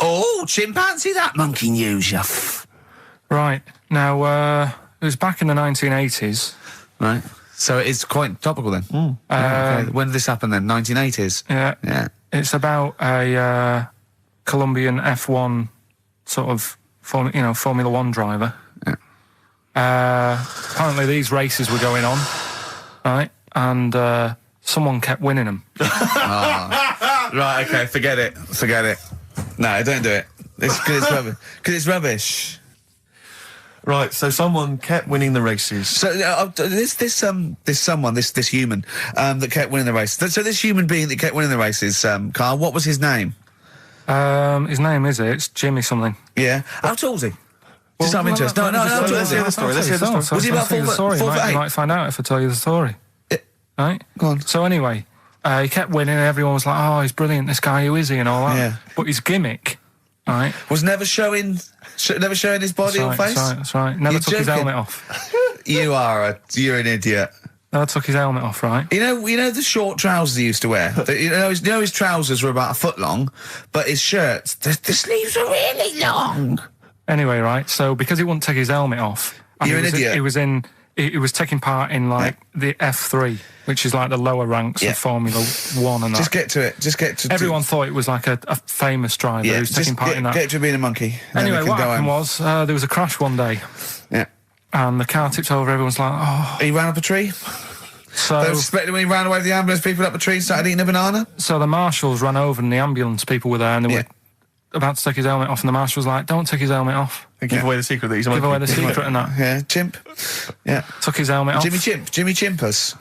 Oh, chimpanzee, that monkey news, you Right. Now, it was back in the 1980s. Right. So it's quite topical then. Okay. When did this happen then? 1980s? Yeah. Yeah. It's about a Colombian F1 sort of, Formula One driver. Yeah. Apparently these races were going on, right? And someone kept winning them. Right, okay, forget it. No, don't do it. It's because it's rubbish. Because it's rubbish. Right, so someone kept winning the races. So this human that kept winning the race. So this human being that kept winning the races, Karl, what was his name? His name it's Jimmy something. Yeah. How tall is he? Just out of interest. No, let's hear the story. Was he about 4 foot 8? You might find out if I tell you the story. Right? Go on. So anyway, he kept winning and everyone was like, oh, he's brilliant, this guy, who is he, and all that. Yeah. But his gimmick, right? Was never showing his body or face? That's right. Never took his helmet off. You're an idiot. Never took his helmet off, right? You know the short trousers he used to wear? His trousers were about a foot long, but his shirts, the sleeves were really long. Anyway, right, so because he wouldn't take his helmet off... You're an idiot. He was taking part in, the F3, which is like the lower ranks of Formula 1 and that. Just get to... Everyone thought it was like a famous driver who's taking part in that. Get to being a monkey. Anyway, what happened was, there was a crash one day. Yeah. And the car tipped over, everyone's like, oh... He ran up a tree? So... They were suspecting when he ran away with the ambulance people up a tree and started eating a banana? So the marshals ran over and the ambulance people were there and they were about to take his helmet off, and the marshal was like, don't take his helmet off. Give away the secret that he's a monkey. Give away the secret and that. Yeah, chimp. Yeah. Took his helmet off. Jimmy Chimpus.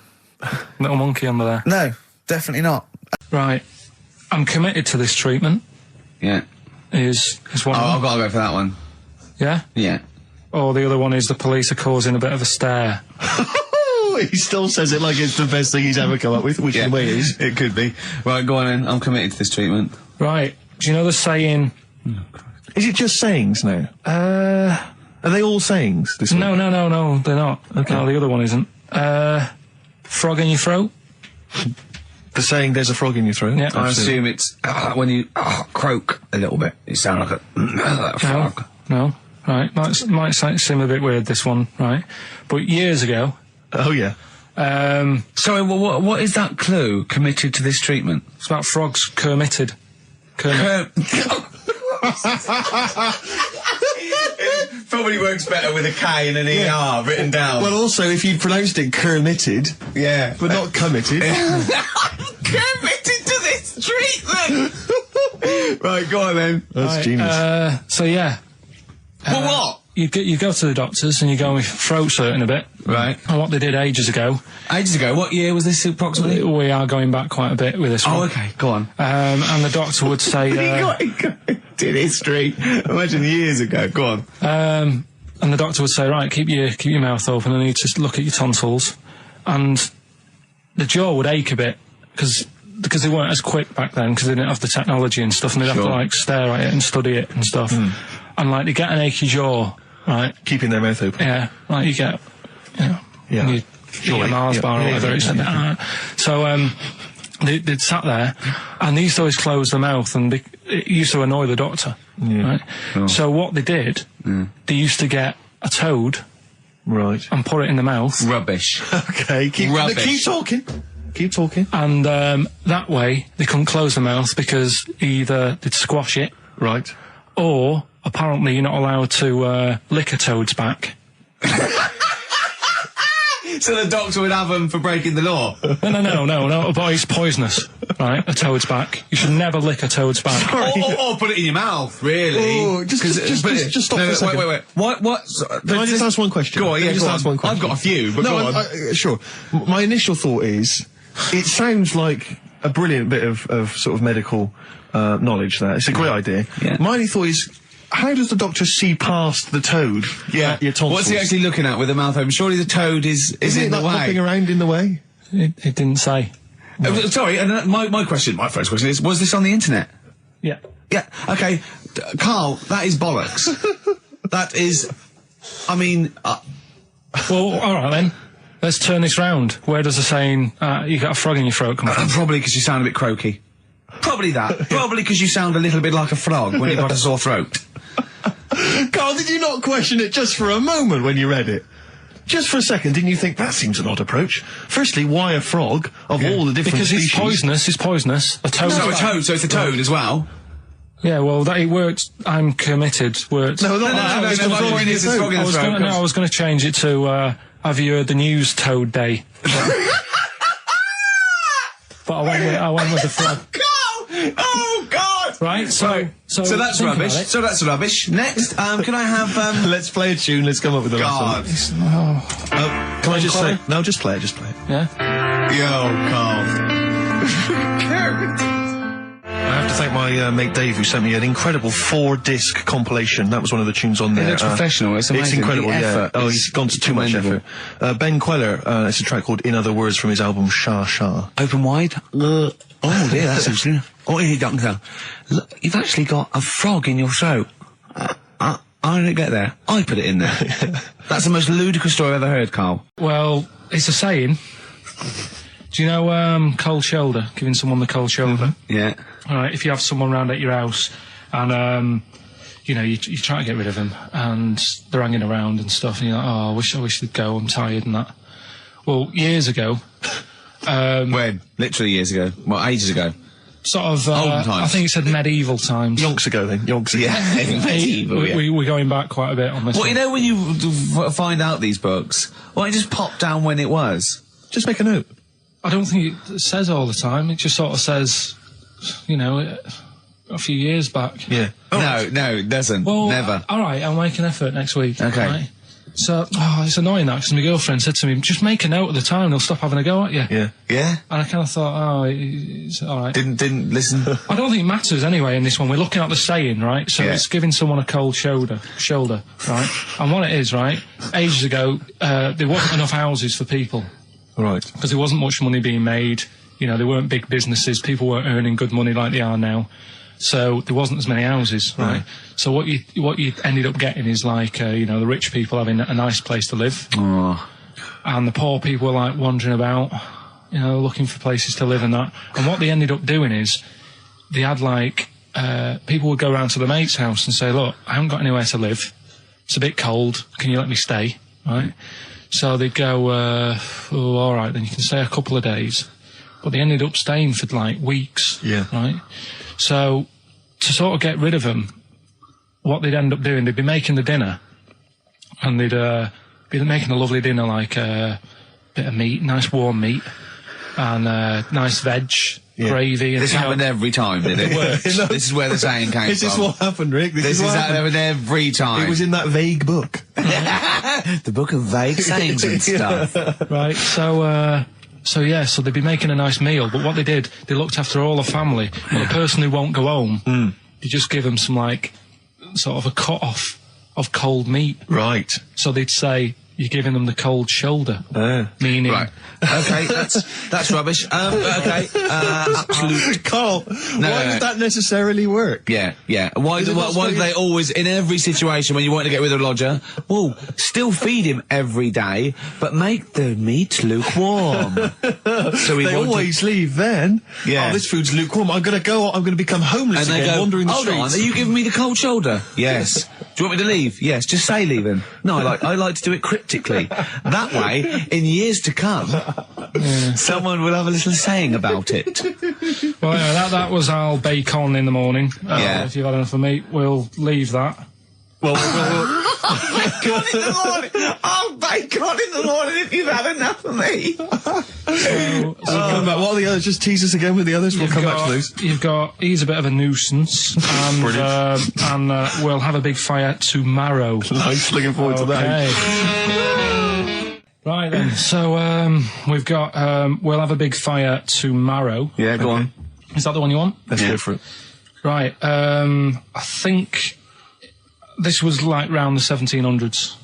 Little monkey under there. No, definitely not. Right. I'm committed to this treatment. Yeah. Is one. I've got to go for that one. Yeah? Yeah. Or the other one is the police are causing a bit of a stir. He still says it like it's the best thing he's ever come up with, which in a way is. It could be. Right, go on then. I'm committed to this treatment. Right. Do you know the saying... Is it just sayings now? Are they all sayings? This no, they're not. Okay. No, the other one isn't. Frog in your throat? The saying, there's a frog in your throat? Yeah. I assume it's when you croak a little bit. It sounds like a frog. No. Right. Might seem a bit weird, this one, right? But years ago... Oh, yeah. Sorry, what is that clue? Committed to this treatment? It's about frogs Kermitted. It probably works better with a K and an ER written down. Well, also, if you pronounced it Kermitted, but not committed. Committed to this treatment! Right, go on then. That's genius. So, yeah. Well, what? You go to the doctors and you go with throat hurting a bit. Right. And what they did ages ago. Ages ago? What year was this approximately? We are going back quite a bit with this one. Oh, okay. Go on. And the doctor would say... did history. Imagine years ago. Go on. And the doctor would say, right, keep your mouth open and you need to look at your tonsils. And the jaw would ache a bit because they weren't as quick back then because they didn't have the technology and stuff, and they'd have to, stare at it and study it and stuff. And, they get an achy jaw, right? Keeping their mouth open. Yeah, you get, you eat a Mars bar or whatever. So, they'd sat there, and they used to always close their mouth, and it used to annoy the doctor, right? Oh. So what they did, they used to get a toad, right, and put it in the mouth. Rubbish. Okay, keep talking. Keep talking. And that way, they couldn't close their mouth because either they'd squash it, right, or apparently you're not allowed to lick a toad's back. So the doctor would have them for breaking the law? No, but it's poisonous, right? A toad's back. You should never lick a toad's back. Or put it in your mouth, really. Oh, just stop for a second. Wait. What? Can I just ask one question? Go on, yeah, just ask one question. I've got a few, but go on. Sure. My initial thought is, it sounds like a brilliant bit of sort of medical knowledge there. It's a great idea. Yeah. My only thought is, how does the doctor see past the toad? Yeah. Your tonsils? What's he actually looking at with the mouth open? Surely the toad is in the way. Hopping around in the way? It didn't say. Sorry, and my first question is, was this on the internet? Yeah. Yeah, okay. Karl, that is bollocks. That is... I mean... Well, alright then. Let's turn this round. Where does the saying, you got a frog in your throat come from? Probably because you sound a bit croaky. Probably that. Probably because you sound a little bit like a frog when you've got a sore throat. Carl, did you not question it just for a moment when you read it? Just for a second, didn't you think that seems an odd approach? Firstly, why a frog of all the different Because species? it's poisonous. It's poisonous. A toad. So a toad, so it's a toad as well. Yeah, well, that it worked. I'm committed. Worked. No, No, my point is it's frog in the throat. I was going to change it to. Have you heard the news, Toad Day? But I went with the frog. Oh God! Right. So that's think rubbish. about it. So that's rubbish. Next, can I have Let's play a tune. Let's come up with the God? last one. Can I just say? No, just play it. Just play it. Yeah. Yo, Carl. I have to thank my mate Dave, who sent me an incredible 4-disc compilation. That was one of the tunes on there. looks professional. It's amazing. It's incredible. The Yeah. effort Oh, is he's gone to too much commendable. effort. Ben Queller. It's a track called "In Other Words" from his album Shah Shah. Open wide. Oh dear, that's interesting. Oh, here, Doctor. Look, you've actually got a frog in your throat. I didn't get there. I put it in there. That's the most ludicrous story I've ever heard, Carl. Well, it's a saying. Do you know cold shoulder? Giving someone the cold shoulder. Yeah. All right. If you have someone round at your house, and you know you try to get rid of them, and they're hanging around and stuff, and you're like, oh, I wish they'd go. I'm tired and that. Well, years ago. When? Literally years ago. Well, ages ago. Sort of, Olden times. I think it said medieval times. Yonks ago, then. Yonks ago. Yeah. Medieval, yeah. We're going back quite a bit on this Well, one. you know when you find out these books, why don't you just pop down when it was? Just make a note. I don't think it says all the time. It just sort of says, you know, a few years back. Yeah. No, it doesn't. Well, Never. All right, I'll make an effort next week. Okay. Right? So, it's annoying that, because my girlfriend said to me, just make a note at the time, they'll stop having a go at you. Yeah. Yeah? And I kind of thought, it's all right. Didn't listen. I don't think it matters anyway in this one. We're looking at the saying, right? So Yeah. it's giving someone a cold shoulder, right? And what it is, right, ages ago, there wasn't enough houses for people, Right. because there wasn't much money being made. You know, there weren't big businesses, people weren't earning good money like they are now. So there wasn't as many houses, right? So what you ended up getting is like, you know, the rich people having a nice place to live. Oh. And the poor people were like wandering about, you know, looking for places to live and that. And what they ended up doing is, they had like, people would go around to the mate's house and say, look, I haven't got anywhere to live. It's a bit cold. Can you let me stay? Right? So they'd go, oh, all right, then you can stay a couple of days. But they ended up staying for like weeks. Yeah. Right? So to sort of get rid of them, what they'd end up doing, they'd be making the dinner, and they'd be making a lovely dinner, like a bit of meat, nice warm meat, and nice veg, gravy. And This happened every time, did it? This is where the saying came This from. is what happened, Rick. This is happened every time. It was in that vague book. The book of vague sayings and stuff. Right, so they'd be making a nice meal, but what they did, they looked after all the family. But the person who won't go home, they just give them some, like, sort of a cut-off of cold meat. Right. So they'd say, you're giving them the cold shoulder. Meaning... Right. Okay, that's rubbish. Okay, absolute... Carl, why would that necessarily work? Yeah. Why do they always, in every situation when you want to get rid of a lodger, well, still feed him every day, but make the meat lukewarm. So They always leave then. Yeah. Oh, this food's lukewarm. I'm going to go. I'm going to become homeless and they again, go, wandering the hold on, streets. are you giving me the cold shoulder? Yes. Do you want me to leave? Yes, just say leaving. No, I like to do it cryptically. That way, in years to come, someone will have a little saying about it. Well, yeah, that was our bacon in the morning. Yeah. If you've had enough of meat, we'll leave that. Well, Bacon in the morning! Oh, bacon in the morning if you've had enough of me! come back. What are the others? Just tease us again with the others. We'll come back to those. You've got, he's a bit of a nuisance, and we'll have a big fire tomorrow. Nice. Looking forward to that. Okay. Right then, so we've got, we'll have a big fire tomorrow. Yeah, go on. Is that the one you want? Let's go for it. Right, I think this was like round the 1700s.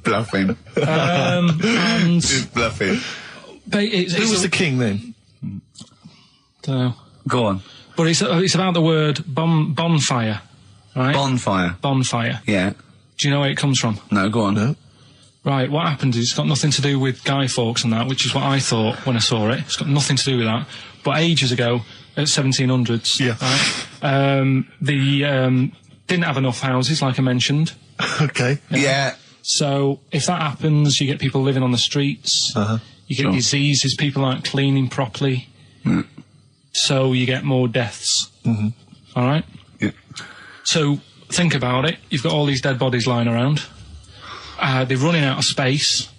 Bluffing. And Just bluffing. Who was the king then? Dunno. Go on. But it's about the word bonfire, right? Bonfire. Bonfire. Yeah. Do you know where it comes from? No, go on. No. Right, what happened is it's got nothing to do with Guy Fawkes and that, which is what I thought when I saw it. It's got nothing to do with that. But ages ago, at 1700s. Yeah. Right? They didn't have enough houses, like I mentioned. Okay. Yeah. So if that happens, you get people living on the streets. You get diseases, people aren't cleaning properly. So you get more deaths. All right? Yeah. So think about it. You've got all these dead bodies lying around. They're running out of space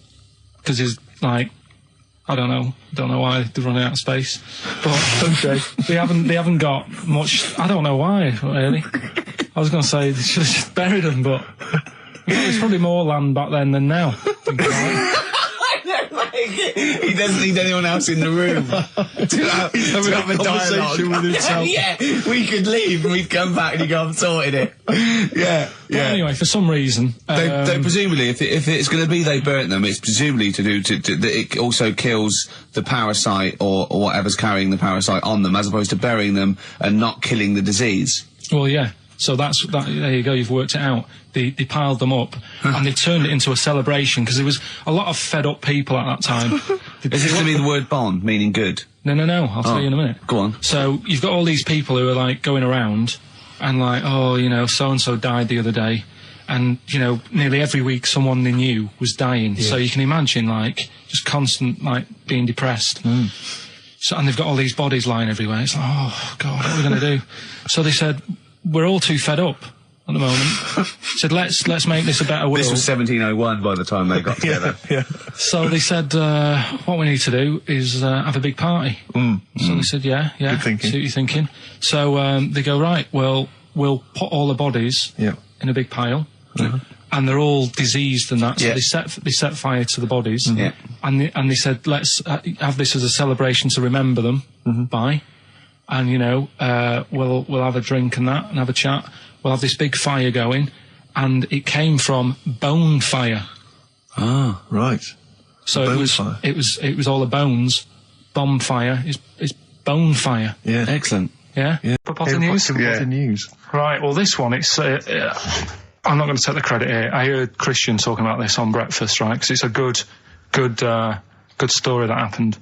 because there's like, I don't know why they're running out of space, but they haven't got much. I don't know why really. I was going to say they should have just buried them, but there's probably more land back then than now. He doesn't need anyone else in the room to have a conversation with himself. Yeah, we could leave and we'd come back and you go, I've sorted it. Yeah. But anyway, for some reason, they presumably, if it's going to be they burnt them, it's presumably to do that it also kills the parasite or whatever's carrying the parasite on them, as opposed to burying them and not killing the disease. Well, yeah. So that's that. There you go. You've worked it out. They piled them up and they turned it into a celebration because there was a lot of fed up people at that time. Is this going to be the word bon, meaning good? No. I'll tell you in a minute. Go on. So you've got all these people who are like going around and like, oh, you know, so and so died the other day, and you know, nearly every week someone they knew was dying. Yeah. So you can imagine like just constant like being depressed. So and they've got all these bodies lying everywhere. It's like, oh God, what are we going to do? So they said, we're all too fed up at the moment. Said, let's make this a better world. This was 1701 by the time they got together. Yeah. So they said, what we need to do is have a big party. So they said, yeah. Good thinking. See what you're thinking. So they go, right, well, we'll put all the bodies in a big pile. And they're all diseased and that, so they set fire to the bodies. And they said, let's have this as a celebration to remember them by. And, you know, we'll have a drink and that, and have a chat. We'll have this big fire going, and it came from bone fire. Ah, right. So it was all the bones. Bomb fire is bone fire. Yeah. Excellent. Yeah? Potty news? News. Right, well, this one, it's... I'm not going to take the credit here. I heard Christian talking about this on breakfast, right? Because it's a good story that happened.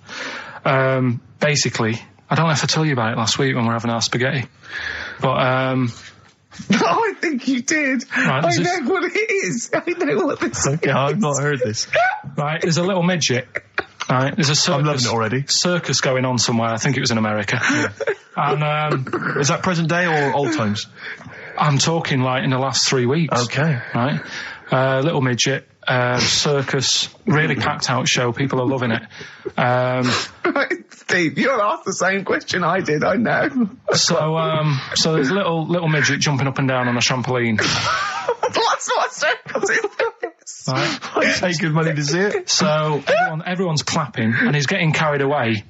Basically... I don't know if I told you about it last week when we were having our spaghetti, but No, I think you did. Right, I know what it is. I know what this is. Okay, I've not heard this. Right, there's a little midget. Right, there's a circus. I'm loving it already. Circus going on somewhere. I think it was in America. And is that present day or old times? I'm talking like in the last 3 weeks. Okay. Right, little midget. Circus, really packed out show. People are loving it. Right, Steve, you're asked the same question I did. I know. So there's a little midget jumping up and down on a trampoline. What circus is this? Right. I'd pay good money to see it. So everyone's clapping, and he's getting carried away.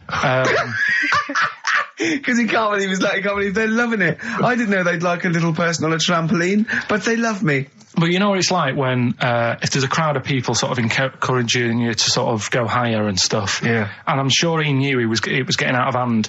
Because he can't believe they're loving it. I didn't know they'd like a little person on a trampoline, but they love me. But you know what it's like when, if there's a crowd of people sort of encouraging you to sort of go higher and stuff. Yeah. And I'm sure he knew it was getting out of hand.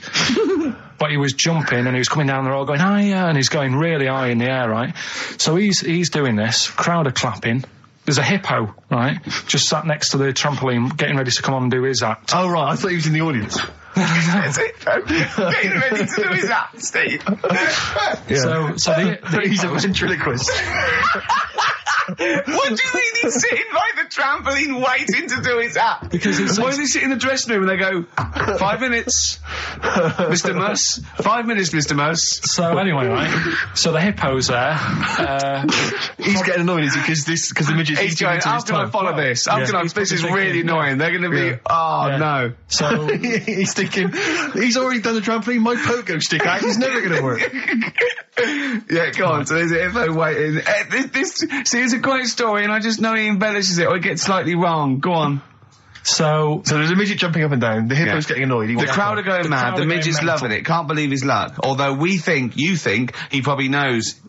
But he was jumping and he was coming down the road going higher, and he's going really high in the air, right? So he's doing this, crowd are clapping. There's a hippo, right, just sat next to the trampoline getting ready to come on and do his act. Oh, right, I thought he was in the audience. That's it, getting ready to do his act, Steve. Yeah. So he's a ventriloquist. What do you mean he's sitting by the trampoline waiting to do his act? Because why do they sit in the dressing room and they go, 5 minutes, Mr. Mouse, 5 minutes, Mr. Mouse. So anyway, right, so the hippo's there. He's getting annoyed, is he? Because the midget he's going, how can I follow this? This is really annoying. They're going to be, no. So he's thinking, he's already done the trampoline, my pogo stick act is never going to work. Yeah, go on. So there's a hippo waiting. See, it's a great story, and I just know he embellishes it or it gets slightly wrong. Go on. So there's a midget jumping up and down. The hippo's getting annoyed. The crowd are going mad. The midget's loving it. Can't believe his luck. Although you think he probably knows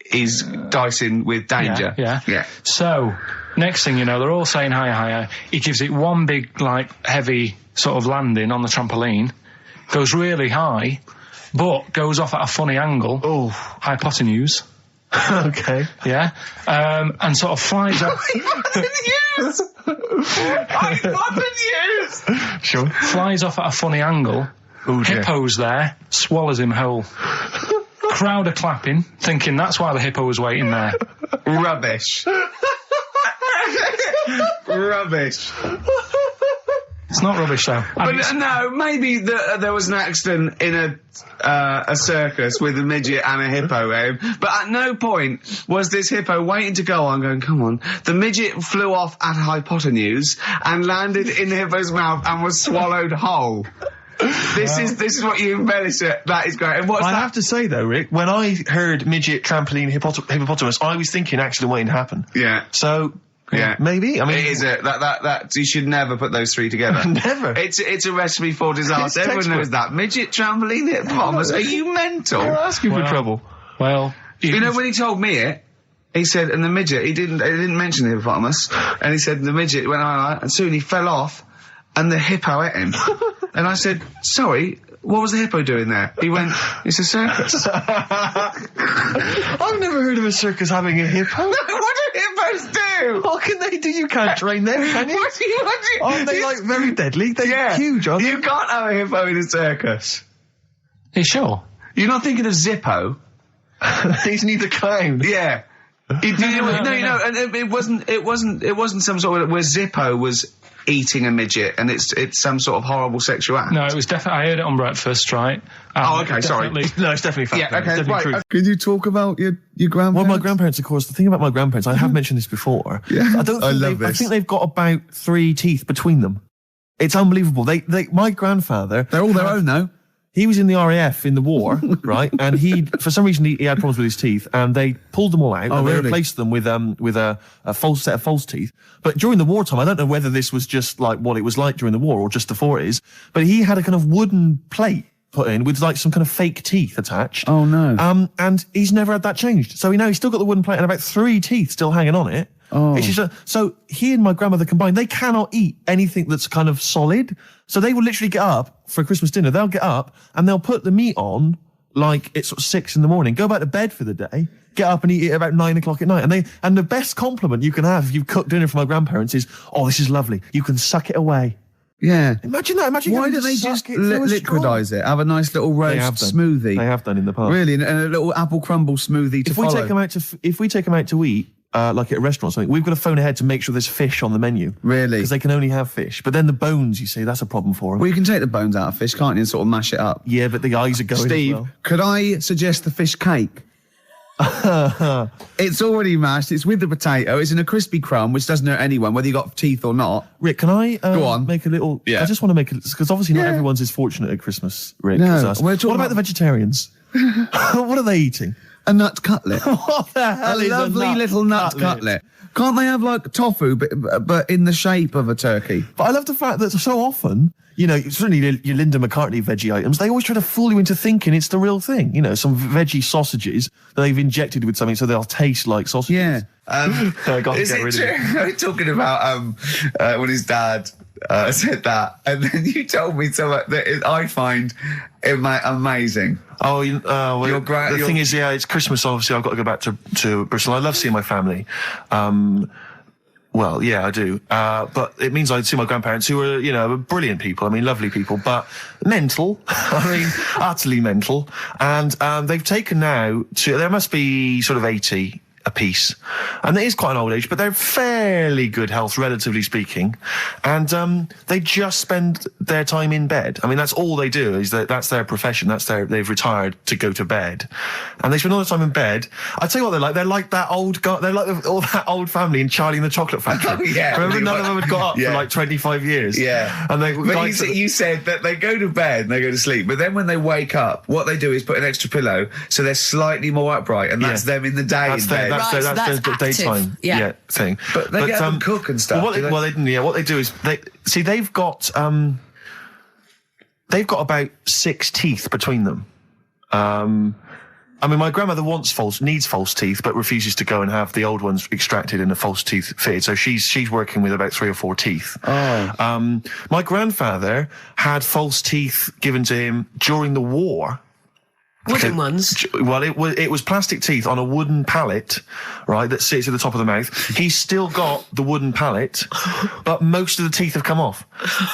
he's dicing with danger. Yeah. So next thing you know, they're all saying higher. He gives it one big, like, heavy sort of landing on the trampoline. Goes really high, but goes off at a funny angle. Oh, hypotenuse. Okay. Yeah. And sort of flies up. Hypotenuse! Sure. Flies off at a funny angle Oh, dear. Hippo's there, swallows him whole. Crowd are clapping, thinking that's why the hippo was waiting there. Rubbish. Rubbish. It's not rubbish though. But no, maybe there was an accident in a circus with a midget and a hippo, but at no point was this hippo waiting to go on going, come on. The midget flew off at hypotenuse and landed in the hippo's mouth and was swallowed whole. This is what you embellish it. That is great. And what's I that? have to say though, Rick, when I heard midget, trampoline, hippopotamus, I was thinking accident waiting to happen. Yeah. So... Yeah, maybe. I mean, it is that you should never put those three together. Never. It's a recipe for disaster. Everyone knows that. Midget, trampoline, hippopotamus. Are you mental? You're asking for trouble. Well, you know when he told me it, he said, and the midget. He didn't mention the hippopotamus, and he said the midget went on, and soon he fell off, and the hippo ate him. And I said, sorry. What was the hippo doing there? He went, it's a circus. I've never heard of a circus having a hippo. What do hippos do? What can they do? You can't train them, can you? What do you... Aren't they, like, very deadly? They're huge, aren't they? You can't have a hippo in a circus. are you sure? You're not thinking of Zippo? Isn't he the clown? Yeah. No, and it wasn't some sort of where Zippo was eating a midget, and it's some sort of horrible sexual act. No, it was definitely. I heard it on breakfast, right? Oh, okay, sorry. No, it's definitely fact. Yeah, okay, it's definitely right. true. Could you talk about your grandparents? Well, my grandparents, of course, the thing about my grandparents, I have mentioned this before. Yeah. I love this. I think they've got about 3 teeth between them. It's unbelievable. My grandfather... They're all their own now. He was in the RAF in the war, right? And for some reason, he had problems with his teeth, and they pulled them all out, and they really? replaced them with a false set of false teeth. But during the wartime, I don't know whether this was just like what it was like during the war or just the 40s, but he had a kind of wooden plate put in with like some kind of fake teeth attached. Oh no. And he's never had that changed. So he's still got the wooden plate and about 3 teeth still hanging on it. Oh. It's just so he and my grandmother combined, they cannot eat anything that's kind of solid. So they will literally get up for Christmas dinner. They'll get up and they'll put the meat on like it's sort of 6 a.m, go back to bed for the day, get up and eat it about 9 o'clock at night. And the best compliment you can have if you've cooked dinner for my grandparents is, oh, this is lovely. You can suck it away. Yeah. Imagine that. Imagine Why don't they just liquidize it? Have a nice little roast smoothie. They have done in the past. Really, and a little apple crumble smoothie to follow. If we take them out to eat, like at a restaurant or something, we've got to phone ahead to make sure there's fish on the menu. Really? Because they can only have fish. But then the bones, you see, that's a problem for them. Well, you can take the bones out of fish, can't you, and sort of mash it up? Yeah, but the eyes are going Steve, as well. could I suggest the fish cake? It's already mashed. It's with the potato. It's in a crispy crumb, which doesn't hurt anyone, whether you got teeth or not. Rick, can I Go on. make a little... Yeah. I just want to make it... Because obviously not Yeah. everyone's as fortunate at Christmas, Rick, No, as us. we're What talking about about- the vegetarians? What are they eating? A nut cutlet. What the A hell is lovely little nut cutlet. Can't they have like tofu, but in the shape of a turkey? But I love the fact that so often, you know, certainly your Linda McCartney veggie items, they always try to fool you into thinking it's the real thing. You know, some veggie sausages that they've injected with something so they'll taste like sausages. Yeah. I got to Is get it rid of it. true? Talking about when his dad said that, and then you told me something that I find amazing. Oh, well, the your- thing is, yeah, it's Christmas. Obviously, I've got to go back to Bristol. I love seeing my family. Well, yeah, I do. But it means I'd see my grandparents, who are, you know, brilliant people. I mean, lovely people, but mental. I mean, utterly mental. And they've taken now to, there must be sort of 80 a piece. And it is quite an old age, but they're fairly good health, relatively speaking. And they just spend their time in bed. I mean, that's all they do, is that's their profession. They've retired to go to bed. And they spend all the time in bed. I tell you what they're like. They're like that old guy, they're like all that old family in Charlie and the Chocolate Factory. Oh, yeah. Remember, none of them had got up Yeah. for like 25 years. Yeah. And you said that they go to bed and they go to sleep, but then when they wake up, what they do is put an extra pillow so they're slightly more upright, and that's them in the day in bed. That's Right, so their that's active. daytime Yeah. thing. But they get up and cook and stuff. What they do is they've got about 6 teeth between them. I mean, my grandmother needs false teeth, but refuses to go and have the old ones extracted and the false teeth fitted. So she's working with about 3 or 4 teeth. Oh. My grandfather had false teeth given to him during the war. Wooden ones? Well, it was plastic teeth on a wooden pallet, right, that sits at the top of the mouth. He's still got the wooden pallet, but most of the teeth have come off.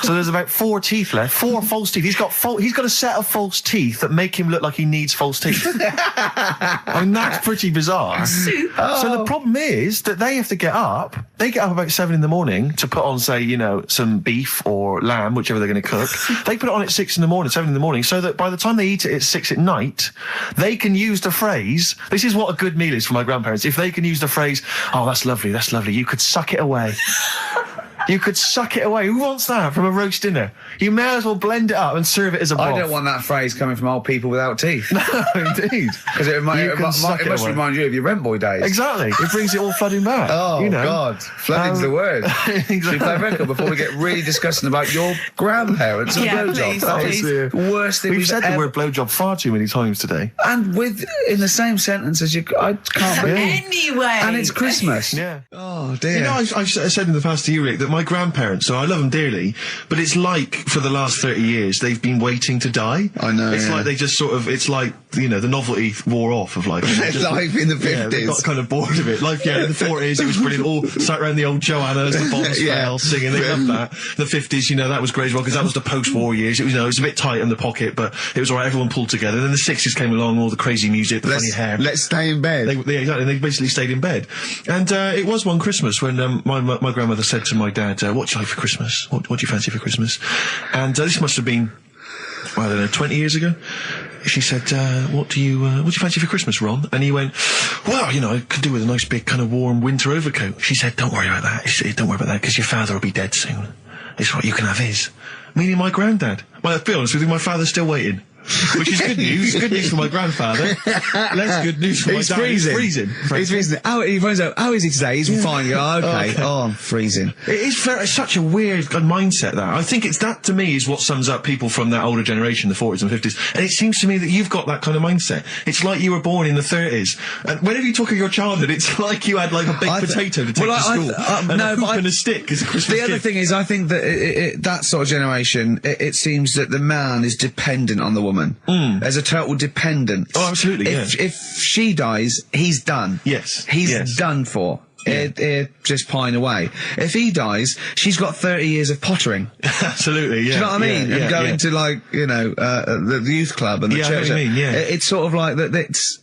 So there's about 4 teeth left, 4 false teeth. He's got a set of false teeth that make him look like he needs false teeth. I mean, that's pretty bizarre. So the problem is that they have to get up. They get up about 7 in the morning to put on, say, you know, some beef or lamb, whichever they're going to cook. They put it on at 6 in the morning, 7 in the morning, so that by the time they eat it at 6 at night, they can use the phrase, this is what a good meal is for my grandparents, if they can use the phrase, oh, that's lovely, you could suck it away. You could suck it away. Who wants that from a roast dinner? You may as well blend it up and serve it as a broth. I don't want that phrase coming from old people without teeth. No, indeed. Because it must remind you of your rent boy days. Exactly. It brings it all flooding back. Oh, you know. God. Flooding's the word. Exactly. Should we play a record before we get really discussing about your grandparents and blowjob? That is the worst thing we've said the word blowjob far too many times today. And in the same sentence as you... I can't believe. Anyway. And it's Christmas. Yeah. Oh, dear. You know, I've said in the past to you, Rick, that my grandparents, so I love them dearly, but it's like for the last 30 years they've been waiting to die. I know. It's like they just sort of, it's like, you know, the novelty wore off of life. Life in the 50s. Yeah, they got kind of bored of it. Life, in the 40s, it was brilliant. All sat around the old Joannas, the bombs fell, singing. They loved that. The 50s, you know, that was great as well, because that was the post-war years. It was, you know, it was a bit tight in the pocket, but it was alright, everyone pulled together. And then the 60s came along, all the crazy music, the funny hair. Let's stay in bed. Exactly, they basically stayed in bed. And it was one Christmas when my grandmother said to my dad, what do you like for Christmas? What do you fancy for Christmas? And this must have been, well, I don't know, 20 years ago. She said, what do you fancy for Christmas, Ron? And he went, well, you know, I could do with a nice big kind of warm winter overcoat. She said, don't worry about that. Don't worry about that, because your father will be dead soon. It's right, you can have his. Meaning my granddad. Well, to be honest with you, my father's still waiting. Which is good news. Good news for my grandfather. Less good news for my dad. He's freezing. He's freezing. He finds out, how is he today? He's fine. You go, okay. Oh, I'm freezing. It is it's such a weird mindset, that. I think that, to me, is what sums up people from that older generation, the 40s and 50s. And it seems to me that you've got that kind of mindset. It's like you were born in the 30s. And whenever you talk of your childhood, it's like you had, like, a baked potato to take to school. And a hoop and a stick as a Christmas gift. The other thing is, I think that that sort of generation, it seems that the man is dependent on the woman. There's a total dependence. Oh, absolutely, If she dies, he's done. Yes. He's done for. Just pine away. If he dies, she's got 30 years of pottering. Absolutely, yeah. Do you know what I mean? And going to, like, you know, the youth club and the church. I know what you mean, It's sort of like that.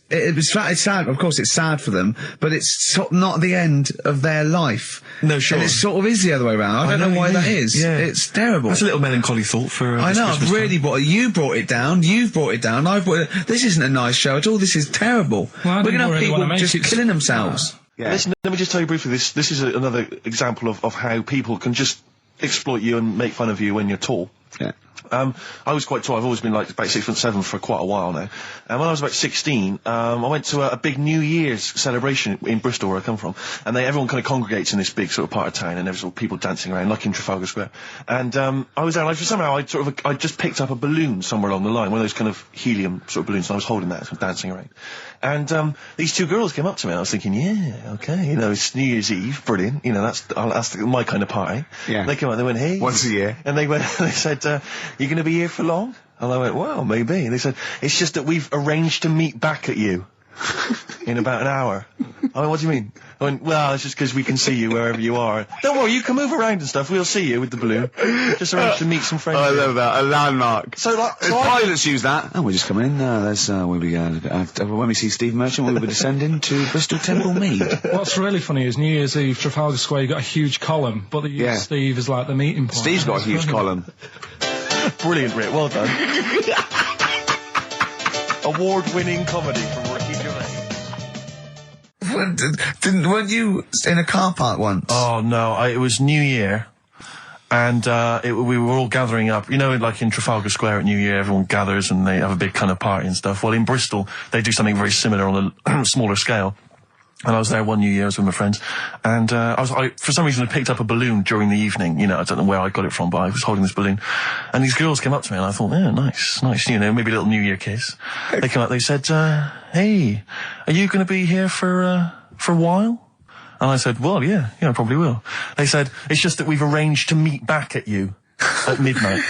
It's sad. Of course, it's sad for them, but it's not the end of their life. No, sure. And it sort of is the other way around. I don't know why that is. Yeah. It's terrible. That's a little melancholy thought for. I know. I've really you brought it down. You've brought it down. I've brought it. This isn't a nice show at all. This is terrible. Well, we're going to have people just killing themselves. Yeah. Listen, let me just tell you briefly, this is another example of how people can just exploit you and make fun of you when you're tall. Yeah. I was quite tall. I've always been like about 6'7" for quite a while now. And when I was about 16, I went to a big New Year's celebration in Bristol, where I come from. And everyone kind of congregates in this big sort of part of town, and there's all people dancing around, like in Trafalgar Square. And I was there, and somehow I just picked up a balloon somewhere along the line, one of those kind of helium sort of balloons, and I was holding that, sort of dancing around. And these 2 girls came up to me, and I was thinking, yeah, okay, you know, it's New Year's Eve, brilliant, you know, that's my kind of party. Yeah. They came up, they went, hey. Once a year. And they said, you going to be here for long? And I went, well, maybe. And they said, it's just that we've arranged to meet back at you in about an hour. I went, what do you mean? I went, well, it's just because we can see you wherever you are. Don't worry, you can move around and stuff. We'll see you with the balloon. Just arranged to meet some friends. I love that. A landmark. So, like, pilots use that. And we're just coming in. There's where we go. When we see Steve Merchant, we'll be descending to Bristol Temple Mead. What's really funny is New Year's Eve, Trafalgar Square, you got a huge column, but they use Steve as like the meeting point. Steve's got a huge column. Brilliant, Rick. Well done. Award-winning comedy from Ricky Gervais. Weren't you in a car park once? Oh, no. It was New Year. And we were all gathering up. You know, like in Trafalgar Square at New Year, everyone gathers and they have a big kind of party and stuff. Well, in Bristol, they do something very similar on a smaller scale. And I was there one New Year's with my friends, and I for some reason I picked up a balloon during the evening. You know, I don't know where I got it from, but I was holding this balloon, and these girls came up to me, and I thought, yeah, nice, you know, maybe a little New Year kiss. They came up, they said, hey, are you going to be here for a while? And I said, well, yeah, I probably will. They said, it's just that we've arranged to meet back at you at midnight.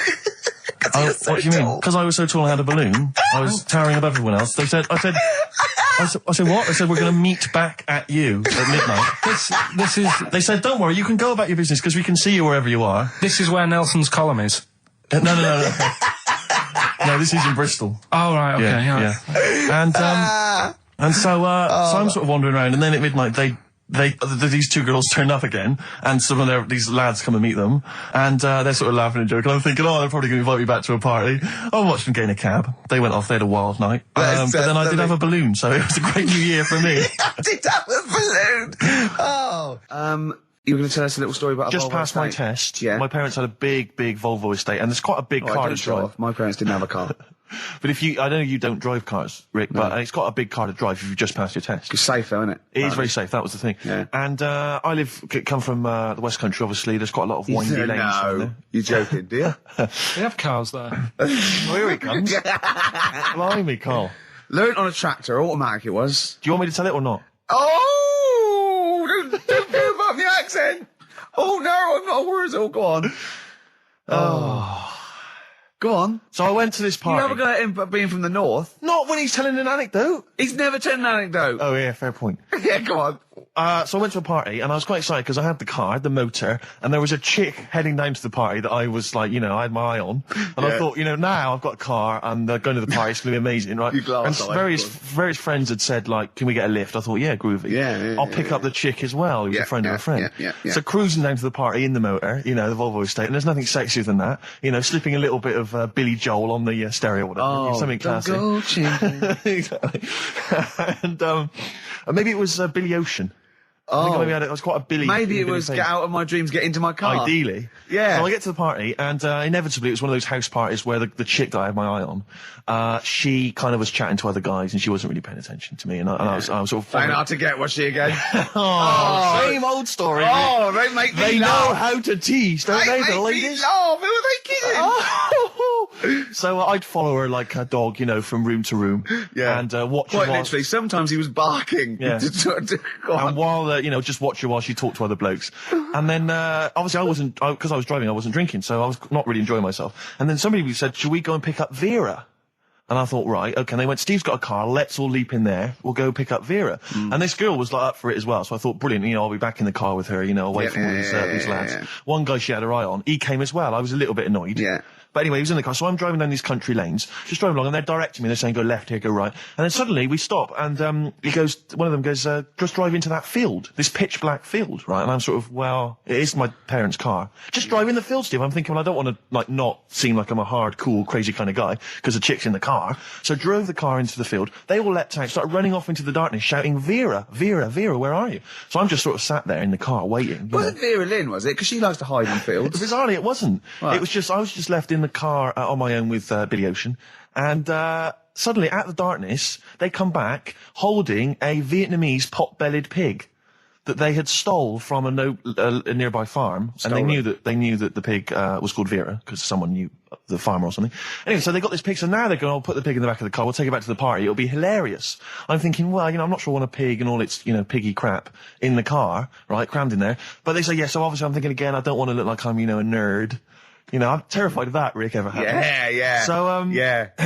What do you mean? Because I was so tall and had a balloon, I was towering above everyone else. I said, what? I said, we're going to meet back at you at midnight. This is. They said, don't worry, you can go about your business because we can see you wherever you are. This is where Nelson's column is. No. No, this is in Bristol. Oh, right, okay, yeah. And so I'm sort of wandering around, and then at midnight these two girls turn up again, and some of these lads come and meet them, and they're sort of laughing and joking. I'm thinking, they're probably going to invite me back to a party. I watched them get in a cab. They went off. They had a wild night. But then I did have a balloon, so it was a great new year for me. I did have a balloon. Oh. You were going to tell us a little story about just a Volvo passed my estate? test. Yeah. My parents had a big Volvo estate, and there's quite a big car to drive. My parents didn't have a car. But I know you don't drive cars, Rick, but it's got a big car to drive if you've just passed your test. It's safe though, isn't it? It is very safe, that was the thing. Yeah. And I come from the West Country, obviously. There's quite a lot of windy lanes. No, you're joking, do you? They have cars there. Well, here he comes. Blimey, Carl. Learned on a tractor, automatic it was. Do you want me to tell it or not? Oh! Don't give up the accent! Oh no, I'm not a Wurzel. Go on. Go on. So I went to this You're party. never going to let him being from the north. Not when he's telling an anecdote. He's never told an anecdote. Oh, yeah, fair point. Yeah, go on. So I went to a party, and I was quite excited because I had the car, the motor, and there was a chick heading down to the party that I was like, I had my eye on. And I thought, now I've got a car, and going to the party, it's going to be amazing, right? You glass-eyed, and various friends had said, like, can we get a lift? I thought, yeah, groovy. Yeah, I'll pick up the chick as well, who's a friend of a friend. Yeah. So cruising down to the party in the motor, the Volvo estate, and there's nothing sexier than that. Slipping a little bit of Billy Joel on the stereo or whatever. Something classic. Exactly. And maybe it was Billy Ocean. I think maybe it was quite a Billy. Maybe it Billy was thing. get out of my dreams, get into my car. Ideally. Yeah. So I get to the party, and inevitably it was one of those house parties where the chick that I had my eye on, she kind of was chatting to other guys, and she wasn't really paying attention to me, and I was sort of... Trying hard to get, was she again? Same old story. Oh, they make me They laugh. know how to tease, don't they, the ladies? They make me laugh. Who are they kidding? So I'd follow her like a dog, from room to room. Yeah. And watch her Quite while... literally. Sometimes he was barking. Yeah. Go on. And while, just watch her while she talked to other blokes. And then, obviously because I was driving, I wasn't drinking, so I was not really enjoying myself. And then somebody said, should we go and pick up Vera? And I thought, right, okay. And they went, Steve's got a car, let's all leap in there, we'll go pick up Vera. And this girl was like up for it as well, so I thought, brilliant, I'll be back in the car with her, away from all these lads. Yeah. One guy she had her eye on, he came as well, I was a little bit annoyed. Yeah. But anyway, he was in the car, so I'm driving down these country lanes, just driving along, and they're directing me, they're saying, go left here, go right. And then suddenly we stop, and one of them goes, just drive into that field, this pitch black field, right? And I'm sort of, well, it is my parents' car. Just drive in the field, Steve. I'm thinking, well, I don't want to, not seem like I'm a hard, cool, crazy kind of guy, because the chick's in the car. So drove the car into the field. They all leapt out, started running off into the darkness, shouting, Vera, Vera, Vera, where are you? So I'm just sort of sat there in the car, waiting. Wasn't Vera Lynn, was it? Because she likes to hide in fields. Bizarrely, it wasn't. Right. It was just, I was just left in the car on my own with Billy Ocean, and suddenly, out of the darkness, they come back holding a Vietnamese pot-bellied pig that they had stole from a nearby farm, and they knew that the pig was called Vera because someone knew the farmer or something. Anyway, so they got this pig, so now they're going, I'll put the pig in the back of the car, we'll take it back to the party, it'll be hilarious. I'm thinking, well, I'm not sure I want a pig and all its, piggy crap in the car, right, crammed in there. But they say, yeah, so obviously I'm thinking again, I don't want to look like I'm, a nerd. I'm terrified of that, Rick, ever happened. Yeah. So,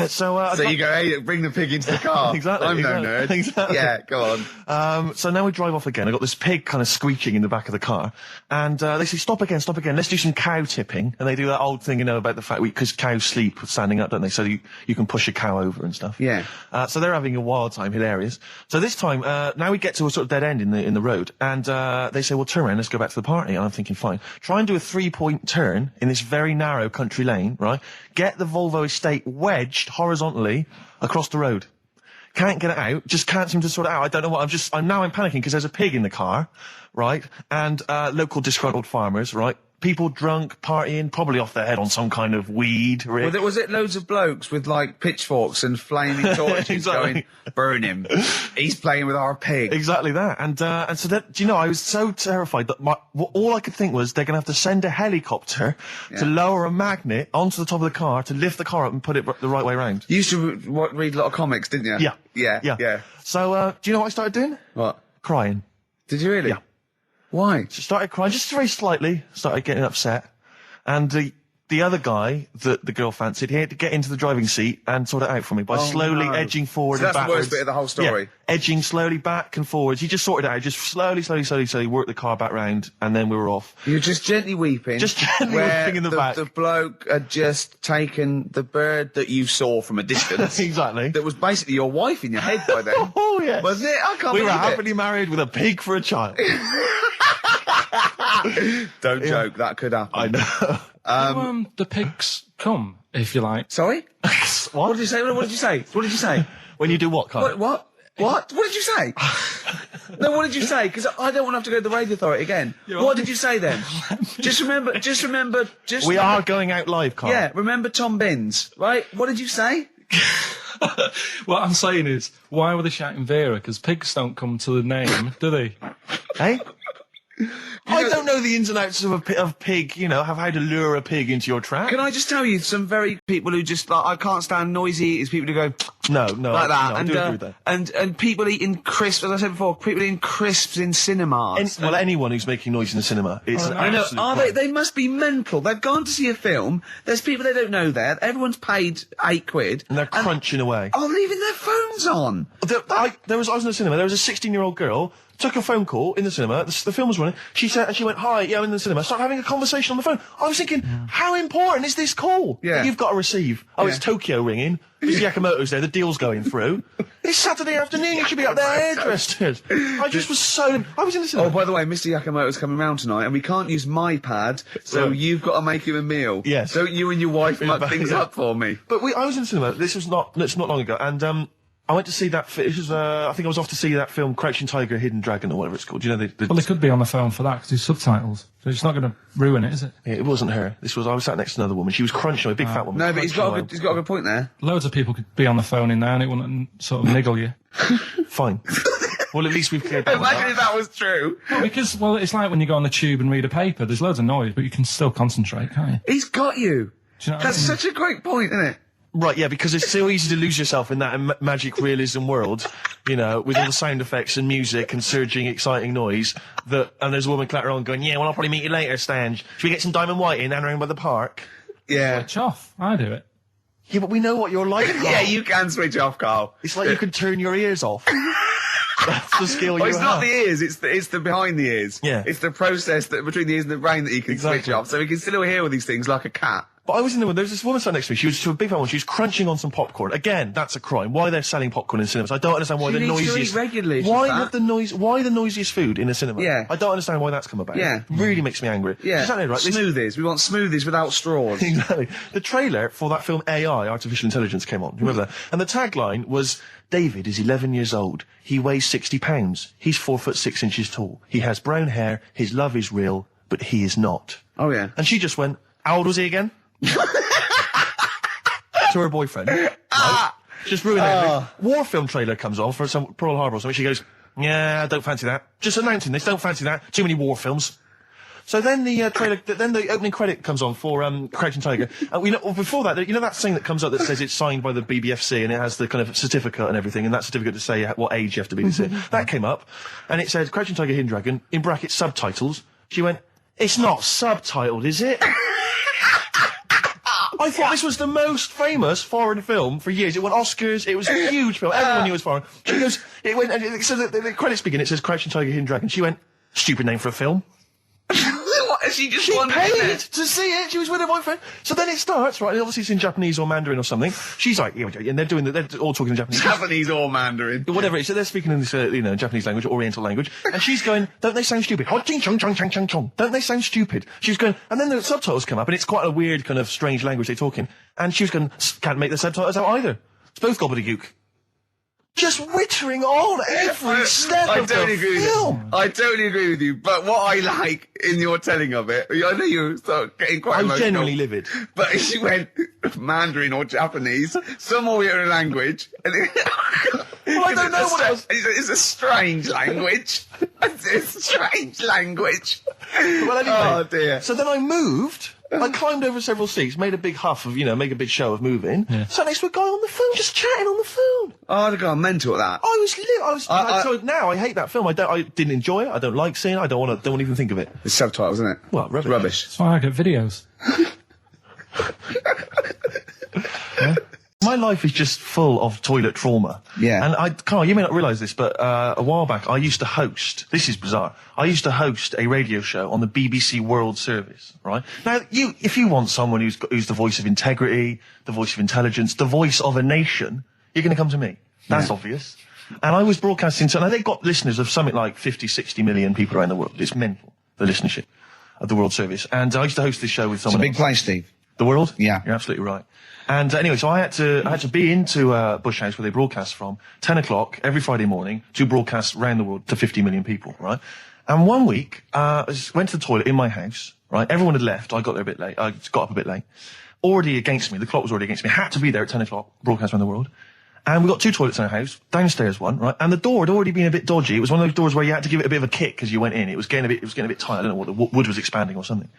So you go, hey, bring the pig into the car. Exactly. I'm no nerd. Exactly. Yeah, go on. So now we drive off again. I got this pig kind of screeching in the back of the car. And, they say, stop again. Let's do some cow tipping. And they do that old thing, about the fact because cows sleep standing up, don't they? So you can push a cow over and stuff. Yeah. So they're having a wild time, hilarious. So this time, now we get to a sort of dead end in the road. And, they say, well, turn around, let's go back to the party. And I'm thinking, fine. Try and do a 3-point turn in this very narrow country lane, right? Get the Volvo estate wedged horizontally across the road. Can't get it out, just can't seem to sort it out. I don't know what, I'm panicking because there's a pig in the car, right? And, local disgruntled farmers, right? People drunk, partying, probably off their head on some kind of weed. Rick. Was it loads of blokes with pitchforks and flaming torches Exactly. going, burn him. He's playing with our pig. Exactly that. And so that, I was so terrified that all I could think was they're going to have to send a helicopter to lower a magnet onto the top of the car to lift the car up and put it the right way around. You used to read a lot of comics, didn't you? Yeah. So, do you know what I started doing? What? Crying. Did you really? Yeah. Why? Started crying just very slightly, started getting upset. And the other guy that the girl fancied, he had to get into the driving seat and sort it out for me by slowly edging forward So and that's the backwards. worst bit of the whole story. Yeah, edging slowly back and forwards. He just sorted it out, just slowly worked the car back round, and then we were off. You're just gently weeping. Just gently where weeping in the back. The bloke had just taken the bird that you saw from a distance. Exactly. That was basically your wife in your head by then. Oh, yes. Wasn't it? I can't We were believe it. happily married with a pig for a child. Don't joke, that could happen. I know. The pigs come, if you like. Sorry? What did you say? What did you say? What did you say? When you do what, Carl? What? What did you say? No, what did you say? Because I don't want to have to go to the radio authority again. What did you say then? Just remember. We are going out live, Carl. Yeah, remember Tom Binns, right? What did you say? What I'm saying is, why were they shouting Vera? Because pigs don't come to the name, do they? Hey? I don't know the ins and outs of pig, you know, how to lure a pig into your trap. Can I just tell you, some very people who just, like, I can't stand noisy eaters, people who go, No, like that. I do agree with that. And people eating crisps, as I said before, people eating crisps in cinemas. Anyone who's making noise in the cinema, it's an I know. absolute Are crime. they must be mental. They've gone to see a film. There's people they don't know there. Everyone's paid £8. And they're crunching away. Oh, leaving their phones on. I was in the cinema, there was a 16-year-old girl, took a phone call in the cinema, the film was running, she went, hi, yeah, I'm in the cinema, started having a conversation on the phone. I was thinking, how important is this call that you've got to receive? Oh, it's Tokyo ringing, Mr. Yakamoto's there, the deal's going through. It's Saturday afternoon, you should be up there hairdressed. I was in the cinema. Oh, by the way, Mr. Yakamoto's coming round tonight, and we can't use my pad, so you've got to make him a meal. Yes. Don't you and your wife muck things up for me. But I was in the cinema, this was not long ago, and I went to see that. I think I was off to see that film, Crouching Tiger, Hidden Dragon, or whatever it's called. You know, Well, they could be on the phone for that, because there's subtitles. So it's not going to ruin it, is it? Yeah, it wasn't her. I was sat next to another woman. She was crunching, a big fat woman. No, but he's got a good point there. Loads of people could be on the phone in there, and it wouldn't sort of niggle you. Fine. Well, at least we've cleared that one Imagine if that was true. Because, it's like when you go on the tube and read a paper. There's loads of noise, but you can still concentrate, can't you? He's got you. Do you know what That's I mean? such a great point, isn't it? Right, yeah, because it's so easy to lose yourself in that magic realism world, you know, with all the sound effects and music and surging, exciting noise, and there's a woman clattering on going, yeah, well, I'll probably meet you later, Stange. Should we get some Diamond White in and around by the park? Yeah. Switch off. I do it. Yeah, but we know what you're like, Carl. Yeah, you can switch off, Carl. It's like you can turn your ears off. That's the skill you It's have. not the ears, it's the behind the ears. Yeah. It's the process between the ears and the brain that you can switch Exactly. off, so we can still hear all these things like a cat. But I was in there was this woman sat next to me. She was a big fat one. She was crunching on some popcorn. Again, that's a crime. Why they're selling popcorn in cinemas? I don't understand why She the needs to noisiest. eat regularly, she's Why fat. Why the noisiest food in a cinema? Yeah. I don't understand why that's come about. Yeah. Really makes me angry. Yeah. She's right. This- Smoothies. We want smoothies without straws. Exactly. The trailer for that film AI, Artificial Intelligence, came on. Remember that? And the tagline was, David is 11 years old. He weighs 60 pounds. He's 4'6" tall. He has brown hair. His love is real, but he is not. Oh, yeah. And she just went, how old was he again? To her boyfriend. Right? Just ruined everything. War film trailer comes on for some Pearl Harbor or something. She goes, yeah, I don't fancy that. Just announcing this, don't fancy that. Too many war films. So then the trailer, then the opening credit comes on for Crouching Tiger. And before that, you know that thing that comes up that says it's signed by the BBFC and it has the kind of certificate and everything, and that certificate to say what age you have to be to see it. That came up, and it said Crouching Tiger, Hidden Dragon, in brackets subtitles. She went, it's not subtitled, is it? I thought this was the most famous foreign film for years. It won Oscars. It was a huge film. Everyone knew it was foreign. She goes, it went, and so the credits begin. It says Crouching Tiger, Hidden Dragon. She went, stupid name for a film. What? She just She wanted paid it. to see it. She was with her boyfriend. So then it starts, right? And obviously it's in Japanese or Mandarin or something. She's like, yeah, and they're all talking in Japanese. Japanese or Mandarin. Whatever it is. So they're speaking in this, Japanese language, Oriental language. And she's going, don't they sound stupid? Don't they sound stupid? She's going, and then the subtitles come up, and it's quite a weird kind of strange language they're talking. And she was going, can't make the subtitles out either. It's both gobbledygook. Just wittering on every step of the film. I totally agree with you. But what I like in your telling of it, I know you're sort of getting quite I'm emotional. genuinely livid. But she went Mandarin or Japanese, some Oriental language. And Well, I don't know what else. It's a strange language. It's a strange language. Well, anyway. Oh, dear. So then I moved. I climbed over several seats, made a big huff of, make a big show of moving. Yeah. Sat next to a guy on the phone, just chatting on the phone. Oh, I'd have gone mental at that. So now I hate that film. I didn't enjoy it. I don't like seeing it. I don't want to even think of it. It's subtitles, isn't it? Well, rubbish. Rubbish. That's why I get videos. My life is just full of toilet trauma. Yeah. And Carl, you may not realise this, but a while back I used to host, this is bizarre, I used to host a radio show on the BBC World Service, right? Now, if you want someone who's the voice of integrity, the voice of intelligence, the voice of a nation, you're going to come to me. That's obvious. And I was broadcasting, so now they've got listeners of something like 50, 60 million people around the world. It's mental, the listenership of the World Service. And I used to host this show with someone It's a big place, Steve. The World? Yeah. You're absolutely right. And anyway, so I had to be into Bush House where they broadcast from 10 o'clock every Friday morning to broadcast around the world to 50 million people, right? And one week, I went to the toilet in my house, right? Everyone had left. I got there a bit late. I got up a bit late. Already against me. The clock was already against me. Had to be there at 10 o'clock, broadcast around the world. And we got 2 toilets in our house, downstairs one, right? And the door had already been a bit dodgy. It was one of those doors where you had to give it a bit of a kick as you went in. It was getting a bit tight. I don't know what the wood was expanding or something.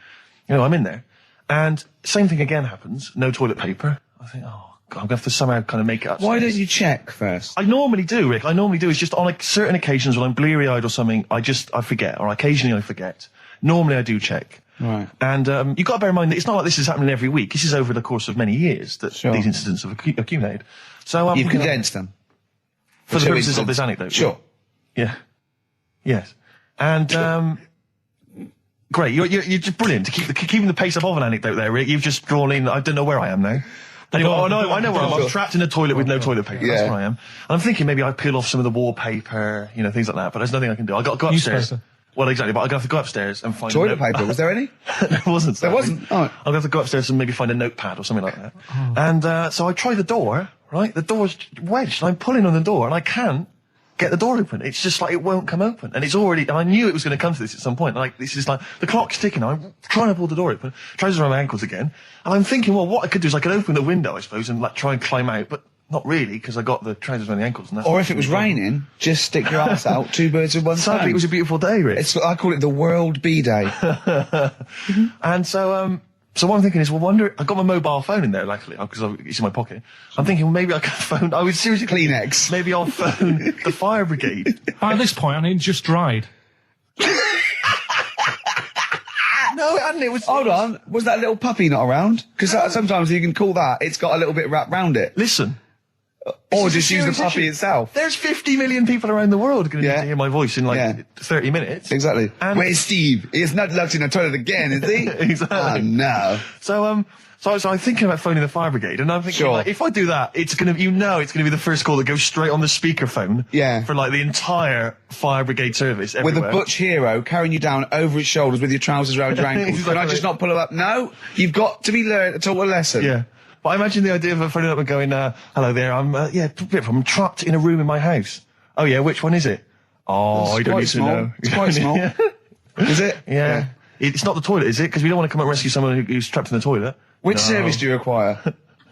You know, I'm in there. And same thing again happens. No toilet paper. I think, oh, God, I'm going to have to somehow kind of make it up. Why don't you check first? I normally do, Rick. I normally do. It's just on like certain occasions when I'm bleary-eyed or something, I forget, or occasionally I forget. Normally I do check. Right. And you've got to bear in mind that it's not like this is happening every week. This is over the course of many years that Sure. these incidents have accumulated. So You've condensed them. for the So purposes it's- of this anecdote. Sure. Yeah. Yes. And great. You're just brilliant to keeping the pace up of an anecdote there, Rick. You've just drawn in. I don't know where I am now. Anyway, I know where I am. I'm trapped in a toilet with no toilet paper. That's Yeah. where I am. And I'm thinking maybe I peel off some of the wallpaper, you know, things like that. But there's nothing I can do. I got to go upstairs. Newspaper. Well, exactly. But I have to go upstairs and find Toilet a note- paper, was there any? There wasn't. There sadly. wasn't? Oh. I'm going to have to go upstairs and maybe find a notepad or something like that. And so I try the door, right? The door's wedged. And I'm pulling on the door and I can't get the door open. It's just like it won't come open. And it's already, and I knew it was going to come to this at some point. Like, this is like, the clock's ticking. I'm trying to pull the door open. Trousers around my ankles again. And I'm thinking, well, what I could do is I could open the window, I suppose, and like try and climb out. But not really, because I got the trousers around the ankles. And that's Or if it was raining, just stick your ass out, 2 birds with one stone. Sadly, it was a beautiful day, Rick. I call it the World Bee Day. And so, so what I'm thinking is, well, I got my mobile phone in there, luckily, because it's in my pocket. I'm thinking, well, maybe I could phone, I was seriously Kleenex. Maybe I'll phone the fire brigade. By this point, I need just dried. No, it hadn't, it was... Hold on, was that little puppy not around? Because sometimes you can call that, it's got a little bit wrapped round it. Listen. Or This is just a use the serious puppy issue. itself. There's 50 million people around the world going to need to hear my voice in like 30 minutes. Exactly. And- Where's Steve? He's not locked in a toilet again, is he? Exactly. Oh, no. So I'm thinking about phoning the fire brigade, and I'm thinking, Sure. like, if I do that, it's gonna be the first call that goes straight on the speakerphone. Yeah. For like the entire fire brigade service With everywhere. a butch hero carrying you down over his shoulders with your trousers around your ankles. Can I Exactly. just not pull him up? No, you've got to be taught a lesson. Yeah. But I imagine the idea of phoning up and going, hello there, I'm trapped in a room in my house. Oh yeah, which one is it? Oh, It's you don't quite need small. to know. It's quite small. Yeah. Is it? Yeah. It's not the toilet, is it? Because we don't want to come and rescue someone who's trapped in the toilet. Which No. service do you require?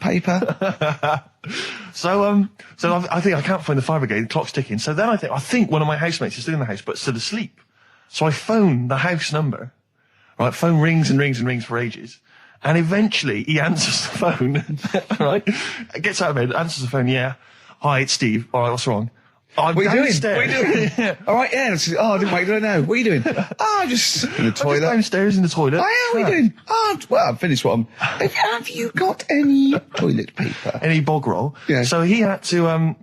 Paper? So I think I can't find the fire brigade. The clock's ticking. So then I think one of my housemates is still in the house, but still asleep. So I phone the house number. Right, phone rings and rings and rings for ages. And eventually he answers the phone, right? Gets out of bed, answers the phone, yeah. Hi, it's Steve. All right, what's wrong? I'm What are you doing? downstairs. What are you doing? All right, yeah. I didn't wait. I don't know. What are you doing? Just in the I'm just toilet. downstairs in the toilet. Oh, yeah, what are you doing? Well, I've finished what I'm... Have you got any toilet paper? Any bog roll. Yeah. So he had to, kind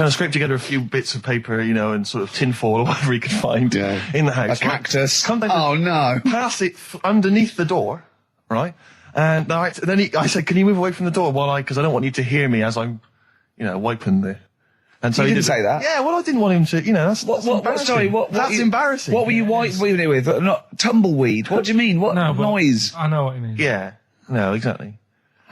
of scrape together a few bits of paper, you know, and sort of tinfoil or whatever he could find in the house. A cactus. Come down Oh, no. pass it underneath the door, right? And then I said, can you move away from the door because I don't want you to hear me as I'm, you know, wiping the... And so You he didn't say that? Yeah, well, I didn't want him to, you know, that's embarrassing. Sorry, That's embarrassing. What were you wiping it with? Not tumbleweed. What do you mean? What No, but noise? I know what you mean. Yeah. No, exactly.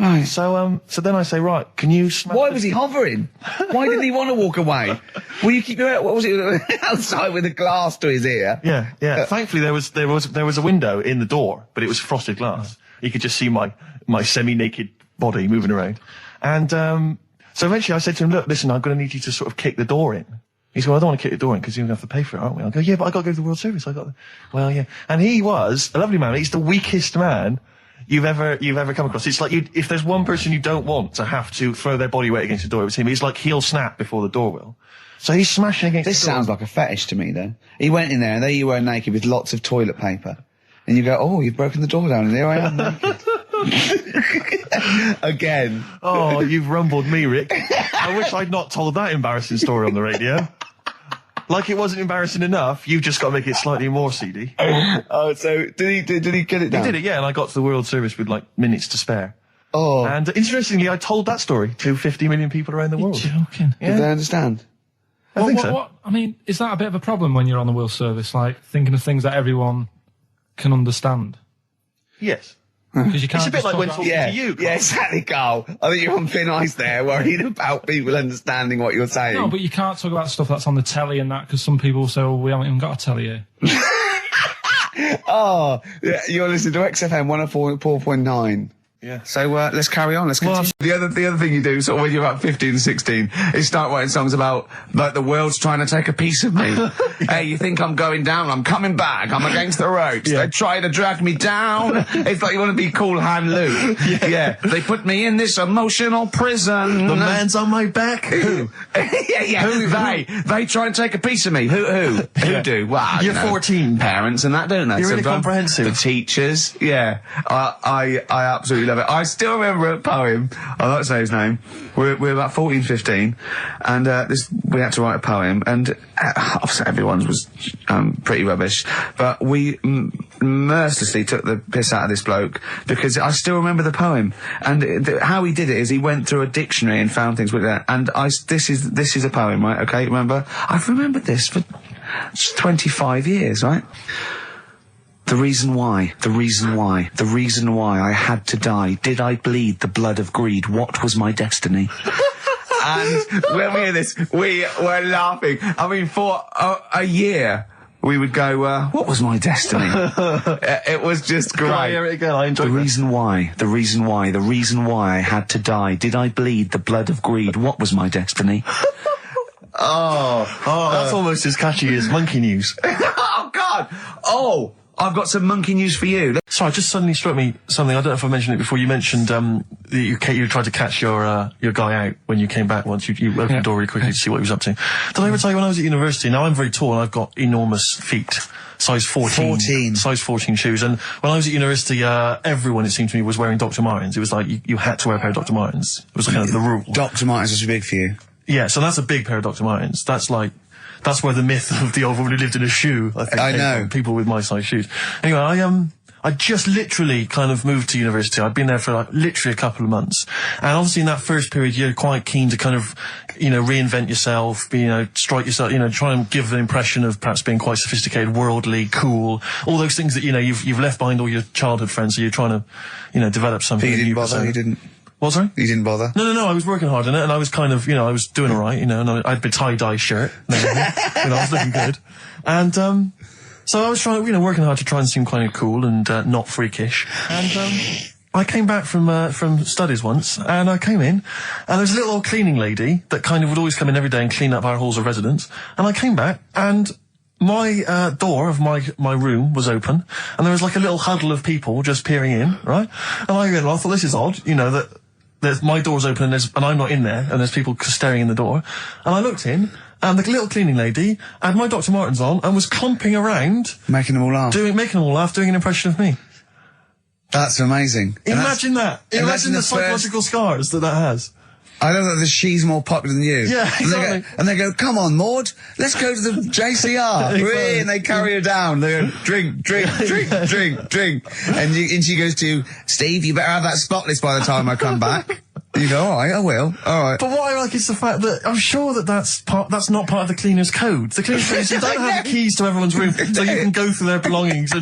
Right. So then I say, right, can you smash Why the- was he hovering? Why didn't he want to walk away? Will you keep your what was it outside with a glass to his ear? Yeah. Thankfully, there was a window in the door, but it was frosted glass. You could just see my semi-naked body moving around. And so eventually I said to him, look, listen, I'm going to need you to sort of kick the door in. He said, well, I don't want to kick the door in because you're going to have to pay for it, aren't we? I go, yeah, but I got to go to the World Service. Well, yeah. And he was a lovely man. He's the weakest man you've ever come across. It's like if there's one person you don't want to have to throw their body weight against the door, it was him. He's like he'll snap before the door will. So he's smashing against This the door. sounds like a fetish to me, then. He went in there, and there you were naked with lots of toilet paper. And you go, oh, you've broken the door down, and there I am naked. Again. Oh, you've rumbled me, Rick. I wish I'd not told that embarrassing story on the radio. Like it wasn't embarrassing enough, you've just got to make it slightly more seedy. Oh, so did he get it down? He did it, yeah, and I got to the World Service with like minutes to spare. Oh. And interestingly, I told that story to 50 million people around the world. Joking. Did they understand? I think so. I mean, is that a bit of a problem when you're on the World Service, like thinking of things that everyone can understand? Yes. Because you can't. It's a bit just like talk when about- talking to you, Carl. Yeah, exactly, Carl. I think you're on thin ice there, worried about people understanding what you're saying. No, but you can't talk about stuff that's on the telly and that, because some people will say, well, we haven't even got a telly here. Oh, yeah, you're listening to XFM 104.9. Yeah. So let's carry on. Let's continue. The other thing you do, sort of when you're about 15, 16, is start writing songs about like the world's trying to take a piece of me. Hey, you think I'm going down? I'm coming back. I'm against the ropes. They try to drag me down. It's like you want to be Cool Hand Luke. Yeah. They put me in this emotional prison. The man's on my back. Who? They try and take a piece of me. Who do? Well, You're 14. Parents and that, don't they? You're really Sometimes. comprehensive. The teachers. Yeah. I absolutely love it. I still remember a poem. I won't say his name. We're about 14, 15, and we had to write a poem, and obviously everyone's was pretty rubbish, but we mercilessly took the piss out of this bloke because I still remember the poem, and how he did it is he went through a dictionary and found things with that, and this is a poem, right? Okay, remember? I've remembered this for 25 years, right? The reason why I had to die. Did I bleed the blood of greed? What was my destiny? And when we hear this, we were laughing. I mean, for a year, we would go, what was my destiny? It was just great. I hear it again, I enjoyed The reason why I had to die. Did I bleed the blood of greed? What was my destiny? That's almost as catchy as Monkey News. Oh, God! Oh! I've got some monkey news for you. Sorry, just suddenly struck me something. I don't know if I mentioned it before. You mentioned that you tried to catch your guy out when you came back once. You opened the door really quickly to see what he was up to. Did I ever tell you when I was at university? Now, I'm very tall and I've got enormous feet. Size 14. Size 14 shoes. And when I was at university, everyone, it seemed to me, was wearing Dr. Martens. It was like you had to wear a pair of Dr. Martens. It was kind of the rule. Dr. Martens was big for you. Yeah, so that's a big pair of Dr. Martens. That's where the myth of the old woman who lived in a shoe, I think, came from. People with my size shoes. Anyway, I just literally kind of moved to university. I'd been there for like literally a couple of months. And obviously in that first period, you're quite keen to kind of, reinvent yourself, strike yourself, try and give an impression of perhaps being quite sophisticated, worldly, cool, all those things that, you've left behind all your childhood friends, so you're trying to, develop something. But you didn't bother, you didn't? What, sorry? You didn't bother? No, I was working hard on it, and I was kind of, I was doing alright, and I had my tie-dye shirt, I was looking good. And, so I was trying, working hard to try and seem kind of cool and, not freakish. And, I came back from studies once, and I came in, and there was a little old cleaning lady that kind of would always come in every day and clean up our halls of residence. And I came back, and my door of my room was open, and there was like a little huddle of people just peering in, right? And I thought, this is odd, that my door's open and I'm not in there, and there's people staring in the door. And I looked in, and the little cleaning lady had my Dr. Martens on and was clumping around, making them all laugh, doing an impression of me. That's amazing. Imagine that. Imagine the psychological scars that has. I know that she's more popular than you. Yeah, exactly. And they go, come on, Maud, let's go to the JCR. Exactly. And they carry her down. They go, drink. And she goes to, Steve, you better have that spotless by the time I come back. You go, all right, I will. All right. But what I like is the fact that I'm sure that's not part of the cleaner's code. The cleaner's code is you don't have the keys to everyone's room so you can go through their belongings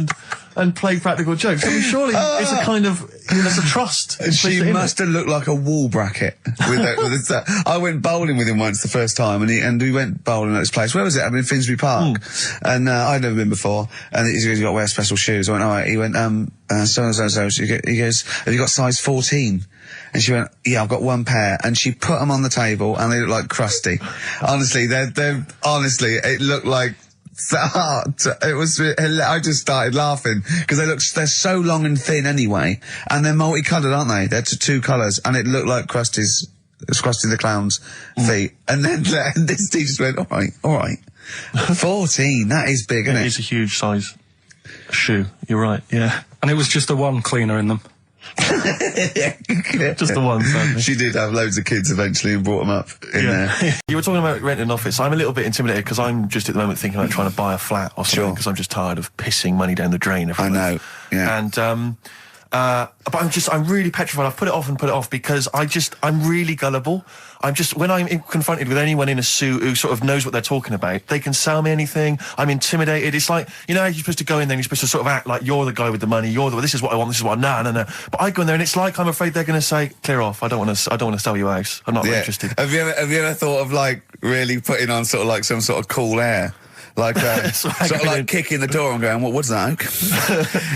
and play practical jokes. I mean, surely it's a kind of, there's a trust. She must have looked like a wall bracket. I went bowling with him once the first time, and we went bowling at this place. Where was it? I mean, Finsbury Park. And I'd never been before. And he goes, you got to wear special shoes. I went, all right. He went, so. He goes, have you got size 14? And she went, yeah, I've got one pair. And she put them on the table, and they look like crusty. Honestly, honestly, it looked like, it was, I just started laughing because they're so long and thin anyway, and they're multicoloured, aren't they? They're two colours, and it looked like Krusty the Clown's feet. And then this teacher went, all right, 14, that is big, isn't it? It is a huge size shoe. You're right, yeah. And it was just the one cleaner in them. Just the one, sadly. She did have loads of kids eventually and brought them up in there. You were talking about renting an office. I'm a little bit intimidated because I'm just at the moment thinking about trying to buy a flat or something because I'm just tired of pissing money down the drain every month. I know, yeah. And, but I'm really petrified. I've put it off because I'm really gullible. When I'm confronted with anyone in a suit who sort of knows what they're talking about, they can sell me anything. I'm intimidated. It's like, you know, you're supposed to go in there and you're supposed to sort of act like you're the guy with the money. This is what I want. This is what no. But I go in there and it's like I'm afraid they're going to say, clear off. I don't want to sell you a house. I'm not really interested. Have you ever thought of like really putting on sort of like some sort of cool air? Like, sort of like kicking the door and going, what's that?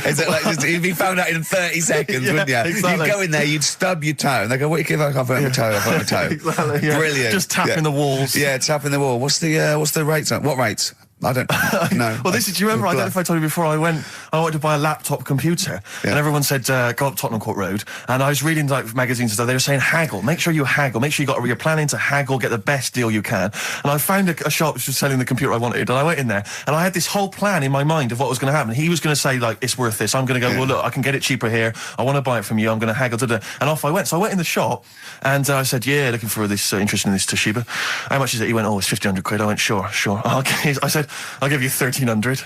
Is it like, you'd be found out in 30 seconds, wouldn't you? Exactly. You'd go in there, you'd stub your toe, and they go, what do you give? I've got my toe, I've got my toe. Exactly, yeah. Brilliant. Just tapping the walls. Yeah, tapping the wall. What's the rates on? What rates? I don't know. Well, do you remember, I don't know if I told you before, I wanted to buy a laptop computer, and everyone said, go up Tottenham Court Road, and I was reading like magazines and stuff, they were saying haggle, make sure you haggle, make sure you're planning to haggle, get the best deal you can, and I found a shop which was selling the computer I wanted, and I went in there, and I had this whole plan in my mind of what was going to happen. He was going to say, like, it's worth this, I'm going to go, well, look, I can get it cheaper here, I want to buy it from you, I'm going to haggle, and off I went. So I went in the shop, and I said, yeah, looking for this, interested in this Toshiba. How much is it? He went, oh, it's 1,500 quid. I went, sure. Okay. I said, I'll give you 1,300.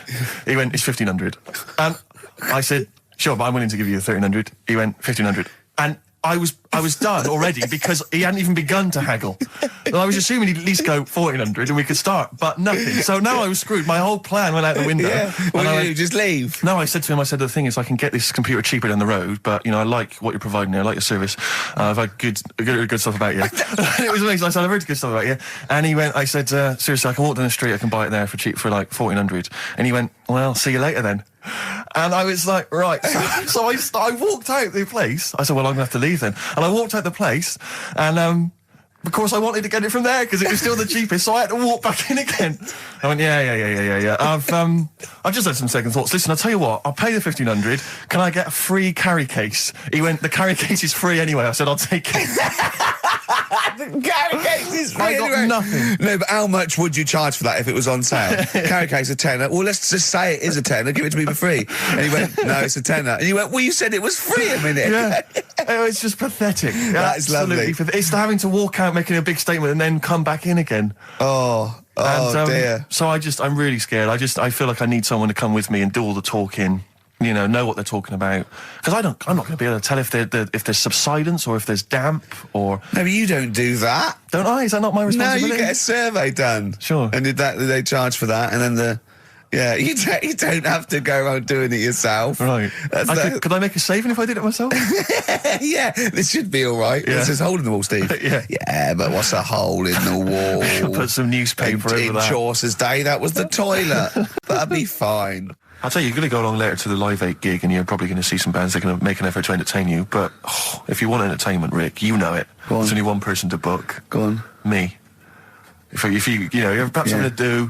He went, it's 1,500. And I said, sure, but I'm willing to give you 1,300. He went, 1,500. And I was done already because he hadn't even begun to haggle. And I was assuming he'd at least go 1,400 and we could start, but nothing. So now I was screwed. My whole plan went out the window. Yeah. What did you do? Just leave? No, I said to him, the thing is, I can get this computer cheaper down the road, but, you know, I like what you're providing here, I like your service. I've had good stuff about you. And it was amazing. I said, I've heard good stuff about you. And he went, I said, seriously, I can walk down the street, I can buy it there for cheap, for like 1,400. And he went, well, see you later then. And I was like, right. So I walked out the place. I said, well, I'm going to have to leave then. And I walked out the place, and of course I wanted to get it from there because it was still the cheapest, so I had to walk back in again. I went, yeah. I've just had some second thoughts. Listen, I'll tell you what, I'll pay the 1,500. Can I get a free carry case? He went, the carry case is free anyway. I said, I'll take it. The carry case is free I got anyway. nothing. No, but how much would you charge for that if it was on sale? Carry case a tenner. Well, let's just say it is a tenner. Give it to me for free. And he went, no, it's a tenner. And you went, well, you said it was free a minute. Yeah. Oh, it's just pathetic. That is lovely. It's having to walk out making a big statement and then come back in again. Oh dear. So I'm really scared. I feel like I need someone to come with me and do all the talking. You know what they're talking about. Because I'm not going to be able to tell if there's subsidence or if there's damp or... No, but you don't do that. Don't I? Is that not my responsibility? No, you get a survey done. Sure. And they charge for that, and then you don't have to go around doing it yourself. Right. Could I make a saving if I did it myself? Yeah, this should be all right. Yeah. There's this hole in the wall, Steve. Yeah, but what's a hole in the wall? Put some newspaper over in that. Chaucer's day, that was the toilet. That'd be fine. I'll tell you, you're going to go along later to the Live 8 gig and you're probably going to see some bands that are going to make an effort to entertain you. But if you want entertainment, Rick, you know it. There's only one person to book. Go on. Me. If you have perhaps something to do,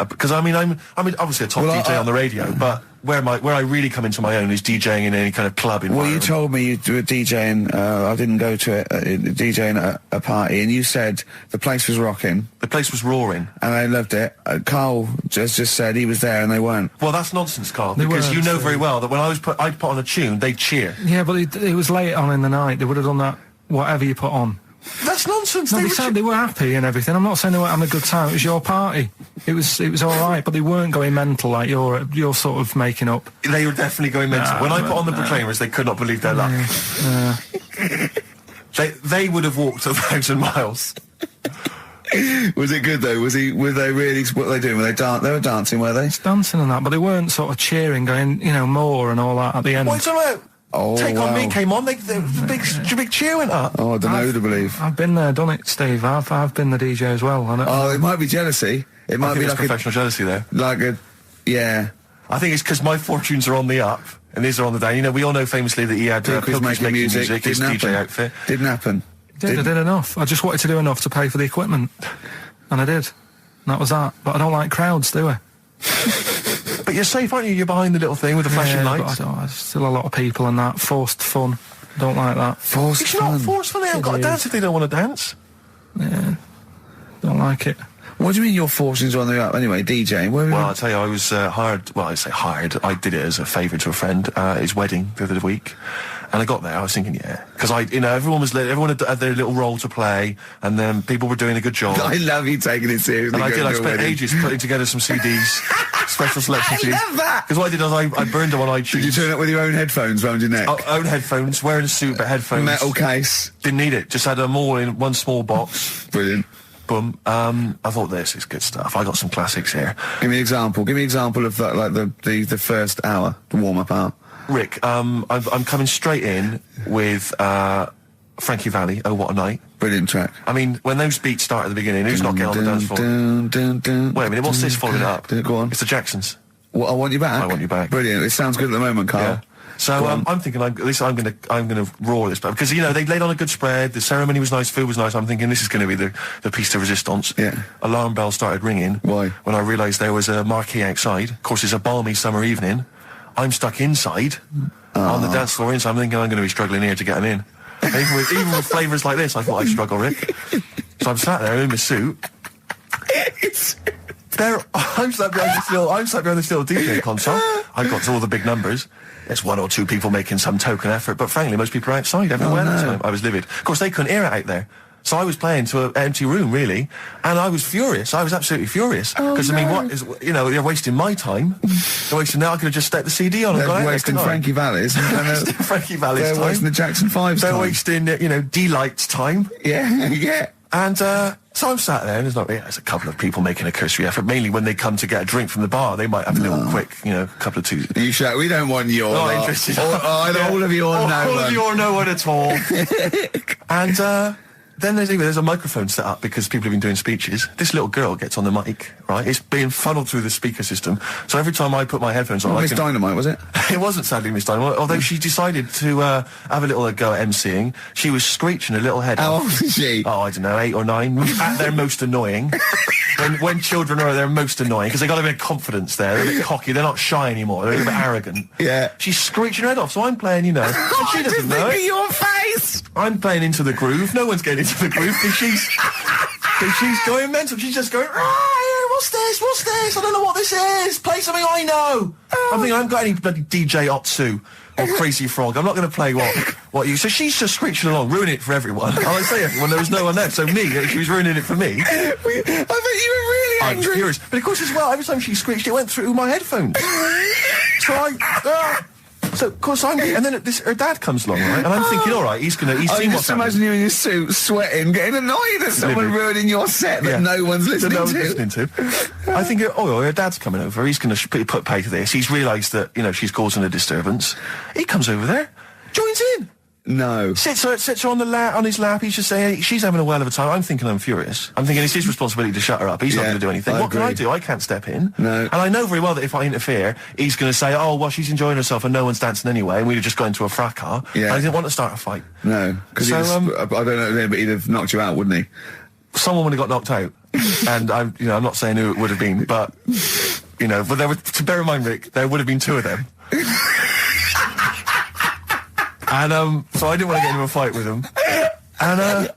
because I'm obviously a top DJ on the radio, but where I really come into my own is DJing in any kind of club environment. Well, you told me you were DJing, I didn't go to it, DJing a party, and you said the place was rocking. The place was roaring. And they loved it. Carl just said he was there and they weren't. Well, that's nonsense, Carl, because you know very well that when I'd put on a tune, they'd cheer. Yeah, but it was late on in the night. They would have done that, whatever you put on. That's nonsense. No, they were happy and everything. I'm not saying they weren't having a good time. It was your party. It was all right, but they weren't going mental like you're sort of making up. They were definitely going mental. When I put on the Proclaimers, they could not believe their luck. They would have walked 1,000 miles. Was it good though? Were they really? What were they doing? They were dancing, were they? Dancing and that, but they weren't sort of cheering, going, more and all that at the end. What are you talking about? Oh, Take On Me came on, the big cheer went up. Oh, I don't know who to believe. I've been there, done it, Steve. I've been the DJ as well. It might be jealousy. It might be like professional jealousy there. Yeah. I think it's because my fortunes are on the up and these are on the down. We all know famously that he had Pilk was making music, his DJ outfit. Didn't happen. I did enough. I just wanted to do enough to pay for the equipment, and I did. And that was that. But I don't like crowds, do I? But you're safe, aren't you? You're behind the little thing with the flashing lights. But there's still a lot of people and that. Forced fun. Don't like that. It's not forced fun. They haven't got to dance if they don't want to dance. Yeah. Don't like it. What do you mean your fortunes are on the up anyway, DJing? Well, I'll tell you, I was hired. Well, I say hired. I did it as a favour to a friend. His wedding the other week, and I got there. I was thinking, because everyone had their little role to play, and then people were doing a good job. I love you taking it seriously. And I did. I spent wedding. ages putting together some CDs, special selection CDs. I love that. Because what I did was I burned them on iTunes. Did you turn up with your own headphones round your neck? Own headphones, wearing a suit, but headphones. Metal case. Didn't need it. Just had them all in one small box. Brilliant. Boom. I thought this is good stuff. I got some classics here. Give me an example. Give me an example of that, like the first hour, the warm-up hour. Rick, I'm coming straight in with Frankie Valli, Oh What a Night. Brilliant track. I mean, when those beats start at the beginning, who's not getting on the dance floor? Wait a minute, what's this following it up? Go on. It's the Jacksons. What, I Want You Back? I Want You Back. Brilliant. It sounds good at the moment, Carl. Yeah. So I'm thinking, I'm gonna roar this back because they laid on a good spread. The ceremony was nice, food was nice. I'm thinking this is going to be the piece de resistance. Yeah. Alarm bell started ringing. Why? When I realised there was a marquee outside. Of course, it's a balmy summer evening. I'm stuck inside on the dance floor. So I'm thinking I'm going to be struggling here to get them in. Even with flavours like this, I thought I'd struggle, Rick. So I'm sat there in my suit. I'm sat behind this little DJ console. I've got all the big numbers. There's one or two people making some token effort, but frankly, most people are outside everywhere at the time. I was livid. Of course, they couldn't hear it out there. So I was playing to an empty room, really, and I was furious. I was absolutely furious. Because, I mean, what is, they're wasting my time. They're wasting now. I could have just stuck the CD on and gone out. They're wasting Frankie Valli's. Frankie Valli's time. They're wasting the Jackson 5's time. They're wasting, D-Light's time. Yeah, yeah. And, so I'm sat there, and there's a couple of people making a cursory effort. Mainly when they come to get a drink from the bar, they might have a little quick, couple of twos. You shout, we don't want your Not interested. All of you or no one. All of you or no one at all. And, then there's a microphone set up because people have been doing speeches. This little girl gets on the mic, right? It's being funneled through the speaker system. So every time I put my headphones on, Miss Dynamite, was it? It wasn't sadly Miss Dynamite, although she decided to have a little go at MCing. She was screeching a little head How off. old is she? Oh, I don't know, 8 or 9. At their most annoying. when children are at their most annoying, because they got a bit of confidence there. They're a bit cocky. They're not shy anymore. They're a bit arrogant. Yeah. She's screeching her head off, so I'm playing, and she doesn't know it. Your face! I'm playing into the groove. No one's getting into the groove because she's going mental. She's just going, what's this? I don't know what this is. Play something I know. I'm thinking I haven't got any bloody DJ Otsu or Crazy Frog. I'm not going to play what you... So she's just screeching along, ruining it for everyone. I say everyone, there was no one there. So me, she was ruining it for me. I bet you were really I was angry. furious. But of course as well, every time she screeched, it went through my headphones. So, of course, and then her dad comes along, right? And I'm thinking, all right, he's seen I what's just imagine you in your suit, sweating, getting annoyed at someone ruining your set that no one's listening to. I think, her dad's coming over. He's going to put pay to this. He's realised that, she's causing a disturbance. He comes over there, joins in. No. Sits her on his lap. He's just saying, she's having a well of a time. I'm thinking I'm furious. I'm thinking it's his responsibility to shut her up. He's not going to do anything. What can I do? I can't step in. No. And I know very well that if I interfere, he's going to say, oh, well, she's enjoying herself and no one's dancing anyway, and we'd have just got into a fracas. Yeah. I didn't want to start a fight. No. Because I don't know, but he'd have knocked you out, wouldn't he? Someone would have got knocked out. And I'm not saying who it would have been, but, but there were, to bear in mind, Rick, there would have been 2 of them. And, so I didn't want to get into a fight with him. And,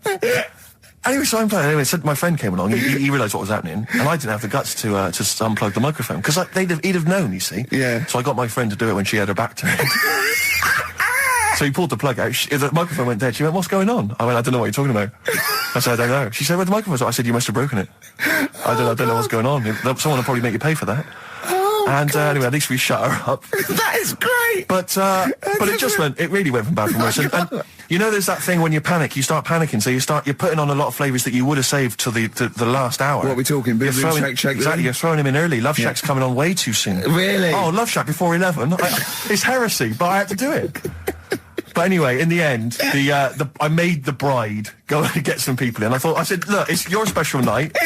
anyway, so I'm playing. Anyway, so my friend came along. He realised what was happening, and I didn't have the guts to unplug the microphone because he'd have known. You see. Yeah. So I got my friend to do it when she had her back turned. So he pulled the plug out. The microphone went dead. She went, "What's going on?" I went, "I don't know what you're talking about." I said, "I don't know." She said, "Where's the microphone?" I said, "You must have broken it." I don't know what's going on. Someone will probably make you pay for that. And anyway, at least we shut her up. That is great. But it really went from bad from worse. And there's that thing when you panic, you start panicking. So you're putting on a lot of flavours that you would have saved till the last hour. What are we talking? Boom, boom, shake, shake. Exactly. You're throwing him in early. Love Shack's coming on way too soon. Really? Oh, Love Shack before 11. It's heresy, but I had to do it. But anyway, in the end, I made the bride go and get some people in. I said, look, it's your special night,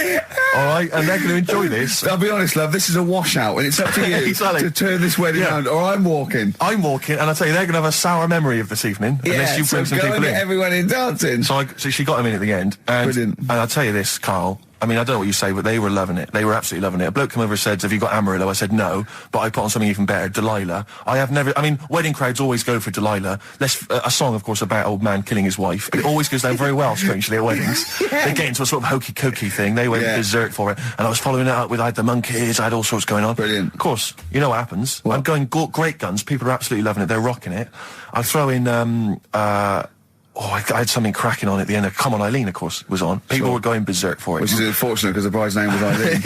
all right, and they're going to enjoy this. I'll be honest, love, this is a washout, and it's up to you Exactly. to turn this wedding around, or I'm walking. I'm walking, and I tell you, they're going to have a sour memory of this evening unless you bring some people in. Everyone in dancing. So she got him in at the end, and Brilliant. And I tell you this, Carl, I mean, I don't know what you say, but they were loving it. They were absolutely loving it. A bloke came over and said, have you got Amarillo? I said, no, but I put on something even better, Delilah. I mean, wedding crowds always go for Delilah. A song, of course, about old man killing his wife. It always goes down very well, strangely, at weddings. They get into a sort of hokey-cokey thing. They went berserk for it. And I was following it up with, I had the monkeys, I had all sorts going on. Brilliant. Of course, you know what happens. I'm going great guns. People are absolutely loving it. They're rocking it. I throw in, I had something cracking on at the end. Come On Eileen, of course, was on. People were going berserk for it. Which is unfortunate because the bride's name was Eileen.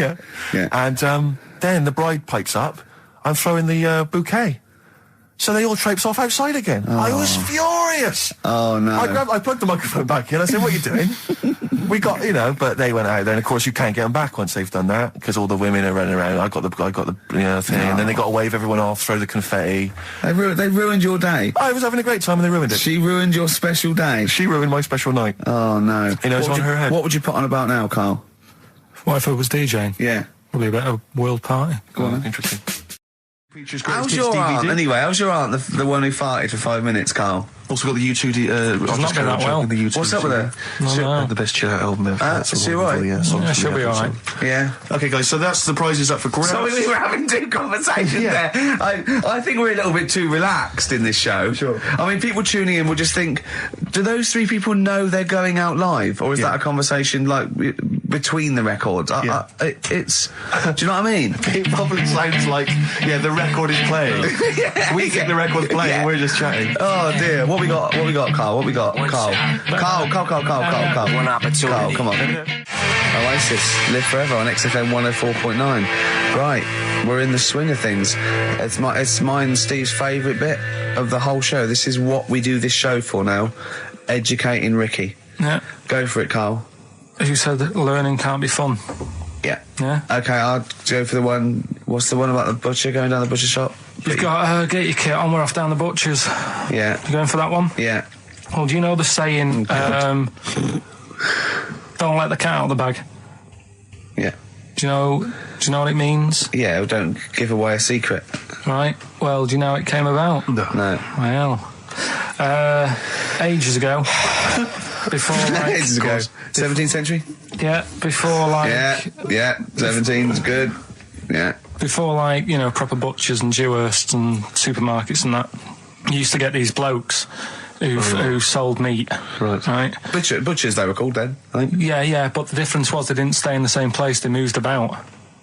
Yeah. And then the bride pipes up. I'm throwing the bouquet. So they all traipse off outside again. I was furious. Oh, no. I plugged the microphone back in. I said, what are you doing? We got, but they went out there. And, of course, you can't get them back once they've done that because all the women are running around. I got the thing. And then they got to wave everyone off, throw the confetti. They ruined your day. I was having a great time and they ruined it. She ruined your special day. She ruined my special night. Oh, no. It's on her head. What would you put on about now, Carl? What if I was DJing? Yeah. Probably about a world party. Go on, interesting. How's your aunt, anyway? How's your aunt, the one who farted for 5 minutes, Carl? Also got the U2. I've not been that well. The U2 What's up with her? No. The best chill out album ever. Is she right? Yeah, she'll be alright. Yeah. Okay, guys, so that's the prizes up for grabs. Sorry, we were having two conversations there. I think we're a little bit too relaxed in this show. Sure. I mean, people tuning in will just think, do those three people know they're going out live? Or is that a conversation, like, between the records? It's... Do you know what I mean? It probably sounds like, the record is playing. We think the record's playing, we're just chatting. Oh, dear. What we got, Carl? What we got? Carl. One opportunity. Carl, come on. Oasis, Live Forever on XFM 104.9. Right, we're in the swing of things. It's mine and Steve's favourite bit of the whole show. This is what we do this show for now. Educating Ricky. Yeah. Go for it, Carl. You said that learning can't be fun. Yeah. Yeah. Okay, I'll go for the one... What's the one about the butcher, going down the butcher shop? You've got to get your kit on, we're off down the butcher's. Yeah. You going for that one? Yeah. Well, do you know the saying, don't let the cat out of the bag? Yeah. Do you know what it means? Yeah, well, don't give away a secret. Right. Well, do you know how it came about? No. Well, ages ago. Before, like... Ages ago. 17th century? Yeah, before, like... Yeah, 17's good. Yeah. Before, like, proper butchers and Dewhursts and supermarkets and that, you used to get these blokes who sold meat. Right. Butchers, they were called then, I think. Yeah, but the difference was they didn't stay in the same place, they moved about.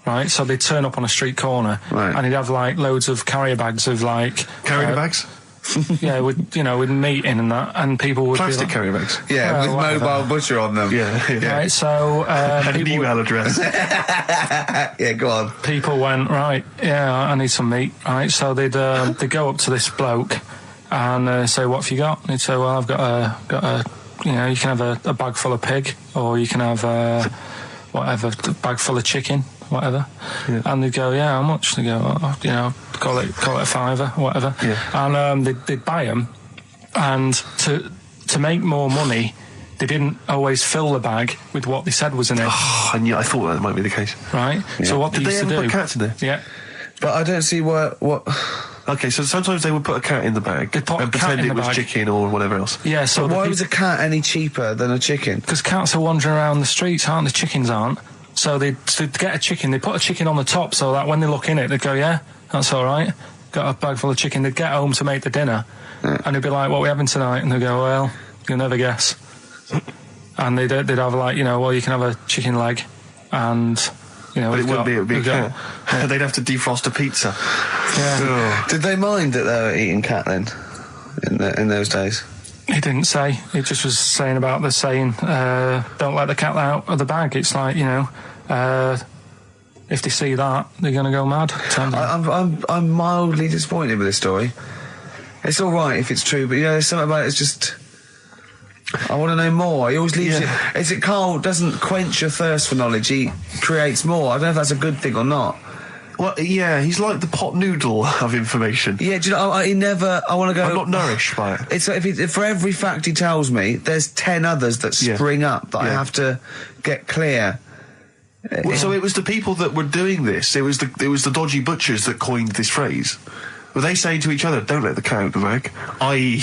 Right, so they'd turn up on a street corner, and he'd have, like, loads of carrier bags of, like... Carrier bags? Yeah, with meat in and that, and people would Plastic be like, carrier bags. Yeah, with mobile butcher on them. Yeah. Right, so... and an email address. Yeah, go on. People went, right, I need some meat, right, so they'd go up to this bloke and say, what have you got? And he'd say, well, I've got a you can have a bag full of pig, or you can have whatever, a bag full of chicken, whatever. Yeah. And they'd go, how much? They go, call it a fiver, whatever. Yeah. And they'd buy them, and to make more money, they didn't always fill the bag with what they said was in it. Oh, and I thought that might be the case. Right. Yeah. So what they used to do? Put cats in there? Yeah. But I don't see what. Okay, so sometimes they would put a cat in the bag and pretend it was chicken or whatever else. Yeah, so why was a cat any cheaper than a chicken? Because cats are wandering around the streets, aren't they? Chickens aren't. So to get a chicken, they put a chicken on the top so that when they look in it, they'd go, yeah, that's all right. Got a bag full of chicken. They'd get home to make the dinner, and they'd be like, what are we having tonight? And they'd go, well, you'll never guess. And they'd have, like, well, you can have a chicken leg, and... but it would be a cat. Yeah. They'd have to defrost a pizza. Yeah. Did they mind that they were eating cat then? In those days? He didn't say. He just was saying about the saying, don't let the cat out of the bag. It's like, if they see that, they're going to go mad. I'm mildly disappointed with this story. It's all right if it's true, but there's something about it's just... I want to know more. He always leaves it... Is it Carl doesn't quench your thirst for knowledge, he creates more. I don't know if that's a good thing or not. Well, yeah, he's like the pot noodle of information. Yeah, do you know, he never... I want to go... I'm not nourished by it. It's if for every fact he tells me, there's 10 others that spring up that I have to get clear. Well, so it was the people that were doing this, it was the dodgy butchers that coined this phrase. Well, they say to each other, don't let the cat out the bag. I.e.,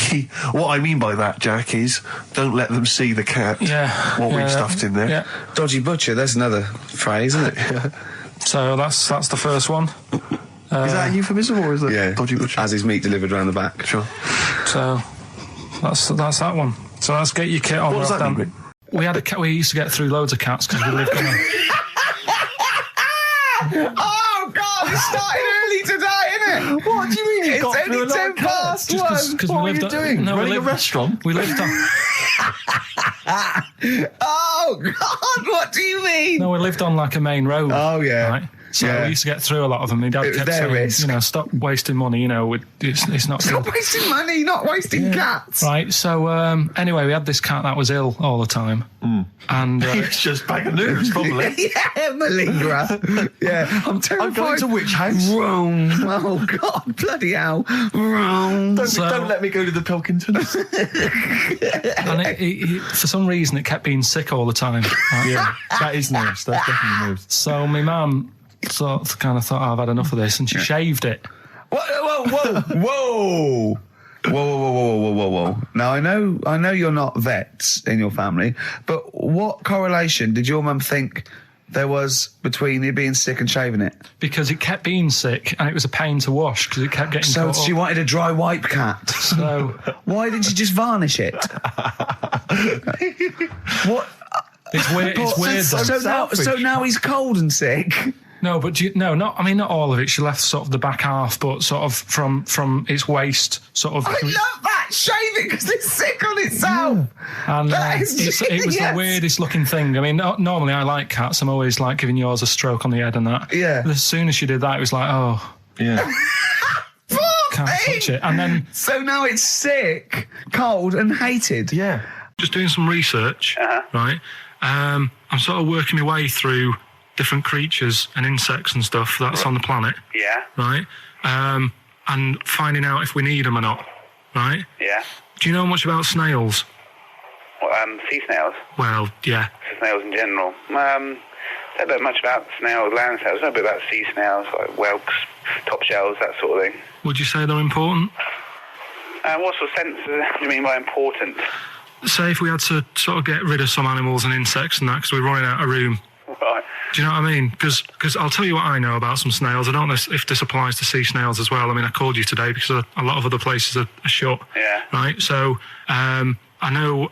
what I mean by that, Jack, is don't let them see the cat. Yeah. What we've stuffed in there. Yeah. Dodgy butcher, there's another phrase, isn't it? So that's the first one. Is that a euphemism or is that dodgy butcher? As his meat delivered round the back. Sure. So that's that one. So let's get your kit on. What does that mean? We had a cat. We used to get through loads of cats because we lived on a... Oh, God, it started early today, innit? What do you mean you got through a lot of cats? Just because we What lived are you doing? No, Running we a restaurant? We lived on... Oh, God, what do you mean? No, we lived on like a main road. Oh, yeah. Right? So Yeah. we used to get through a lot of them. My dad It was kept their saying, risk. you know, stop wasting money, you know, it's not Stop good. wasting money, not wasting cats. Right, so anyway, we had this cat that was ill all the time. And It's just bag of nerves, probably. Yeah, malingerer. Yeah, I'm terrified. I'm going to which house? Rome. Oh, God, bloody hell. Rome. Don't let me go to the Pilkingtons. and it, for some reason, it kept being sick all the time. Right? Yeah, that is nerves. That's definitely nerves. So my mum kind of thought, I've had enough of this, and she shaved it. Whoa, whoa, whoa. Whoa. Now, I know you're not vets in your family, but what correlation did your mum think there was between you being sick and shaving it? Because it kept being sick, and it was a pain to wash, because it kept getting So caught she up. wanted a dry wipe cat. So Why didn't she just varnish it? What? it's weird. It's weird. though. So now he's cold and sick. No, but not all of it. She left sort of the back half, but sort of from its waist, sort of. I love that. Shave it because it's sick on itself. And That is it was the genius. weirdest looking thing. I mean, normally I like cats. I'm always like giving yours a stroke on the head and that. Yeah. But as soon as she did that, it was like, oh, Yeah. can't touch it. And then So now it's sick, cold, and hated. Yeah. just doing some research, right? I'm sort of working my way through different creatures and insects and stuff that's on the planet. Yeah, Right? And finding out if we need them or not. Right? yeah. Do you know much about snails? Well, sea snails, Well, yeah. snails in general. Don't know much about snails, land snails. I know a bit about sea snails, like whelks, top shells, that sort of thing. Would you say they're important? What sort of sense do you mean by important? Say if we had to sort of get rid of some animals and insects and that because we're running out of room. Right. Do you know what I mean? Because I'll tell you what I know about some snails. I don't know if this applies to sea snails as well. I mean, I called you today because a lot of other places are shut. Yeah. Right? So I know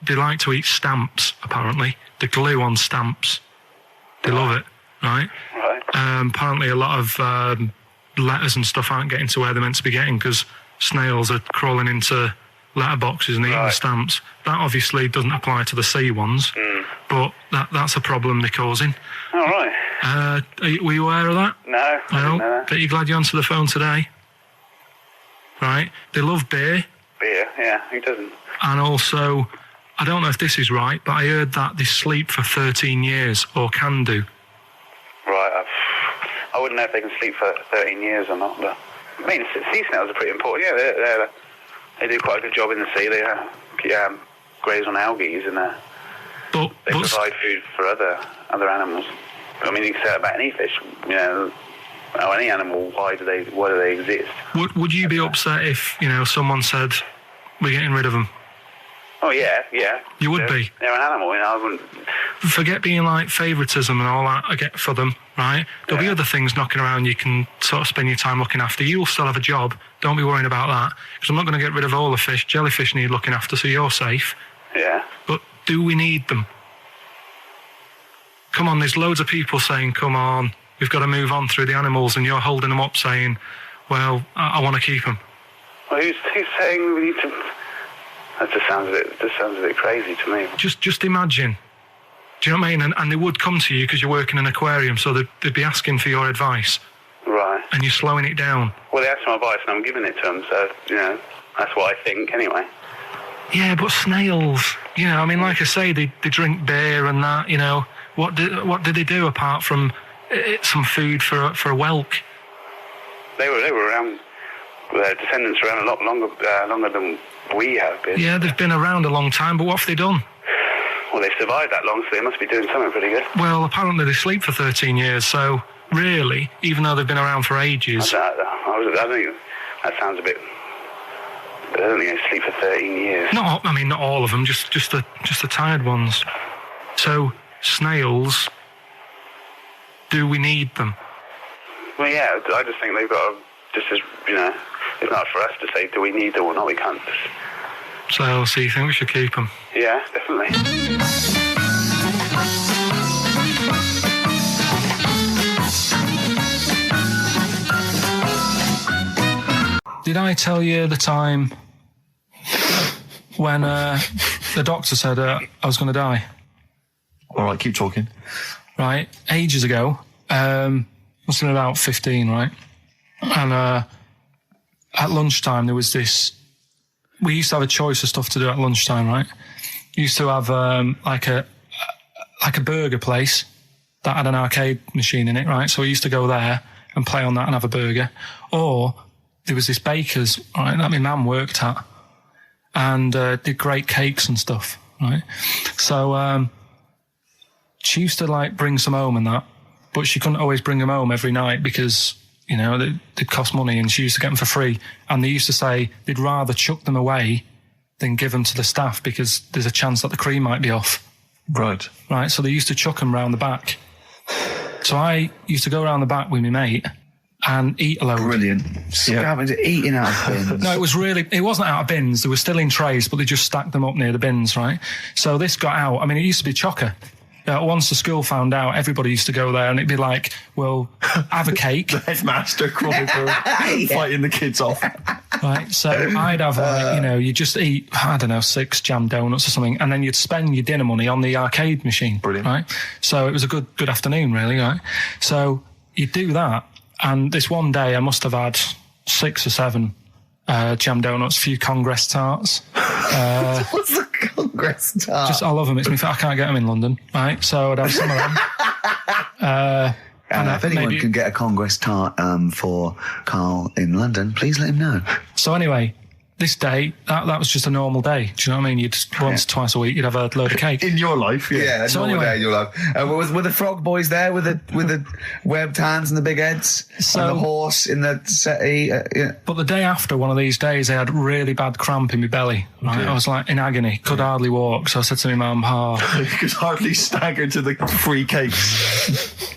they like to eat stamps, apparently. The glue on stamps. They love it, right? Right. Apparently a lot of letters and stuff aren't getting to where they're meant to be getting because snails are crawling into letterboxes and eating the stamps. That obviously doesn't apply to the sea ones, but that's a problem they're causing. All right. Were you aware of that? No, I didn't know that. Bet you're glad you answered the phone today. Right? They love beer, Beer, yeah, who doesn't? and also, I don't know if this is right, but I heard that they sleep for 13 years, or can do. Right, I wouldn't know if they can sleep for 13 years or not, but I mean, sea snails are pretty important. Yeah, they do quite a good job in the sea. They graze on algae and But they provide food for other animals. I mean, you can say that about any fish, you know, or any animal. Why do they exist? would you be upset if, you know, someone said, we're getting rid of them? Oh yeah. You would be. They're an animal, you know. I wouldn't. Forget being like favouritism and all that I get for them, right? There'll be other things knocking around you can sort of spend your time looking after. You'll still have a job. Don't be worrying about that. Because I'm not going to get rid of all the fish. Jellyfish need looking after, so you're safe. Yeah. But do we need them? Come on, there's loads of people saying, come on, we've got to move on through the animals, and you're holding them up saying, well, I want to keep them. Well, who's saying we need to? That just sounds a bit crazy to me. Just imagine. Do you know what I mean? And they would come to you because you work in an aquarium, so they'd be asking for your advice. Right. And you're slowing it down. Well, they asked for my advice and I'm giving it to them, so, you know, that's what I think anyway. Yeah, but snails, you know, I mean, like I say, they drink beer and that, you know. What did they do apart from some food for a whelk? They were around, their descendants were around a lot longer than we have been. Yeah, they've been around a long time, but what have they done? Well, they've survived that long, so they must be doing something pretty good. Well, apparently they sleep for 13 years, so really, even though they've been around for ages. I think that sounds a bit. I don't think I sleep for 13 years. Not all of them, just the tired ones. So, snails, do we need them? Well, yeah, I just think they've got to, just as, it's not for us to say, do we need them or not, we can't just... So you think we should keep them? Yeah, definitely. Did I tell you the time when the doctor said I was going to die? All right, keep talking. Right, ages ago, must have been about 15, right? And at lunchtime there was this. We used to have a choice of stuff to do at lunchtime, right? Used to have like a burger place that had an arcade machine in it, right? So we used to go there and play on that and have a burger. Or there was this baker's, right, that my mum worked at, and did great cakes and stuff, right? So she used to like bring some home and that, but she couldn't always bring them home every night because, they'd cost money, and she used to get them for free. And they used to say they'd rather chuck them away than give them to the staff because there's a chance that the cream might be off. Right. Right, so they used to chuck them round the back. So I used to go around the back with my mate and eat a load. Brilliant. Scavenging, eating out of bins. No, it wasn't out of bins. They were still in trays, but they just stacked them up near the bins, right? So this got out. I mean, it used to be chocker. Once the school found out, everybody used to go there, and it'd be like, well, have a cake. The headmaster crawling through, fighting the kids off. Right, so I'd have, you just eat, 6 jam donuts or something, and then you'd spend your dinner money on the arcade machine. Brilliant. Right? So it was a good afternoon, really, right? So you'd do that, and this one day I must have had 6 or 7 jam donuts, a few Congress tarts. What's the Congress tart? I love them. It's me. I can't get them in London, right? So I'd have some of them. And if anyone can get a Congress tart for Karl in London, please let him know. So anyway, this day, that was just a normal day. Do you know what I mean? Twice a week, you'd have a load of cake. In your life, yeah. Yeah, So normal anyway- day in your life. Were the frog boys there with the webbed hands and the big heads? So- and the horse in the settee? Yeah. But the day after one of these days, I had really bad cramp in my belly. Right? I was like in agony, could hardly walk. So I said to my mum, You could hardly stagger to the free cakes.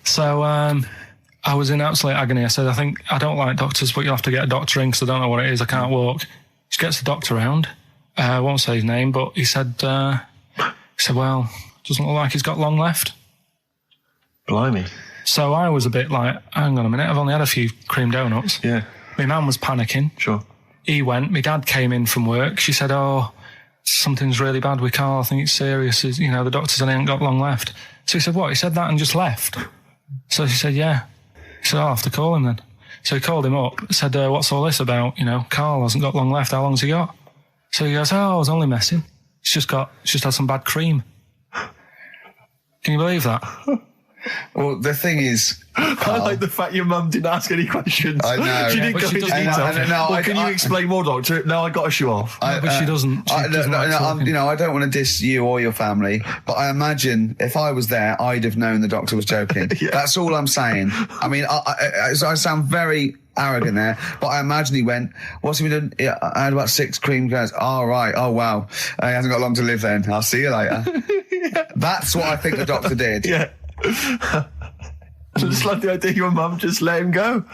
So I was in absolute agony. I said, I don't like doctors, but you'll have to get a doctor in because I don't know what it is. I can't walk. She gets the doctor round. I won't say his name, but he said, well, doesn't look like he's got long left. Blimey. So I was a bit like, hang on a minute, I've only had a few cream donuts. Yeah. My mum was panicking. Sure. He went. My dad came in from work. She said, something's really bad with Karl. I think it's serious. The doctor said he ain't got long left. So he said, what? He said that and just left. So she said, yeah. He said, I'll have to call him then. So he called him up, said, what's all this about? Karl hasn't got long left. How long's he got? So he goes, I was only messing. It's just had some bad cream. Can you believe that? Well, the thing is, I like the fact your mum didn't ask any questions. I know. She Yeah, didn't but go she into doesn't. detail. Can you explain more, doctor? No, I got a shoe off. But she doesn't. I don't want to diss you or your family, but I imagine if I was there, I'd have known the doctor was joking. Yeah. That's all I'm saying. I mean, I sound very arrogant there, but I imagine he went, what's he been doing? I had about 6 cream cones. Oh, right. Oh, wow. He hasn't got long to live then. I'll see you later. Yeah. That's what I think the doctor did. Yeah. I just like the idea your mum just let him go.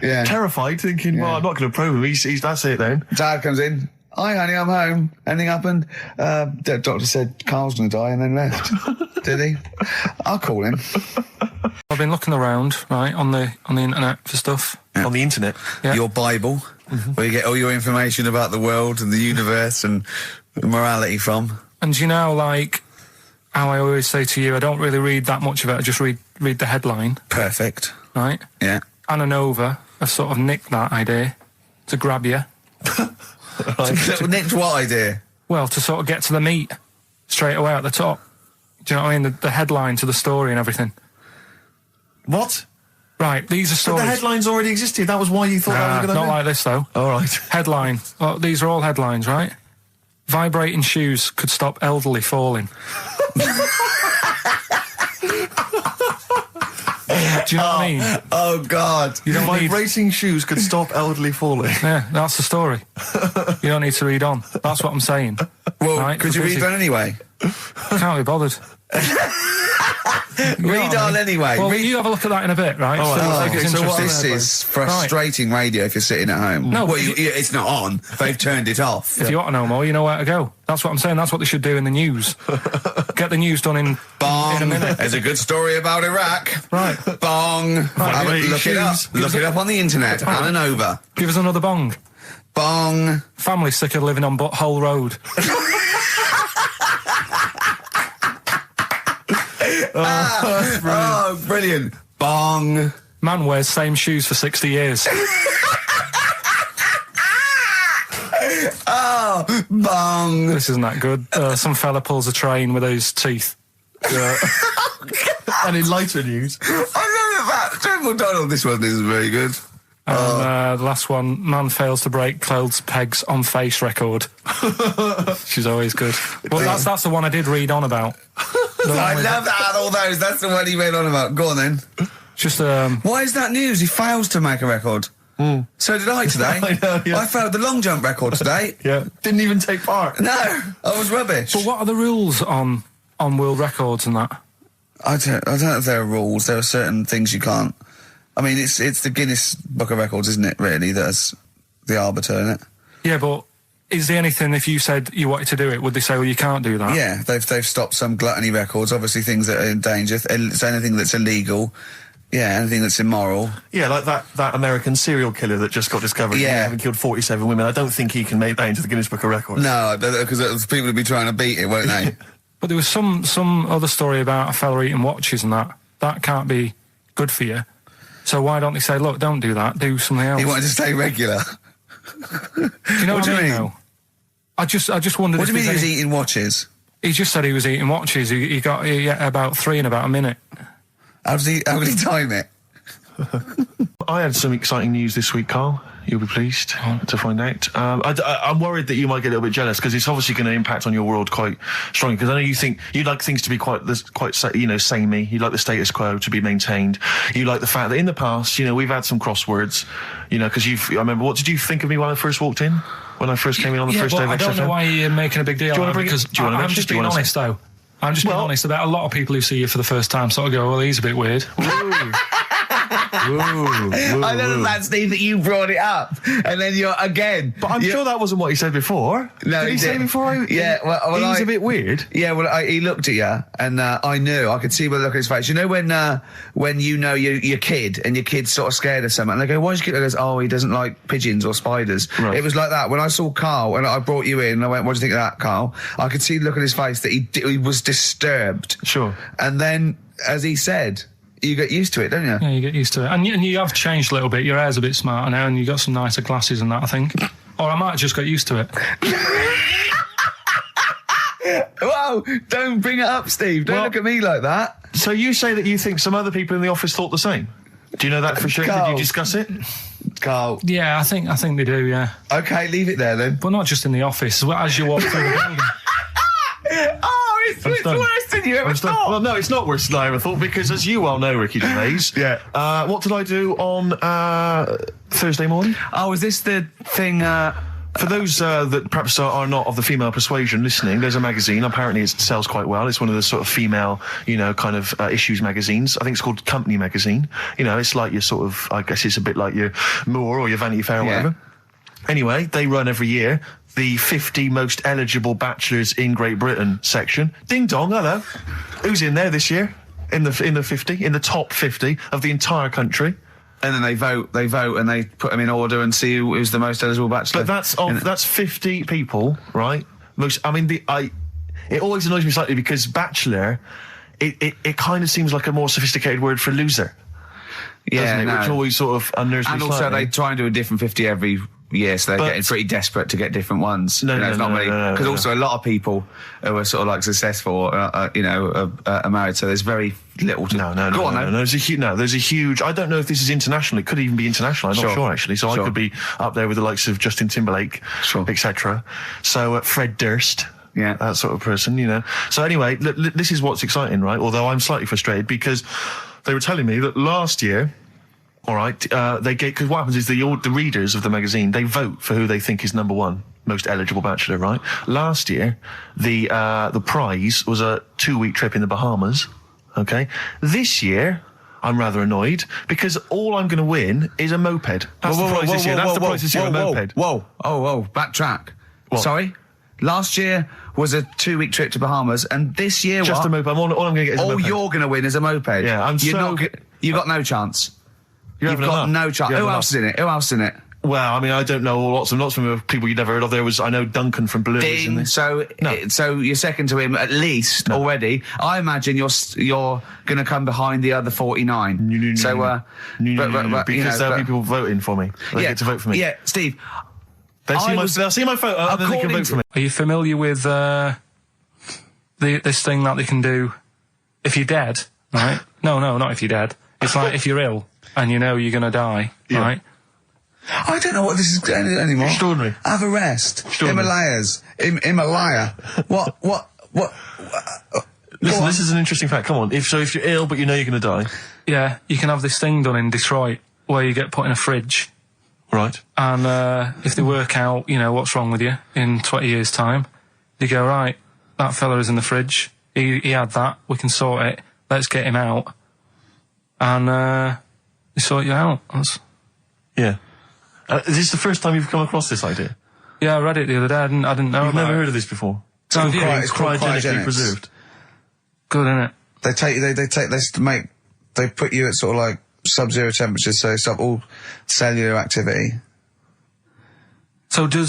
Yeah. Terrified, thinking, well, I'm not going to probe him. He's that's it then. Dad comes in. Hi, honey, I'm home. Anything happened? The doctor said Karl's going to die and then left. Did he? I'll call him. I've been looking around, right, on the internet for stuff. Yeah. On the internet. Yeah. Your Bible, where you get all your information about the world and the universe and morality from. And like how I always say to you, I don't really read that much of it. I just read the headline. Perfect. Right? Yeah. Anna Nova have sort of nicked that idea to grab you. Nicked what idea? Well, to sort of get to the meat straight away at the top. Do you know what I mean? The headline to the story and everything. What? Right, these are But stories. the headlines already existed. That was why you thought that was going to not like this, though. All right. Headline. Well, these are all headlines, right? Vibrating shoes could stop elderly falling. Do you know what I mean? Oh, God. You don't need... Vibrating shoes could stop elderly falling. Yeah, that's the story. You don't need to read on. That's what I'm saying. Well, Right, could you we're read busy. on anyway? Can't be bothered. Read on anyway. Well, Read. you have a look at that in a bit, right? All right, See okay, what's so what interesting. This is frustrating radio if you're sitting at home. No, well, but it's not on. They've turned it off. If you want to know more, you know where to go. That's what I'm saying. That's what they should do in the news. Get the news done in Bong. a minute. There's a good story about Iraq. Right. Bong. Have it- look it up. Look it up on the internet. Right. Alan Over. Give us another bong. Bong. Family sick of living on Butthole Road. Oh, brilliant. Bong. Man wears same shoes for 60 years. Oh, bong. This isn't that good. Some fella pulls a train with his teeth. And in lighter news, I love that. Triple Donald, this one isn't very good. And the last one, man fails to break clothes pegs on face record. She's always good. Well, that's the one I did read on about. I love that out of all those. That's the one he read on about. Go on then. Just Why is that news? He fails to make a record. So did I today. I know, yeah. I failed the long jump record today. yeah, didn't even take part. No, I was rubbish. But what are the rules on world records and that? I don't know if there are rules. There are certain things you can't. I mean, it's the Guinness Book of Records, isn't it? Really, that's the arbiter, isn't it? Yeah, but is there anything, if you said you wanted to do it, would they say, well, you can't do that? Yeah, they've stopped some gluttony records. Obviously, things that are in danger. It's anything that's illegal. Yeah, anything that's immoral. Yeah, like that American serial killer that just got discovered. Yeah. Having killed 47 women. I don't think he can make that into the Guinness Book of Records. No, because people would be trying to beat it, won't they? But there was some other story about a fella eating watches and that. That can't be good for you. So why don't they say, look, don't do that, do something else? He wanted to stay regular. Do you know what I mean? Though? I just wondered. What do you mean he was any- eating watches? He just said he was eating watches. He got about 3 in about a minute. How did he time it? I had some exciting news this week, Carl. You'll be pleased to find out. I'm worried that you might get a little bit jealous because it's obviously going to impact on your world quite strongly. Because I know you think you'd like things to be quite samey. You like the status quo to be maintained. You like the fact that in the past, we've had some crosswords. Because I remember. What did you think of me when I first walked in? When I first came in on the first day of XFM? I don't know why you're making a big deal. Do you out wanna of it, bring it- because do you wanna I'm mention- just do you being wanna honest, though. I'm just being honest about a lot of people who see you for the first time sort of go, well, he's a bit weird. I love that, Steve, that you brought it up, and then you're again. But I'm sure that wasn't what he said before. No, did he say didn't. before? Yeah, well, he's I- a bit weird. Yeah, well, he looked at you, and I knew. I could see by the look on his face. You know when you know your kid, and your kid's sort of scared of something, and they go, "Why's your kid?" He goes, "Oh, he doesn't like pigeons or spiders." Right. It was like that when I saw Carl, and I brought you in, and I went, "What do you think of that, Carl?" I could see the look on his face that he was disturbed. Sure. And then, as he said, you get used to it, don't you? Yeah, you get used to it. And you have changed a little bit. Your hair's a bit smarter now, and you've got some nicer glasses and that, I think. Or I might have just got used to it. Whoa! Don't bring it up, Steve. Don't Well- look at me like that. So you say that you think some other people in the office thought the same? Do you know that for sure? Did Carl. you discuss it? Carl. Yeah, I think they do, yeah. Okay, leave it there then. But not just in the office, as you walk through the building. Oh, it's done. worse than you ever I'm still- thought. Well, no, it's not worse than I ever thought because, as you well know, Ricky Gervais. Yeah. What did I do on Thursday morning? Oh, is this the thing? For those that perhaps are not of the female persuasion listening, there's a magazine. Apparently, it sells quite well. It's one of the sort of female, kind of issues magazines. I think it's called Company Magazine. It's like your sort of, I guess it's a bit like your Moore or your Vanity Fair or Yeah. whatever. Anyway, they run every year the 50 most eligible bachelors in Great Britain section. Ding dong, hello. Who's in there this year? In the 50, in the top 50 of the entire country. And then they vote, and they put them in order and see who's the most eligible bachelor. But that's 50 people, right? It always annoys me slightly because bachelor, it kind of seems like a more sophisticated word for loser, doesn't it? no. Which always sort of unnerves me And also, slightly. they try and do a different 50 every year, so they're But- getting pretty desperate to get different ones. No, it's no, not no, many no, because no. also a lot of people who are sort of like successful, are married. So there's very little to. No. Go on, no. then. There's a huge. I don't know if this is international. It could even be international. I'm not sure actually. So I Sure. could be up there with the likes of Justin Timberlake, Sure. etc. So Fred Durst. Yeah. That sort of person, So anyway, this is what's exciting, right? Although I'm slightly frustrated because they were telling me that last year, all right, they get, because what happens is the readers of the magazine, they vote for who they think is number one most eligible bachelor, right? Last year, the prize was a 2-week trip in the Bahamas. Okay, this year I'm rather annoyed because all I'm going to win is a moped. That's the prize this year. That's the prize this year, a moped. Whoa, backtrack. What? Sorry? Last year was a 2-week trip to Bahamas, and this year Just what? a moped. All I'm going to get is a moped. All you're going to win is a moped. Yeah, You got no chance. You've got no chance. Who else is in it? Who else is in it? Well, I mean, I don't know lots of people you'd never heard of. I know Duncan from Blue. Dean, so you're second to him at least already. I imagine you're going to come behind the other 49. No, because there'll be people voting for me. They get to vote for me. Yeah, Steve. They'll see my photo and then they can vote for me. Are you familiar with this thing that they can do if you're dead, right? No, not if you're dead. It's like if you're ill and you know you're going to die, right? I don't know what this is anymore. Extraordinary. Have a rest. Himalayas. Himalaya. What? Listen, this is an interesting fact. Come on. If you're ill but you know you're going to die. Yeah, you can have this thing done in Detroit where you get put in a fridge. Right. And if they work out, what's wrong with you in 20 years' time, they go, right, that fella is in the fridge. He had that. We can sort it. Let's get him out. And they sort you out. Yeah. Is this the first time you've come across this idea? Yeah, I read it the other day. I didn't know You've about never it. heard of this before? It's called cryogenically preserved. Good, isn't it? They put you at sort of like sub-zero temperatures, so stop all cellular activity. So do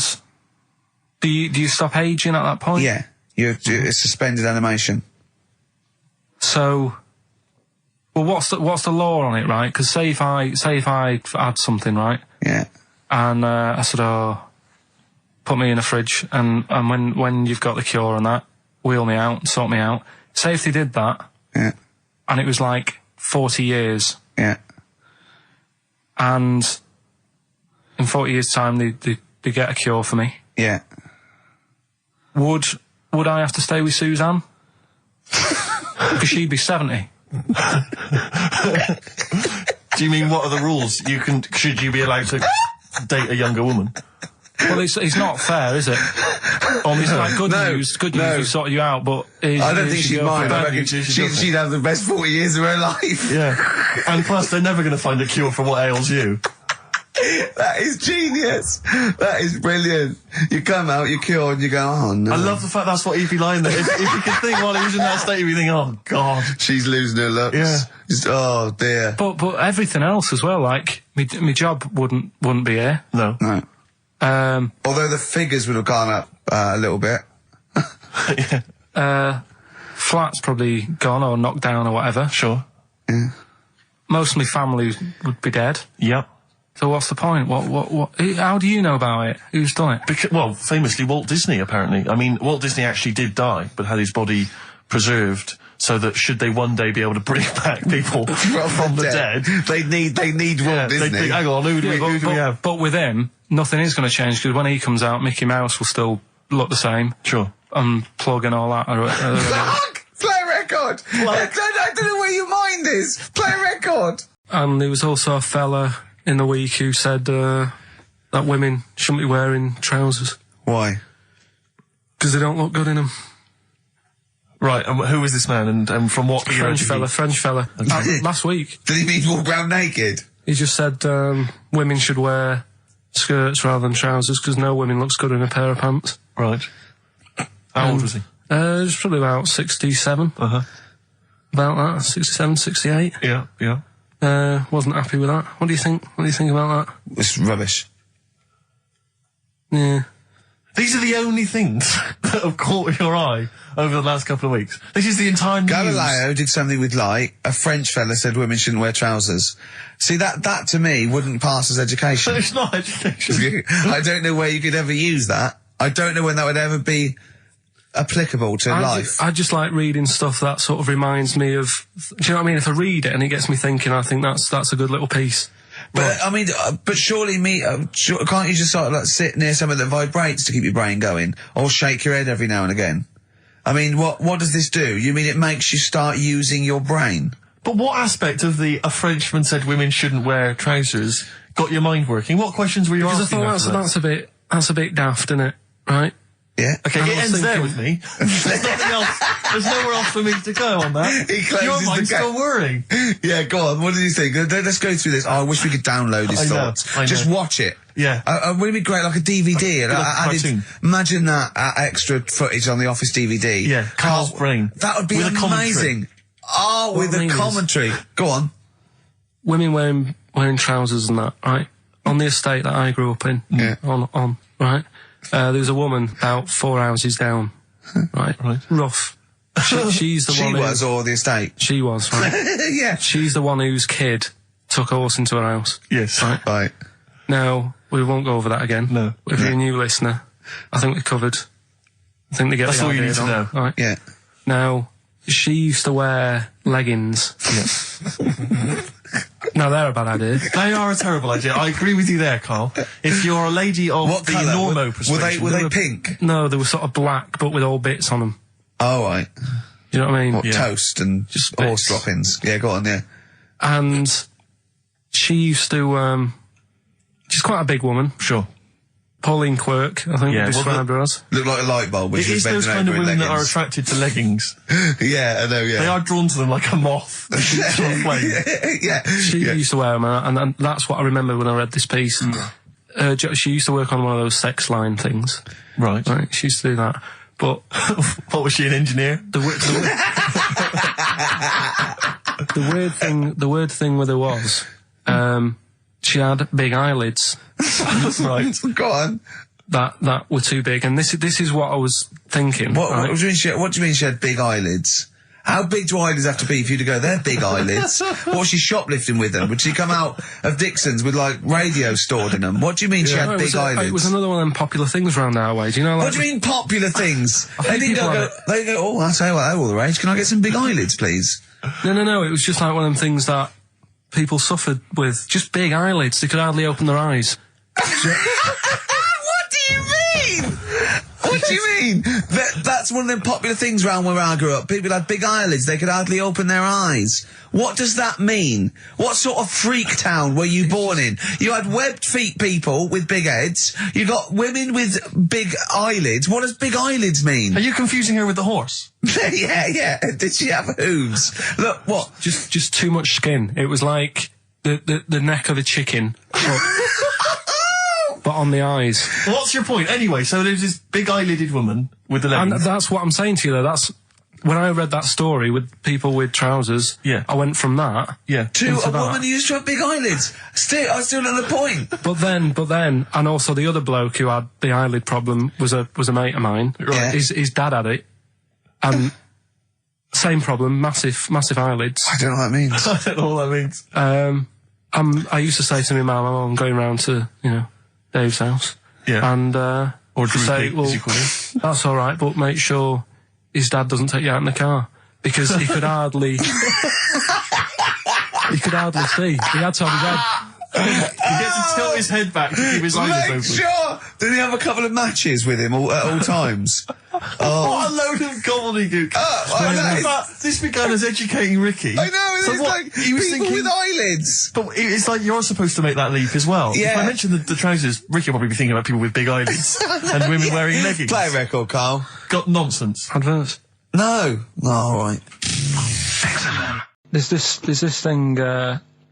you stop aging at that point? Yeah. It's suspended animation. So, well, what's the law on it, right? Because say if I had something, right? Yeah. And I said, put me in a fridge, and when you've got the cure and that, wheel me out, sort me out. Say if they did that, yeah, and it was like 40 years, yeah, and in 40 years' time they get a cure for me. Yeah. Would I have to stay with Suzanne? Because she'd be 70. Do you mean what are the rules? Should you be allowed to date a younger woman? Well, it's not fair, is it? It's like good news, we sorted you out, but... I don't think she'd mind. I reckon she'd have the best 40 years of her life. Yeah. And plus, they're never going to find a cure for what ails you. That is genius. That is brilliant. You come out, you're cured, and you go, oh no. I love the fact that's what he'd be lying there. If you could think while he was in that state, you'd be thinking, oh god. She's losing her looks. Yeah. Oh dear. But everything else as well, like, my job wouldn't be here. No. Although the figures would have gone up a little bit. Yeah. Flat's probably gone or knocked down or whatever. Sure. Yeah. Most of my family would be dead. Yep. So what's the point? What? How do you know about it? Who's done it? Famously Walt Disney, apparently. I mean, Walt Disney actually did die, but had his body preserved so that should they one day be able to bring back people from the dead, they need Walt Disney. Hang on, who do we have? But with him, nothing is going to change because when he comes out, Mickey Mouse will still look the same. Sure. Unplug and all that. Play a record. I don't know where your mind is. Play a record. And there was also a fella in the week who said that women shouldn't be wearing trousers. Why? Because they don't look good in them. Right, and who is this man, and from what era? French fella. Okay. Last week. Did he mean walk around naked? He just said women should wear skirts rather than trousers because no woman looks good in a pair of pants. Right. How old was he? He was probably about 67. Uh-huh. About that, 67, 68. Yeah. Wasn't happy with that. What do you think? What do you think about that? It's rubbish. Yeah. These are the only things that have caught your eye over the last couple of weeks. This is the entire news. Galileo did something with light. A French fella said women shouldn't wear trousers. See, that to me wouldn't pass as education. It's not education. I don't know where you could ever use that. I don't know when that would ever be applicable to life. I just like reading stuff that sort of reminds me of... Do you know what I mean? If I read it and it gets me thinking, I think that's a good little piece. But, I mean, but surely can't you just sort of like sit near something that vibrates to keep your brain going? Or shake your head every now and again? I mean, what does this do? You mean it makes you start using your brain? But what aspect of a Frenchman said women shouldn't wear trousers got your mind working? What questions were you Because I asking? thought that's a bit daft, isn't it? Right? Yeah. Okay, I it was ends there thinking- with me. There's nothing else. There's nowhere else for me to go on that. He closes Your the mind's gap. still whirring. Yeah, go on. What did you think? Let's go through this. Oh, I wish we could download his I know, thoughts. I know. Just watch it. Yeah. Wouldn't it be great, like a DVD? Like a cartoon. Imagine that extra footage on the Office DVD. Yeah, Carl's brain. That would be With a commentary. amazing. Oh, with I a mean is- commentary. Go on. Women wearing trousers and that, right? On the estate that I grew up in. Yeah. On, right? There was a woman about 4 houses down. Right? Right. Rough. She's the She one was, who... or the estate. She was, right? Yeah. She's the one whose kid took a horse into her house. Yes. Right. Right. Now, we won't go over that again. No. If you're a new listener, I think we covered. I think they get That's the all you idea need to on, know. Right. Yeah. Now, she used to wear leggings. Now, they're a bad idea. They are a terrible idea. I agree with you there, Carl. If you're a lady of What the colour? normo persuasion... Were they pink? No, they were sort of black, but with all bits on them. Oh, right. Do you know what I mean? What, toast and Just horse bits. droppings. Yeah, go on, yeah. And she used to, she's quite a big woman. Sure. Pauline Quirk, I think Yeah, we well, described her as. Look like a light bulb, which It is is those bending kind of over in women that are leggings. attracted to leggings. Yeah, I know, yeah. They are drawn to them like a moth. to a flame. Yeah. She used to wear them, and that's what I remember when I read this piece. She used to work on one of those sex line things. Right. Right, she used to do that. But What, was she, an engineer? the weird thing with her was, she had big eyelids Right. Go on. that were too big, and this is what I was thinking. What right? do you mean she had big eyelids? How big do eyelids have to be for you to go, they're big eyelids? What was she shoplifting with them? Would she come out of Dixon's with, like, radio stored in them? What do you mean she No, had big eyelids? it was another one of them popular things around our way. Do you know, like, What do you mean popular things? They think didn't people go, have they go, oh, I'll tell you what, they're all the rage. Can I get some big eyelids, please? No. It was just like one of them things that people suffered with. Just big eyelids. They could hardly open their eyes. What do you mean? What do you mean? That's one of them popular things around where I grew up. People had big eyelids. They could hardly open their eyes. What does that mean? What sort of freak town were you born in? You had webbed feet people with big heads. You got women with big eyelids. What does big eyelids mean? Are you confusing her with the horse? Yeah. Did she have hooves? Look, what? Just too much skin. It was like the neck of a chicken, but on the eyes. What's your point? Anyway, so there's this big eyelided woman with the And leggings. that's what I'm saying to you, though. That's when I read that story with people with trousers. Yeah. I went from that. Yeah. To into a that. woman who used to have big eyelids. I still at the point. But then, and also the other bloke who had the eyelid problem was a mate of mine. Right. His dad had it, and same problem, massive eyelids. I don't know what that means. I don't know what that means. I used to say to my mum, I'm going round to Dave's house, Yeah. and Or to Drew say, Pete, well, as you call him. that's all right, but make sure his dad doesn't take you out in the car because he could hardly. He could hardly see. He had to have his head. He gets to tilt his head back to keep his eyes Make open. sure! Did he have a couple of matches with him at all times? What a load of gobbledygook. I know. But this began as educating Ricky. I know, So it's what, like he was people thinking, with eyelids. But it's like you're supposed to make that leap as well. Yeah. If I mentioned the trousers, Ricky will probably be thinking about people with big eyelids and women wearing leggings. Play a record, Carl. Got nonsense. Adverts. No. All right. There's this thing.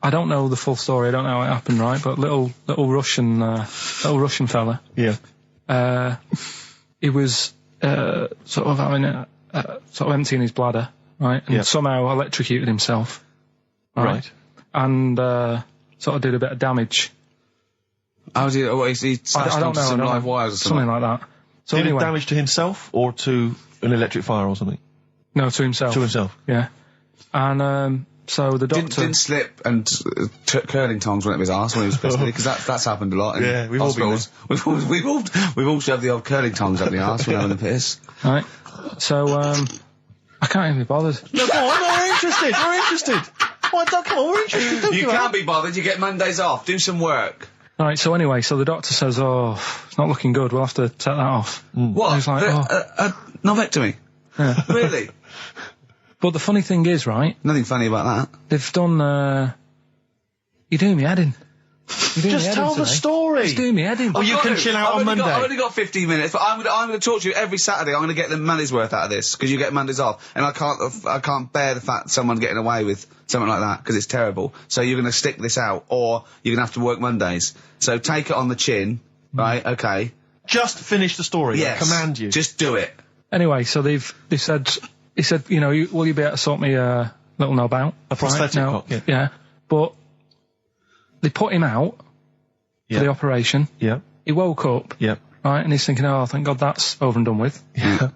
I don't know the full story. I don't know how it happened, right? But little Russian fella. Yeah. He was sort of having sort of emptying his bladder, right? And Yeah. somehow electrocuted himself. Right. And sort of did a bit of damage. How did he smashed I don't onto know. some I don't live know. wires or Something something? like that. So Did it anyway, damage to himself or to an electric fire or something? no, to himself. To himself. Yeah. And so the doctor. Didn't slip and curling tongs went up his arse when he was pissed, because that's happened a lot in Yeah, we've all been hospitals. We've all shoved the old curling tongs up the arse when having a piss. Right. So I can't even be bothered. No, go on, we're interested. We're interested. Come on, we're interested. Don't You give can't up. be bothered. You get Mondays off. Do some work. Right. So anyway, so the doctor says, "Oh, it's not looking good. We'll have to take that off." What? He's like, Novectomy? Yeah. Really? But the funny thing is, right, Nothing funny about that. they've done, you're doing me head in. Just tell the story. Just doing me head in. Or you can chill out on Monday. I've only got 15 minutes, but I'm going to talk to you every Saturday. I'm going to get the money's worth out of this, because you get Mondays off. And I can't bear the fact someone's getting away with something like that, because it's terrible. So you're going to stick this out, or you're going to have to work Mondays. So take it on the chin, right? Okay. Just finish the story. Yes. I command you. Just do it. Anyway, so he said, you know, will you be able to sort me a little knob out? A prosthetic cock, yeah. Yeah. But they put him out for the operation. Yeah. He woke up. Yeah. Right, and he's thinking, oh, thank God that's over and done with. Yeah.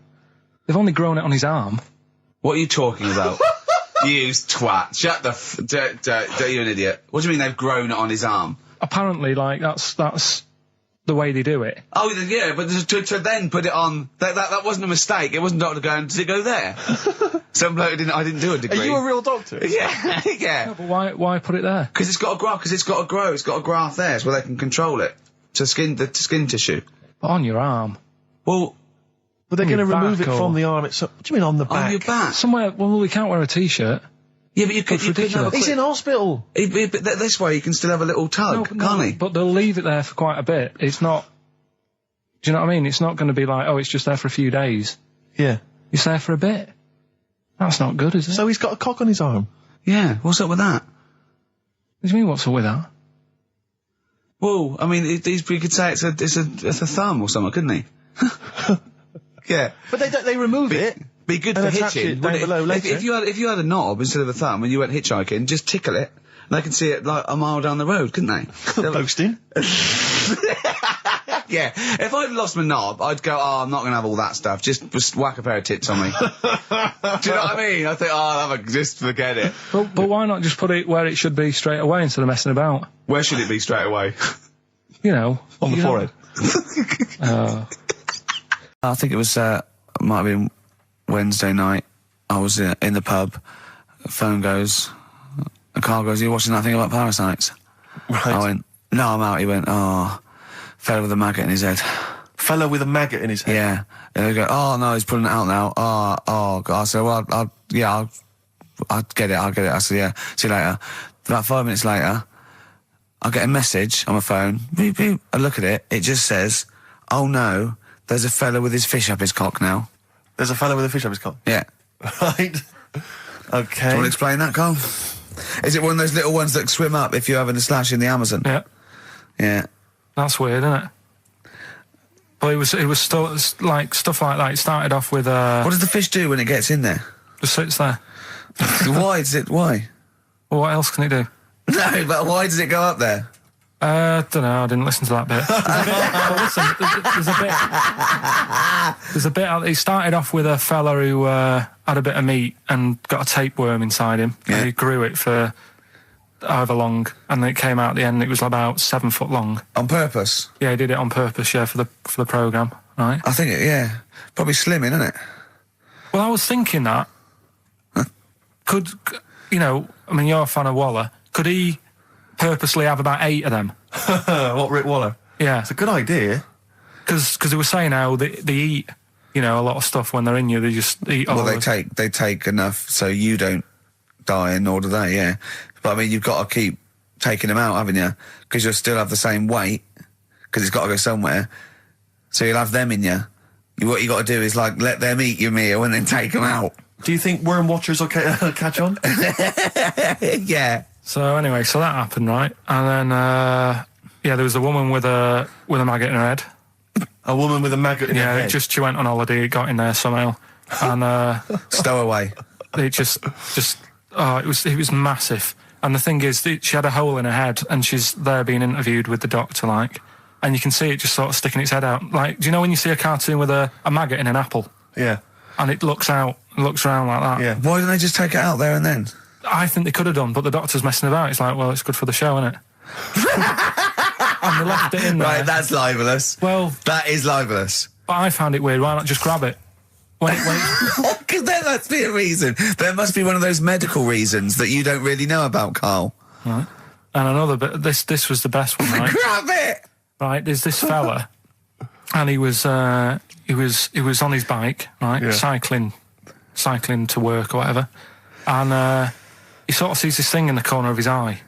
They've only grown it on his arm. What are you talking about? You twat. Shut the don't you an idiot. What do you mean they've grown it on his arm? Apparently, like, that's the way they do it. Oh, yeah, but to then put it on, that wasn't a mistake. It wasn't doctor going, did it go there? Some bloke I didn't do a degree. Are you a real doctor? Yeah, yeah. No, but why put it there? Because it's got to grow, it's got a graft there, so they can control it. To skin tissue. But on your arm. Well, But they're going to your remove back it or- from the arm itself. What do you mean on the back? on your back. Somewhere, well, we can't wear a t-shirt. Yeah, but you could have ridiculous. a He's in hospital. but this way you can still have a little tug, can't he? But they'll leave it there for quite a bit. It's not, do you know what I mean? It's not going to be like, oh, it's just there for a few days. Yeah. It's there for a bit. That's not good, is it? So he's got a cock on his arm. Yeah, what's up with that? What do you mean, what's up with that? Well, I mean, you could say it's a thumb or something, couldn't he? Yeah. But they remove it. Be good And for attach hitching. it down wouldn't it? below later. If you had a knob instead of a thumb and you went hitchhiking, just tickle it. They can see it like a mile down the road, couldn't they? Posting. Yeah. If I'd lost my knob, I'd go, oh, I'm not going to have all that stuff. Just whack a pair of tits on me. Do you know what I mean? I think, oh, I'll have just forget it. But why not just put it where it should be straight away instead of messing about? Where should it be straight away? You know. On the forehead. I think it was, might have been Wednesday night. I was in the pub. Phone goes. Carl goes, "Are you watching that thing about parasites?" Right. I went, "No, I'm out." He went, "Oh, fella with a maggot in his head." Fellow with a maggot in his head. Yeah. And they go, "Oh, no, he's pulling it out now." Oh, God. I said, "Well, I'll get it. I said, "Yeah, see you later." About 5 minutes later, I get a message on my phone. Beep, beep. I look at it. It just says, "Oh, no, there's a fella with his fish up his cock now." There's a fellow with a fish up his cock. Yeah. Right. Okay. Do you want to explain that, Carl? Is it one of those little ones that swim up if you're having a slash in the Amazon? Yeah. Yeah. That's weird, isn't it? But it was still, like, stuff like that. It started off with, What does the fish do when it gets in there? just sits there. Why? Well, what else can it do? No, but why does it go up there? Don't know, I didn't listen to that bit. There's a bit, it started off with a fella who, had a bit of meat and got a tapeworm inside him. Yeah. And he grew it for however long, and then it came out at the end, it was about 7 foot long. On purpose? Yeah, he did it on purpose, yeah, for the programme, right? I think yeah. Probably slimming, isn't it? Well, I was thinking that, could, you know, I mean, you're a fan of Waller, could he purposely have about 8 of them? What, Rick Waller? Yeah. It's a good idea. Because they were saying how they eat, you know, a lot of stuff when they're in you. They just eat all Well, of it. they take enough so you don't die, and nor do they, yeah. But I mean, you've got to keep taking them out, haven't you? Because you'll still have the same weight, because it's got to go somewhere. So you'll have them in you. What you got to do is, like, let them eat your meal and then take them out. Do you think worm watchers will catch on? Yeah. So anyway, so that happened, right? And then, yeah, there was a woman with a maggot in her head. A woman with a maggot in her Yeah, head? she went on holiday, it got in there somehow. And, Stowaway. it just, oh, it was massive. And the thing is, she had a hole in her head, and she's there being interviewed with the doctor, like, and you can see it just sort of sticking its head out. Like, do you know when you see a cartoon with a maggot in an apple? Yeah. And it looks around like that? Yeah. Why don't they just take it out there and then? I think they could have done, but the doctor's messing about. It's like, well, it's good for the show, isn't it? And they left it in there. Right, that's libelous. Well, That is libelous. but I found it weird. Why not just grab it? Because there must be a reason. There must be one of those medical reasons that you don't really know about, Carl. Right. And another bit. This was the best one, right? Grab it! Right. There's this fella, and he was on his bike, right, Yeah. cycling cycling to work or whatever, and he sort of sees this thing in the corner of his eye.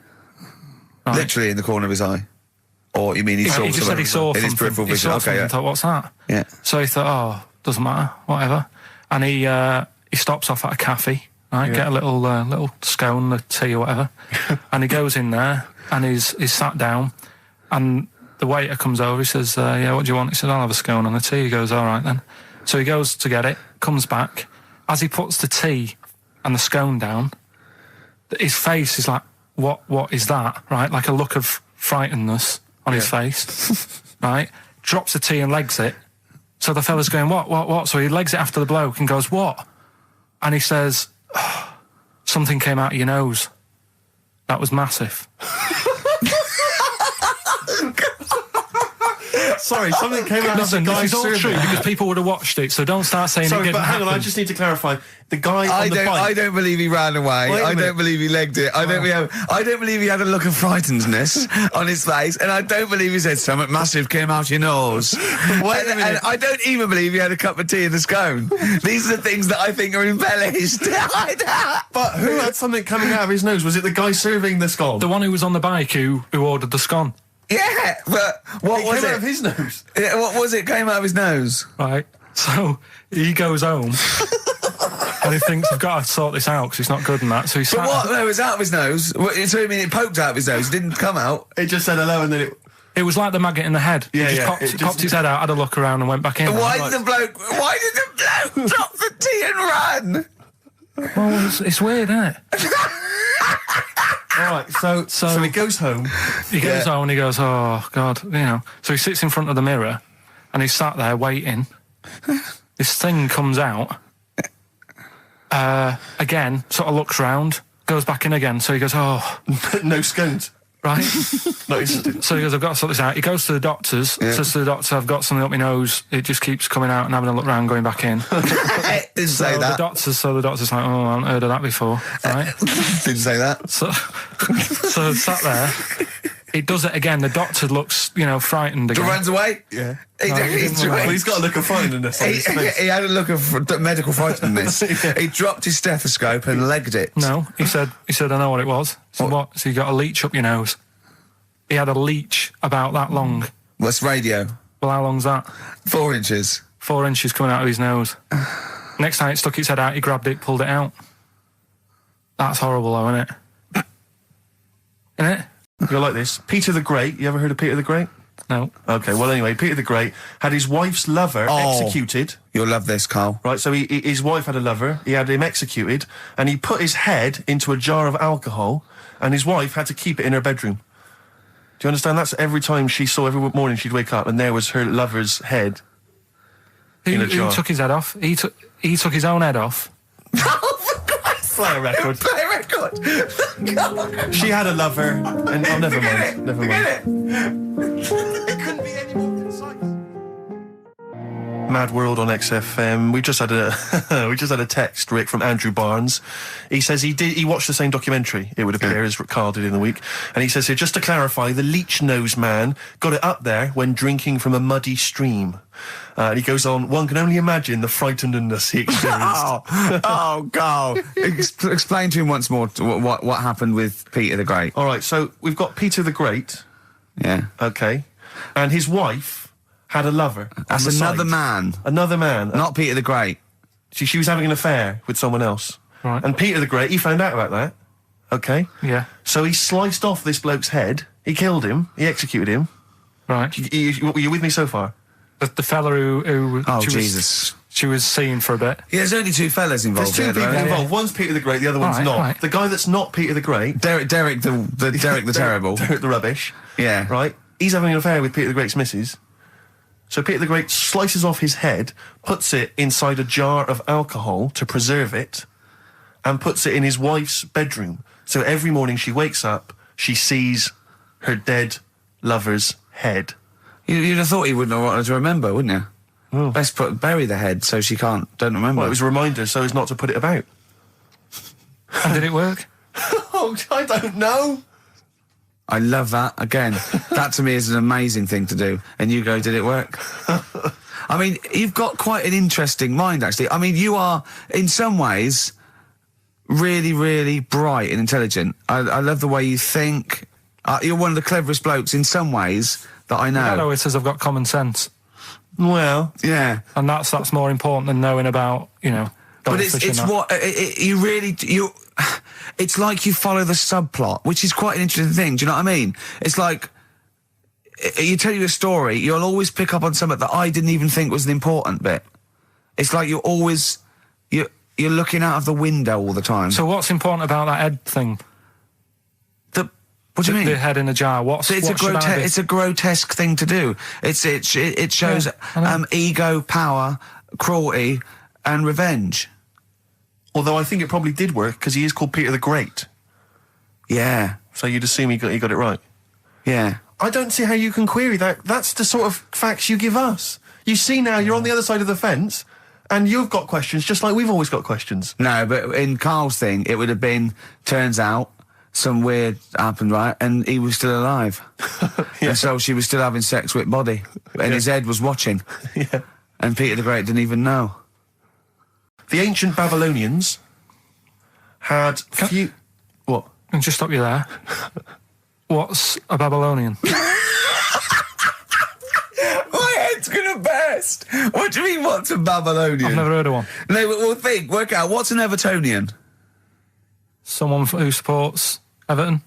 Right? Literally in the corner of his eye. Or you mean he saw He just said he saw in his something. peripheral He vision? saw Okay, something yeah. and thought, what's that? Yeah. So he thought, oh, doesn't matter, whatever. And he stops off at a cafe, right? Get a little scone, a tea or whatever. And he goes in there and he's sat down, and the waiter comes over. He says, yeah, what do you want? He said, I'll have a scone and a tea. He goes, all right then. So he goes to get it, comes back. As he puts the tea and the scone down, his face is like, what is that? Right? Like a look of frightenedness on his face. Right? Drops the tea and legs it. So the fella's going, what? So he legs it after the bloke and goes, what? And he says, oh, something came out of your nose. That was massive. Sorry, something came out Listen, of the this guy's is all survey. true because people would have watched it, so don't start saying it Sorry, didn't but hang on, I happen. just need to clarify. The guy I on the bike... I don't believe he ran away. Wait a I minute. don't believe he legged it. I don't believe he had a look of frightenedness on his face, and I don't believe he said something massive came out your nose. And I don't even believe he had a cup of tea and a scone. These are the things that I think are embellished. But who had something coming out of his nose? Was it the guy serving the scone? The one who was on the bike who ordered the scone. Yeah, but what It was came it? out of his nose. Yeah, what was it? Came out of his nose. Right. So he goes home and he thinks, I've got to sort this out because it's not good and that. So he But what? No, it was out of his nose. So you mean it poked out of his nose? It didn't come out. It just said hello and then it... It was like the maggot in the head. Yeah, he just yeah, popped, it just- popped his head out, had a look around and went back in. Why Like, did the bloke drop the tea and run? well, it's weird, isn't it? All right, so he goes home. He goes home and he goes, oh, God, you know. So he sits in front of the mirror and he's sat there waiting. This thing comes out. Again, sort of looks round, goes back in again. So he goes, oh, No scones. right. No, it's- So he goes, I've got to sort this out. He goes to the doctor's, says to the doctor, I've got something up my nose. It just keeps coming out and having a look round, going back in. Didn't say So that. the doctor's like, oh, I haven't heard of that before, right? Didn't say that. So sat there. He does it again. The doctor looks, frightened again. Runs away. yeah. He He's got a look of frightenedness on his face. had a look of medical frightenedness. He dropped his stethoscope and legged it. No, he said, I know what it was. So what? So you got a leech up your nose. He had a leech about that long. What's radio? Well, how long's that? 4 inches. 4 inches coming out of his nose. Next time it stuck its head out, he grabbed it, pulled it out. That's horrible, though, isn't it? Isn't it? You're like this. Peter the Great. You ever heard of Peter the Great? No. Okay, well, anyway, Peter the Great had his wife's lover executed. You'll love this, Carl. Right, so his wife had a lover, he had him executed, and he put his head into a jar of alcohol, and his wife had to keep it in her bedroom. Do you understand? That's every time every morning she'd wake up, and there was her lover's head in a Who jar. took his head off? He took his own head off. Play a record. Play a record. She had a lover, and never mind. Never mind. It couldn't be any more concise. Mad World on XFM. We just had a text, Rick, from Andrew Barnes. He says he watched the same documentary, it would appear, as Carl did in the week. And he says here, just to clarify, the leech nose man got it up there when drinking from a muddy stream. And he goes on, one can only imagine the frightenedness he experienced. Carl. Explain to him once more what happened with Peter the Great. All right, so we've got Peter the Great, Yeah. okay, and his wife had a lover. That's on the another side. man. Another man. Not Peter the Great. She was having an affair with someone else. Right. And Peter the Great, he found out about that. Okay. Yeah. So he sliced off this bloke's head. He killed him. He executed him. Right. You with me so far? The fella who Oh, she Jesus. she was seeing for a bit. Yeah, there's only 2 fellas involved. There's 2 people there, though. involved. One's Peter the Great, the other one's Right, not. right. The guy that's not Peter the Great, Derek the terrible. Derek the rubbish, Yeah. right? He's having an affair with Peter the Great's missus. So Peter the Great slices off his head, puts it inside a jar of alcohol to preserve it, and puts it in his wife's bedroom. So every morning she wakes up, she sees her dead lover's head. You'd have thought he wouldn't have wanted to remember, wouldn't you? Oh. Best bury the head so she don't remember. Well, it was a reminder so as not to put it about. And did it work? Oh, I don't know. I love that. Again, that to me is an amazing thing to do. And you go, did it work? I mean, you've got quite an interesting mind, actually. I mean, you are, in some ways, really, really bright and intelligent. I love the way you think. You're one of the cleverest blokes in some ways that I know. I know it says I've got common sense. Well, yeah. And that's more important than knowing about, you know, but it's it's like you follow the subplot, which is quite an interesting thing. Do you know what I mean? It's like, you tell you a story, you'll always pick up on something that I didn't even think was an important bit. It's like you're always, you're looking out of the window all the time. So what's important about that head thing? What do you mean? The head in a jar. It's a grotesque thing to do. It shows ego, power, cruelty, and revenge. Although I think it probably did work because he is called Peter the Great. Yeah. So you'd assume he got it right. Yeah. I don't see how you can query that. That's the sort of facts you give us. You see now, you're on the other side of the fence, and you've got questions just like we've always got questions. No, but in Carl's thing, it would have been, turns out, some weird happened, right? And he was still alive. Yeah. And so she was still having sex with body. And his head was watching. Yeah. And Peter the Great didn't even know. The ancient Babylonians had What? And just stop you there. What's a Babylonian? My head's gonna burst. What do you mean, what's a Babylonian? I've never heard of one. No, but we'll work out, what's an Evertonian? Someone who supports Everton.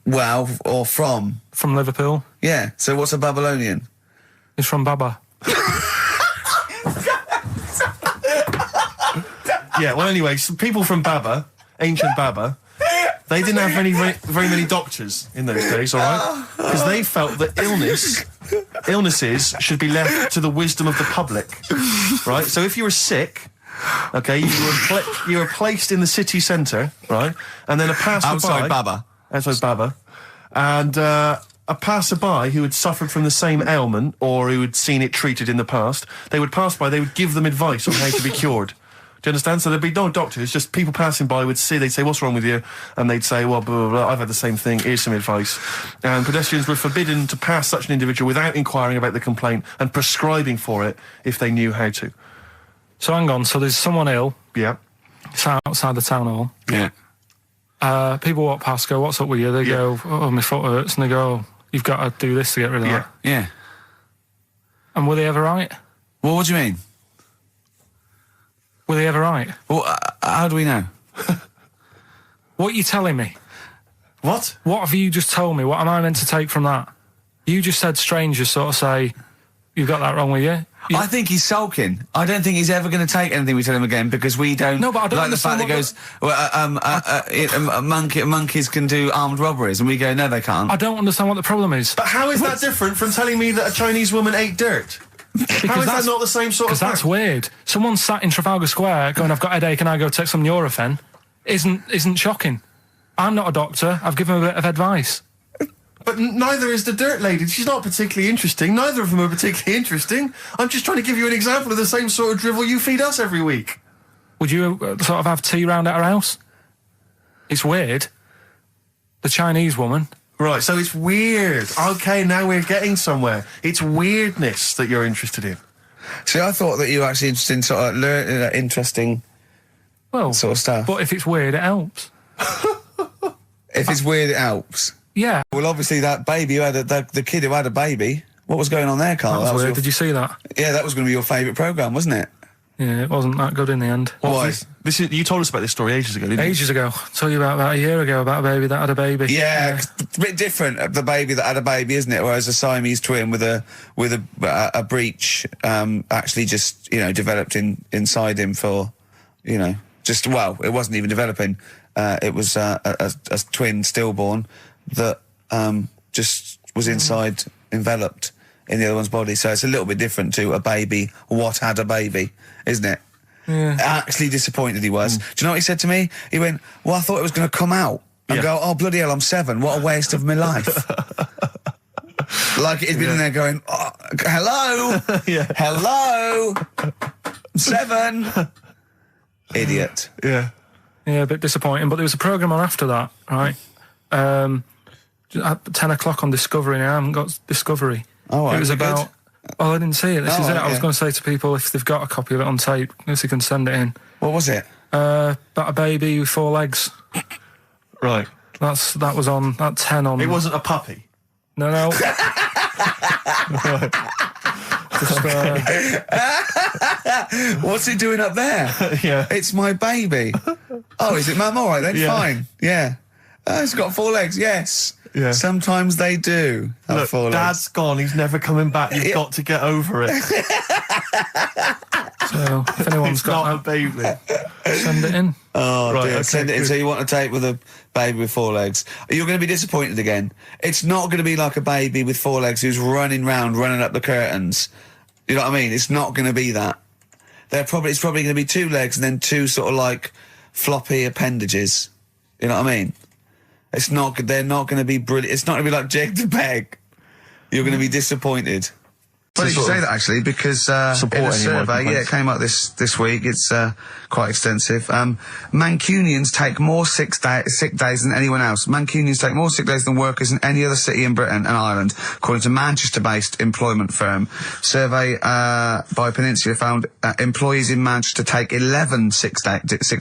Well, or from? From Liverpool. Yeah, so what's a Babylonian? He's from Baba. Yeah, well anyway, some people from Baba, ancient Baba, they didn't have very many doctors in those days, alright? Because they felt that illnesses should be left to the wisdom of the public, right? So if you were sick, okay, you were placed in the city centre, right? And then a passerby... Outside Baba. Outside Baba. And a passerby who had suffered from the same ailment or who had seen it treated in the past, they would pass by, they would give them advice on how to be cured. Do you understand? So there'd be no doctors, just people passing by would see, they'd say, what's wrong with you? And they'd say, well, blah, blah, blah, I've had the same thing, here's some advice. And pedestrians were forbidden to pass such an individual without inquiring about the complaint and prescribing for it if they knew how to. So hang on, so there's someone ill. Yeah. It's outside the town hall. Yeah. People walk past, go, what's up with you? They go, oh, my foot hurts. And they go, you've got to do this to get rid of that. Yeah. And were they ever right? Well, what do you mean? Were they ever right? Well, how do we know? What are you telling me? What? What have you just told me? What am I meant to take from that? You just said strangers sort of say, you've got that wrong with you. I think he's sulking. I don't think he's ever going to take anything we tell him again because we don't. No, but I don't like the fact that goes, monkeys can do armed robberies, and we go, no, they can't. I don't understand what the problem is. But how is that different from telling me that a Chinese woman ate dirt? How is that not the same sort of thing? Because that's weird. Someone sat in Trafalgar Square going, I've got a headache and I go take some Nurofen, isn't shocking. I'm not a doctor. I've given him a bit of advice. But neither is the dirt lady. She's not particularly interesting. Neither of them are particularly interesting. I'm just trying to give you an example of the same sort of drivel you feed us every week. Would you sort of have tea round at her house? It's weird. The Chinese woman. Right, so it's weird. Okay, now we're getting somewhere. It's weirdness that you're interested in. See, I thought that you were actually interested in sort of interesting sort of stuff. But if it's weird, it helps. If it's weird, it helps. Yeah. Well, obviously that baby who had the kid who had a baby. What was going on there, Carl? That was weird. Did you see that? Yeah, that was going to be your favourite programme, wasn't it? Yeah, it wasn't that good in the end. Why? You told us about this story ages ago, didn't you? Ages ago. I told you about a year ago about a baby that had a baby. Yeah, it's a bit different, the baby that had a baby, isn't it? Whereas a Siamese twin with a breach actually just, developed inside him for, it wasn't even developing. It was a twin stillborn that just was inside, enveloped in the other one's body. So it's a little bit different to a baby, what had a baby, isn't it? Yeah. Actually disappointed he was. Do you know what he said to me? He went, well, I thought it was going to come out. And go, oh, bloody hell, I'm 7. What a waste of my life. Like he'd been in there going, oh, hello? Hello? I'm 7. Idiot. Yeah. Yeah, a bit disappointing. But there was a programme on after that, right? At 10 o'clock on Discovery, and I haven't got Discovery. Oh, it was about Oh, I didn't see it. This is it. I was yeah. going to say to people, if they've got a copy of it on tape, if they can send it in. What was it? About a baby with 4 legs. Right. That was on, that 10 on... It wasn't a puppy. No. Just, What's it doing up there? Yeah. It's my baby. Oh, is it, Mum? All right then, Yeah. fine. Yeah. Oh, it's got 4 legs, yes. Yeah. Sometimes they do have Look, 4 legs. Dad's gone. He's never coming back. You've got to get over it. so, if anyone's It's not a got baby. that, send it in. Oh, Right, dear. okay, Send it in. good. So you want a tape with a baby with 4 legs. You're going to be disappointed again. It's not going to be like a baby with 4 legs who's running up the curtains. You know what I mean? It's not going to be that. It's probably going to be 2 legs and then 2 sort of like floppy appendages. You know what I mean? They're not going to be brilliant. It's not going to be like Jake the Peg. You're going to be disappointed. Well, you should say that actually, because in a survey, it came out this week. It's quite extensive. Mancunians take more sick days than anyone else. Mancunians take more sick days than workers in any other city in Britain and Ireland, according to Manchester-based employment firm. Survey by Peninsula found employees in Manchester take 11 sick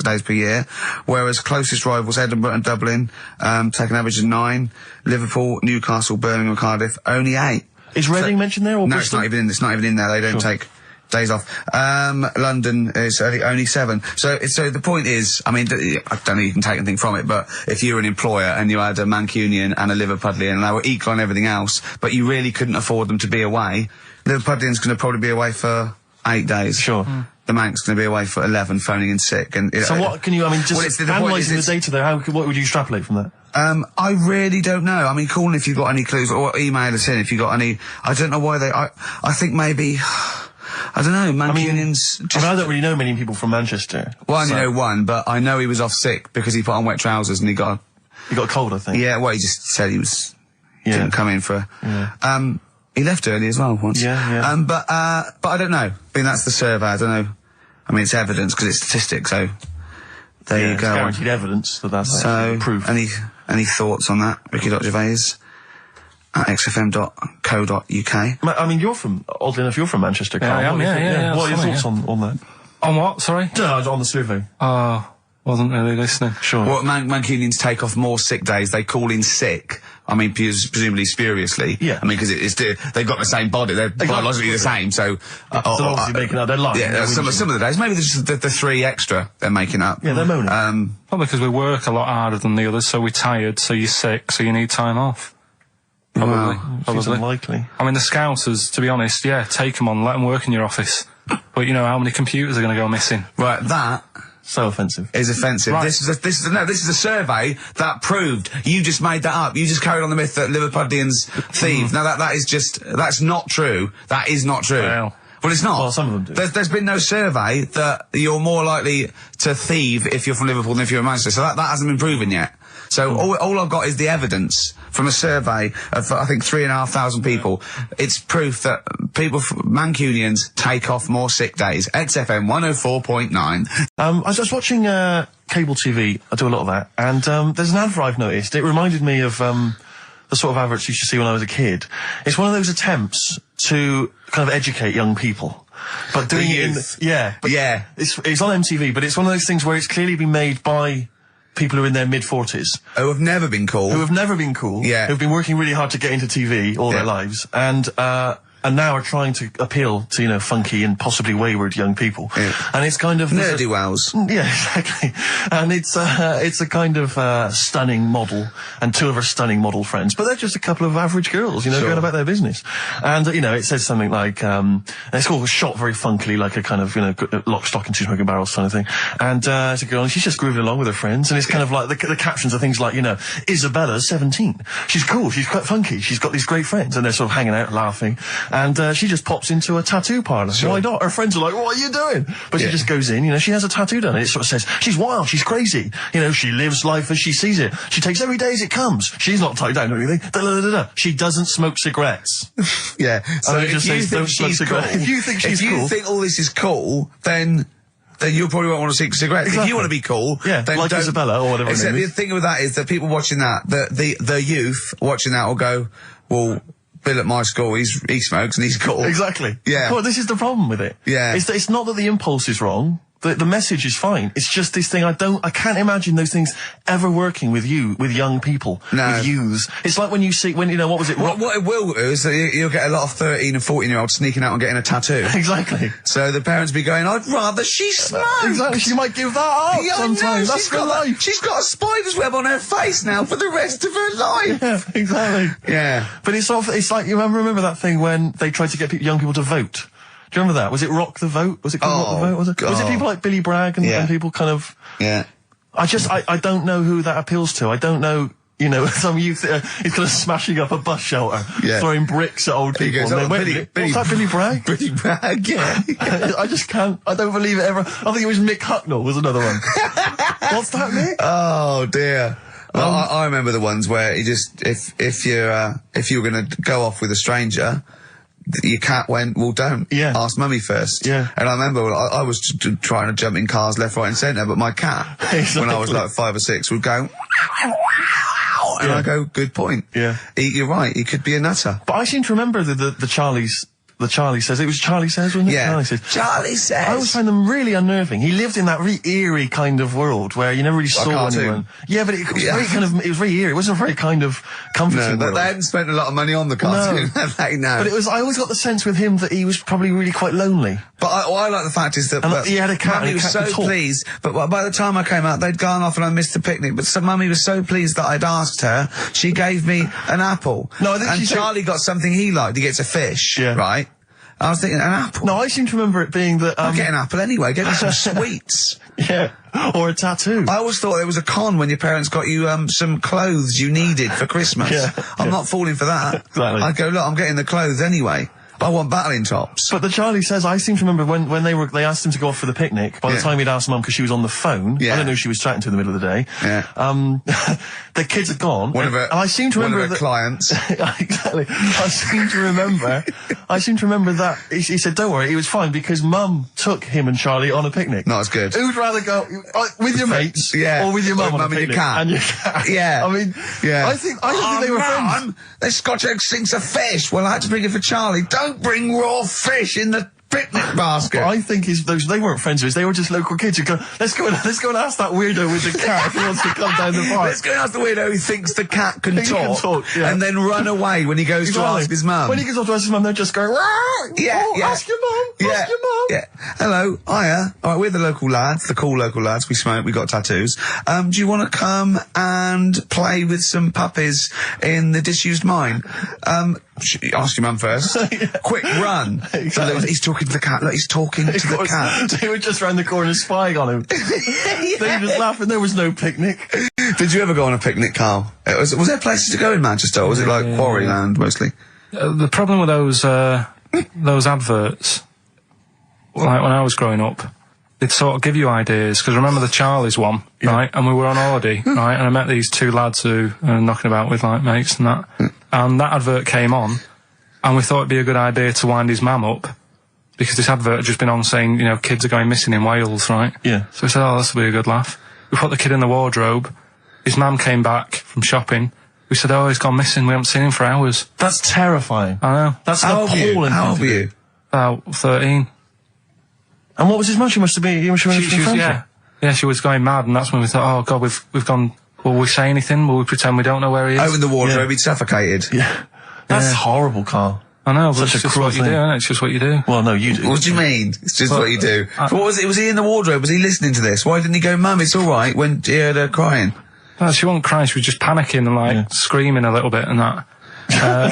days per year, whereas closest rivals Edinburgh and Dublin take an average of 9. Liverpool, Newcastle, Birmingham, and Cardiff only 8. Is Reading mentioned there? Or No, Bristol? it's not even in there. They don't take days off. London is only 7. So the point is, I mean, I don't know you can take anything from it, but if you were an employer and you had a Mancunian and a Liverpudlian and they were equal on everything else, but you really couldn't afford them to be away, Liverpudlian's going to probably be away for 8 days. Sure. The Manc's going to be away for 11, phoning in sick. And So what can you, I mean, just analysing the data there, what would you extrapolate from that? I really don't know. I mean, call in if you've got any clues, or email us in if you've got any. I don't know why I think maybe, I don't know, Mancunians. I don't really know many people from Manchester. Well, I only know one, but I know he was off sick because he put on wet trousers and he got a cold, I think. Yeah, well, he just said he was, didn't come in for he left early as well once. Yeah. But I don't know. I mean, that's the survey, I don't know. I mean, it's evidence because it's statistics, so there you It's go. guaranteed evidence that's proof. Any thoughts on that? Ricky.Gervais at xfm.co.uk. I mean, oddly enough, you're from Manchester, Carl. I am, yeah. What are your thoughts on that? On what, sorry? No, on the survey. Wasn't really listening. Sure. Well, Mancunians take off more sick days. They call in sick. I mean, presumably spuriously. Yeah. I mean, because they've got the same body. They're biologically the same, so... They're obviously making up. They're lying. Yeah, some of the days. Maybe there's the 3 extra they're making up. Yeah, they're moaning. Probably because we work a lot harder than the others, so we're tired, so you're sick, so you need time off. Probably. Seems unlikely. I mean, the Scousers, to be honest, take them on, let them work in your office. But you know how many computers are going to go missing? Right, that... So offensive. Is offensive. Right. This is a survey that proved you just made that up. You just carried on the myth that Liverpudlians thieve. Now that's not true. That is not true. Well, it's not. Well, some of them do. There's been no survey that you're more likely to thieve if you're from Liverpool than if you're in Manchester. So that hasn't been proven yet. So all I've got is the evidence from a survey of, I think, 3,500 people. It's proof that Mancunians take off more sick days. XFM 104.9. I was just watching cable TV. I do a lot of that. And there's an advert I've noticed. It reminded me of the sort of adverts you used to see when I was a kid. It's one of those attempts to kind of educate young people. But doing it in... Yeah. It's on MTV, but it's one of those things where it's clearly been made by... people who are in their mid-40s. Who have never been cool. Who've been working really hard to get into TV all their lives, and now are trying to appeal to, funky and possibly wayward young people. Yeah. And it's kind of... Nerdy wells. Yeah, exactly. And it's a kind of stunning model, and 2 of her stunning model friends, but they're just a couple of average girls, going about their business. And, it says something like, it's all shot very funkily, like a kind of, lock, stock and 2 smoking barrels kind of thing. And it's a girl, and she's just grooving along with her friends, and it's kind of like, the captions are things like, Isabella's 17. She's cool, she's quite funky, she's got these great friends, and they're sort of hanging out, laughing. And she just pops into a tattoo parlour. Sure. Why not? Her friends are like, what are you doing? But she just goes in, she has a tattoo done. And it sort of says, she's wild, she's crazy. She lives life as she sees it. She takes every day as it comes. She's not tied down or anything. She doesn't smoke cigarettes. Yeah. So it just says, don't smoke cigarettes. If you think she's cool. If you think all this is cool, then you probably won't want to smoke cigarettes. Exactly. If you want to be cool, then like Isabella or whatever. Except the thing with that is that people watching that, the youth watching that will go, well, Bill at my school, he smokes and he's cool. Exactly. Yeah. Well, this is the problem with it. Yeah. It's not that the impulse is wrong. The message is fine. It's just this thing I can't imagine those things ever working with young people. No. With youths. It's like when you know, what was it? What it will do is that you'll get a lot of 13 and 14-year-olds sneaking out and getting a tattoo. Exactly. So the parents be going, I'd rather she smoked. Exactly. She might give that up Yeah, sometimes. no, That's for life. She's got a spider's web on her face now for the rest of her life. Yeah, exactly. Yeah. But it's like, you remember that thing when they tried to get young people to vote? Do you remember that? Was it Rock the Vote? Was it called Rock the Vote? Was it people like Billy Bragg and people kind of... Yeah. I don't know who that appeals to. I don't know, some youth is kind of smashing up a bus shelter, throwing bricks at old people. Goes, and then, Billy what's that, Billy Bragg? Billy Bragg, yeah. I just can't, I don't believe it ever. I think it was Mick Hucknall was another one. What's that, Mick? Oh, dear. Well, I remember the ones where you just, if you were going to go off with a stranger, your cat went, well, don't. Yeah. Ask mummy first. Yeah. And I remember I was trying to jump in cars left, right and centre, but my cat, when I was like 5 or 6, would go, and I go, good point. Yeah. You're right, he could be a nutter. But I seem to remember the Charlie's... The Charlie Says. It was Charlie Says, wasn't it? Yeah. Charlie Says. Charlie Says. I always find them really unnerving. He lived in that really eerie kind of world where you never really saw cartoon. anyone. Yeah, but it was very kind of, it was very eerie. It wasn't very kind of comforting. No, but world. they hadn't spent a lot of money on the cartoon, have they? No. But it was, I always got the sense with him that he was probably really quite lonely. But I like the fact is that... And he had a cat. Mummy was so pleased, but by the time I came out, they'd gone off and I missed the picnic, but so Mummy was so pleased that I'd asked her, she gave me an apple. No, I think and she Charlie got something he liked. He gets a fish, right? I was thinking, an apple? No, I seem to remember it being that... I'll get an apple anyway, get me some sweets. Yeah, or a tattoo. I always thought there was a con when your parents got you some clothes you needed for Christmas. I'm not falling for that. Exactly. I'd go, look, I'm getting the clothes anyway. I want battling tops. But the Charlie Says, I seem to remember when they asked him to go off for the picnic, by the time he'd asked Mum because she was on the phone, I don't know who she was chatting to in the middle of the day, the kids had gone, and I seem to remember one of her clients. Exactly. I seem to remember that he said, don't worry, it was fine because Mum took him and Charlie on a picnic. Not as good. Who'd rather go with your mates or with your mum on a picnic? And your cat. Yeah. I mean, I don't think they were friends. This Scotch egg stinks of fish. Well, I had to bring it for Charlie. Don't bring raw fish in the picnic basket. I think they weren't friends of his. They were just local kids who go, let's go and ask that weirdo with the cat if he wants to come down the park. Let's go and ask the weirdo who thinks the cat can talk, yeah. and then run away when he goes to ask his mum. When he goes off to ask his mum, they're just going, ask your mum, ask your mum. Yeah. Hello, hiya. All right, we're the local lads, the cool local lads. We smoke, we got tattoos. Do you want to come and play with some puppies in the disused mine? Ask your mum first. Quick, run. Exactly. So he's talking to the cat. Look, he's talking to the cat. They were just round the corner spying on him. They were just laughing. There was no picnic. Did you ever go on a picnic, Carl? Was there places to go in Manchester, or was it like Quarryland mostly? The problem with those adverts, like when I was growing up, they'd sort of give you ideas, because remember the Charlie's one, right? And we were on holiday, right? And I met these two lads who are knocking about with like mates and that. And that advert came on, and we thought it'd be a good idea to wind his mum up, because this advert had just been on saying, kids are going missing in Wales, right? Yeah. So we said, oh, this will be a good laugh. We put the kid in the wardrobe. His mum came back from shopping. We said, oh, he's gone missing. We haven't seen him for hours. That's terrifying. I know. That's an appalling. How old were you? About 13. And what was his mum? She must have been. Yeah, she was going mad, and that's when we thought, oh God, we've gone. Will we say anything? Will we pretend we don't know where he is? Open the wardrobe, he'd suffocated. Yeah, that's horrible, Carl. I know, but Such it's a just cruel what you do, isn't it? It's just what you do. Well, no, you do. What do you mean? It's just what you do. What was it? Was he in the wardrobe? Was he listening to this? Why didn't he go, Mum, it's all right, when he heard her crying? No, she wasn't crying. She was just panicking and screaming a little bit and that.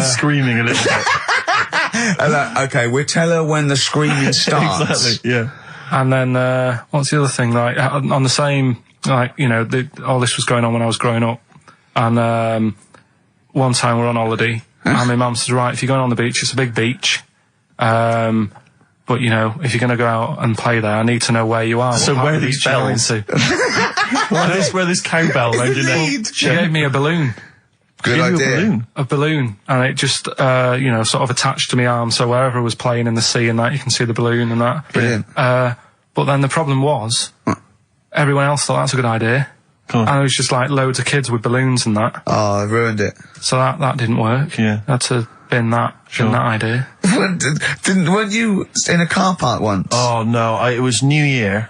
Screaming a little bit. Okay, we'll tell her when the screaming starts. Exactly. Yeah. And then what's the other thing? Like on the same, all this was going on when I was growing up. And one time we're on holiday, and my mum says, "Right, if you're going on the beach, it's a big beach. But if you're going to go out and play there, I need to know where you are. So where are these bells? Where this cowbell around your neck? She gave me a balloon. Good idea. A balloon, and it just sort of attached to my arm, so wherever I was playing in the sea and that, you can see the balloon and that. Brilliant. But then the problem was, everyone else thought that's a good idea. And it was just like loads of kids with balloons and that. Oh, I ruined it. So that didn't work. Yeah. I had to been that idea. Weren't you in a car park once? Oh no, it was New Year,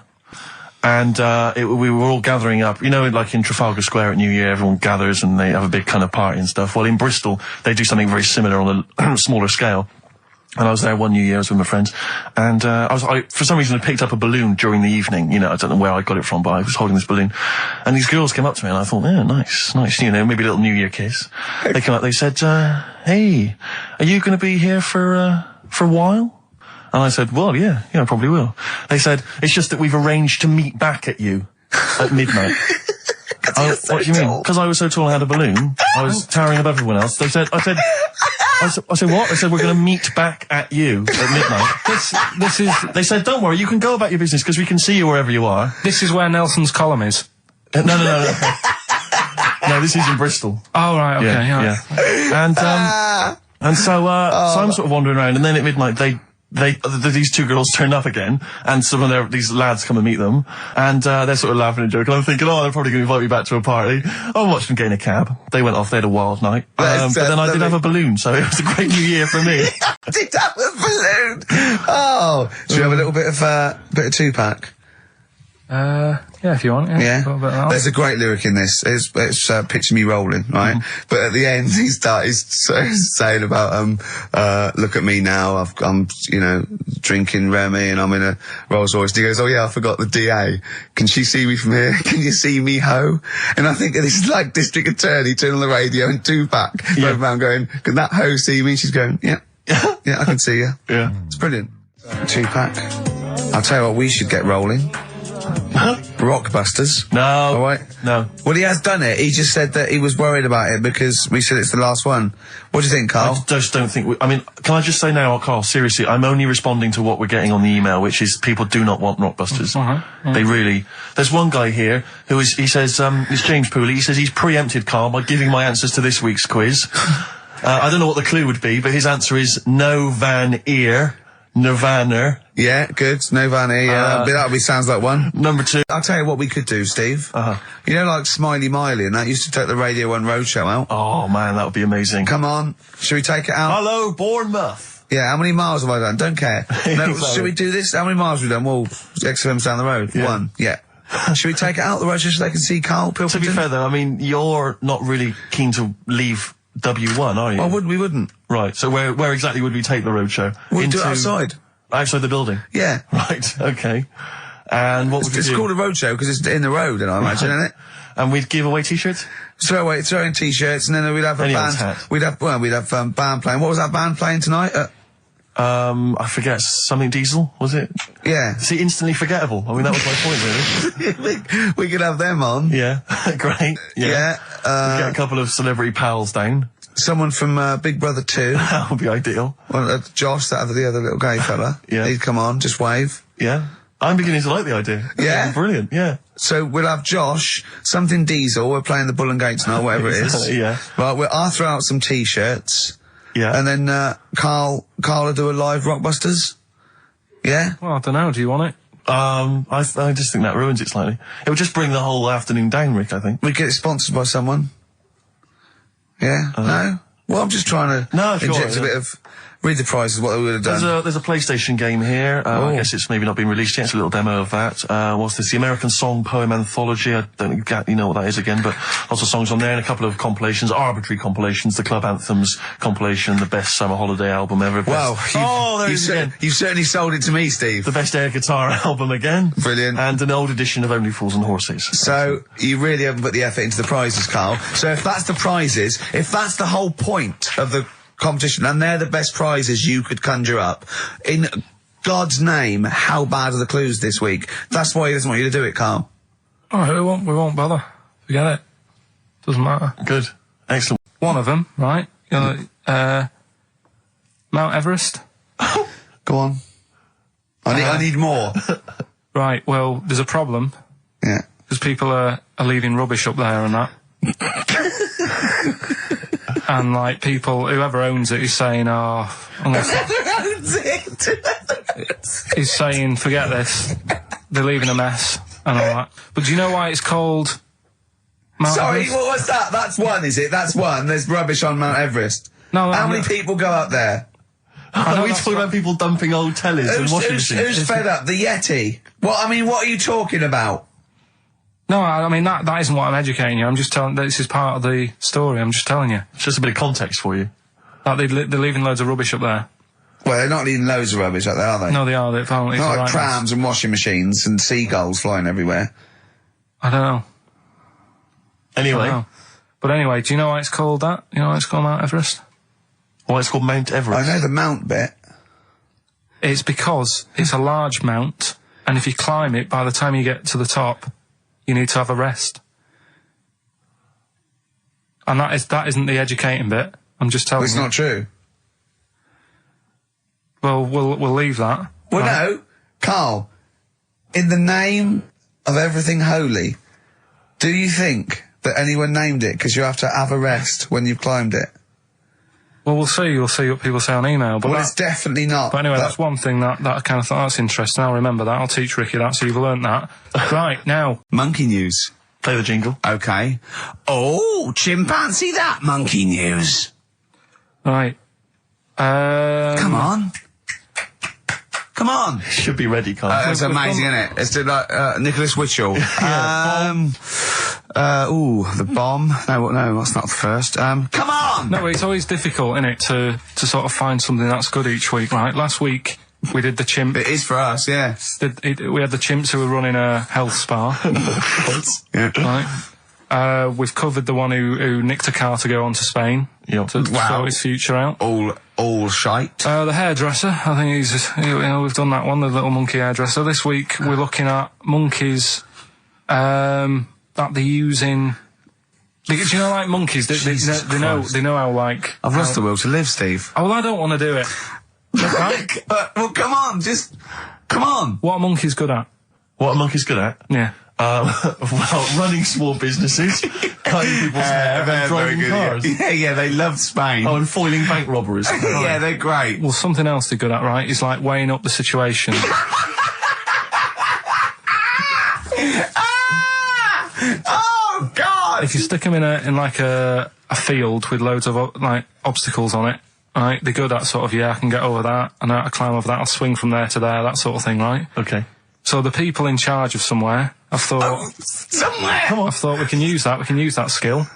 and we were all gathering up. You know, like in Trafalgar Square at New Year, everyone gathers and they have a big kind of party and stuff. Well, in Bristol, they do something very similar on a smaller scale. And I was there one New Year, I was with my friends, and I for some reason I picked up a balloon during the evening. You know, I don't know where I got it from, but I was holding this balloon, and these girls came up to me, and I thought, yeah, nice, you know, maybe a little New Year kiss. They came up, they said, hey, are you going to be here for a while? And I said, well, yeah, I probably will. They said, it's just that we've arranged to meet back at you at midnight. What do you mean? Because I was so tall I had a balloon. I was towering above everyone else. I said, what? They said, we're going to meet back at you at midnight. They said, don't worry, you can go about your business because we can see you wherever you are. This is where Nelson's column is. No. No, this is in Bristol. Oh, right, okay, yeah. And so I'm sort of wandering around, and then at midnight these two girls turn up again, and some of these lads come and meet them, and they're sort of laughing and joking. I'm thinking, they're probably going to invite me back to a party. I watched them get in a cab. They went off. They had a wild night. But then I did have a balloon, so it was a great New Year for me. I did have a balloon. Oh, should we have a little bit of Tupac? Yeah, if you want. Yeah. There's a great lyric in this. It's picture me rolling, right? Mm-hmm. But at the end, he's saying about, look at me now. I'm, drinking Remy and I'm in a Rolls Royce. And he goes, oh yeah, I forgot the DA. Can she see me from here? Can you see me, ho? And I think this is like District Attorney turning on the radio and Tupac going around going, can that ho see me? She's going, yeah, I can see you. Yeah. It's brilliant. Tupac. I'll tell you what, we should get rolling. Rockbusters. No. All right. No. Well, he has done it. He just said that he was worried about it because we said it's the last one. What do you think, Carl? I just don't think... can I just say now, Carl, seriously, I'm only responding to what we're getting on the email, which is people do not want Rockbusters. They really... There's one guy here he says, it's James Pooley, he says he's preempted Carl by giving my answers to this week's quiz. I don't know what the clue would be, but his answer is no van ear. Nirvana. Yeah, good. Nirvana, yeah. That sounds like one. Number 2. I'll tell you what we could do, Steve. You know, like Smiley Miley and that used to take the Radio 1 Roadshow out. Oh, man, that would be amazing. Come on. Should we take it out? Hello, Bournemouth. Yeah, how many miles have I done? Don't care. No, should we do this? How many miles have we done? Well, XFM's down the road. Yeah. 1. Yeah. Should we take it out the road just so they can see Karl Pilkington? To be fair, though, you're not really keen to leave W1, are you? Oh, we wouldn't. Right, so where exactly would we take the roadshow? We'll do it outside. Outside the building? Yeah. Right, okay. And what would we do? It's called a roadshow because it's in the road, and I imagine, isn't it? And we'd give away T-shirts? Throw in T-shirts, and then we'd have a band. We'd have band playing. What was that band playing tonight? I forget, something Diesel, was it? Yeah. See, instantly forgettable. That was my point, really. we could have them on. Yeah, great. Yeah. We'd get a couple of celebrity pals down. Someone from Big Brother 2. That would be ideal. Well, Josh, the other little gay fella. Yeah. He'd come on, just wave. Yeah. I'm beginning to like the idea. Yeah. Brilliant, yeah. So we'll have Josh, something Diesel, we're playing the Bull and Gates tonight, whatever it is. Yeah. Right, I'll throw out some T-shirts. Yeah. And then, Carl will do a live Rockbusters. Yeah? Well, I don't know, do you want it? I just think that ruins it slightly. It would just bring the whole afternoon down, Rick, I think. We get it sponsored by someone. Yeah? No? Well, I'm just trying to inject a bit of... Read the prizes, what they would have done. There's a PlayStation game here. I guess it's maybe not been released yet. It's a little demo of that. What's this? The American Song Poem Anthology. I don't exactly know what that is again, but lots of songs on there and a couple of compilations, arbitrary compilations, the Club Anthems compilation, the best summer holiday album ever. Wow. You've certainly sold it to me, Steve. The best air guitar album again. Brilliant. And an old edition of Only Fools and Horses. So, you really haven't put the effort into the prizes, Carl. So if that's the prizes, if that's the whole point of the competition, and they're the best prizes you could conjure up, in God's name, how bad are the clues this week? That's why he doesn't want you to do it, Carl. Alright, we won't bother. Forget it. Doesn't matter. Good. Excellent. One of them, right? Mount Everest. Go on. I need more. Right, well, there's a problem. Yeah. Because people are leaving rubbish up there and that. And, like, whoever owns it is saying, Whoever owns it! He's saying, forget this. They're leaving a mess and all that. But do you know why it's called Mount Sorry, Everest? what was that? That's one, is it? That's one. There's rubbish on Mount Everest. No, How many people go up there? Are we talking about people dumping old tellers and washing machines? Who's fed up? The Yeti? What are you talking about? No, I mean, that isn't what I'm educating you. I'm just telling, this is part of the story. I'm just telling you. It's just a bit of context for you. Like, they're leaving loads of rubbish up there. Well, they're not leaving loads of rubbish up there, are they? No, they are. They're apparently Not like right trams and washing machines and seagulls flying everywhere. I don't know. Anyway. I don't know. But anyway, do you know why it's called that? You know why it's called Mount Everest? Why it's called Mount Everest? I know the mount bit. It's because it's a large mount, and if you climb it, by the time you get to the top, you need to have a rest. And that isn't the educating bit. I'm just telling you. It's not true. Well, we'll leave that. Well, no, Carl, in the name of everything holy, do you think that anyone named it because you have to have a rest when you've climbed it? Well, we'll see. You'll see what people say on email. But Well, it's definitely not. But anyway, that's one thing that I kind of thought, that's interesting. I'll remember that. I'll teach Ricky that, so you've learnt that. Right, now. Monkey news. Play the jingle. Okay. Oh, chimpanzee that monkey news. Right. Come on. Come on. Should be ready, Carl. It's amazing, isn't it? It's like Nicholas Witchell. The bomb. No, that's not the first. Come on! No, it's always difficult, isn't it, to sort of find something that's good each week, right? Last week, we did the chimp. It is for us, yeah. We had the chimps who were running a health spa. Yeah. Right. We've covered the one who nicked a car to go on to Spain. Yep. To sort his future out. All shite. The hairdresser, I think we've done that one, the little monkey hairdresser. This week, we're looking at monkeys, that they're using. Do you know, like monkeys? They know how, like. I've lost the will to live, Steve. Oh, well, I don't want to do it. Right? Well, come on, come on. What are monkeys good at? What are monkeys good at? Yeah. Well, running small businesses, cutting people's hair, and driving cars. Yeah, they love Spain. Oh, and foiling bank robberies. Yeah, they're great. Well, something else they're good at, right, is like weighing up the situation. Oh, God! If you stick them in a field with loads of like obstacles on it, right, they're good at sort of, I can get over that, and I climb over that, I'll swing from there to there, that sort of thing, right? Okay. So the people in charge of somewhere, I've thought, somewhere. Come on. I've thought we can use that skill,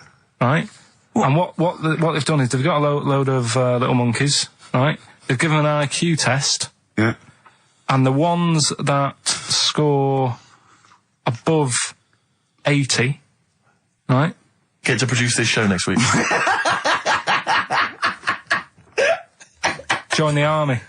right? What? And what they've done is they've got a load of little monkeys, right? They've given an IQ test. Yeah. And the ones that score above 80, right? Get to produce this show next week. Join the army.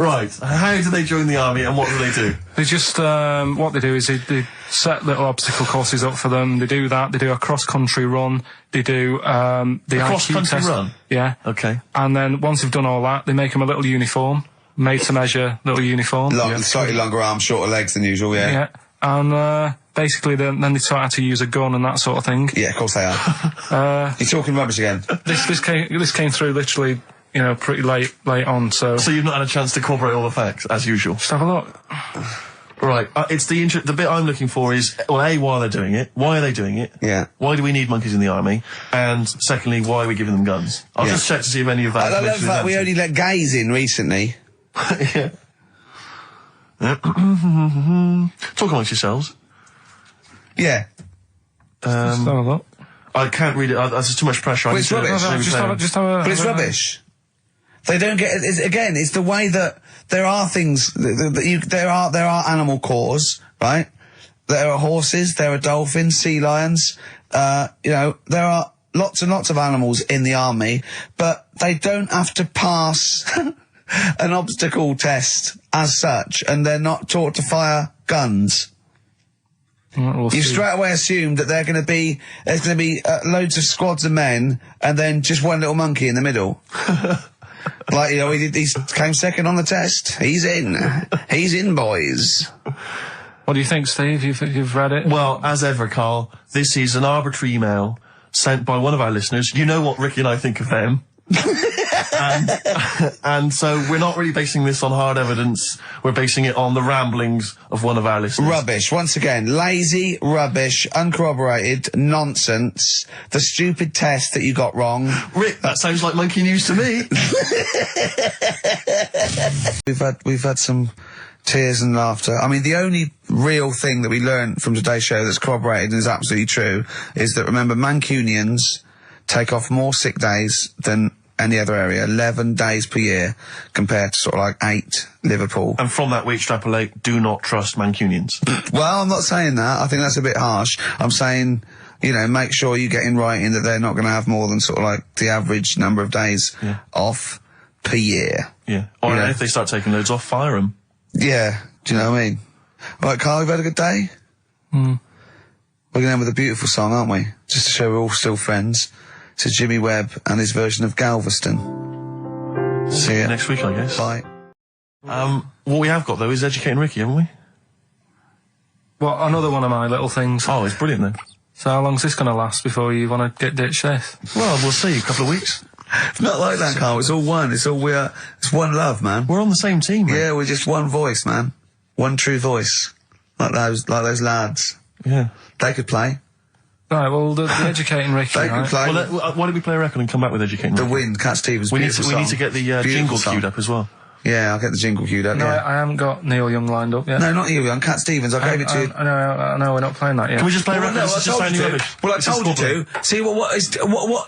Right. How do they join the army and what do they do? They just, what they do is they set little obstacle courses up for them. They do that. They do a cross-country run. They do, the cross-country run? Yeah. Okay. And then once they've done all that, they make them a little uniform. Made to measure little uniform. Slightly longer arms, shorter legs than usual, yeah. Yeah. And, basically then they taught how to use a gun and that sort of thing. Yeah, of course they are. You're talking rubbish again. This came through literally, pretty late on, so. So you've not had a chance to incorporate all the facts, as usual? Just have a look. Right, it's the bit I'm looking for is, well, A, why are they doing it? Why are they doing it? Yeah. Why do we need monkeys in the army? And secondly, why are we giving them guns? I'll just check to see if any of that I love that we only let gays in recently. Yeah. Talk amongst yourselves. Yeah. Just have a look. I can't read it. There's just too much pressure. It's rubbish. But it's rubbish. They don't get it. Again, it's the way that there are things there are animal cores, right? There are horses, there are dolphins, sea lions. There are lots and lots of animals in the army, but they don't have to pass an obstacle test as such, and they're not taught to fire guns. You straight away assumed that there's going to be loads of squads of men and then just one little monkey in the middle. Like, he came second on the test. He's in, boys. What do you think, Steve? You've read it? Well, as ever, Carl, this is an arbitrary email sent by one of our listeners. You know what Ricky and I think of them. and so we're not really basing this on hard evidence. We're basing it on the ramblings of one of our listeners. Rubbish. Once again, lazy, rubbish, uncorroborated, nonsense. The stupid test that you got wrong. Rick, that sounds like monkey news to me. We've had some tears and laughter. I mean, the only real thing that we learned from today's show that's corroborated and is absolutely true is that, remember, Mancunians take off more sick days than any other area, 11 days per year, compared to sort of like 8 Liverpool. And from that we extrapolate, do not trust Mancunians. Well, I'm not saying that. I think that's a bit harsh. I'm saying, you know, make sure you get in writing that they're not going to have more than sort of like the average number of days off per year. Yeah. Or if they start taking loads off, fire them. Yeah. Do you know what I mean? Right, Carl, you've had a good day? We're going to end with a beautiful song, aren't we? Just to show we're all still friends. To Jimmy Webb and his version of Galveston. See ya next week, I guess. Bye. What we have got, though, is Educating Ricky, haven't we? Well, another one of my little things. Oh, it's brilliant, then. So how long's this going to last before you want to get ditched this? Well, we'll see. A couple of weeks. It's not like that, Carl. It's all one. It's one love, man. We're on the same team, man. Yeah, we're just one voice, man. One true voice. Like those lads. Yeah. They could play. Right, well, the Educating Ricky, They could play. Well, why don't we play a record and come back with Educating The Ricky? Wind, Cat Stevens. We need beautiful to song. get the Beautiful jingle song. queued up as well. Yeah, I'll get the jingle queued up, No, yeah. I haven't got Neil Young lined up yet. No, not you, young Cat Stevens. I gave it to you. I know, we're not playing that yet. Can we just play a Well, record? no, This I is just told you sounding to. rubbish. Well, I This is told you squabbling. to.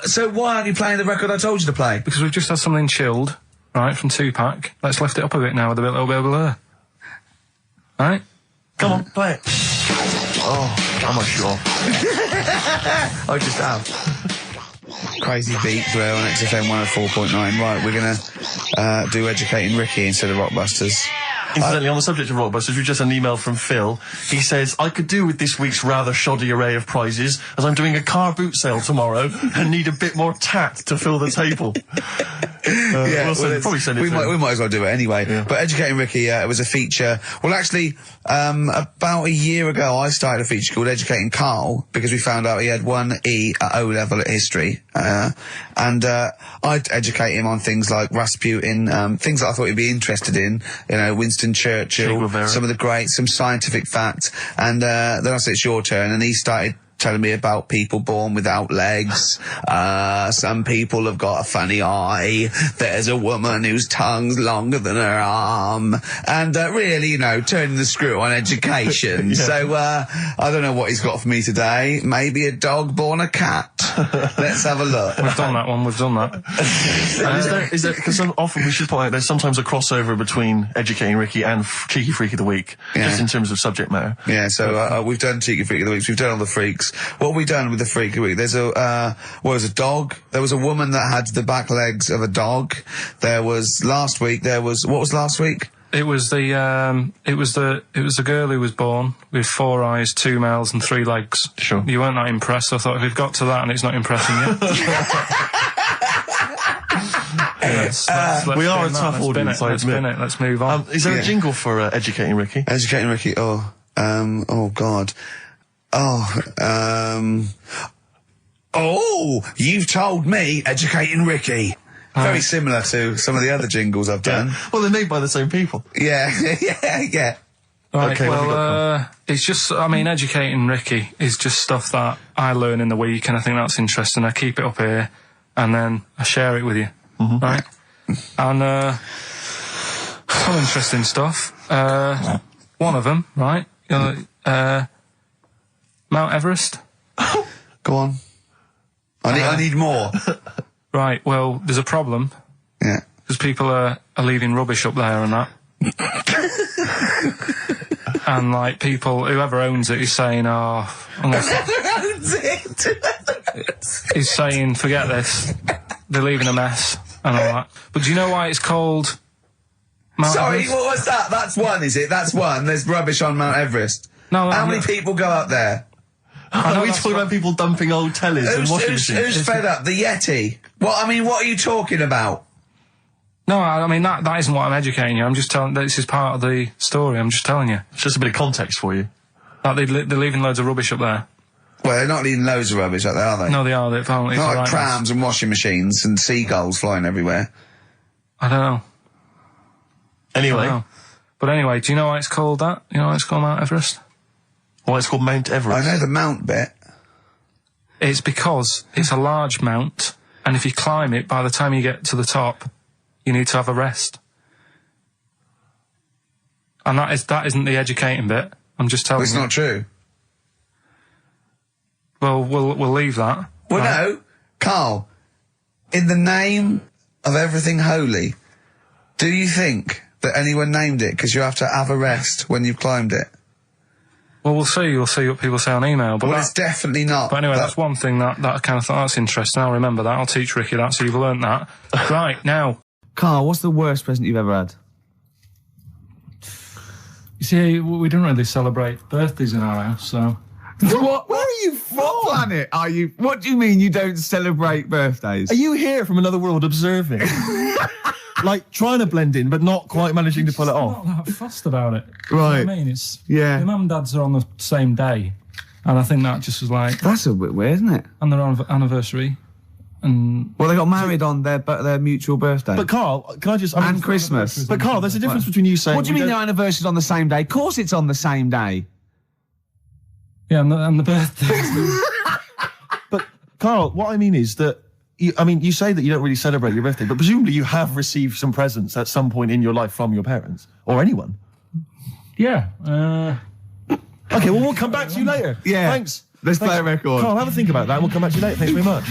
See, so why aren't you playing the record I told you to play? Because we've just had something chilled, right, from Tupac. Let's lift it up a bit now with a little bit of blur. Right? Come on, play it. Oh, I'm not sure. I just have. Crazy beat there on XFM 104.9. Right, we're going to do Educating Ricky instead of Rockbusters. Incidentally, on the subject of Rockbusters, we've just had an email from Phil. He says, I could do with this week's rather shoddy array of prizes, as I'm doing a car boot sale tomorrow and need a bit more tact to fill the table. Probably send it we through. might as well do it anyway. Yeah. But Educating Ricky, it was a feature. Well, actually, about a year ago, I started a feature called Educating Carl because we found out he had 1 E at O level at history. And I'd educate him on things like Rasputin, things that I thought he'd be interested in. You know, Winston Churchill, some of the greats, some scientific facts. And then I said, it's your turn. And he started telling me about people born without legs. Some people have got a funny eye. There's a woman whose tongue's longer than her arm. And really, you know, turning the screw on education. So I don't know what he's got for me today. Maybe a dog born a cat. Let's have a look. We've done that one, we've done that. Is there, because often we should point out there's sometimes a crossover between Educating Ricky and Cheeky Freak of the Week, just in terms of subject matter. Yeah, so we've done Cheeky Freak of the Week, we've done all the freaks. What have we done with the Freak of the Week? There's a dog. There was a woman that had the back legs of a dog. There was last week, what was last week? It was the girl who was born with 4 eyes, 2 mouths and 3 legs. Sure. You weren't that impressed, so I thought if we've got to that and it's not impressing you. We are a tough audience, I admit. Let's move on. Is there a jingle for Educating Ricky? Educating Ricky, oh God. You've told me Educating Ricky. Very similar to some of the other jingles I've done. Well, they're made by the same people. Yeah, yeah. Right, Okay, well, it's just, I mean, Educating Ricky is just stuff that I learn in the week, and I think that's interesting. I keep it up here, and then I share it with you, right? And some interesting stuff. One of them, right? Mount Everest. Go on. I need more. Right, well, there's a problem. Yeah. Because people are leaving rubbish up there and that. And, like, people, whoever owns it is saying, he's saying, forget this. They're leaving a mess and all that. But do you know why it's called Mount Sorry, Everest? what was that? That's one, is it? That's one. There's rubbish on Mount Everest. No, How many people go up there? Are we talking about people dumping old tellies and washing machines? Who's fed up? The Yeti? What are you talking about? No, I mean, that isn't what I'm educating you. I'm just telling, this is part of the story. I'm just telling you. It's just a bit of context for you. Like, they're leaving loads of rubbish up there. Well, they're not eating loads of rubbish like that, are they? No, they are. They're apparently Not right like prams and washing machines and seagulls flying everywhere. I don't know. Anyway. I don't know. But anyway, do you know why it's called that? You know why it's called Mount Everest? Why it's called Mount Everest? I know the mount bit. It's because it's a large mount, and if you climb it, by the time you get to the top, you need to have a rest. And that isn't the educating bit. I'm just telling you. It's not true. Well, we'll leave that. Well, Right. no, Carl, in the name of everything holy, do you think that anyone named it because you have to have a rest when you've climbed it? Well, we'll see. You'll see what people say on email. But Well, it's definitely not. But anyway, that's one thing that I kind of thought, that's interesting. I'll remember that. I'll teach Ricky that, so you've learnt that. Right, now. Carl, what's the worst present you've ever had? You see, we don't really celebrate birthdays in our house, so... What? Where are you from? What planet are you? What do you mean you don't celebrate birthdays? Are you here from another world observing? Like, trying to blend in, but not quite managing to pull it off? Not that fussed about it. Right. You know what I mean? It's... Yeah. My mum and dad's are on the same day, and I think that just was like... That's a bit weird, isn't it? And their anniversary, and... Well, they got married on their mutual birthday. But Carl, can I just... and Christmas. But Carl, there's a difference between you saying... What do you mean their anniversary's on the same day? Of course it's on the same day. Yeah, and the birthday. But, Carl, what I mean is that... you say that you don't really celebrate your birthday, but presumably you have received some presents at some point in your life from your parents. Or anyone. Yeah. Okay, well, we'll come back to you later. Yeah. Thanks. Let's play a record. Carl, have a think about that and we'll come back to you later. Thanks very much.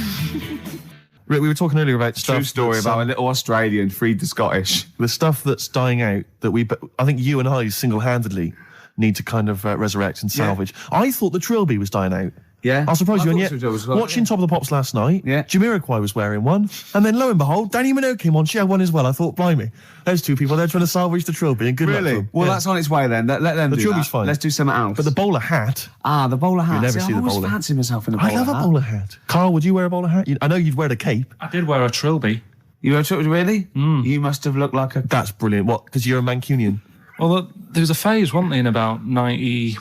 Rick, we were talking earlier about stuff... True story that's, about a little Australian freed the Scottish. the stuff that's dying out that I think you and I single-handedly need to kind of resurrect and salvage. I thought the Trilby was dying out. Yeah. I'll surprise you, and yet, thought so as well, watching Top of the Pops last night, Yeah. Jamiroquai was wearing one, and then lo and behold, Danny Minogue came on, she had one as well. I thought, blimey, there's two people there trying to salvage the Trilby, and good luck to them. Well, Yeah. that's on its way then. Let them The do Trilby's that. fine. Let's do something else. But the bowler hat, the bowler hat. never see the I always bowler. fancy myself in a bowler I love hat. a bowler hat. Carl, would you wear a bowler hat? I know you'd wear the cape. I did wear a Trilby. You were really? You must have looked like a... That's brilliant. What? Because you're a Mancunian. Well, there was a phase, wasn't there, in about 90...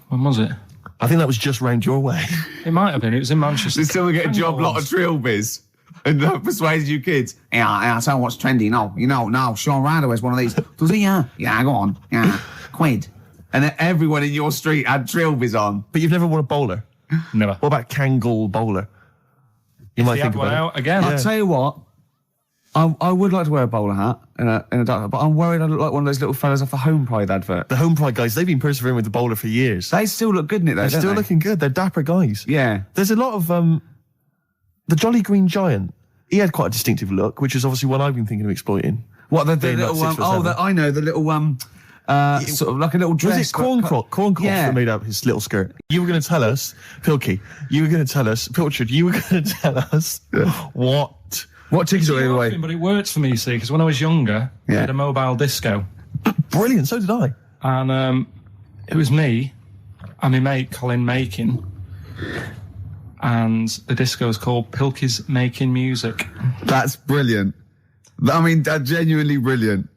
When was it? I think that was just round your way. It might have been. It was in Manchester. Did someone get a job lot of trilbies? And persuaded you kids? Yeah, I tell what's trendy. No, Sean Ryder wears one of these. Does he? Yeah, go on. Yeah, quid. And then everyone in your street had trilbies on. But you've never worn a bowler. Never. What about Kangol bowler? You might They think had one about out again. I'll tell you what. I would like to wear a bowler hat in a dark, but I'm worried I look like one of those little fellas off the Home Pride advert. it. The Home Pride guys, they've been persevering with the bowler for years. They still look good in it though, They're don't still they? looking good. They're dapper guys. Yeah. There's a lot of the Jolly Green Giant. He had quite a distinctive look, which is obviously one I've been thinking of exploiting. What the Being little about 6 foot 7. I know the little sort of like a little dress. Was it Corn Cross Yeah. that made up his little skirt? You were going to tell us, Pilkey, Pilchard, you were going to tell us What tickets are we away? But it worked for me, you see, because when I was younger, I Yeah. had a mobile disco. Brilliant, so did I. And it was me and my mate Colin Makin. And the disco was called Pilkey's Making Music. That's brilliant. I mean, that's genuinely brilliant.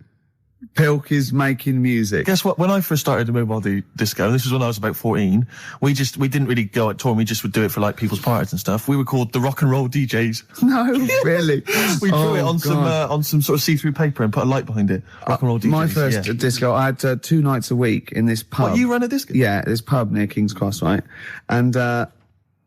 Pilkey's making music. Guess what? When I first started the mobile disco, and this was when I was about 14, we didn't really go out touring, we just would do it for like people's parties and stuff. We were called the rock and roll DJs. No, really. We drew it Oh, on some sort of see-through paper and put a light behind it. Rock and roll DJs. My first yeah. disco, I had 2 nights a week in this pub. What, you ran a disco? Yeah, this pub near King's Cross, right? And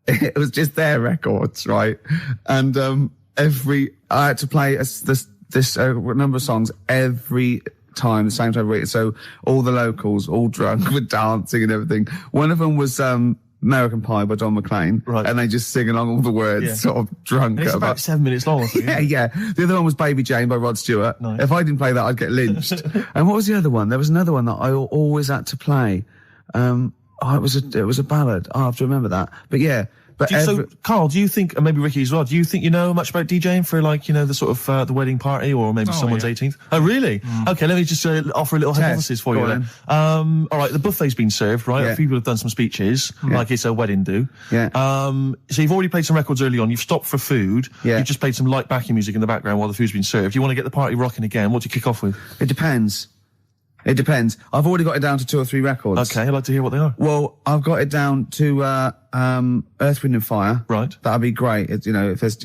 it was just their records, right? And I had to play this number of songs every time, the same time of week. So all the locals, all drunk, were dancing and everything. One of them was American Pie by Don McLean, right? And they just sing along all the words, sort of drunk. It's about 7 minutes long. Yeah. The other one was Baby Jane by Rod Stewart. Nice. If I didn't play that, I'd get lynched. And what was the other one? There was another one that I always had to play. It was a ballad. I have to remember that. But yeah. But So, Carl, do you think, and maybe Ricky as well, do you think you know much about DJing for like, the sort of, the wedding party or maybe someone's yeah. 18th? Oh, really? Okay, let me just offer a little hypothesis for you then. All right, the buffet's been served, right? Yeah. A few people have done some speeches, like it's a wedding do. Yeah. So you've already played some records early on, you've stopped for food, Yeah. you've just played some light backing music in the background while the food's been served. You want to get the party rocking again, what do you kick off with? it depends. It depends. I've already got it down to 2 or 3 records. Okay, I'd like to hear what they are. Well, I've got it down to Earth, Wind and Fire. Right. That'd be great. If there's,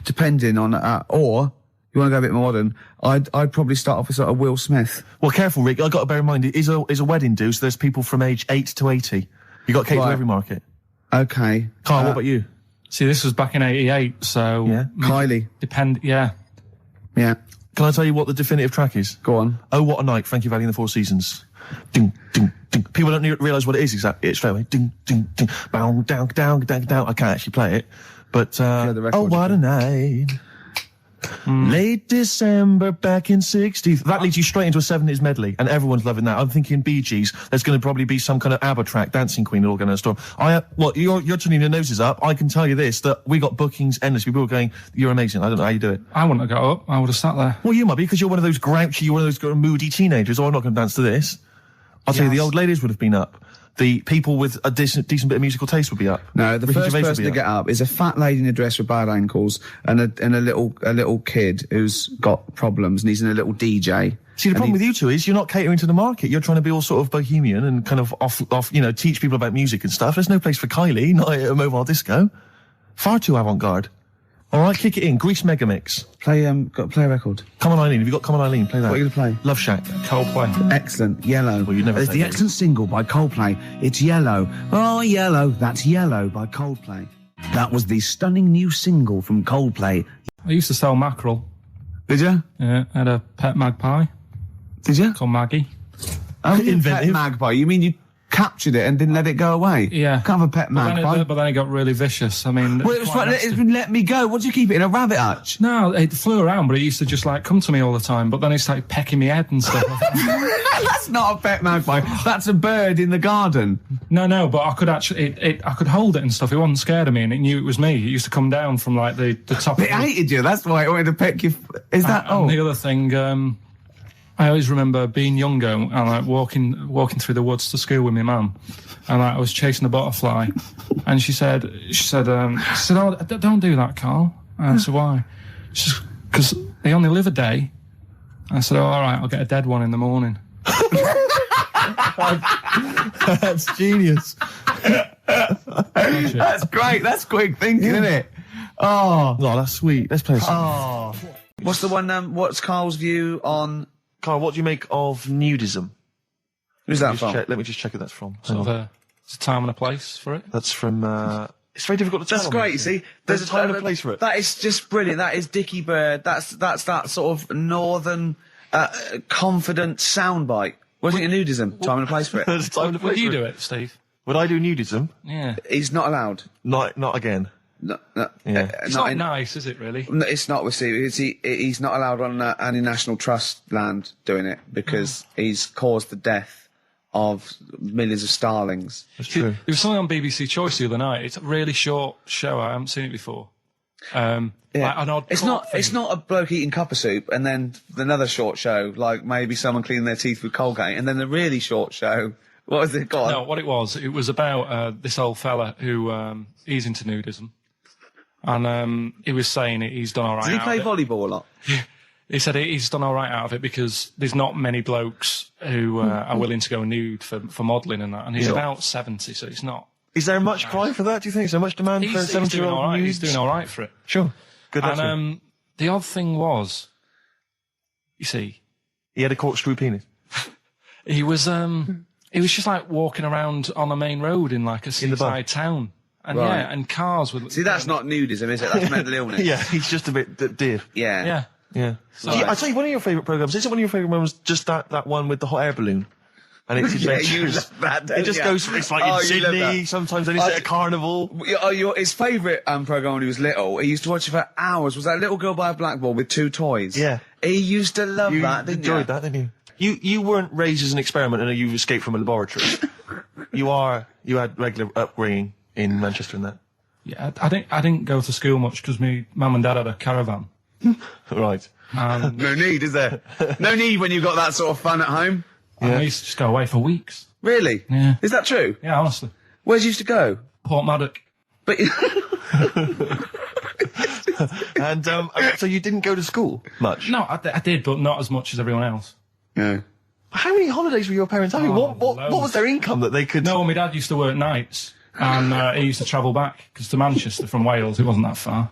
depending on, or you want to go a bit more modern, I'd probably start off with sort of Will Smith. Well, careful, Rick. I've got to bear in mind, it is a wedding do, so there's people from age 8 to 80. You got to cater to every market. Okay. Carl, what about you? See, this was back in '88, so Yeah. Kylie. Yeah. Yeah. Can I tell you what the definitive track is? Go on. Oh, What a Night, Frankie Valli and the Four Seasons. Ding, ding, ding. People don't realise what it is exactly. It's straight away. Ding, ding, ding. Bow, down, down, down, down. I can't actually play it. But, the record, oh, what a night. Late December back in 60s. That leads you straight into a 70s medley, and everyone's loving that. I'm thinking Bee Gees. There's going to probably be some kind of ABBA track, Dancing Queen, all going to storm. You're turning your noses up. I can tell you this, that we got bookings endlessly. People are going, you're amazing. I don't know how you do it. I wouldn't have got up. I would have sat there. Well, you might be, because you're one of those grouchy, you're one of those moody teenagers. Oh, I'm not going to dance to this. I'll tell you, the old ladies would have been up. The people with a decent bit of musical taste would be up. No, the Ricky first Gervais would person be to get up is a fat lady in a dress with bad ankles and a little kid who's got problems and he's in a little DJ. See, the problem with you two is you're not catering to the market. You're trying to be all sort of bohemian and kind of off, teach people about music and stuff. There's no place for Kylie, not at a mobile disco. Far too avant-garde. All right, kick it in. Grease Megamix. Play a record. Come on, Eileen. Have you got Come on, Eileen? Play that. What are you going to play? Love Shack. Coldplay. Excellent. Yellow. Well, you'd never It's say the that. excellent single by Coldplay. It's Yellow. Oh, Yellow. That's Yellow by Coldplay. That was the stunning new single from Coldplay. I used to sell mackerel. Did you? Yeah, I had a pet magpie Did you? called Maggie. Oh, Inventive. pet magpie. You mean you captured it and didn't let it go away? Yeah. Can't have a pet magpie. But then it got really vicious. I mean, Well, it was quite like, nasty. let me go. What do you keep it in, a rabbit hutch? No, it flew around, but it used to just come to me all the time. But then it started pecking me head and stuff. That's not a pet magpie. That's a bird in the garden. No, but I could actually, I could hold it and stuff. It wasn't scared of me, and it knew it was me. It used to come down from the top. It hated you. That's why it wanted to peck you. Is that? And the other thing, I always remember being younger and walking through the woods to school with my mum, and I was chasing a butterfly, and she said, "Oh, don't do that, Carl." And I said, "Why?" She said, "Because they only live a day." I said, "Oh, all right, I'll get a dead one in the morning." That's genius. That's great. That's quick thinking, isn't it? Oh, that's sweet. Let's play a song. oh. What's the one? What's Carl's view on? Carl, what do you make of nudism? Who's that from? Let me just check who that's from. Hang Sort of on. there's a time and a place for it. That's from, it's very difficult to tell. That's great. You see, There's a time and a place for it. That is just brilliant. That is Dickie Bird. That's that sort of northern, confident soundbite. Wasn't it nudism? Time and a place for it. There's a time and a place Would you for do it, Steve? Would I do nudism? Yeah. He's not allowed. Not again. No, Yeah. It's not nice, is it, really? No, it's not with Steve. He's not allowed on any National Trust land doing it because he's caused the death of millions of starlings. That's true. There was something on BBC Choice the other night. It's a really short show. I haven't seen it before. Yeah. Like an odd It's court thing. not a bloke eating cup of soup and then another short show, like maybe someone cleaning their teeth with Colgate, and then the really short show. What was it called? No, what it was about this old fella who he's into nudism. And he was saying he's done all right. Did he out play of it. volleyball a lot? He said he's done all right out of it because there's not many blokes who are willing to go nude for modelling and that. And he's about 70, so it's not. Is there much cry for that, do you think? Is there much demand for a He's doing 70-year-old all right. nude? He's doing all right for it. Sure. Good luck to him. And the odd thing was, you see, He had a corkscrew penis. he was just like walking around on a main road in like a seaside town. And Right. yeah, and cars would. See, that's not nudism, is it? That's mental illness. Yeah, he's just a bit div. Yeah. Yeah. Yeah. So, I tell you, one of your favourite programmes, isn't one of your favourite programmes just that one with the hot air balloon? And it's Yeah, you adventures. love that, don't It just you? goes, it's like Oh, in you love Sydney, that. sometimes then it's at a carnival. His favourite programme when he was little, he used to watch it for hours, was that little girl by a blackboard with two toys. Yeah. He used to love You that, didn't enjoyed that, didn't you? You weren't raised as an experiment and you escaped from a laboratory. You had regular upbringing in Manchester and that. yeah, I didn't go to school much because my mum and dad had a caravan. Right. And No need, is there? No need when you've got that sort of fun at home. I used to just go away for weeks. Really? Yeah. Is that true? Yeah, honestly. Where'd you used to go? Port Maddock. But And so you didn't go to school much? No, I did, but not as much as everyone else. no. How many holidays were your parents having? What was their income that they could... No, my dad used to work nights, and he used to travel back, because to Manchester from Wales, it wasn't that far.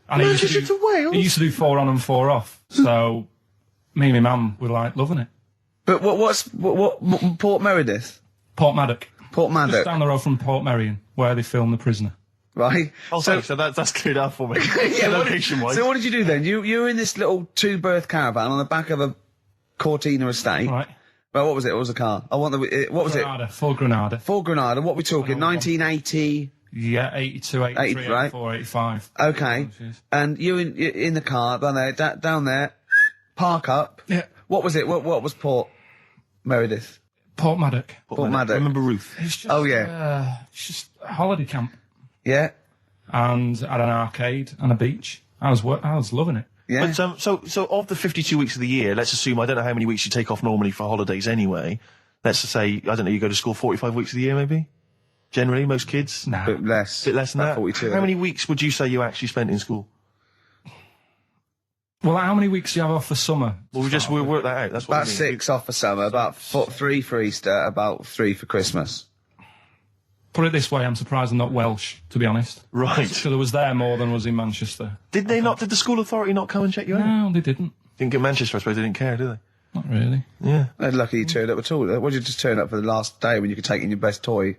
And Manchester to Wales? He used to do 4 on and 4 off, so me and my mum were, like, loving it. But what Port Meredith? Port Maddock. Port Maddock. Just down the road from Port Merion, where they filmed The Prisoner. Right. Oh, so that's cleared up for me. Location-wise. So what did you do then? You were in this little 2-berth caravan on the back of a Cortina estate. Right. Well, what was it? What was the car? I want the... what was Granada, it? Ford Granada. Ford Granada. What are we talking? 1980... Yeah, 82, 83, 84, 85. Okay. And you in the car down there, park up. Yeah. What was it? What was Port Meredith? Port Maddock. Port Maddock. I remember Ruth. It's just, Oh, yeah. it's just a holiday camp. Yeah. And had an arcade and a beach. I was loving it. Yeah. But, so of the 52 weeks of the year, let's assume, I don't know how many weeks you take off normally for holidays anyway. Let's just say, I don't know, you go to school 45 weeks of the year maybe? Generally, most kids? Nah. Bit less. Bit less than About that? 42. How many weeks would you say you actually spent in school? Well, how many weeks do you have off for summer? Well, we'll work that out. That's what About I mean. 6 off for summer, about 3 for Easter, about 3 for Christmas. Put it this way, I'm surprised I'm not Welsh, to be honest. Right. So there was there more than was in Manchester. Did the school authority not come and check you out? No, they didn't. Didn't get Manchester, I suppose they didn't care, do they? Not really. Yeah. They're lucky you turned up at all. What did you just turn up for the last day when you could take in your best toy?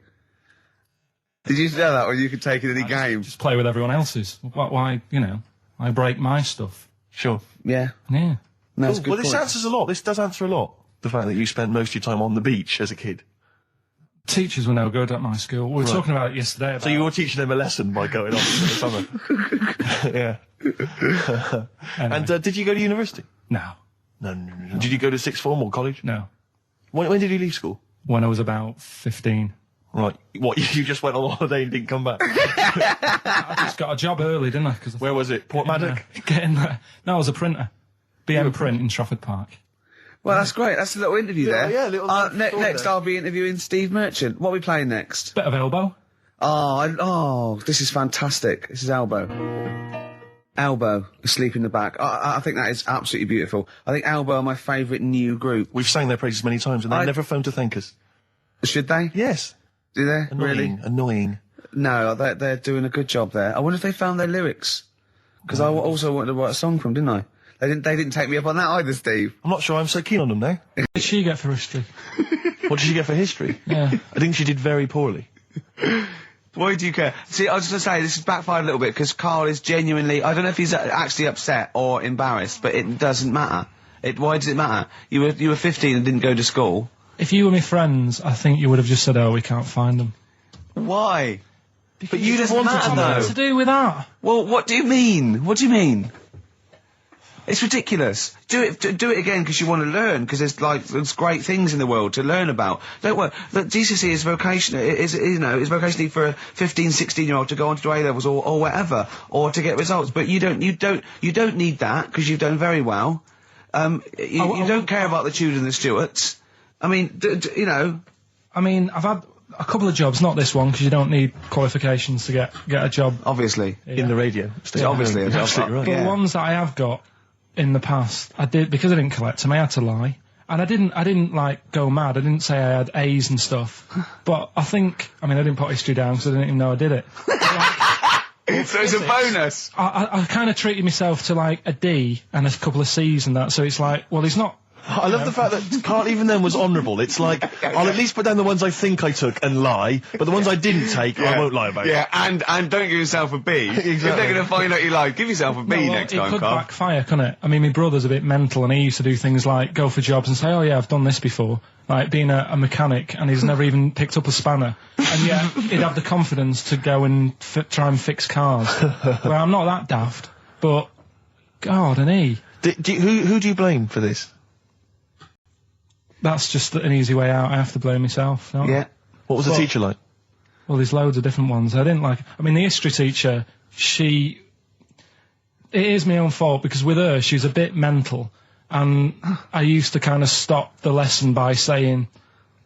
Did you know that when you could take in any game? Just play with everyone else's. Why, I break my stuff. Sure. Yeah. Yeah. No, that's a Well, good this point. answers a lot. This does answer a lot. The fact that you spent most of your time on the beach as a kid. Teachers were no good at my school. We were talking about it yesterday. So you were teaching them a lesson by going off for the summer. Yeah. Anyway. And did you go to university? No. No. Did you go to sixth form or college? No. When did you leave school? When I was about 15. Right. What, you just went on holiday and didn't come back? I just got a job early, didn't I? Where was it? Port Maddock? Getting there. No, I was a printer. BM Print in Trafford Park. Well, that's great. That's a little interview there. yeah, little next, there. I'll be interviewing Steve Merchant. What are we playing next? Bit of elbow. Oh, this is fantastic. This is Elbow, Asleep in the Back. I think that is absolutely beautiful. I think Elbow are my favourite new group. We've sang their praises many times and they've never phoned to thank us. Should they? Yes. Do they? Annoying. Really? Annoying. No, they're doing a good job there. I wonder if they found their lyrics. Because I also wanted to write a song from, didn't I? They didn't take me up on that either, Steve. I'm not sure I'm so keen on them now. What did she get for history? What did she get for history? Yeah. I think she did very poorly. Why do you care? See, I was just going to say, this has backfired a little bit, because Karl is genuinely... I don't know if he's actually upset or embarrassed, but it doesn't matter. Why does it matter? You were 15 and didn't go to school. If you were my friends, I think you would have just said, oh, we can't find them. Why? Because But you just wanted to know. What's to do with that? Well, what do you mean? What do you mean? It's ridiculous. Do it again because you want to learn, because there's great things in the world to learn about. Don't worry. Look, GCSE is vocational. Is vocationally for a 15, 16-year-old to go on to do A-levels or whatever, or to get results. But you don't need that because you've done very well. You don't care about the Tudors and the Stuarts. I mean, I mean, I've had a couple of jobs, not this one, because you don't need qualifications to get a job. Obviously. In the radio. Yeah, obviously. You're absolutely right. But the ones that I have got in the past, I did, because I didn't collect them, I had to lie. And I didn't like go mad. I didn't say I had A's and stuff. But I didn't put history down because I didn't even know I did it. So it's a bonus. I kind of treated myself to like a D and a couple of C's and that, so it's like, well, he's not... I love the fact that Karl even then was honourable. It's like, I'll at least put down the ones I think I took and lie, but the ones I didn't take, I won't lie about. Yeah, and don't give yourself a B. Exactly. If they're going to find out you lied, give yourself a B next time, It could Karl. backfire, couldn't it? I mean, my brother's a bit mental, and he used to do things like go for jobs and say, oh yeah, I've done this before. Like being a mechanic, and he's never even picked up a spanner. And yet, he'd have the confidence to go and try and fix cars. Well, I'm not that daft, but... God, and he... Who do you blame for this? That's just an easy way out. I have to blame myself. Don't I? Yeah. What was the teacher like? Well, there's loads of different ones. I didn't like... I mean, the history teacher, it is my own fault, because with her, she was a bit mental. And I used to kind of stop the lesson by saying,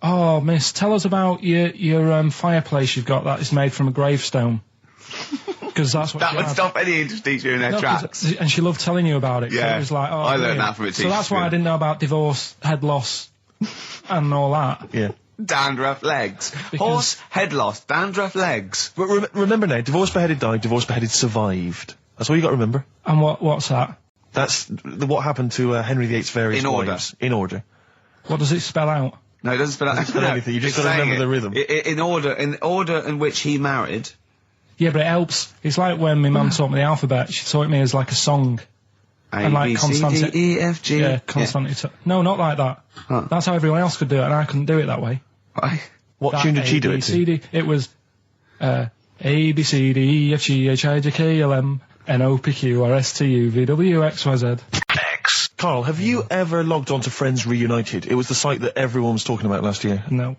oh, miss, tell us about your fireplace you've got that is made from a gravestone. Because that's what That she would had. stop any English teacher in their tracks. And she loved telling you about it. Yeah. So it was like, oh, I learned brilliant. that from a teacher. So that's why I didn't know about divorce, head loss, and all that. Yeah. Dandruff legs. Horse head loss. Dandruff legs. But remember now, divorce beheaded died, divorce beheaded survived. That's all you got to remember. And what's that? That's what happened to Henry VIII's various In order. wives. In order. What does it spell out? No, it doesn't spell out anything. You just got to remember the rhythm. In order in which he married. Yeah, but it helps. It's like when my mum taught me the alphabet. She taught me as like a song. A, B, C, D, E, F, G. Yeah, consonant. No, not like that. Huh. That's how everyone else could do it, and I couldn't do it that way. Right. What tune did she do it to? A, B, C, D. It was A, B, C, D, E, F, G, H, I, J, K, L, M, N, O, P, Q, R, S, T, U, V, W, X, Y, Z. Carl, have you ever logged on to Friends Reunited? It was the site that everyone was talking about last year. No.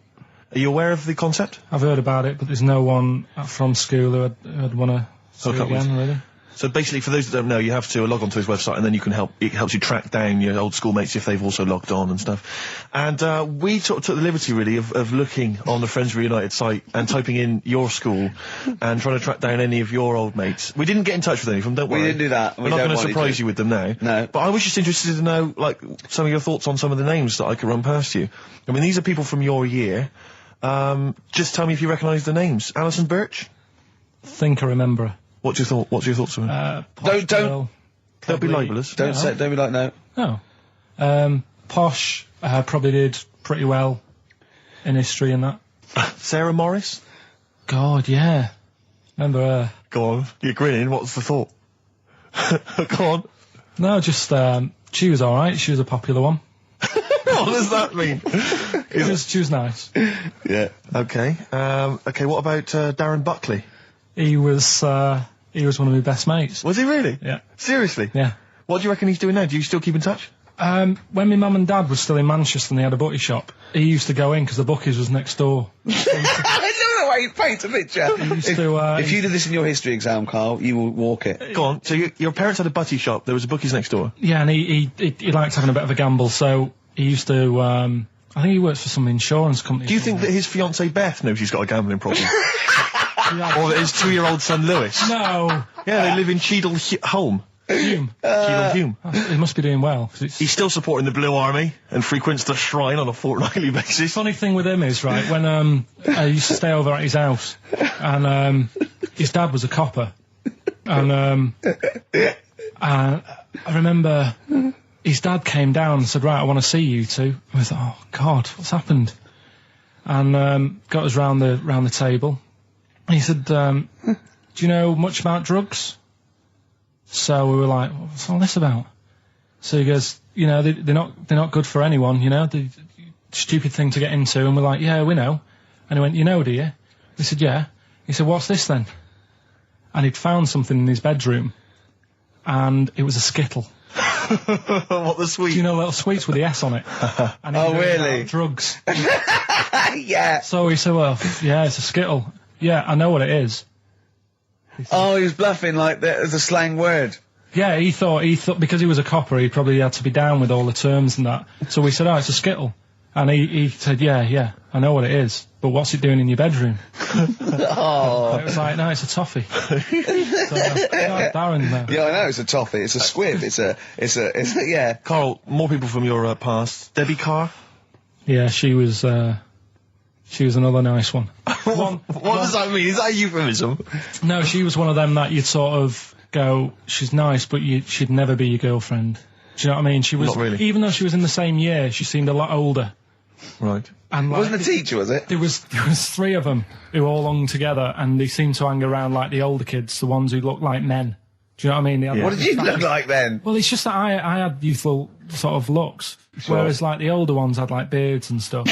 Are you aware of the concept? I've heard about it, but there's no one from school who'd want to see it Hook up with. again, really. So basically, for those that don't know, you have to log on to his website, and then you can it helps you track down your old schoolmates if they've also logged on and stuff. And we took the liberty, really, of looking on the Friends Reunited site and typing in your school and trying to track down any of your old mates. We didn't get in touch with any of them, don't worry. We didn't do that. We're not going to surprise you with them now. No. But I was just interested to know, like, some of your thoughts on some of the names that I could run past you. I mean, these are people from your year. Just tell me if you recognise the names. Alison Birch? Think I remember. What's your thoughts on it? Don't be libelous. Don't be like no. No. Posh probably did pretty well in history and that. Sarah Morris? God, yeah. Remember her. Go on. You're grinning. What's the thought? Go on. No, just, she was alright. She was a popular one. What does that mean? She was nice. Yeah. Okay. Okay, what about Darren Buckley? He was one of my best mates. Was he really? Yeah. Seriously? Yeah. What do you reckon he's doing now? Do you still keep in touch? When my mum and dad were still in Manchester and they had a bookie shop, he used to go in because the bookies was next door. I know the way you paint a picture. If you did this in your history exam, Carl, you will walk it. Go on. So your parents had a butty shop. There was a bookies next door. Yeah, and he liked having a bit of a gamble, so he used to. I think he works for some insurance company. Do you think that his fiancée Beth knows he's got a gambling problem? Or that his 2-year-old son Lewis? No. Yeah, they live in Cheadle Home. Hume. Cheadle Hume. He must be doing well. He's still supporting the Blue Army and frequents the shrine on a fortnightly basis. Funny thing with him is, right, when I used to stay over at his house, and his dad was a copper, and I remember his dad came down and said, right, I want to see you two. I was like, oh God, what's happened? And got us round the table. And he said, do you know much about drugs? So we were like, what's all this about? So he goes, you know, they're not good for anyone, you know, the stupid thing to get into. And we're like, yeah, we know. And he went, you know, do you? We said, yeah. He said, what's this then? And he'd found something in his bedroom, and it was a Skittle. What, the sweet? Do you know little sweets with the S on it? And Oh, really? Drugs. Yeah. So he said, well, yeah, it's a Skittle. Yeah, I know what it is. Oh, he was bluffing like that as a slang word. Yeah, he thought because he was a copper, he probably had to be down with all the terms and that. So we said, oh, it's a Skittle. And he said, yeah, I know what it is, but what's it doing in your bedroom? Oh. It was like, no, it's a toffee. So, Darren there. Yeah, I know, it's a toffee, it's a squib, it's a, yeah. Carl, more people from your past. Debbie Carr? Yeah, she was another nice one. What does that mean? Is that a euphemism? No, she was one of them that you'd sort of go, she's nice, but she'd never be your girlfriend. Do you know what I mean? She was, Not really. Even though she was in the same year, she seemed a lot older. Right. And like, Wasn't a teacher, was it? There was 3 of them who all hung together, and they seemed to hang around like the older kids, the ones who looked like men. Do you know what I mean? They had, What did you look like then? Well, it's just that I had youthful sort of looks, whereas like the older ones had like beards and stuff.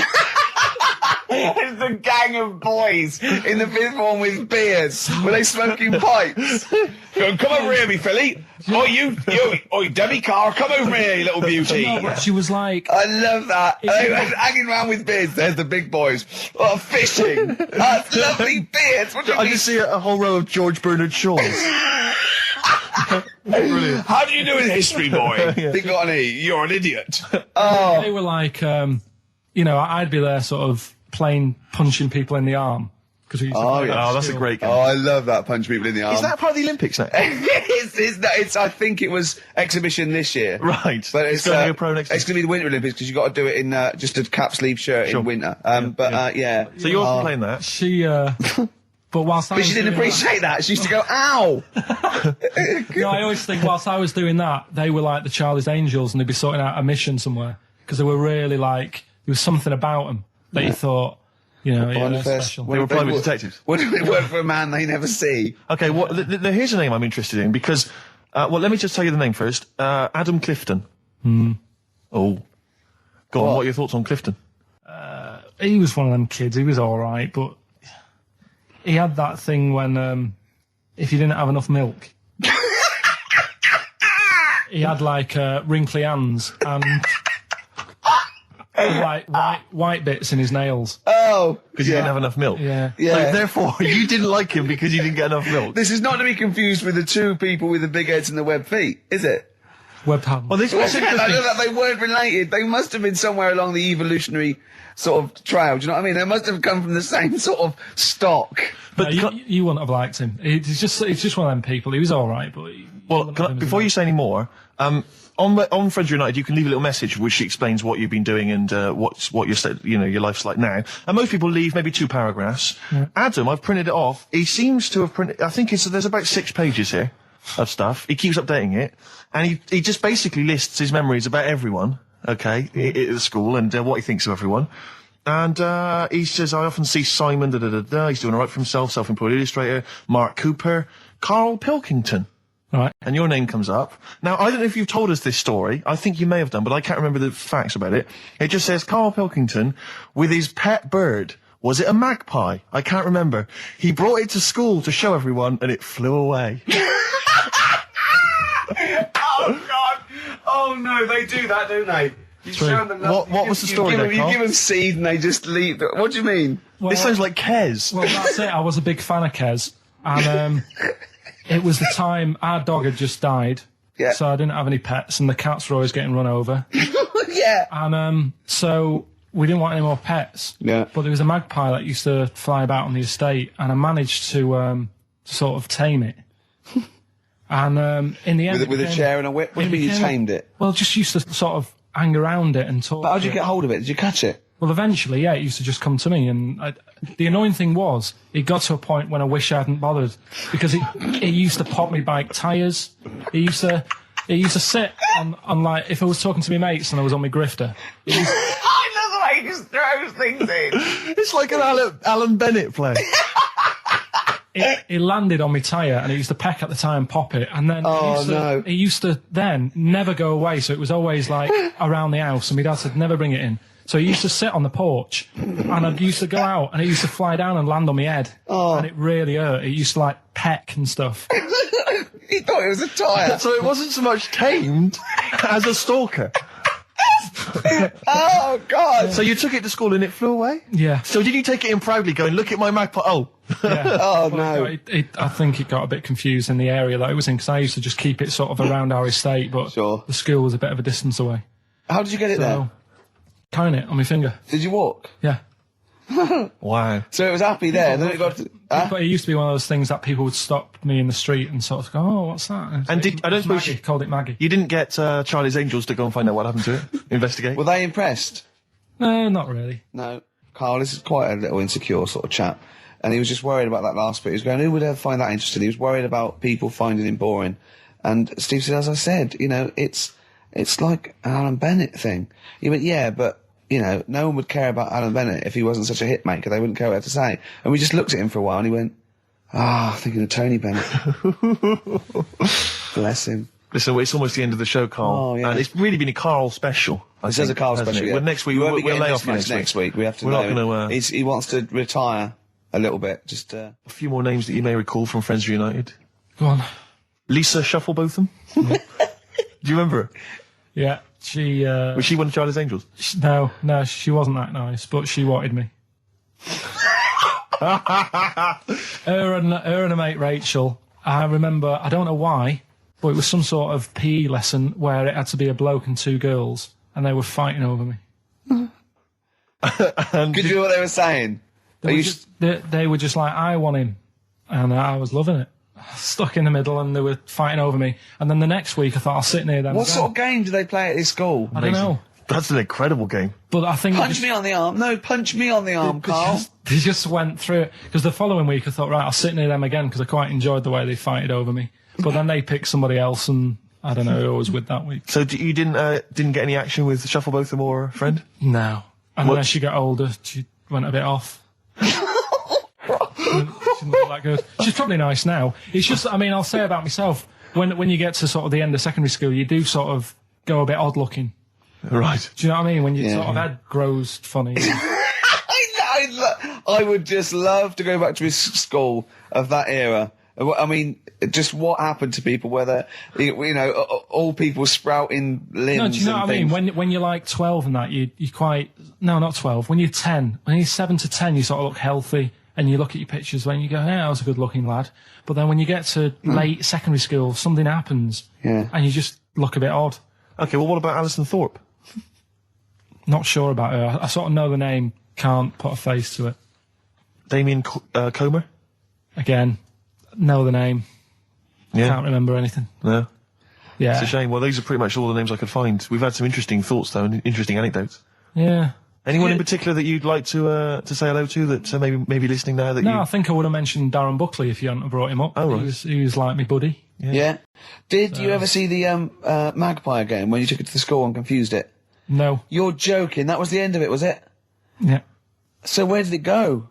It's a gang of boys in the 5th form with beards. Were they smoking pipes? Come over here, me filly. Oi, Debbie Carr, come over here, you little beauty. No, but she was like, I love that. They were hanging around with beards. There's the big boys. Oh, fishing. That's lovely beards. What do you I mean? just see a whole row of George Bernard Shaws. Brilliant. How do you do in history, boy? Think got any? You're an idiot. they were like, you know, I'd be there sort of punching people in the arm, because we used to Oh, play yeah. that at that's a school. great game. Oh, I love that. Punch people in the arm. Is that part of the Olympics now? it's, I think it was exhibition this year. Right. But it's going to go pro next It's going to be the Winter Olympics because you got to do it in just a cap sleeve shirt in winter. Yeah. So you're playing that? She, but whilst I But was she didn't doing appreciate that. She used to go, ow! No, I always think whilst I was doing that, they were like the Charlie's Angels and they'd be sorting out a mission somewhere. Because they were really like, there was something about them that you thought, you know, yeah, they're special. They were private detectives. What do they work for a man they never see? Okay, well, here's a name I'm interested in because, well, let me just tell you the name first. Adam Clifton. Oh. Go on, what are your thoughts on Clifton? He was one of them kids, he was alright, but he had that thing when, if you didn't have enough milk, he had like, wrinkly hands and like white bits in his nails. Oh! Because you didn't have enough milk. Yeah. Yeah. So therefore, you didn't like him because you didn't get enough milk. This is not to be confused with the two people with the big heads and the web feet, is it? Webbed hand. Well, this was I interesting. know that they weren't related. They must have been somewhere along the evolutionary sort of trail. Do you know what I mean? They must have come from the same sort of stock. But No, you wouldn't have liked him. He's just one of them people. He was alright, but... Before you say any more, on Friends United, you can leave a little message which explains what you've been doing and what your life's like now. And most people leave maybe 2 paragraphs. Yeah. Adam, I've printed it off. He seems to have printed. I think there's about 6 pages here of stuff. He keeps updating it, and he just basically lists his memories about everyone. Okay, at the school and what he thinks of everyone. And he says, I often see Simon. He's doing all right for himself. Self-employed illustrator. Mark Cooper. Karl Pilkington. Right. And your name comes up. Now, I don't know if you've told us this story. I think you may have done, but I can't remember the facts about it. It just says Karl Pilkington with his pet bird. Was it a magpie? I can't remember. He brought it to school to show everyone, and it flew away. Oh, God. Oh, no, they do that, don't they? You show them What was the story there, You Carl? give them seed and they just leave. What do you mean? Well, This sounds like Kez. Well, that's it. I was a big fan of Kez. And it was the time our dog had just died. Yeah. So I didn't have any pets, and the cats were always getting run over. Yeah. And so we didn't want any more pets. Yeah. But there was a magpie that used to fly about on the estate, and I managed to sort of tame it. And in the end, With a chair and a whip? What do you mean you tamed it? Well, just used to sort of hang around it and talk. But how did to you it. get hold of it? Did you catch it? Well, eventually, yeah, it used to just come to me, and the annoying thing was, it got to a point when I wish I hadn't bothered, because it used to pop me bike tyres. It used to sit on like, if I was talking to my mates and I was on my grifter. I love the way he just throws things in. It's like an Alan Bennett play. It landed on my tyre, and it used to peck at the tyre and pop it, and then it used to then never go away, so it was always like around the house, and my dad said never bring it in. So it used to sit on the porch, and I used to go out, and it used to fly down and land on my head, and it really hurt. It used to like peck and stuff. He thought it was a tyre. So it wasn't so much tamed as a stalker. Oh, God. So you took it to school and it flew away? Yeah. So did you take it in proudly going, look at my magpie? Oh. Yeah. Oh, Well, no. I think it got a bit confused in the area that it was in, because I used to just keep it sort of around our estate, but Sure. the school was a bit of a distance away. How did you get it there? So, tying it on my finger. Did you walk? Yeah. Wow. So it was happy there, then it got to... Huh? But it used to be one of those things that people would stop me in the street and sort of go, oh, what's that? And I don't suppose Maggie, called it Maggie. you didn't get Charlie's Angels to go and find out what happened to it? Investigate? Were they impressed? No, not really. No. Carl, this is quite a little insecure sort of chap. And he was just worried about that last bit. He was going, who would ever find that interesting? He was worried about people finding him boring. And Steve said, as I said, you know, it's like an Alan Bennett thing. He went, yeah, but, you know, no one would care about Alan Bennett if he wasn't such a hit maker. They wouldn't care what he had to say. And we just looked at him for a while and he went, thinking of Tony Bennett. Bless him. Listen, it's almost the end of the show, Carl. Oh, yeah. And it's really been a Carl special. This is a Carl special, yeah. Well, next week, We won't we'll be getting lay this off you much next week. We have to We're not know. going to... He wants to retire a little bit. Just, a few more names that you may recall from Friends United. Go on. Lisa Shufflebotham? Do you remember her? Yeah, she... Was she one of Charlie's Angels? No, she wasn't that nice, but she wanted me. her and her mate Rachel, I remember, I don't know why, but it was some sort of PE lesson where it had to be a bloke and 2 girls, and they were fighting over me. could you hear what they were saying? They were just like, I want him. And I was loving it. Stuck in the middle and they were fighting over me. And then the next week I thought I'll sit near them. What sort of game do they play at this school? I don't know. That's an incredible game. But I think... Punch me on the arm. No, punch me on the arm, Carl. They just went through it. Because the following week I thought, right, I'll sit near them again because I quite enjoyed the way they fighted over me. But then they picked somebody else and I don't know who I was with that week. So you didn't get any action with Shufflebotham or a friend? No. And then as she got older, she went a bit off. She didn't look that good. She's probably nice now. It's just, I mean, I'll say about myself, when you get to sort of the end of secondary school, you do sort of go a bit odd looking. Right. Do you know what I mean? When your sort of head grows funny. I would just love to go back to his school of that era. I mean, just what happened to people, whether, you know, all people sprouting limbs. No, do you know what I mean? When you're like 12 and that, you quite, no, not 12, when you're 10, when you're 7 to 10, you sort of look healthy and you look at your pictures when you go, yeah, I was a good looking lad. But then when you get to late secondary school, something happens. Yeah. And you just look a bit odd. Okay, well, what about Alison Thorpe? Not sure about her. I sort of know the name, can't put a face to it. Damien Comer? Again, know the name. Yeah. Can't remember anything. No. Yeah. It's a shame. Well, these are pretty much all the names I could find. We've had some interesting thoughts, though, and interesting anecdotes. Yeah. Anyone in particular that you'd like to say hello to that maybe listening now that No, I think I would have mentioned Darren Buckley if you hadn't have brought him up. Oh, right. He was like my buddy. Yeah. Did you ever see the Magpie game when you took it to the school and confused it? No. You're joking. That was the end of it, was it? Yeah. So where did it go?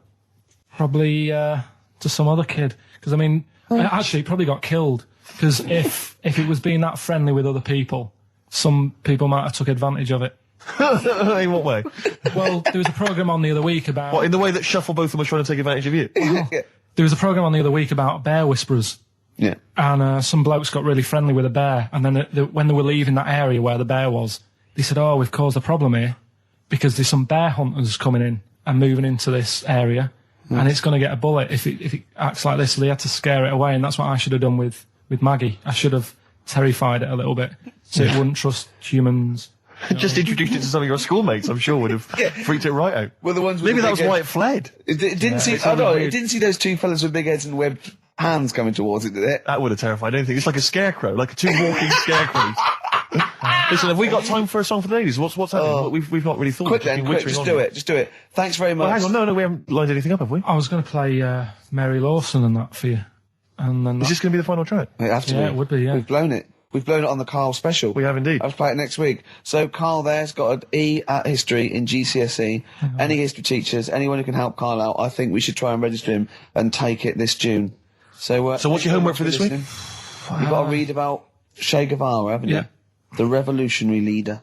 Probably to some other kid. Because, I mean, actually, it probably got killed. Because if it was being that friendly with other people, some people might have took advantage of it. In what way? Well, there was a programme on the other week about... What, in the way that Shufflebotham was trying to take advantage of you? There was a programme on the other week about bear whisperers. Yeah. And some blokes got really friendly with a bear. And then when they were leaving that area where the bear was, they said, oh, we've caused a problem here because there's some bear hunters coming in and moving into this area and it's going to get a bullet if it acts like this. So they had to scare it away, and that's what I should have done with Maggie. I should have terrified it a little bit so it wouldn't trust humans. Just introduced it to some of your schoolmates, I'm sure would have freaked it right out. Well, the ones with maybe the that was big why heads. it fled. It didn't see. It didn't see those two fellas with big heads and webbed hands coming towards it, did it? That would have terrified anything. It's like a scarecrow, like two walking scarecrows. Listen, have we got time for a song for the ladies? What's happening? We've not really thought. Quick then, quick, just do it. Thanks very much. Well, hang on, no, we haven't lined anything up, have we? I was going to play Mary Lawson and that for you. And then Is this going to be the final track? It have to be. it would be, yeah. We've blown it. We've blown it on the Carl special. We have indeed. I'll play it next week. So Carl there's got an E at history in GCSE. Any history teachers, anyone who can help Carl out, I think we should try and register him and take it this June. So what's your homework for this week? You've got to read about Che Guevara, haven't you? The revolutionary leader.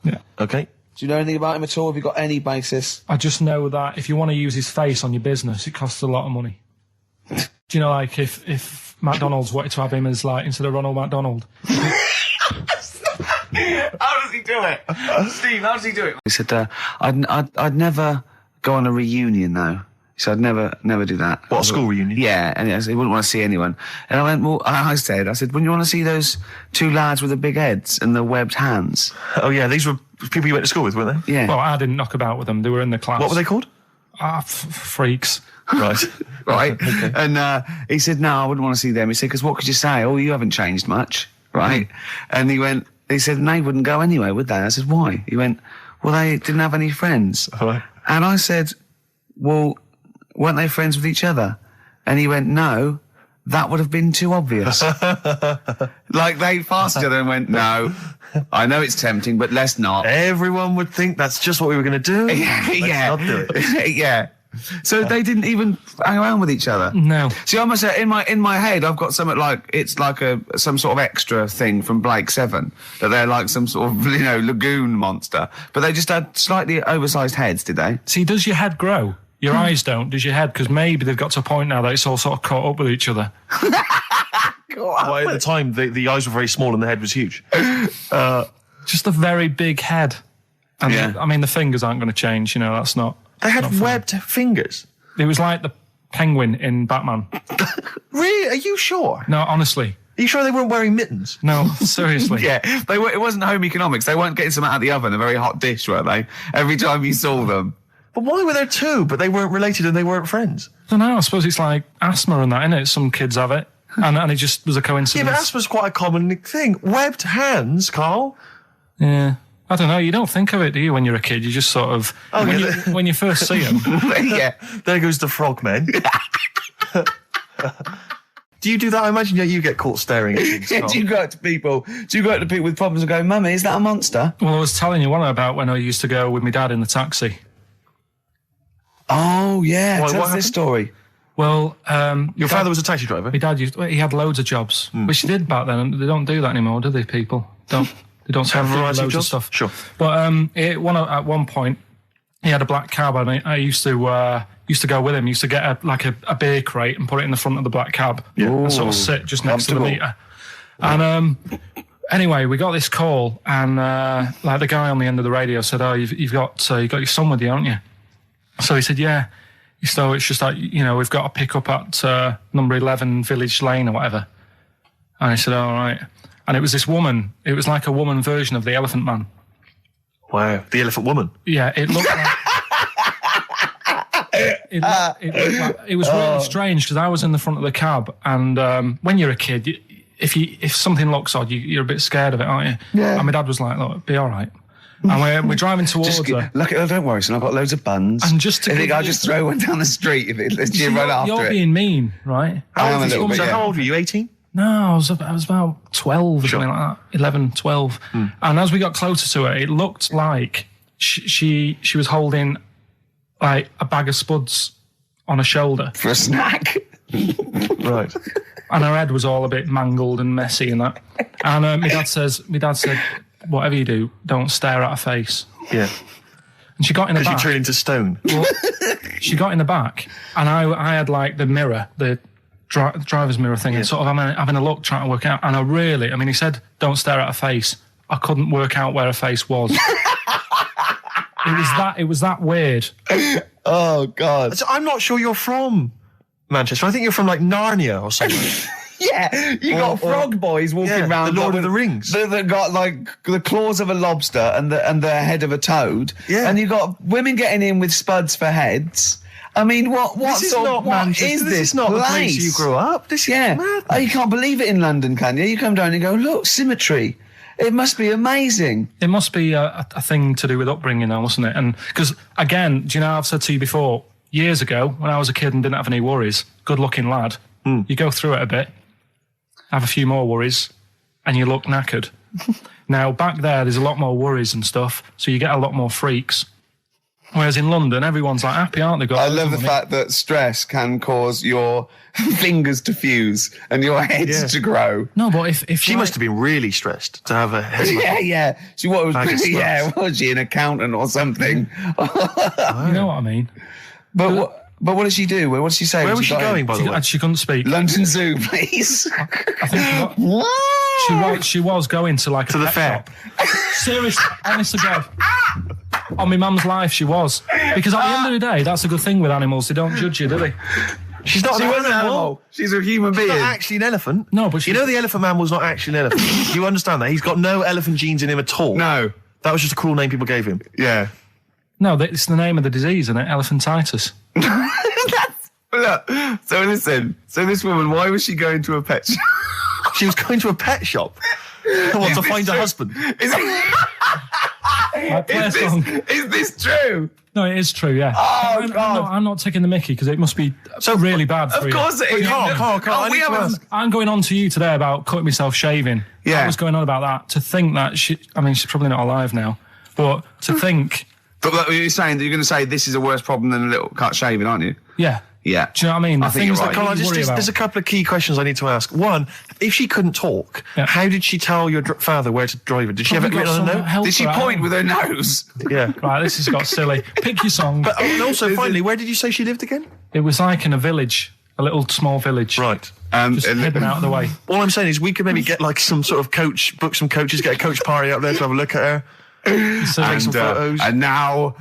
Yeah. Okay. Do you know anything about him at all? Have you got any basis? I just know that if you want to use his face on your business, it costs a lot of money. Do you know, like, if McDonald's wanted to have him as, like, instead of Ronald McDonald? How does he do it? Steve, how does he do it? He said, I'd never go on a reunion, though. He said, I'd never do that. What, a school reunion? Yeah, and he wouldn't want to see anyone. And I went, well, I said, wouldn't you want to see those two lads with the big heads and the webbed hands? Oh, yeah, these were people you went to school with, weren't they? Yeah. Well, I didn't knock about with them. They were in the class. What were they called? Freaks. Right. Right. Okay. And he said, no, I wouldn't want to see them. He said, because what could you say? Oh, you haven't changed much. Right. And he said, and they wouldn't go anyway, would they? I said, why? He went, well, they didn't have any friends. Right. And I said, well, weren't they friends with each other? And he went, no, that would have been too obvious. Like, they passed each other and went, no, I know it's tempting, but let's not. Everyone would think that's just what we were going to do. Let's not do it. Yeah. So they didn't even hang around with each other. No. See, I must say, in my head, I've got something like it's like some sort of extra thing from Blake 7 that they're like some sort of lagoon monster, but they just had slightly oversized heads, did they? See, does your head grow? Your eyes don't. Does your head? Because maybe they've got to a point now that it's all sort of caught up with each other. Well, at the time, the eyes were very small and the head was huge. Just a very big head. And Yeah. I mean, the fingers aren't going to change. That's not. They had not funny. webbed fingers. It was like the penguin in Batman. Really? Are you sure? No, honestly. Are you sure they weren't wearing mittens? No, seriously. Yeah, it wasn't home economics. They weren't getting some out of the oven, a very hot dish, were they? Every time you saw them. But why were there two, but they weren't related and they weren't friends? I don't know, I suppose it's like asthma and that, innit? Some kids have it. And it just was a coincidence. Yeah, but asthma's quite a common thing. Webbed hands, Carl. Yeah. I don't know, you don't think of it, do you, when you're a kid? You just sort of... when you first see them... Yeah. There goes the frogmen. Do you do that? I imagine you get caught staring at things. Do you go up to people with problems and go, Mummy, is that a monster? Well, I was telling you one about when I used to go with my dad in the taxi. Oh, yeah. What Tell us happened? this story. Well, Your father was a taxi driver? my dad he had loads of jobs, which he did back then, and they don't do that anymore, do they, people? They don't Have a do variety of loads jobs? of stuff. Sure. But at one point, he had a black cab, and I used to go with him. Used to get a beer crate and put it in the front of the black cab, and sort of sit just next to the meter. And anyway, we got this call, and like the guy on the end of the radio said, "Oh, you've got your son with you, haven't you?" So he said, "Yeah." So it's just like, we've got to pick up at number 11 Village Lane or whatever. And I said, all right. And it was this woman. It was like a woman version of the Elephant Man. Wow. The Elephant Woman. Yeah, it looked like... it was really strange, because I was in the front of the cab, and when you're a kid, if something looks odd, you're a bit scared of it, aren't you? Yeah. And my dad was like, look, it'll be all right. And we're driving towards her. Don't worry, son, I've got loads of buns. And just I'll just throw one down the street if it lets you run after it. You're being mean, right? How old were you, 18? No, I was about 12 or something like that. 11, 12. And as we got closer to her, it looked like she was holding like a bag of spuds on her shoulder. For a snack. Right. And her head was all a bit mangled and messy and that. And my dad said, whatever you do, don't stare at her face. Yeah. And she got in the back. Because you turn into stone. Well, she got in the back, and I had like the mirror, the driver's mirror thing, and sort of having a look, trying to work out. And he said, don't stare at her face. I couldn't work out where her face was. It was that weird. Oh, God. So I'm not sure you're from Manchester. I think you're from like Narnia or something. Yeah, you got frog boys walking around. The Lord of the Rings. That got like the claws of a lobster and the head of a toad. Yeah. And you got women getting in with spuds for heads. I mean, what This is not Manchester. This is not the place you grew up. This is madness. Oh, you can't believe it in London, can you? You come down and go, look, symmetry. It must be amazing. It must be a thing to do with upbringing now, mustn't it? And because, again, do you know, I've said to you before, years ago, when I was a kid and didn't have any worries, good-looking lad, you go through it a bit, have a few more worries, and you look knackered. Now, back there's a lot more worries and stuff, so you get a lot more freaks. Whereas in London, everyone's like happy, aren't they? I love the fact that stress can cause your fingers to fuse and your heads to grow. No, but if She must have been really stressed to have a head. Yeah. She was she an accountant or something? You know what I mean? But what did she do? What did she say? Where was she going, by the way? She couldn't speak. London Zoo, please. I think she was going to like to the fair. Seriously, honest to God. On my mum's life, she was. Because at the end of the day, that's a good thing with animals. They don't judge you, do they? She's not an animal. She's a human being. She's not actually an elephant. No, but you know the elephant man was not actually an elephant. You understand that? He's got no elephant genes in him at all. No. That was just a cruel name people gave him. Yeah. No, it's the name of the disease, isn't it? Elephantitis. Look, so listen. So this woman, why was she going to a pet shop? She was going to a pet shop. To find a husband. Is this true? No, it is true, yeah. Oh, God. I'm not taking the mickey, because it must be really bad for you. Of course it is. Carl, I'm going on to you today about cutting myself shaving. Yeah. I was going on about that. To think that she's probably not alive now, but to think... But you're saying that you're going to say this is a worse problem than a little cut shaving, aren't you? Yeah. Yeah. Do you know what I mean? I think you're right. Carl, there's a couple of key questions I need to ask. One, if she couldn't talk, how did she tell your father where to drive it? Did she have it written on a note? Did she point with her nose? Yeah. Right, this has got silly. Pick your song. But also, finally, where did you say she lived again? It was like in a village, a little small village. Right. Just hidden out of the way. All I'm saying is we could maybe get like some sort of coach, book some coaches, get a coach party up there to have a look at her. Take some photos. And now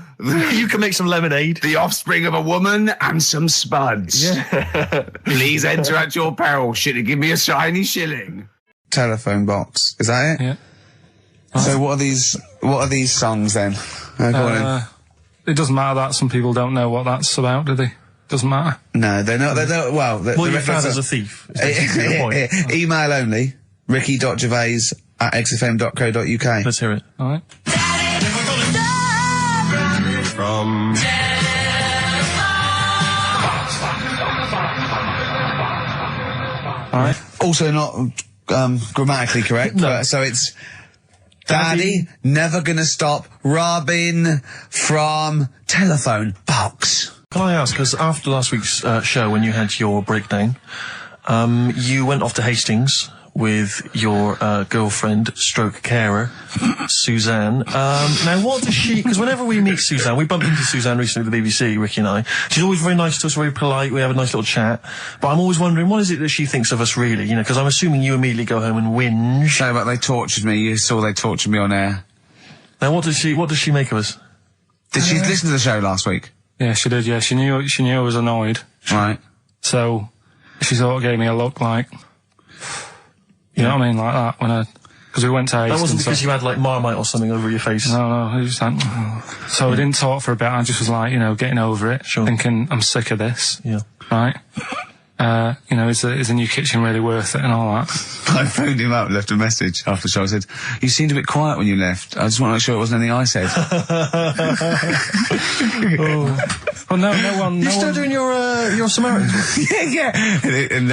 you can make some lemonade. The offspring of a woman and some spuds. Yeah. Please enter at your peril. Should it give me a shiny shilling? Telephone box. Is that it? Yeah. So what are these songs then? Go on in. it doesn't matter that some people don't know what that's about, do they? Doesn't matter. No, they don't. Well, Your father's a thief. Is basically the point. Email only. ricky.gervais@xfm.co.uk. Let's hear it. All right. From... All right. Also not grammatically correct. No. So it's Daddy never gonna stop robbing from telephone box. Can I ask, because after last week's show, when you had your breakdown, you went off to Hastings with your girlfriend, stroke carer, Suzanne. Now, what does she... Because whenever we meet Suzanne, we bumped into Suzanne recently at the BBC, Ricky and I. She's always very nice to us, very polite, we have a nice little chat. But I'm always wondering, what is it that she thinks of us, really? You know, because I'm assuming you immediately go home and whinge. No, but they tortured me. You saw they tortured me on air. Now, what does she make of us? Did she listen to the show last week? Yeah, she did, yeah. She knew I was annoyed. Right. So, she sort of gave me a look like... You know what I mean? Like that, because we went to Hastings. That wasn't because you had, like, Marmite or something over your face. No, it was like... So we didn't talk for a bit, I just was like, you know, getting over it. Sure. Thinking, I'm sick of this. Yeah. Right? You know, is the new kitchen really worth it and all that? I phoned him up, left a message after the show. I said, "You seemed a bit quiet when you left. I just want to make sure it wasn't anything I said." Well, no one... You still doing your Samaritan work? yeah. And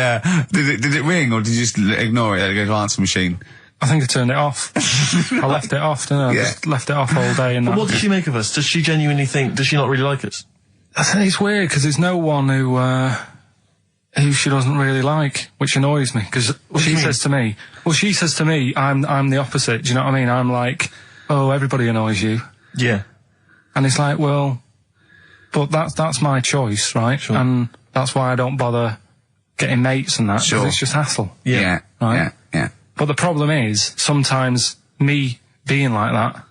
did it ring, or did you just ignore it? Let it go to answer machine. I think I turned it off. I left it off, didn't I? Yeah. Just left it off all day. And But that. what does she make of us? Does she genuinely think... Does she not really like us? I think it's weird, because there's no one who she doesn't really like, which annoys me, because she says to me, I'm the opposite, do you know what I mean? I'm like, oh, everybody annoys you. Yeah. And it's like, well, but that's my choice, right? Sure. And that's why I don't bother getting mates and that, because Sure. it's just hassle. Yeah. Right? Yeah. But the problem is, sometimes me being like that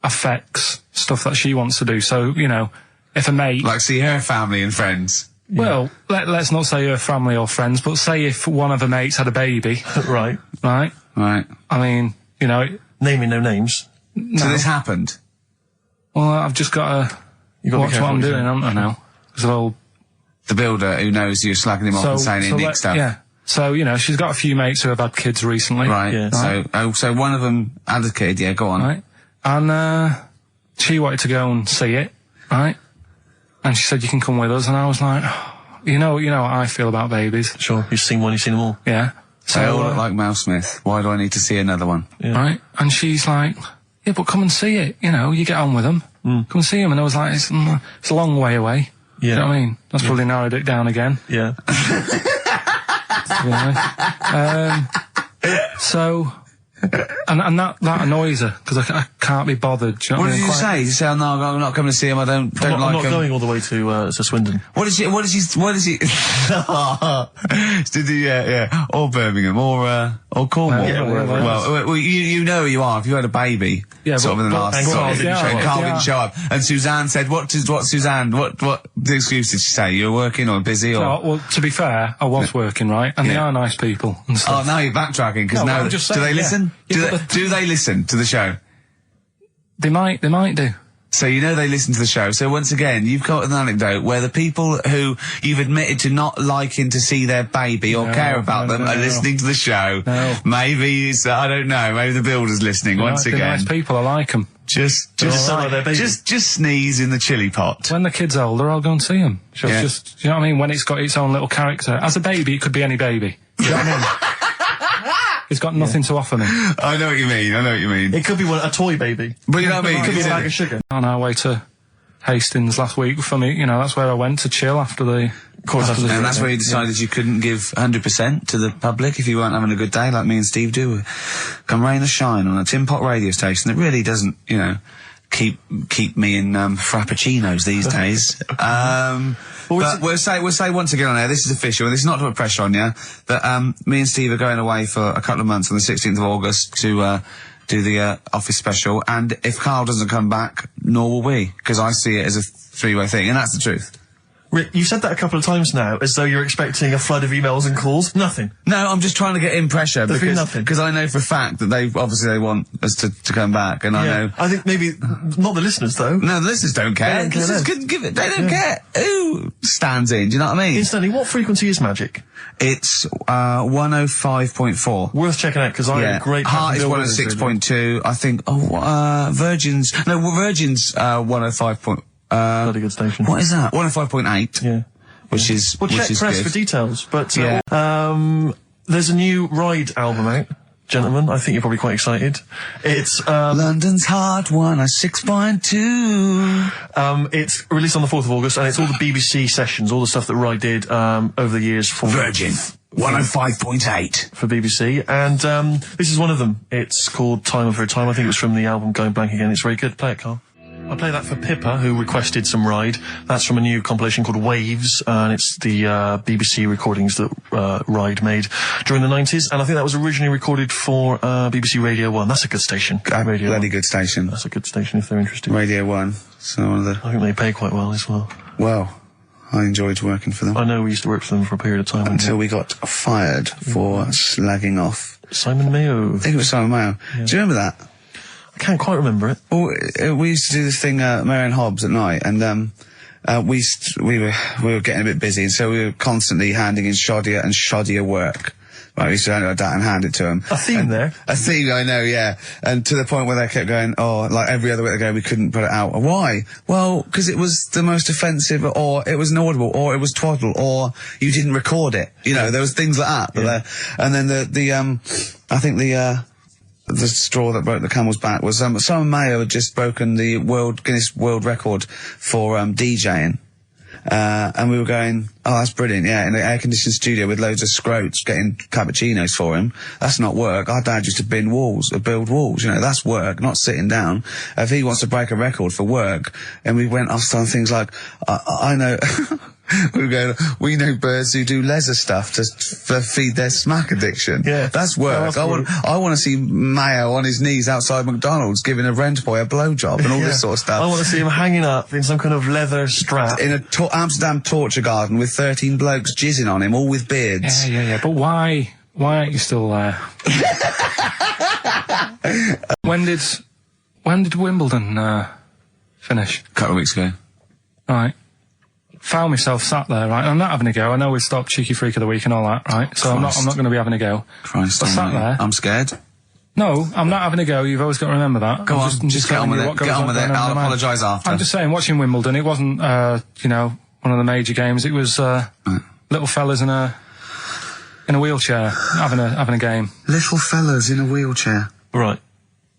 affects stuff that she wants to do. So, you know, if a mate... Like see her family and friends. Well, let's not say her family or friends, but say if one of her mates had a baby. Right. Right? Right. I mean, you know... Naming no names. No. So this happened? Well, I've just got to watch what I'm doing, haven't I, now? So, The builder who knows you're slagging him off and saying he nicks stuff. Yeah. So, you know, she's got a few mates who have had kids recently. Right. Yeah. So one of them had a kid, yeah, go on. Right? And, she wanted to go and see it, right? And she said, you can come with us. And I was like, oh, you know what I feel about babies. Sure. You've seen one, you've seen them all. Yeah. They all look like Mel Smith. Why do I need to see another one? Yeah. Right? And she's like, yeah, but come and see it. You know, you get on with them. Come and see them. And I was like, it's a long way away. Yeah. You know what I mean? That's probably narrowed it down again. Yeah. So, and that annoys her, because I can't be bothered. Do you know What I did mean? you say? Did you say, oh, no, I'm not coming to see him, I don't I'm like not him? going all the way to Swindon. What is he, did he, yeah, or Birmingham, or Cornwall. Yeah, wherever. Well, you know who you are, if you had a baby, Yeah, sort of in the but- last, but- Carl yeah, didn't show up. yeah. Carl didn't show up, and Suzanne said, what Suzanne, what the excuse did she say? You're working or busy or? No, well, to be fair, I was working, right? And they Yeah. are nice people and Oh, stuff. now you're backtracking, because No, now, I'm just do saying, they yeah. listen? Yeah, Do they listen to the show? They might do. So you know they listen to the show. So once again, you've got an anecdote where the people who you've admitted to not liking to see their baby or No, care about no, them no, are no. listening to the show. No. Maybe it's, I don't know, maybe the builder's listening once They're again. nice people, I like them. Just sound like their baby. just sneeze in the chili pot. When the kid's older, I'll go and see them. Yeah. Just, you know what I mean? When it's got its own little character. As a baby, it could be any baby. Do you know what I mean? It's got nothing to offer me. I know what you mean. It could be a toy baby. But you know what I mean? It could be a bag of sugar. On our way to Hastings last week for me, you know, that's where I went to chill after the... And that's where you decided you couldn't give 100% to the public if you weren't having a good day, like me and Steve do. Come rain or shine on a tin pot radio station that really doesn't, you know, keep me in frappuccinos these days. But we'll say once again on air, this is official, and this is not to put pressure on you, that me and Steve are going away for a couple of months on the 16th of August to do the office special, and if Carl doesn't come back, nor will we, because I see it as a three-way thing, and that's the truth. Rick, you said that a couple of times now, as though you're expecting a flood of emails and calls. Nothing. No, I'm just trying to get in pressure There's been because nothing. because I know for a fact that they want us to come back, and I know. I think maybe not the listeners though. No, the listeners don't care. They don't care They don't care who stands in. Do you know what I mean? Instantly, what frequency is Magic? It's 105.4. Worth checking out because I had a great. Heart is 106.2. I think. Virgin's 105. Bloody good station. What is that? 105.8. Yeah. Which is Well, check press good. for details. But Yeah. there's a new Ride album out, gentlemen. I think you're probably quite excited. It's London's Heart 106.2. It's released on the 4th of August, and it's all the BBC sessions, all the stuff that Ride did over the years for Virgin 105.8 for BBC, and this is one of them. It's called Time of Her Time. I think it was from the album Going Blank Again. It's very good. Play it, Carl. I play that for Pippa, who requested some Ride. That's from a new compilation called Waves, and it's the BBC recordings that Ride made during the 90s, and I think that was originally recorded for BBC Radio 1. That's a good station. Radio bloody 1. good station. That's a good station if they're interested. Radio 1. So one of the. I think they pay quite well as well. Well, I enjoyed working for them. I know we used to work for them for a period of time. Until we got fired for slagging off. Simon Mayo. I think it was Simon Mayo. Yeah. Do you remember that? I can't quite remember it. Well, we used to do this thing, Marion Hobbs at night, and we were getting a bit busy, and so we were constantly handing in shoddier work. Right, we used to hand it like that and hand it to them. A theme there. A theme, I know, yeah. And to the point where they kept going, like every other week they go, we couldn't put it out. Why? Well, because it was the most offensive, or it was inaudible, or it was twaddle, or you didn't record it. You know, there was things like that. Yeah. And then I think the straw that broke the camel's back was Simon Mayo had just broken the Guinness World Record for DJing. And we were going, oh, that's brilliant, yeah, in an air-conditioned studio with loads of scrotes getting cappuccinos for him. That's not work. Our dad used to build walls, you know, that's work, not sitting down. If he wants to break a record for work, and we went off on things like, I know, we were going, we know birds who do leisure stuff to feed their smack addiction. Yeah. That's work. I want to see Mayo on his knees outside McDonald's giving a rent boy a blowjob and all this sort of stuff. I want to see him hanging up in some kind of leather strap. In a Amsterdam torture garden with 13 blokes jizzing on him, all with beards. Yeah. But why aren't you still there? When did Wimbledon finish? A couple of weeks ago. Right. Found myself sat there, right? I'm not having a go. I know we've stopped Cheeky Freak of the Week and all that, right? So I'm not going to be having a go. Christ, I sat there. I'm scared. No, I'm not having a go. You've always got to remember that. Go on, just get on with it. Get on with it. I'll apologise after. I'm just saying, watching Wimbledon, it wasn't, one of the major games. It was little fellas in a wheelchair having a game. Little fellas in a wheelchair. Right.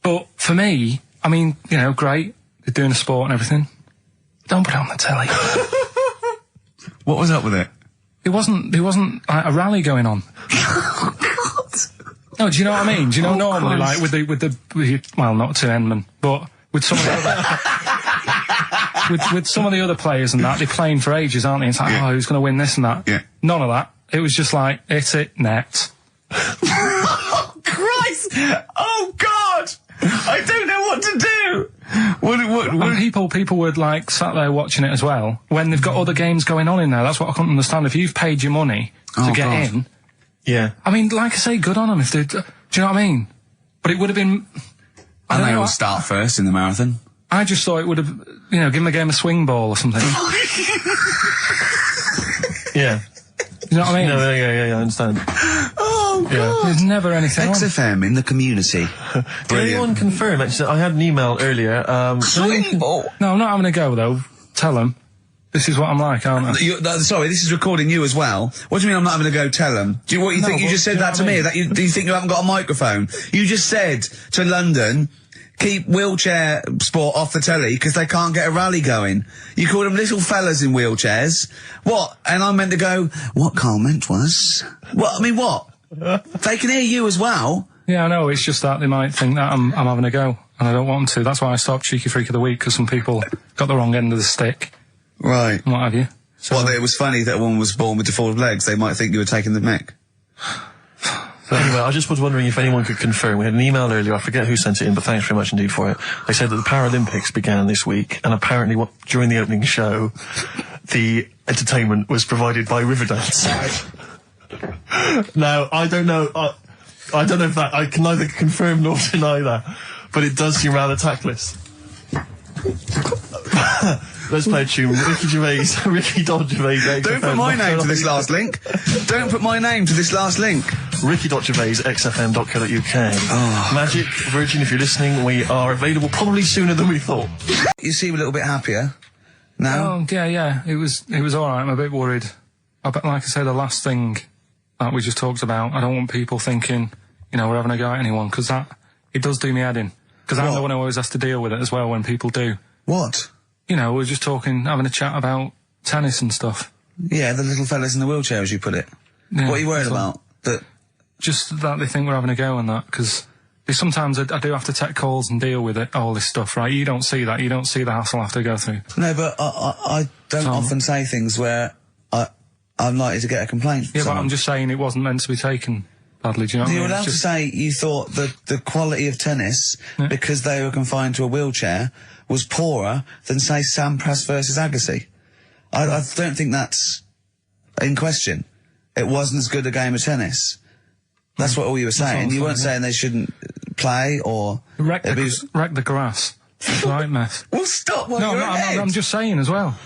But for me, I mean, great. They're doing a sport and everything. Don't put it on the telly. What was up with it? There wasn't like a rally going on. No, do you know what I mean? Do you know normally, Christ. like with the well, not to Enman, but with some of the other, with some of the other players and that, they're playing for ages, aren't they? It's like, who's going to win this and that? Yeah. None of that. It was just like, hit it, net. Oh, Christ! Oh, God! I don't know what to do! And people were like sat there watching it as well when they've got other games going on in there. That's what I couldn't understand. If you've paid your money to get in, yeah. I mean, like I say, good on them if they. Do you know what I mean? But it would have been. And they all start first in the marathon. I just thought it would have, given the game a swing ball or something. Yeah. You know what I mean? No, yeah, I understand. Oh, God. Yeah. There's never anything on. XFM in the community. Did anyone confirm? Actually, I had an email earlier. Swing ball. No, I'm not having a go though. Tell them. This is what I'm like, aren't I? Sorry, this is recording you as well. What do you mean I'm not having to go tell them? Do you think you just said that to me? That do you think you haven't got a microphone? You just said to London, keep wheelchair sport off the telly because they can't get a rally going. You called them little fellas in wheelchairs. What? And I meant to go, what Carl meant was... What? I mean, what? They can hear you as well. Yeah, I know. It's just that they might think that I'm having a go, and I don't want to. That's why I stopped Cheeky Freak of the Week, because some people got the wrong end of the stick. Right. And what have you. So, Well, it was funny that one was born with deformed legs. They might think you were taking the mick. So anyway, I just was wondering if anyone could confirm. We had an email earlier, I forget who sent it in, but thanks very much indeed for it. They said that the Paralympics began this week, and apparently during the opening show, the entertainment was provided by Riverdance. Now, I don't know. I don't know if that I can neither confirm nor deny that, but it does seem rather tactless. Let's play a tune. Ricky Gervais. Don't put my name to this last link. Don't put my name to this last link. Ricky.Gervais, XFM.co.uk. Oh. Magic, Virgin, if you're listening, we are available probably sooner than we thought. You seem a little bit happier now. Oh, yeah. It was alright. I'm a bit worried. Like I say, the last thing that we just talked about, I don't want people thinking, we're having a go at anyone, because it does do me head in. Because I'm the one who always has to deal with it as well when people do. What? We're just having a chat about tennis and stuff. Yeah, the little fellas in the wheelchair, as you put it. Yeah, what are you worried about? Just that they think we're having a go and that, because sometimes I do have to take calls and deal with all this stuff, right? You don't see that. You don't see the hassle I have to go through. No, but I don't often say things where I'm likely to get a complaint from someone. But I'm just saying it wasn't meant to be taken badly, do you know what I mean? You're allowed to say you thought that the quality of tennis, because they were confined to a wheelchair, was poorer than, say, Sampras versus Agassi. I don't think that's in question. It wasn't as good a game of tennis. That's what all you were saying. You weren't saying they shouldn't play or... Wreck the grass. Right mess. Well, stop while you're ahead. I'm just saying as well.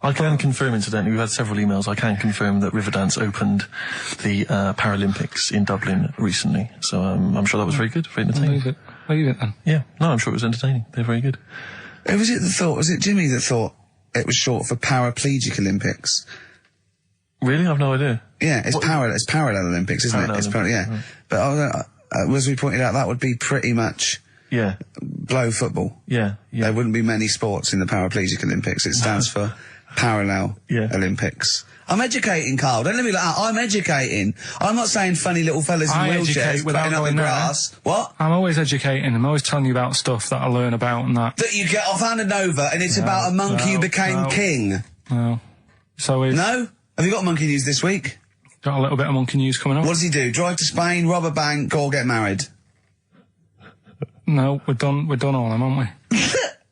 I can confirm, incidentally, we've had several emails, I can confirm that Riverdance opened the Paralympics in Dublin recently. So I'm sure that was very good, very entertaining. Leave it then. Yeah, no, I'm sure it was entertaining. They're very good. Who was it that thought? Was it Jimmy that thought it was short for Paraplegic Olympics? Really? I've no idea. Yeah, it's Parallel Olympics, isn't it? It's yeah. Right. But as we pointed out, that would be pretty much blow football. Yeah. There wouldn't be many sports in the Paraplegic Olympics. It stands for Parallel Olympics. I'm educating, Carl. Don't let me like that. I'm educating. I'm not saying funny little fellas in wheelchairs playing up the grass. What? I'm always educating. I'm always telling you about stuff that I learn about and that. That you get off-handed over, and it's about a monkey who became king. No. No? Have you got monkey news this week? Got a little bit of monkey news coming up. What does he do? Drive to Spain, rob a bank, or get married? No, we're done all them, haven't we?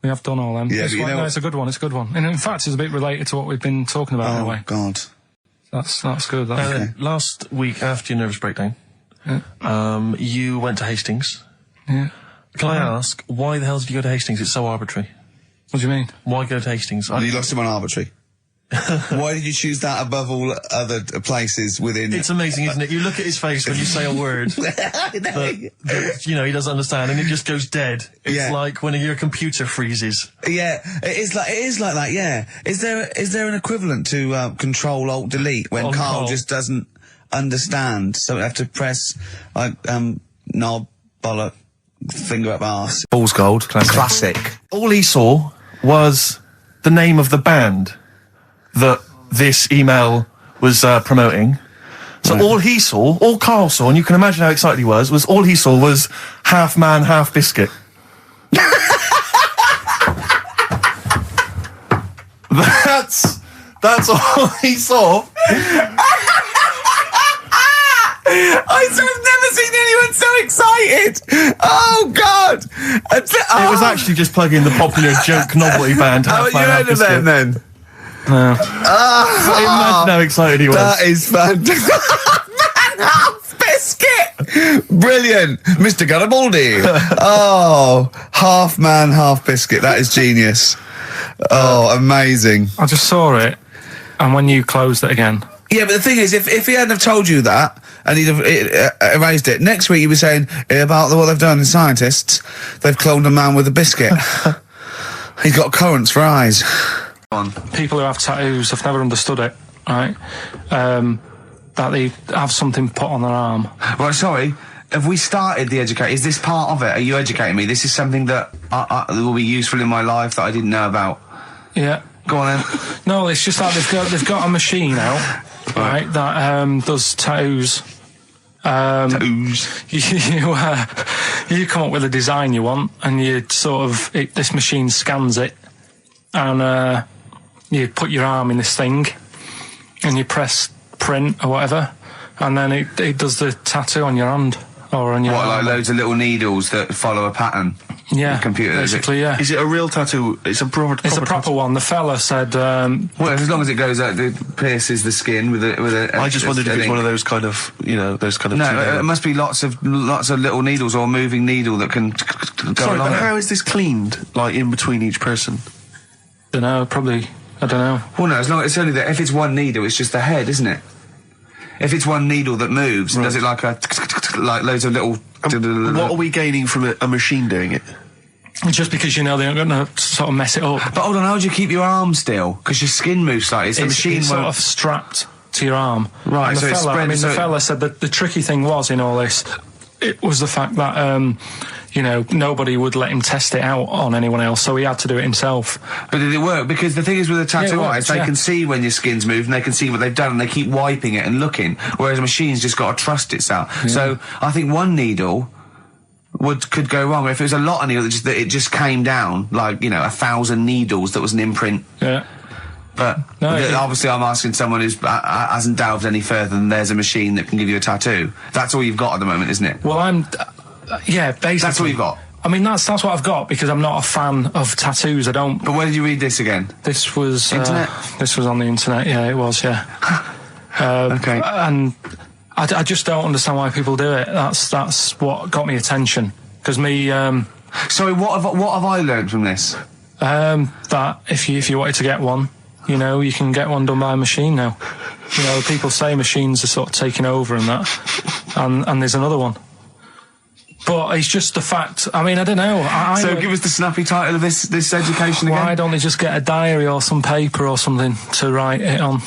We have done all them. Yeah, it's a good one. It's a good one. And in fact, it's a bit related to what we've been talking about in a way. Oh, God. That's good. Last week, after your nervous breakdown, you went to Hastings. Yeah. Can I ask, why the hell did you go to Hastings? It's so arbitrary. What do you mean? Why go to Hastings? You lost him on arbitrary. Why did you choose that above all other places within... It's amazing, isn't it? You look at his face when you say a word that, he doesn't understand, and it just goes dead. It's like when your computer freezes. Yeah, it is like that, yeah. Is there an equivalent to Control-Alt-Delete when Carl just doesn't understand, so we have to press, knob, bollock, finger up arse. Ball's gold. Classic. All he saw was the name of the band that this email was promoting. So all Carl saw, and you can imagine how excited he was all he saw was half man, half biscuit. That's all he saw. I've never seen anyone so excited! Oh, God! It was actually just plugging the popular joke novelty band. Haven't you heard of them, then? No. Imagine how excited he was. That is fantastic. Man, half biscuit! Brilliant! Mr. Garibaldi! Oh, half man, half biscuit. That is genius. Oh, amazing. I just saw it, and when you closed it again... Yeah, but the thing is, if he hadn't have told you that, and he'd have erased it, next week he'd be saying about what they've done in Scientists, they've cloned a man with a biscuit. He's got currants for eyes. People who have tattoos have never understood it, right? That they have something put on their arm. Right, sorry, have we started the education? Is this part of it? Are you educating me? This is something that will be useful in my life that I didn't know about. Yeah. Go on then. No, it's just that they've got a machine out, right, that does tattoos. Tattoos. You come up with a design you want, and you this machine scans it, and you put your arm in this thing, and you press print or whatever, and then it does the tattoo on your hand. or on your What, like arm. loads of little needles that follow a pattern? Yeah, The computer, is it? basically, yeah. Is it a real tattoo? It's a proper. It's a proper one. The fella said, Well, as long as it goes out, it pierces the skin with a. I just wondered if it's one of those kind of, those kind of. No, it must be lots of little needles or a moving needle that can go Sorry, along. but how is this cleaned? Like in between each person? don't know, probably, I don't know. Well, no, it's only that if it's one needle, it's just the head, isn't it? If it's one needle that moves, and does it like like loads of little. What are we gaining from a machine doing it? Just because you know they're going to sort of mess it up. But hold on, how do you keep your arm still? Because your skin moves slightly. So the machine it's sort won't. of strapped to your arm. Right, And so the it's fella, spread- I mean, so the it- fella said that the tricky thing was in all this, it was the fact that, nobody would let him test it out on anyone else, so he had to do it himself. But did it work? Because the thing is with a tattoo Yeah, it artist, works, they yeah. can see when your skin's moved and they can see what they've done and they keep wiping it and looking. Whereas a machine's just got to trust itself. So I think one needle could go wrong. If it was a lot of needles that it just came down, like, 1,000 needles that was an imprint. Yeah. But No, obviously I'm asking someone who's hasn't delved any further than there's a machine that can give you a tattoo. That's all you've got at the moment, isn't it? Well, yeah, basically. That's all you've got. I mean, that's what I've got because I'm not a fan of tattoos. I don't. But where did you read this again? This was Internet? This was on the internet. Yeah, it was. Yeah. Okay. And I just don't understand why people do it. That's what got me attention. Because me, Sorry, what have I learned from this? that if you wanted to get one, you can get one done by a machine now. People say machines are sort of taking over and that, and there's another one. But it's just the fact. I mean, I don't know. So give us the snappy title of this education again. Why don't they just get a diary or some paper or something to write it on?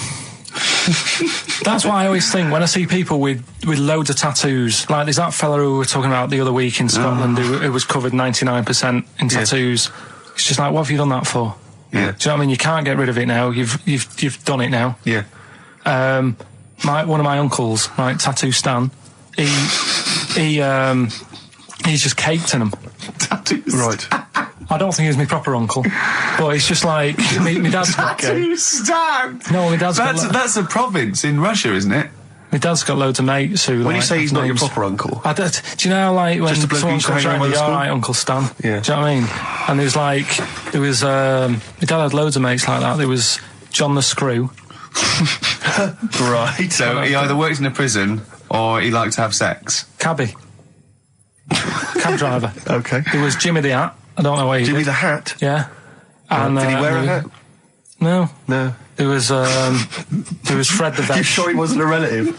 That's what I always think when I see people with loads of tattoos. Like there's that fella who we were talking about the other week in Scotland who was covered 99% in tattoos. It's just like, what have you done that for? Yeah. Do you know what I mean? You can't get rid of it now. You've done it now. Yeah. One of my uncles, right, Tattoo Stan, he's just caked in them. Tattoos. Right. I don't think he's my proper uncle, but it's just like my dad's got. Tattoo Stan. No, my dad's got. That's a province in Russia, isn't it? My dad's got loads of mates who. When you like, say he's not your names. proper uncle, Do you know how, like, when Just a bloke who someone used to comes hang around around, with you the school? alright, Uncle Stan? Yeah. Do you know what I mean? And my dad had loads of mates like that. There was John the Screw. right? So he either works in a prison or he likes to have sex. Cabbie. Cab driver. Okay. There was Jimmy the Hat. I don't know where he Jimmy did. the Hat. Yeah. And, Did he wear a hat? No. No. There was Fred the Veg. You sure he wasn't a relative?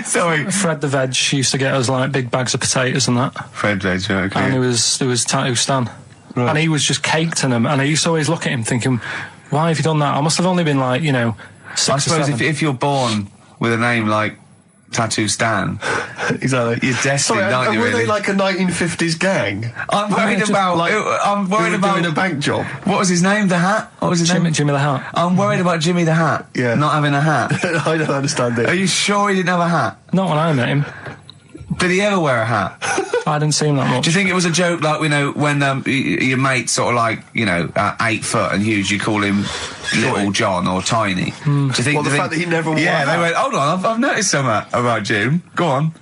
Sorry. Fred the Veg used to get us like big bags of potatoes and that. Fred Veg, okay. And there was Tattoo Stan. And he was just caked in them. And I used to always look at him thinking, why have you done that? I must have only been like, 6 I or suppose 7. if you're born with a name like Tattoo Stan, Exactly. you're destined, aren't you, were really? they like a 1950s gang? I'm worried about... I'm Who worried were about... doing a bank job? What was his name? The Hat? What was his name? Jimmy the Hat. I'm worried about Jimmy the Hat. Yeah. Not having a hat. I don't understand Are it. you sure he didn't have a hat? Not when I met him. Did he ever wear a hat? I didn't see him that much. Do you think it was a joke, like, when your mate's sort of like, 8 foot and huge, you call him Little John or Tiny? Do you think... Well, the fact that he never wore a Yeah, they hat. went, hold on, I've noticed something about Jim. Go on.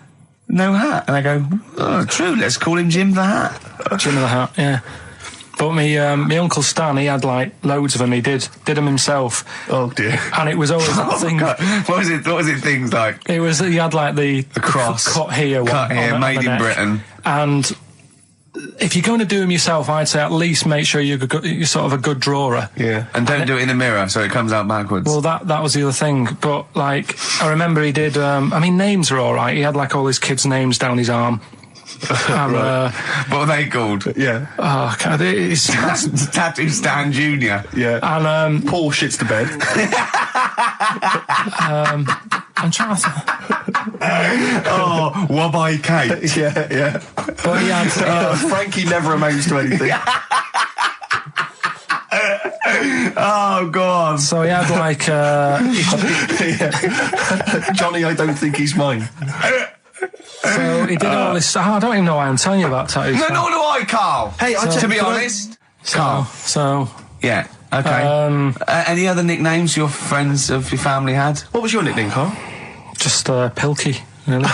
No hat. And I go, oh, true, let's call him Jim the Hat. Jimmy the Hat, yeah. But my Uncle Stan, he had like loads of them. He did them himself. Oh dear. And it was always that thing. God. What was it things like? It was, he had like the cross. cut here, Cut here, on made the in neck. Britain. And if you're going to do them yourself, I'd say at least make sure you're sort of a good drawer. Yeah. And don't do it in the mirror so it comes out backwards. Well, that was the other thing. But like, I remember he did. Names are all right. He had like all his kids' names down his arm. And, what were they called? Yeah. oh, God, it's Tattoo Stan Jr. Yeah. and Paul shits the bed. I'm trying to. Oh, Wabbai Kate. yeah. But he had. Frankie never amounts to anything. Oh, God. So he had like. Johnny, I don't think he's mine. So he did all this. I don't even know why I'm telling you about tattoos. No, nor do I, Carl. Hey, to be honest. Carl. So Yeah, okay. Any other nicknames your friends of your family had? What was your nickname, Carl? just Pilky, really.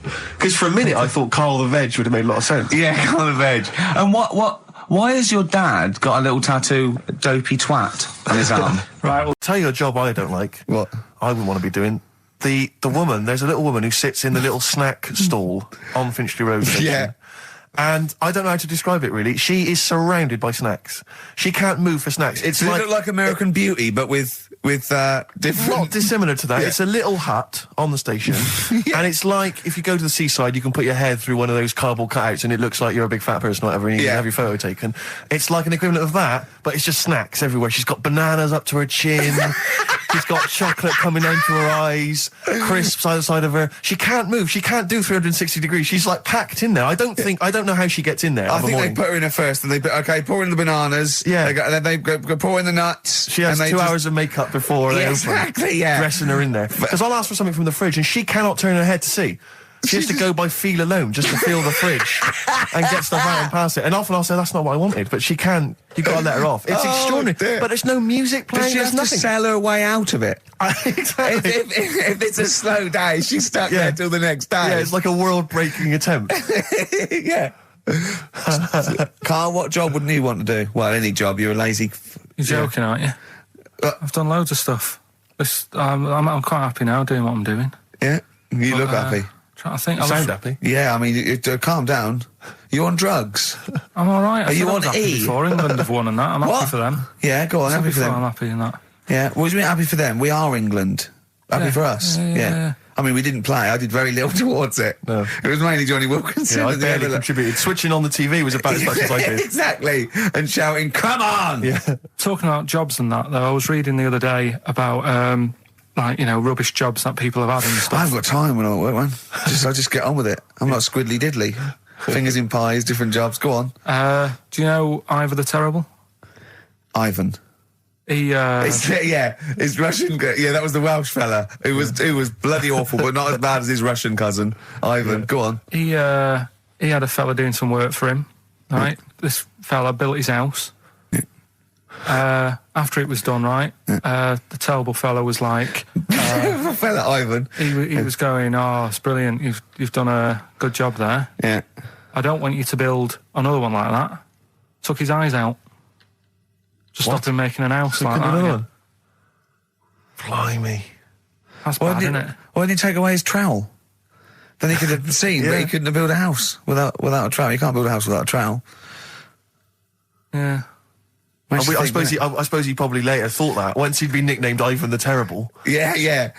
Because for a minute I thought Carl the Veg would have made a lot of sense. Yeah, Carl the Veg. And why has your dad got a little tattoo, dopey twat, on his arm? Right, well, tell you a job I don't like. What? I wouldn't want to be doing. The woman, there's a little woman who sits in the little snack stall on Finchley Road station. Yeah. And I don't know how to describe it really. She is surrounded by snacks. She can't move for snacks. It's Does it look like American Beauty, but with different... Not dissimilar to that. Yeah. It's a little hut on the station. And it's like, if you go to the seaside, you can put your head through one of those cardboard cutouts and it looks like you're a big fat person or whatever, and you can have your photo taken. It's like an equivalent of that, but it's just snacks everywhere. She's got bananas up to her chin. She's got chocolate coming down to her eyes, crisps either side of her. She can't move. She can't do 360 degrees. She's like packed in there. I don't know how she gets in there. I think they put her in there first, and pour in the bananas. Yeah. Then they go pour in the nuts. She has 2 hours of makeup before they open. Exactly, yeah. Dressing her in there. Because I'll ask for something from the fridge, and she cannot turn her head to see. She has to go by feel alone, just to feel the fridge and get stuff out and pass it. And often I'll say, that's not what I wanted, but she can't. You've got to let her off. It's extraordinary. Dear. But there's no music playing, Does she have there's nothing. to sell her way out of it? Exactly. If it's a slow day, she's stuck there till the next day. Yeah, it's like a world-breaking attempt. Yeah. Carl, what job wouldn't you want to do? Well, any job. You're a lazy... You're joking, aren't you? I've done loads of stuff. I'm quite happy now doing what I'm doing. Yeah? You look happy. Trying to think. You sound happy. Yeah, I mean, calm down. You on drugs? I'm all right. Are you on happy E? before England have won and that. I'm What? happy for them. Yeah, go on, happy for them. I'm happy in that. Yeah, what do you mean happy for them? We are England. Happy Yeah. for us. Yeah. I mean, we didn't play. I did very little towards it. No. It was mainly Johnny Wilkinson. Yeah, I and the barely other- contributed. Switching on the TV was about as much as I did. Exactly. And shouting, come on! Yeah. Talking about jobs and that, though, I was reading the other day about, rubbish jobs that people have had and I stuff. haven't got time when I'm at work, man. I just get on with it. I'm not squiddly diddly. Fingers in pies, different jobs. Go on. Do you know Ivor the Terrible? Ivan. He, His Russian. Yeah, that was the Welsh fella who was bloody awful, but not as bad as his Russian cousin, Ivan. Go on. he had a fella doing some work for him, right? This fella built his house. After it was done, right, the terrible fella was like... fella Ivan. He was going, oh, it's brilliant, you've done a good job there. Yeah. I don't want you to build another one like that. Took his eyes out. Just stopped him making an house like that. Another again. one. Blimey. That's bad, isn't it? Why didn't he take away his trowel? Then he could have seen that he couldn't have built a house without a trowel. You can't build a house without a trowel. Yeah. I suppose he probably later thought that once he'd been nicknamed Ivan the Terrible. Yeah.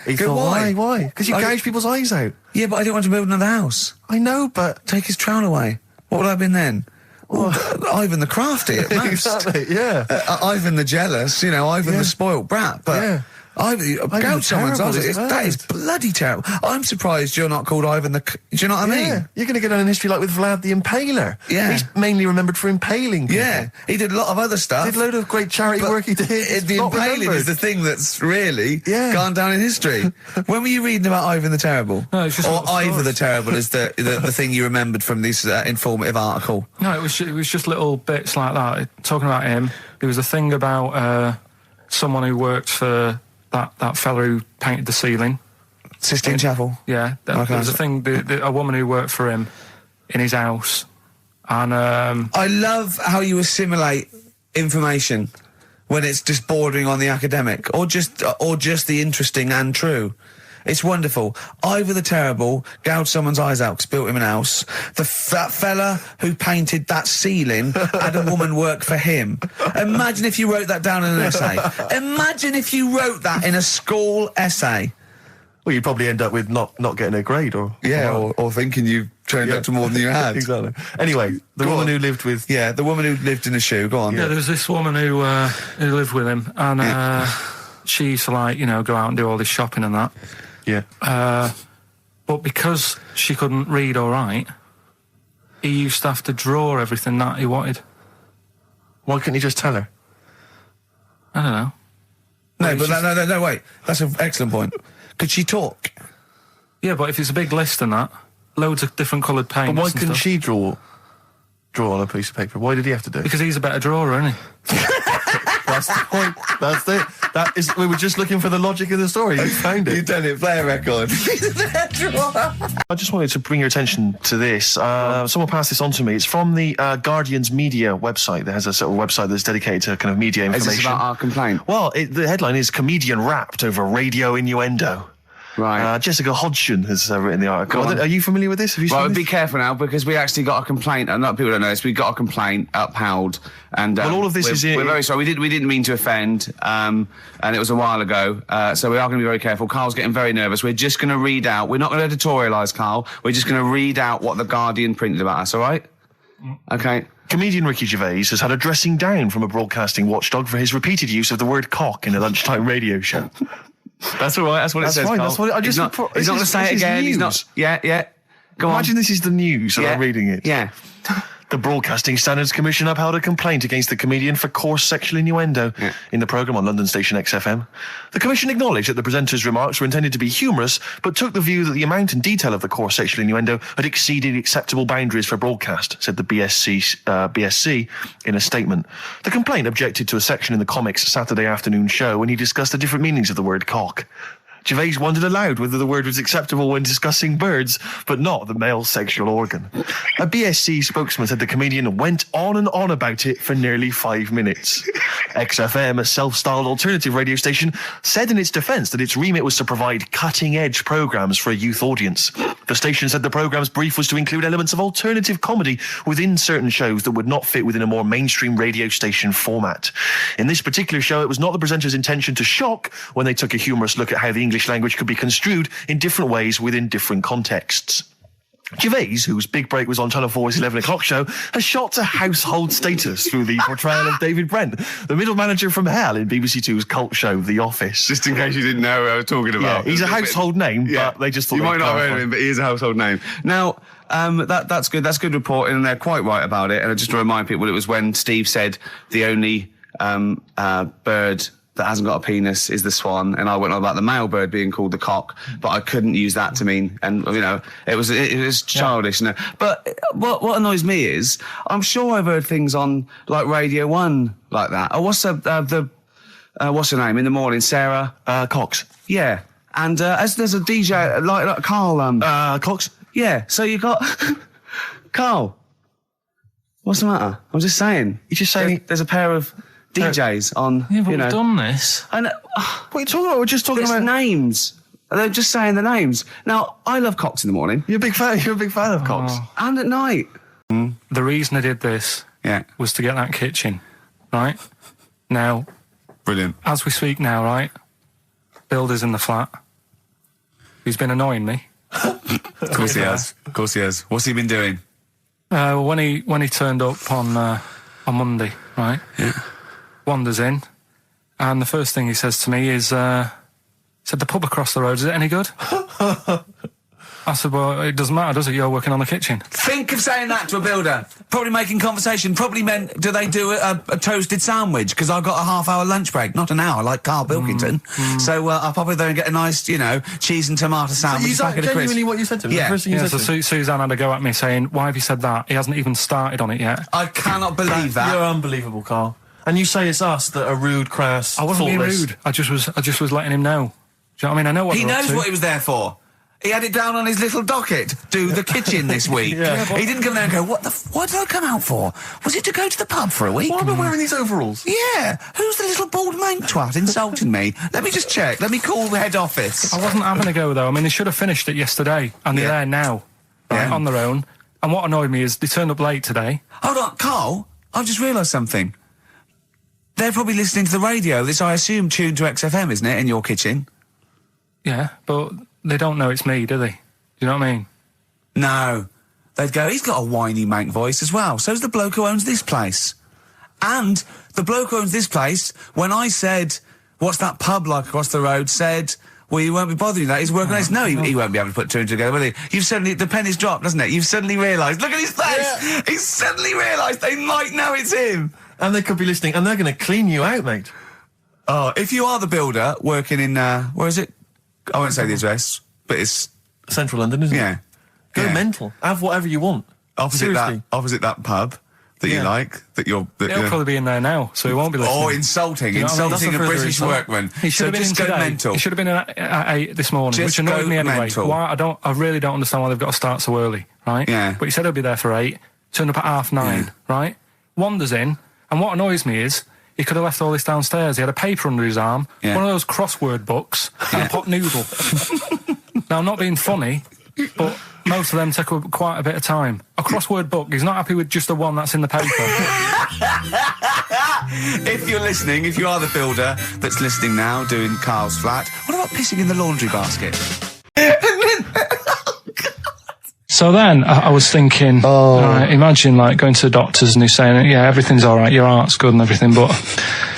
He Good, thought, why? Because you gouge people's eyes out. Yeah, but I didn't want to build another house. I know, but Take his trowel away. What would I have been then? Ivan the crafty at most. exactly, yeah. Ivan the jealous, Ivan the spoilt brat. But Yeah. Ivan, gouge someone's terrible, eyes. isn't That it? is bloody terrible. I'm surprised you're not called Ivan the... Do you know what I mean? Yeah, you're going to go down in history like with Vlad the Impaler. Yeah. He's mainly remembered for impaling people. Yeah, he did a lot of other stuff. Did a load of great charity But work he did. It's the not impaling remembered. is the thing that's really Yeah. gone down in history. When were you reading about Ivan the Terrible? No, it's just or little Ivor stories. the Terrible is the thing you remembered from this informative article. No, it was just little bits like that. Talking about him, there was a thing about someone who worked for that fella who painted the ceiling. Sistine Chapel. Yeah, Okay. there was a thing, a woman who worked for him in his house. And I love how you assimilate information when it's just bordering on the academic or just the interesting and true. It's wonderful. Ivor the Terrible gouged someone's eyes out 'cause built him an house. That fella who painted that ceiling had a woman work for him. Imagine if you wrote that down in an essay. Imagine if you wrote that in a school essay. Well, you'd probably end up with not getting a grade or... or thinking you turned out to more than you had. Exactly. Anyway, the woman who lived with... Yeah, the woman who lived in a shoe. Go on. yeah, there was this woman who lived with him, and she used to go out and do all this shopping and that. Yeah. But because she couldn't read or write, he used to have to draw everything that he wanted. Why couldn't you just tell her? I don't know. No, but no, wait. That's an excellent point. Could she talk? Yeah, but if it's a big list and that, loads of different coloured paints. But why and couldn't stuff. she draw on a piece of paper? Why did he have to do it? Because he's a better drawer, isn't he? That's the point. That's it. That is. We were just looking for the logic of the story. You found it. You've done it. Play a record. I just wanted to bring your attention to this. Someone passed this on to me. It's from the Guardian's media website. There has a sort of website that's dedicated to kind of media information. Is this about our complaint? Well, the headline is "Comedian Rapped Over Radio Innuendo." Right. Jessica Hodgson has written the article. Are you familiar with this? Have you seen Well, this? be careful now, because we actually got a complaint. A lot of people don't know this. We got a complaint upheld, and Well, all of this we're very sorry. We didn't mean to offend, and it was a while ago. So we are going to be very careful. Carl's getting very nervous. We're just going to read out. We're not going to editorialise, Carl. We're just going to read out what the Guardian printed about us. All right? Okay. Comedian Ricky Gervais has had a dressing down from a broadcasting watchdog for his repeated use of the word cock in a lunchtime radio show. That's all right. That's what it says. Fine, Carl. that's what I just. He's not going to say it again. He's not. Yeah. Go on. Imagine this is the news and I'm reading it. Yeah. The Broadcasting Standards Commission upheld a complaint against the comedian for coarse sexual innuendo in the programme on London station XFM. The Commission acknowledged that the presenter's remarks were intended to be humorous, but took the view that the amount and detail of the coarse sexual innuendo had exceeded acceptable boundaries for broadcast, said the BSC in a statement. The complaint objected to a section in the Comics Saturday afternoon show when he discussed the different meanings of the word cock. Gervais wondered aloud whether the word was acceptable when discussing birds, but not the male sexual organ. A BSC spokesman said the comedian went on and on about it for nearly 5 minutes. XFM, a self-styled alternative radio station, said in its defence that its remit was to provide cutting-edge programmes for a youth audience. The station said the programme's brief was to include elements of alternative comedy within certain shows that would not fit within a more mainstream radio station format. In this particular show, it was not the presenter's intention to shock when they took a humorous look at how the English language could be construed in different ways within different contexts. Gervais, whose big break was on Channel 4's 11 o'clock show, has shot to household status through the portrayal of David Brent, the middle manager from hell in BBC Two's cult show The Office. Just in case you didn't know who I was talking about. Yeah, he's a household name, but they just thought you might not have clarify. heard of him, but he is a household name. Now, that's good. That's good reporting, and they're quite right about it. And just to remind people, it was when Steve said the only bird that hasn't got a penis is the swan, and I went on about the male bird being called the cock, but I couldn't use that to mean, and it was childish. Yeah. But what annoys me is, I'm sure I've heard things on like Radio 1 like that. Or what's what's her name in the morning? Sarah Cox. Yeah, and as there's a DJ like Karl Cox. Yeah, so you got Karl. What's the matter? I'm just saying. You're just saying there's a pair of DJs on, Yeah, but we've done this. And what are you talking about? We're just talking about names. They're just saying the names. Now, I love Cox in the morning. You're a big fan of Cox. And at night. The reason I did this was to get that kitchen, right? Now, Brilliant. as we speak now, right? Builder's in the flat. He's been annoying me. Of course he has. Of course he has. What's he been doing? When he turned up on Monday, right? Yeah. Wanders in, and the first thing he says to me is, said, the pub across the road, is it any good? I said, well, it doesn't matter, does it? You're working on the kitchen. Think of saying that to a builder. Probably making conversation. Probably meant, do they do a toasted sandwich? Because I've got a half-hour lunch break. Not an hour, like Karl Pilkington. So I'll probably there and get a nice, cheese and tomato sandwich. Is that genuinely what you said to me? Yeah. The first thing you Yeah, said so to me? Suzanne had a go at me saying, why have you said that? He hasn't even started on it yet. I cannot believe that. You're unbelievable, Karl. And you say it's us that are rude, crass, I wasn't being thoughtless. rude. I just was letting him know. Do you know what I mean? I know what He they're up knows to. what he was there for. He had it down on his little docket. Do the kitchen this week. He didn't come there and go, what did I come out for? Was it to go to the pub for a week? Why am I wearing these overalls? Yeah. Who's the little bald mank twat insulting me? Let me just check. Let me call the head office. I wasn't having a go, though. I mean, they should have finished it yesterday, and they're there now, right, on their own. And what annoyed me is they turned up late today. Hold on, Karl, I've just realised something. They're probably listening to the radio. This, I assume, tuned to XFM, isn't it, in your kitchen? Yeah, but they don't know it's me, do they? Do you know what I mean? No. They'd go, he's got a whiny mank voice as well. So's the bloke who owns this place. And the bloke who owns this place, when I said, what's that pub like across the road, said, well, you won't be bothering that. He's working on this. No, he won't be able to put two and two together, will he? You've suddenly, the penny's dropped, doesn't it? You've suddenly realised. Look at his face. Yeah. He's suddenly realised they might know it's him. And they could be listening, and they're going to clean you out, mate. Oh, if you are the builder working in, where is it? I won't say the address, but it's Central London, isn't it? Yeah. Go mental. Have whatever you want. Opposite Seriously. that pub. that you like, that you're... He'll probably be in there now, so he won't be listening. Or insulting You know what I mean? a That's British further workman. He should have been in just go today. mental. He should have been in at 8 this morning, Just which annoyed go me anyway. mental. Why? I really don't understand why they've got to start so early, right? Yeah. But he said he'll be there for 8, turned up at 9:30, right? Wanders in, and what annoys me is he could have left all this downstairs. He had a paper under his arm, one of those crossword books, and a pot noodle. Now, I'm not being funny, but most of them take up quite a bit of time. A crossword book, he's not happy with just the one that's in the paper. If you're listening, if you are the builder that's listening now, doing Carl's flat, what about pissing in the laundry basket? So then I was thinking, imagine like going to the doctors and he's saying, yeah, everything's all right, your heart's good and everything, but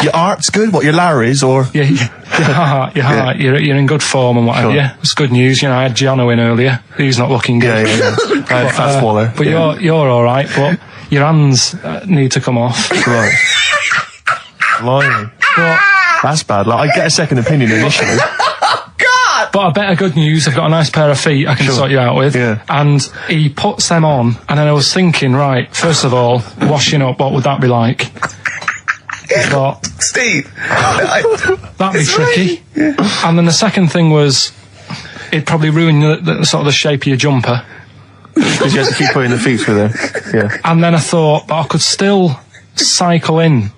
Your art's good? What, your Larry's, or...? yeah, your heart, you're in good form and whatever. Sure. Yeah, it's good news. You know, I had Giano in earlier. He's not looking good. Yeah. Fast Waller. But you're all right. But your hands need to come off. Right. Blimey. But That's bad. Like, I get a second opinion initially. But I better good news, I've got a nice pair of feet I can sort you out with. Yeah. And he puts them on, and then I was thinking, right, first of all, washing up, what would that be like? But Steve! that'd be tricky. And then the second thing was, it'd probably ruin the sort of the shape of your jumper. Because you have to keep putting the feet through there. Yeah. And then I thought, but I could still cycle in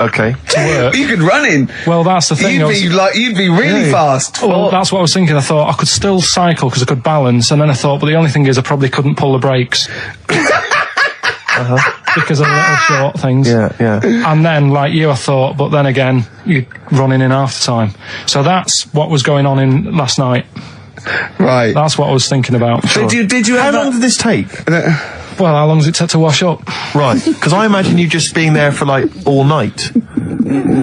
Okay. to work. You could run in. Well, that's the thing. You'd be really fast. Well, that's what I was thinking. I thought I could still cycle because I could balance, and then I thought, but the only thing is I probably couldn't pull the brakes. Because of the little short things. Yeah. And then, like you, I thought, but then again, you're running in half the time. So that's what was going on in last night. Right. That's what I was thinking about. Did you How have long did this take? Well, how long does it take to wash up? Right. Because I imagine you just being there for, like, all night.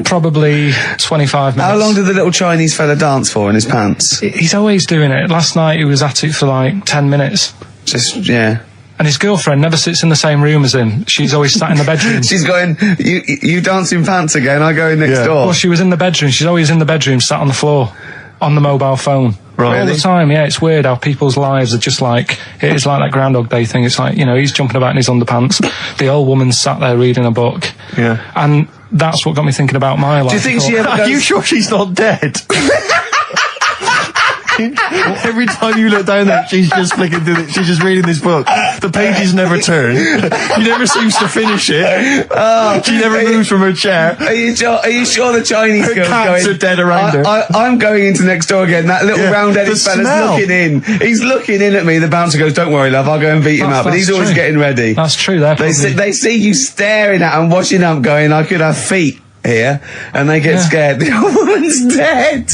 Probably 25 minutes. How long did the little Chinese fella dance for in his pants? He's always doing it. Last night he was at it for like 10 minutes. Yeah. And his girlfriend never sits in the same room as him. She's always sat in the bedroom. She's going, you dance in pants again, I go in next door. Well, she was in the bedroom. She's always in the bedroom, sat on the floor, on the mobile phone. Right. All the time, yeah. It's weird how people's lives are just like, it is like that Groundhog Day thing. It's like, you know, he's jumping about in his underpants. The old woman's sat there reading a book. Yeah. And that's what got me thinking about my life. Do you think she ever Are goes... you sure she's not dead? Every time you look down there, she's just flicking through she's just reading this book. The pages never turn. She never seems to finish it. She never moves from her chair. Are you sure the Chinese Her girl's cats going... are dead around her. I'm going into next door again. That little Yeah, round-headed the fella's smell. looking in. He's looking in at me. The bouncer goes, "Don't worry, love, I'll go and beat him up." But That's he's always true. getting ready. That's true. They see you staring at him, washing up, going, "I could have feet here," and they get scared. The old woman's dead.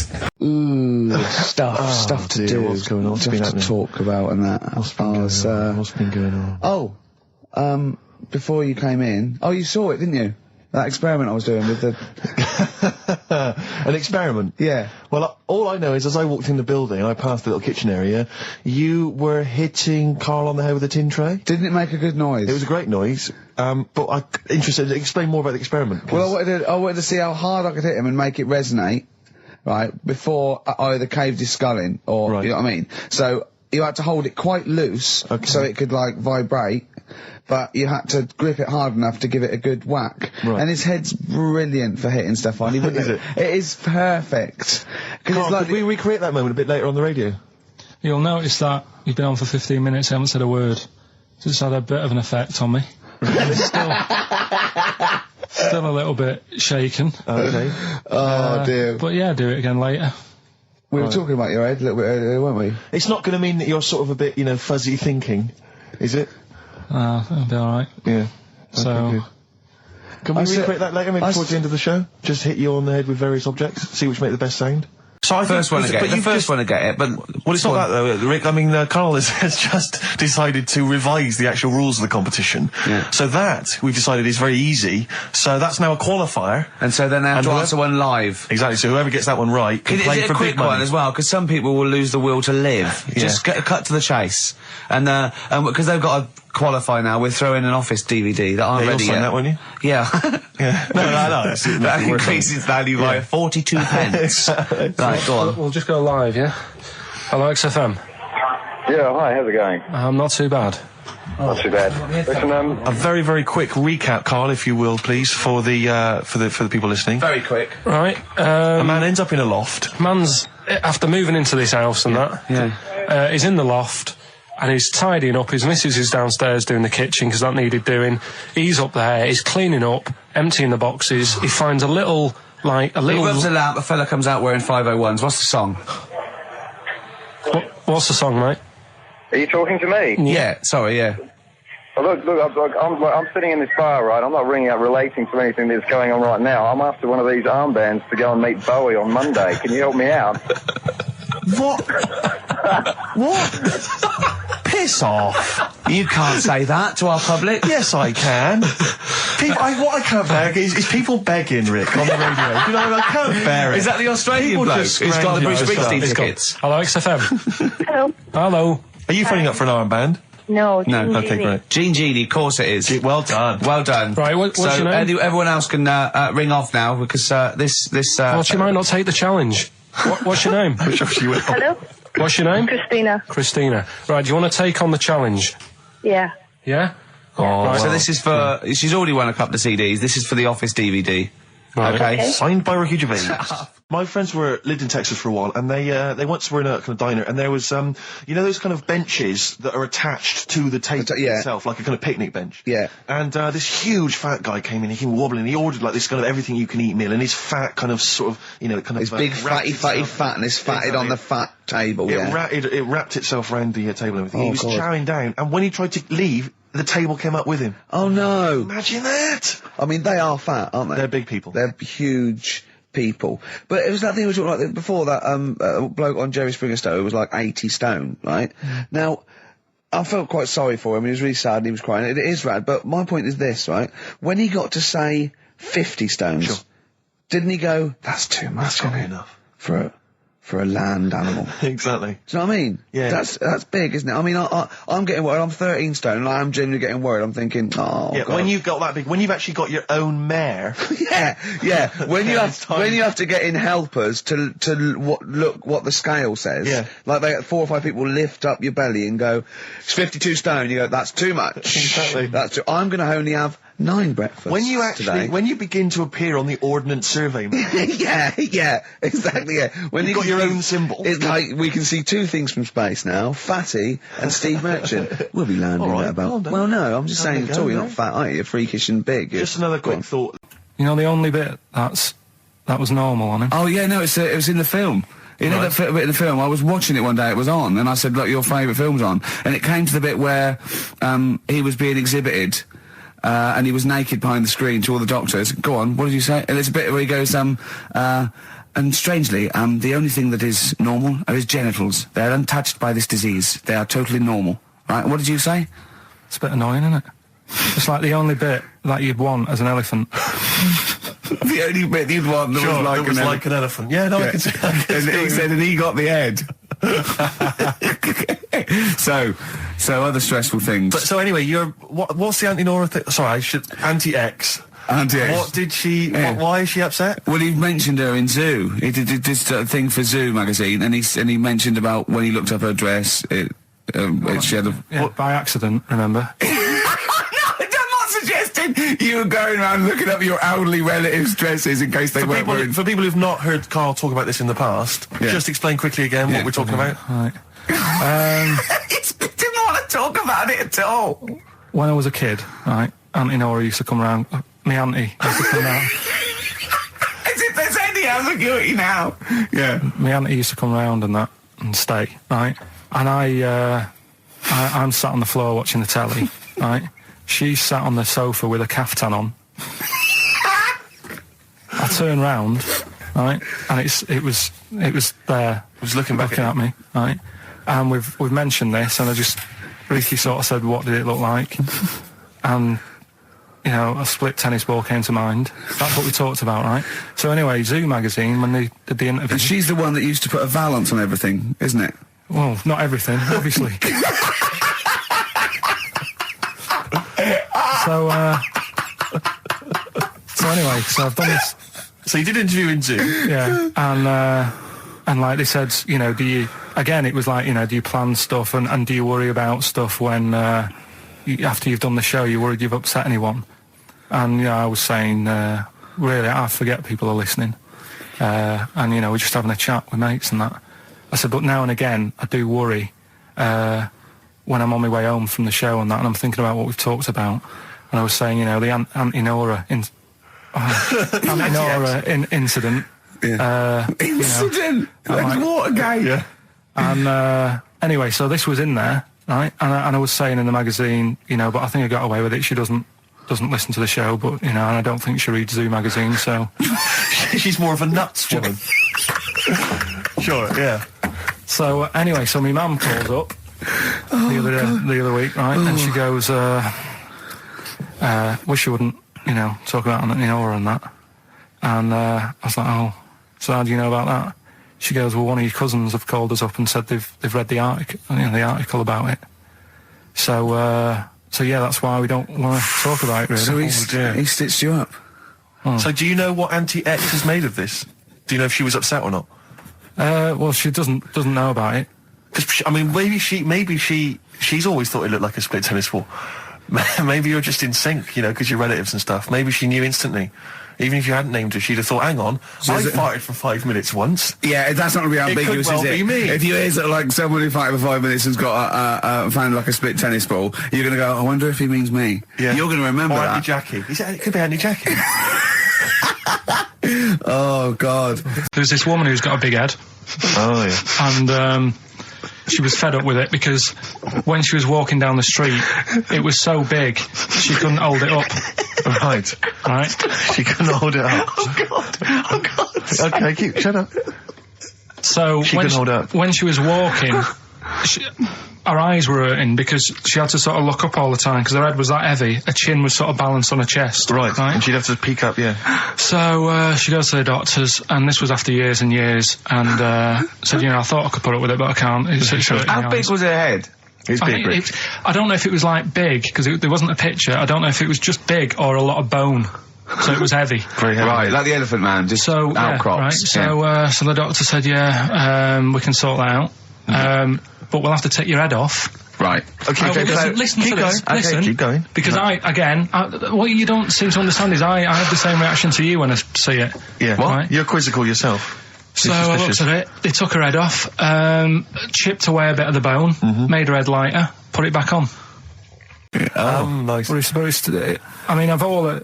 Stuff to do. What's going on? Stuff to talk about and that. What's been going on? Before you came in, you saw it, didn't you? That experiment I was doing with the... An experiment? Yeah. Well, all I know is as I walked in the building and I passed the little kitchen area, you were hitting Carl on the head with a tin tray. Didn't it make a good noise? It was a great noise, but I'm interested to explain more about the experiment. Well, I wanted to see how hard I could hit him and make it resonate, right, before I either caved his skull in, or, Right. you know what I mean? So, you had to hold it quite loose, so it could, like, vibrate, but you had to grip it hard enough to give it a good whack. Right. And his head's brilliant for hitting stuff on. Is it? It is perfect. 'Cause Carl, it's like... could we recreate that moment a bit later on the radio? You'll notice that you've been on for 15 minutes, I haven't said a word. So it's had a bit of an effect on me. Still a little bit shaken. Okay. dear. But yeah, do it again later. We were talking about your head a little bit earlier, weren't we? It's not going to mean that you're sort of a bit, fuzzy thinking, is it? That'll be alright. Yeah. So, Okay, good. Can we recreate that later, maybe towards the end of the show? Just hit you on the head with various objects, see which make the best sound? So I First one to get it. The first one to get it, but... Well, it's not that, though, Rick. I mean, Carl has just decided to revise the actual rules of the competition. Yeah. So that, we've decided, is very easy. So that's now a qualifier. And so then they have to whoever- answer one live. Exactly, so whoever gets that one right can Is play it for a quick big money. one as well? Because some people will lose the will to live. Yeah. Just cut to the chase. And because they've got to qualify now, we're throwing an Office DVD that aren't Yeah, you'll ready sign yet. that, won't you? Yeah. Yeah. No. That increases value by 42 pence. Right, go on. we'll just go live, yeah? Hello, XFM. Yeah, hi, how's it going? Not too bad. Not too bad. Listen, A very, very quick recap, Carl, if you will, please, for the people listening. Very quick. Right. A man ends up in a loft. Man's, after moving into this house and he's in the loft and he's tidying up. His missus is downstairs doing the kitchen because that needed doing. He's up there, he's cleaning up, emptying the boxes. He finds a little... He rubs a lamp, a fella comes out wearing 501s. What's the song? What's the song, mate? are you talking to me? Yeah, sorry, yeah. Well, look, I'm sitting in this bar, right? I'm not ringing up relating to anything that's going on right now. I'm after one of these armbands to go and meet Bowie on Monday. Can you help me out? What? What? Piss off. You can't say that to our public. Yes, I can. What I can't bear is people begging, Rick, on the radio. You know, I can't bear it. Is that the Australian bloke who's got the Bruce Springsteen tickets? Hello, XFM. Hello. Hello. Are you phoning up for an armband? No. Okay, great. Gene Genie, of course it is. Well done. Well done. Right, what's so your name? Everyone else can ring off now because this. Well, she might not take the challenge. What's your name? I'm sure she will. Hello. What's your name? Christina. Christina. Right, do you want to take on the challenge? Yeah. Yeah? Oh, right. So this is for. She's already won a couple of CDs. This is for the Office DVD. Right. Okay. Signed by Ricky Gervais. My friends lived in Texas for a while, and they once were in a kind of diner, and there was you know those kind of benches that are attached to the table itself, like a kind of picnic bench. Yeah. And this huge fat guy came in, he came wobbling, he ordered like this kind of everything you can eat meal, and his fat kind of sort of, you know, kind of His big fatty fat, and it's fatted on the fat table. It wrapped itself around the table and everything. Oh, He was God. chowing down, and when he tried to leave, the table came up with him. Oh no! Imagine that! I mean, they are fat, aren't they? They're big people. They're huge people. But it was that thing we were talking about before, that bloke on Jerry Springer Show who was like 80 stone, right? Now, I felt quite sorry for him. He was really sad and he was crying. It is rad, but my point is this, right? When he got to say 50 stones, Sure. didn't he go, that's too much, Can't be isn't it? enough. For a land animal. Exactly. Do you know what I mean? Yeah. That's big, isn't it? I mean, I'm getting worried. I'm 13 stone, and I'm genuinely getting worried. I'm thinking, oh, Yeah, God. when you've got that big, when you've actually got your own mare. yeah. When you It's tiny. when you have to get in helpers to look what the scale says. Yeah. Like 4 or 5 people lift up your belly and go, it's 52 stone. You go, that's too much. Exactly. I'm going to only have 9 breakfasts When you actually, today. when you begin to appear on the Ordnance Survey map, yeah, exactly. Yeah. When You've got your own symbol. It's like we can see 2 things from space now: Fatty and Steve Merchant. We'll be landing All right, at about. well done. Well, no, I'm just Have saying a at go, all. You're no? not fat, are you? You're freakish and big. just another Go on. quick thought. You know the only bit that was normal on him? Oh yeah, no, it was in the film. You know that bit in the film? I was watching it one day, it was on, and I said, look, your favourite film's on. And it came to the bit where he was being exhibited, and he was naked behind the screen to all the doctors. Go on, what did you say? And there's a bit where he goes, and strangely, the only thing that is normal are his genitals. They're untouched by this disease. They are totally normal. Right, what did you say? It's a bit annoying, isn't it? It's like the only bit that you'd want as an elephant. The only bit you'd want that was like it was like an elephant. Yeah, no, I can see. And he said, and he got the head. so other stressful things. But so anyway, what's the anti-Nora thing? Sorry, anti-X. Anti-X. What did she? Yeah. Why is she upset? Well, he mentioned her in Zoo. He did this thing for Zoo magazine, and he mentioned about when he looked up her dress. She had a By accident, remember? I'm not suggesting you were going around looking up your elderly relatives' dresses in case they weren't wearing. For people who've not heard Carl talk about this in the past, just explain quickly again what we're talking about. Right. He didn't want to talk about it at all. When I was a kid, right, Auntie Nora used to come round. My auntie used to come round. As if there's any ambiguity now. Yeah. My auntie used to come round and stay, right? And I'm sat on the floor watching the telly, right? She's sat on the sofa with a caftan on. I turn round, right, and it was there. It was looking back at me, right? And we've mentioned this, and Ricky sort of said, "What did it look like?" And you know, a split tennis ball came to mind. That's what we talked about, right? So anyway, Zoo magazine, when they did the interview, And she's the one that used to put a valance on everything, isn't it? well, not everything, obviously. So anyway, so I've done this. So you did an interview in Zoo. Yeah, and like they said, you know, it was like, you know, do you plan stuff and do you worry about stuff when after you've done the show, you're worried you've upset anyone. And, you know, I was saying, really, I forget people are listening. And, you know, we're just having a chat with mates and that. I said, but now and again, I do worry, when I'm on my way home from the show and that, and I'm thinking about what we've talked about. And I was saying, you know, the Anti-Nora incident. Yeah. Incident? Like Watergate? Yeah. And, anyway, so this was in there, right? And I was saying in the magazine, you know, but I think I got away with it. She doesn't listen to the show, but, you know, and I don't think she reads Zoo magazine, so... She's more of a nuts woman. Sure, yeah. So, anyway, so my mum calls up the other week, right? And she goes, wish you wouldn't, you know, talk about Anti-Nora and that. And I was like, oh, so how do you know about that? She goes, well, one of your cousins have called us up and said they've read the article about it. So yeah, that's why we don't want to talk about it, really. So he stitched you up. Oh. So do you know what Auntie X has made of this? Do you know if she was upset or not? Well, she doesn't know about it. Because, I mean, maybe she's always thought it looked like a split tennis ball. Maybe you're just in sync, you know, because you're relatives and stuff. Maybe she knew instantly. Even if you hadn't named her, she'd have thought, hang on, I farted for 5 minutes once. Yeah, that's not going to be ambiguous, well is it? Be me. If you hear sort of like someone who farted for 5 minutes and's got found like a split tennis ball, you're going to go, I wonder if he means me. Yeah. You're going to remember that. Auntie Jackie. It could be Auntie Jackie. Oh, God. There's this woman who's got a big head. Oh, yeah. And, she was fed up with it because when she was walking down the street, it was so big, she couldn't hold it up. Right. She couldn't hold it up. Oh, God. Okay, shut up. So when she was walking, her eyes were hurting because she had to sort of look up all the time because her head was that heavy. Her chin was sort of balanced on her chest. Right. And she'd have to peek up, yeah. So she goes to the doctors, and this was after years and years, and said, you know, I thought I could put up with it, but I can't. How big was her head? It's big, Rick. I don't know if it was like big, because there wasn't a picture. I don't know if it was just big or a lot of bone. So it was heavy. Very heavy. Right, like the Elephant Man, just outcrops. Right. So the doctor said, we can sort that out. But we'll have to take your head off. Right. Okay, listen to this. Okay, listen. keep going. Because what you don't seem to understand is I have the same reaction to you when I see it. Yeah. What? Right? You're quizzical yourself. So I looked at it, they took her head off, chipped away a bit of the bone, made her head lighter, put it back on. Nice. I mean, of all the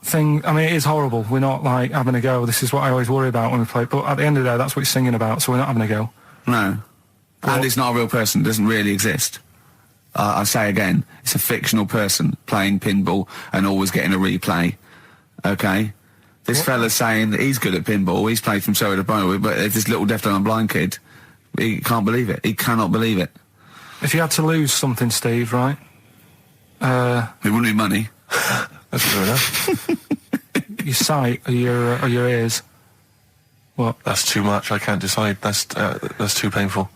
thing, I mean, it is horrible. We're not, like, having a go. This is what I always worry about when we play. But at the end of the day, that's what he's singing about, so we're not having a go. No. And it's not a real person. It doesn't really exist. I say again, it's a fictional person playing pinball and always getting a replay. Okay? This fella's saying that he's good at pinball. He's played from Surrey to Bromley, but if this little deaf and blind kid, he can't believe it. He cannot believe it. If you had to lose something, Steve, right? It wouldn't be money. That's fair enough. Your sight or your ears. What? That's too much. I can't decide. That's too painful.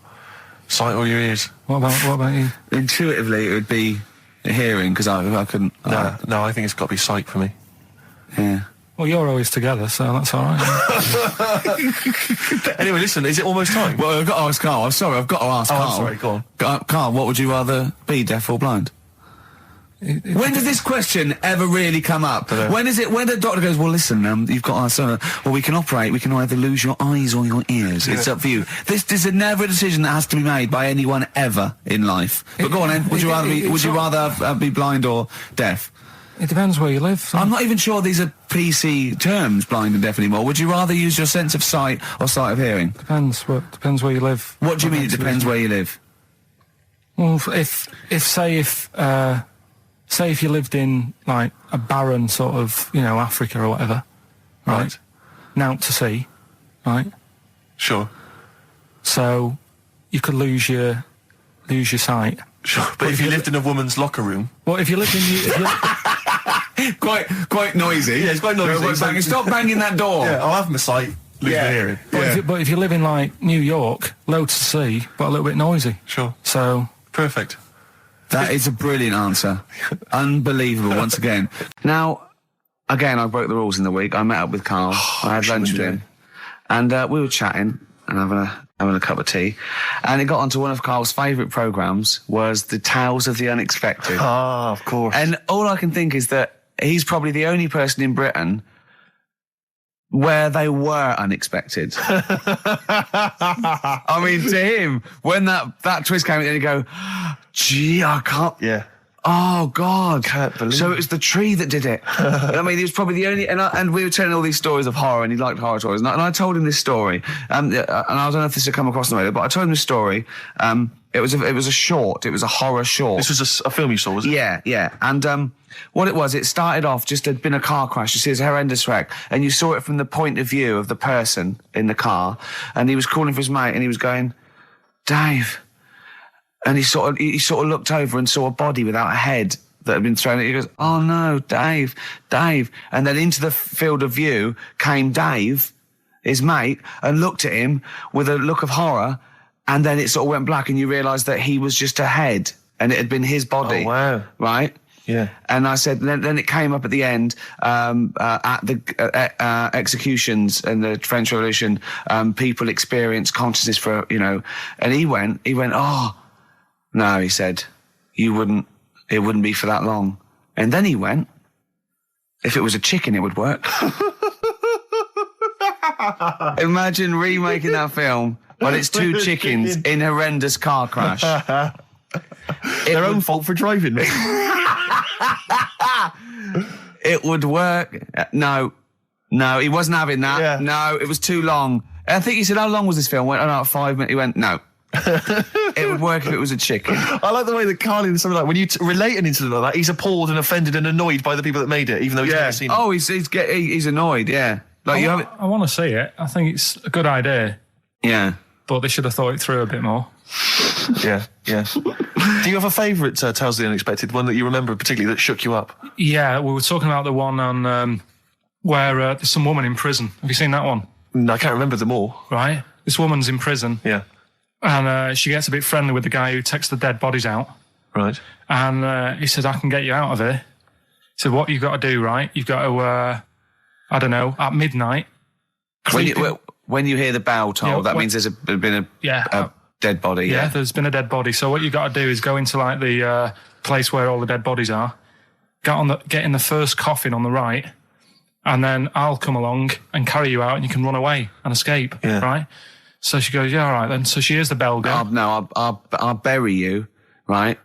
Sight or your ears? What about you? Intuitively, it would be hearing, because I couldn't... No, I think it's got to be sight for me. Yeah. Well, you're always together, so that's all right. Anyway, listen, is it almost time? Well, I've got to ask Carl. I'm sorry, I've got to ask Carl. I'm sorry, go on. Carl, what would you rather be, deaf or blind? When does this question ever really come up? When the doctor goes, well, listen, you've got well, we can either lose your eyes or your ears. It's up for you. This is never a decision that has to be made by anyone ever in life. But go on, then. Would you rather be blind or deaf? It depends where you live. So. I'm not even sure these are PC terms, blind and deaf, anymore. Would you rather use your sense of sight or sight of hearing? Depends where you live. What do you mean it depends where you live? Well, say if you lived in, like, a barren sort of, you know, Africa or whatever, right? Now to see, right? Sure. So you could lose your sight. Sure. But if you lived in a woman's locker room. Well, if you lived in quite noisy. Yeah, it's quite noisy. Stop banging that door. Yeah, I'll have my sight, lose my hearing. But if you live in, like, New York, loads to see, but a little bit noisy. Sure. So perfect. That is a brilliant answer. Unbelievable, once again. Now, again, I broke the rules in the week. I met up with Carl. I had lunch with him. And we were chatting. and having a cup of tea, and it got onto one of Carl's favourite programmes, was the Tales of the Unexpected. Ah, of course. And all I can think is that he's probably the only person in Britain where they were unexpected. I mean, to him, when that twist came in, he'd go, gee, I can't... Yeah. Oh, God. Can't believe So it. it was the tree that did it. I mean, he was probably the only... And we were telling all these stories of horror, and he liked horror stories. And I told him this story. And I don't know if this had come across the radio, but I told him this story. It was a short. It was a horror short. This was a film you saw, was it? Yeah. And what it was, it started off, just had been a car crash. You see, it's a horrendous wreck. And you saw it from the point of view of the person in the car. And he was calling for his mate, and he was going, Dave... And he sort of looked over and saw a body without a head that had been thrown. He goes, oh no, Dave. And then into the field of view came Dave, his mate, and looked at him with a look of horror. And then it sort of went black, and you realised that he was just a head, and it had been his body. Oh, wow. Right? Yeah. And I said, then it came up at the end, at the executions and the French Revolution, people experience consciousness for, and he went, oh, no, he said, it wouldn't be for that long. And then he went, if it was a chicken, it would work. Imagine remaking that film, but it's two chickens in horrendous car crash. Their own fault for driving. It would work. No, he wasn't having that. Yeah. No, it was too long. And I think he said, how long was this film? I went, about 5 minutes. He went, no. It would work if it was a chicken. I like the way that Carl, in something like when you relate an incident like that, he's appalled and offended and annoyed by the people that made it, even though he's never seen it. Oh, he's annoyed. Yeah, like you have it. I want to see it. I think it's a good idea, Yeah. but they should have thought it through a bit more. Yeah. Do you have a favourite Tales of the Unexpected, one that you remember particularly that shook you up? Yeah, we were talking about the one on where there's some woman in prison. Have you seen that one? No, I can't remember them all. Right, this woman's in prison. Yeah. And she gets a bit friendly with the guy who takes the dead bodies out. Right. And he said, I can get you out of here. He said, what you've got to do, right? You've got to, I don't know, at midnight. When you hear the bell toll, that means there's been a dead body. Yeah, there's been a dead body. So what you've got to do is go into like the place where all the dead bodies are, get in the first coffin on the right, and then I'll come along and carry you out, and you can run away and escape, right? So she goes, yeah, all right then. So she hears the bell go. I'll bury you, right?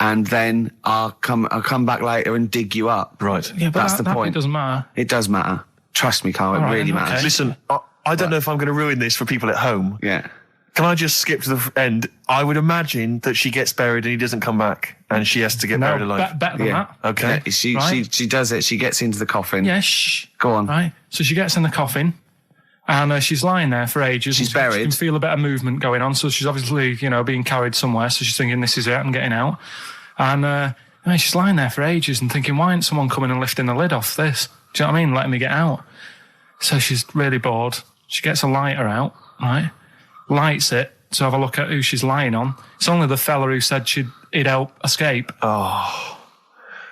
And then I'll come back later and dig you up. Right. Yeah, but that's the point. It doesn't matter. It does matter. Trust me, Carl. It really matters. Okay. Listen, I don't know if I'm going to ruin this for people at home. Yeah. Can I just skip to the end? I would imagine that she gets buried and he doesn't come back, and she has to get buried alive. Better than that. Okay. Yeah, she does it. She gets into the coffin. Yeah, shh. Go on. Right. So she gets in the coffin, and she's lying there for ages. She's buried. She can feel a bit of movement going on, so she's obviously, being carried somewhere. So she's thinking, this is it, I'm getting out. And she's lying there for ages and thinking, why isn't someone coming and lifting the lid off this? Do you know what I mean? Letting me get out. So she's really bored. She gets a lighter out, right? Lights it to have a look at who she's lying on. It's only the fella who said he'd help escape. Oh.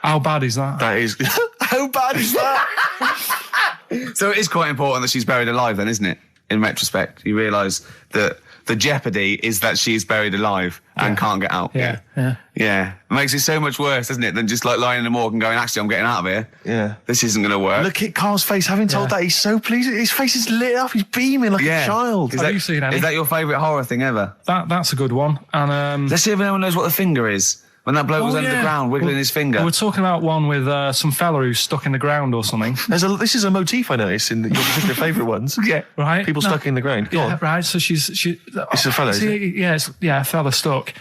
How bad is that? That is... How bad is that? So it is quite important that she's buried alive then, isn't it? In retrospect, you realise that the jeopardy is that she's buried alive and can't get out. Yeah. Yeah. It makes it so much worse, doesn't it, than just like lying in the morgue and going, actually, I'm getting out of here. Yeah. This isn't going to work. Look at Carl's face. Having told that, he's so pleased. His face is lit up. He's beaming like a child. Have you seen any? Is that your favourite horror thing ever? That's a good one. And Let's see if anyone knows what the finger is. When that bloke was under the ground, wiggling his finger. We're talking about one with some fella who's stuck in the ground or something. This is a motif I noticed in your particular favourite ones. Yeah. Right. People stuck in the ground. Go on. Right. So she's It's a fella, is it? Yeah, a fella stuck.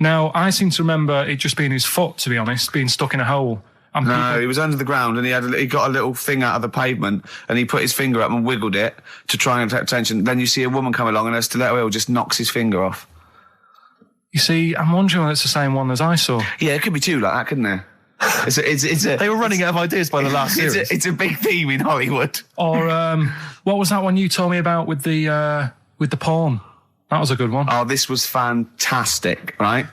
Now, I seem to remember it just being his foot, to be honest, being stuck in a hole. And No, he was under the ground and he got a little thing out of the pavement and he put his finger up and wiggled it to try and attract attention. Then you see a woman come along and her stiletto heel just knocks his finger off. You see, I'm wondering whether it's the same one as I saw. Yeah, it could be two like that, couldn't there? It's a They were running out of ideas by the last series. it's a big theme in Hollywood. Or what was that one you told me about with the porn? That was a good one. Oh, this was fantastic, right?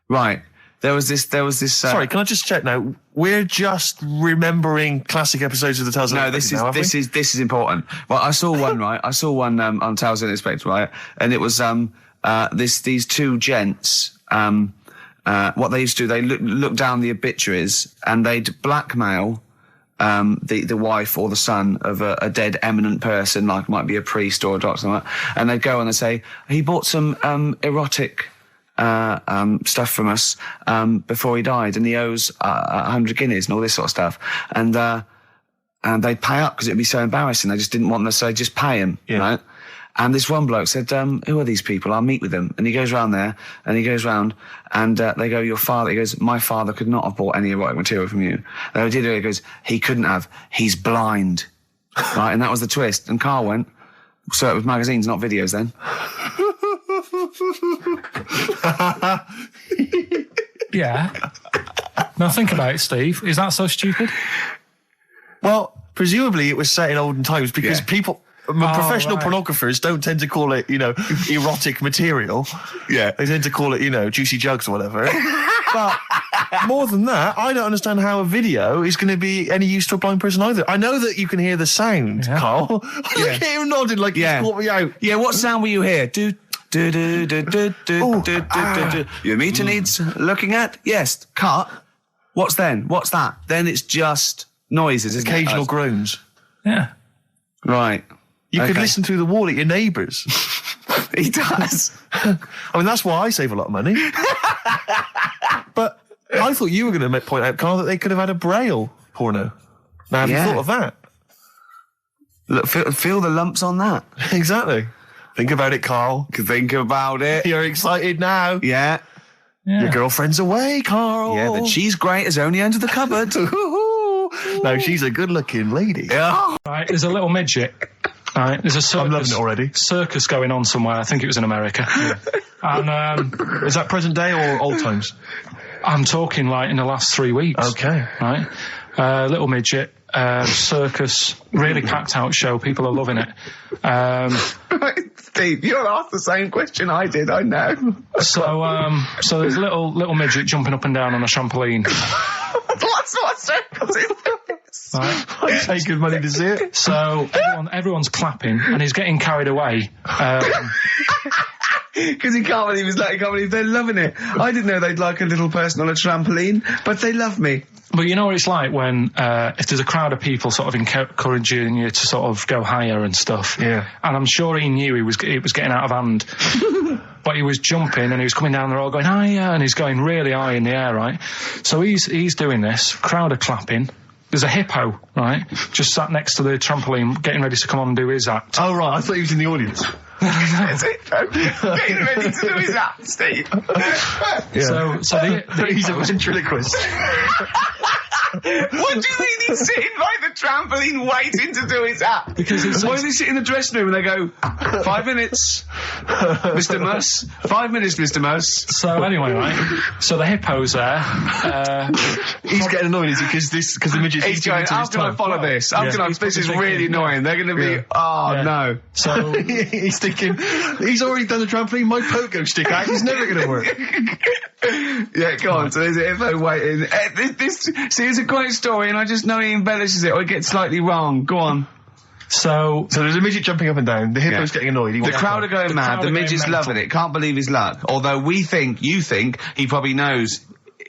Right. There was this. Sorry, can I just check now? We're just remembering classic episodes of the Tales No, Unexpected this is important. Well, I saw one, right? I saw one on Tales Unexpected, right? And it was these two gents. What they used to do, they look down the obituaries and they'd blackmail the wife or the son of a dead eminent person, like might be a priest or a doctor, or something like that, and they'd go and they'd say, he bought some erotic stuff from us before he died, and he owes 100 guineas and all this sort of stuff, and they'd pay up because it'd be so embarrassing. They just didn't want them, so they'd just pay him, right? And this one bloke said, who are these people? I'll meet with them. And he goes round there, and he goes round, and they go, your father, he goes, my father could not have bought any erotic material from you. They did it, he goes, he couldn't have, he's blind. Right, and that was the twist. And Karl went, so it was magazines, not videos then. Yeah. Now think about it, Steve. Is that so stupid? Well, presumably it was set in olden times because people... professional pornographers don't tend to call it, erotic material. Yeah. They tend to call it, juicy jugs or whatever. But more than that, I don't understand how a video is going to be any use to a blind person either. I know that you can hear the sound, Karl. Look at him nodding like he's caught me out. Yeah, what sound will you hear? Do, do, do, do, do, do, do, do. Your meter needs looking at? Yes. Cut. What's then? What's that? Then it's just noises, isn't it? Occasional groans. Yeah. Right. You could listen through the wall at your neighbours. He does. I mean, that's why I save a lot of money. But I thought you were going to point out, Karl, that they could have had a Braille porno. Now, have you thought of that? Look, feel the lumps on that. Exactly. Think about it, Karl. Think about it. You're excited now. Yeah. Your girlfriend's away, Karl. Yeah, the cheese grate is only under the cupboard. No, she's a good-looking lady. Yeah. Right, there's a little midget. Right, there's a circus. I'm loving it already. Circus going on somewhere. I think it was in America. And is that present day or old times? I'm talking like in the last 3 weeks. Okay. Right, little midget. Circus, really packed out show. People are loving it. Steve, you asked the same question I did. I know. So there's a little midget jumping up and down on a trampoline. What sort of circus is this? Right. I'd pay good money to see it. So everyone's clapping, and he's getting carried away. Because he can't believe they're loving it. I didn't know they'd like a little person on a trampoline, but they love me. But you know what it's like when if there's a crowd of people sort of encouraging you to sort of go higher and stuff. Yeah. And I'm sure he knew it was getting out of hand. But he was jumping and he was coming down the road going higher, and he's going really high in the air, right? So he's doing this. Crowd are clapping. There's a hippo, right, just sat next to the trampoline, getting ready to come on and do his act. Oh, right, I thought he was in the audience. That's it, getting ready to do his act, Steve. Yeah. So he's a ventriloquist. What do you mean he's sitting by the trampoline waiting to do his act? Because why do they sit in the dressing room and they go, 5 minutes, Mr. Muss, 5 minutes, Mr. Muss. So anyway, right, so the hippo's there. He's getting annoyed, is he? Because the midget's he's going, how can I follow this? This is really annoying. They're going to be, no. So he's thinking, he's already done the trampoline, my pogo stick out, he's never going to work. Yeah, go on. So there's a hippo waiting. See, it's a great story, and I just know he embellishes it or it gets slightly wrong. Go on. So there's a midget jumping up and down. The hippo's getting annoyed. The crowd are going mad. The midget's loving it. Can't believe his luck. Although you think he probably knows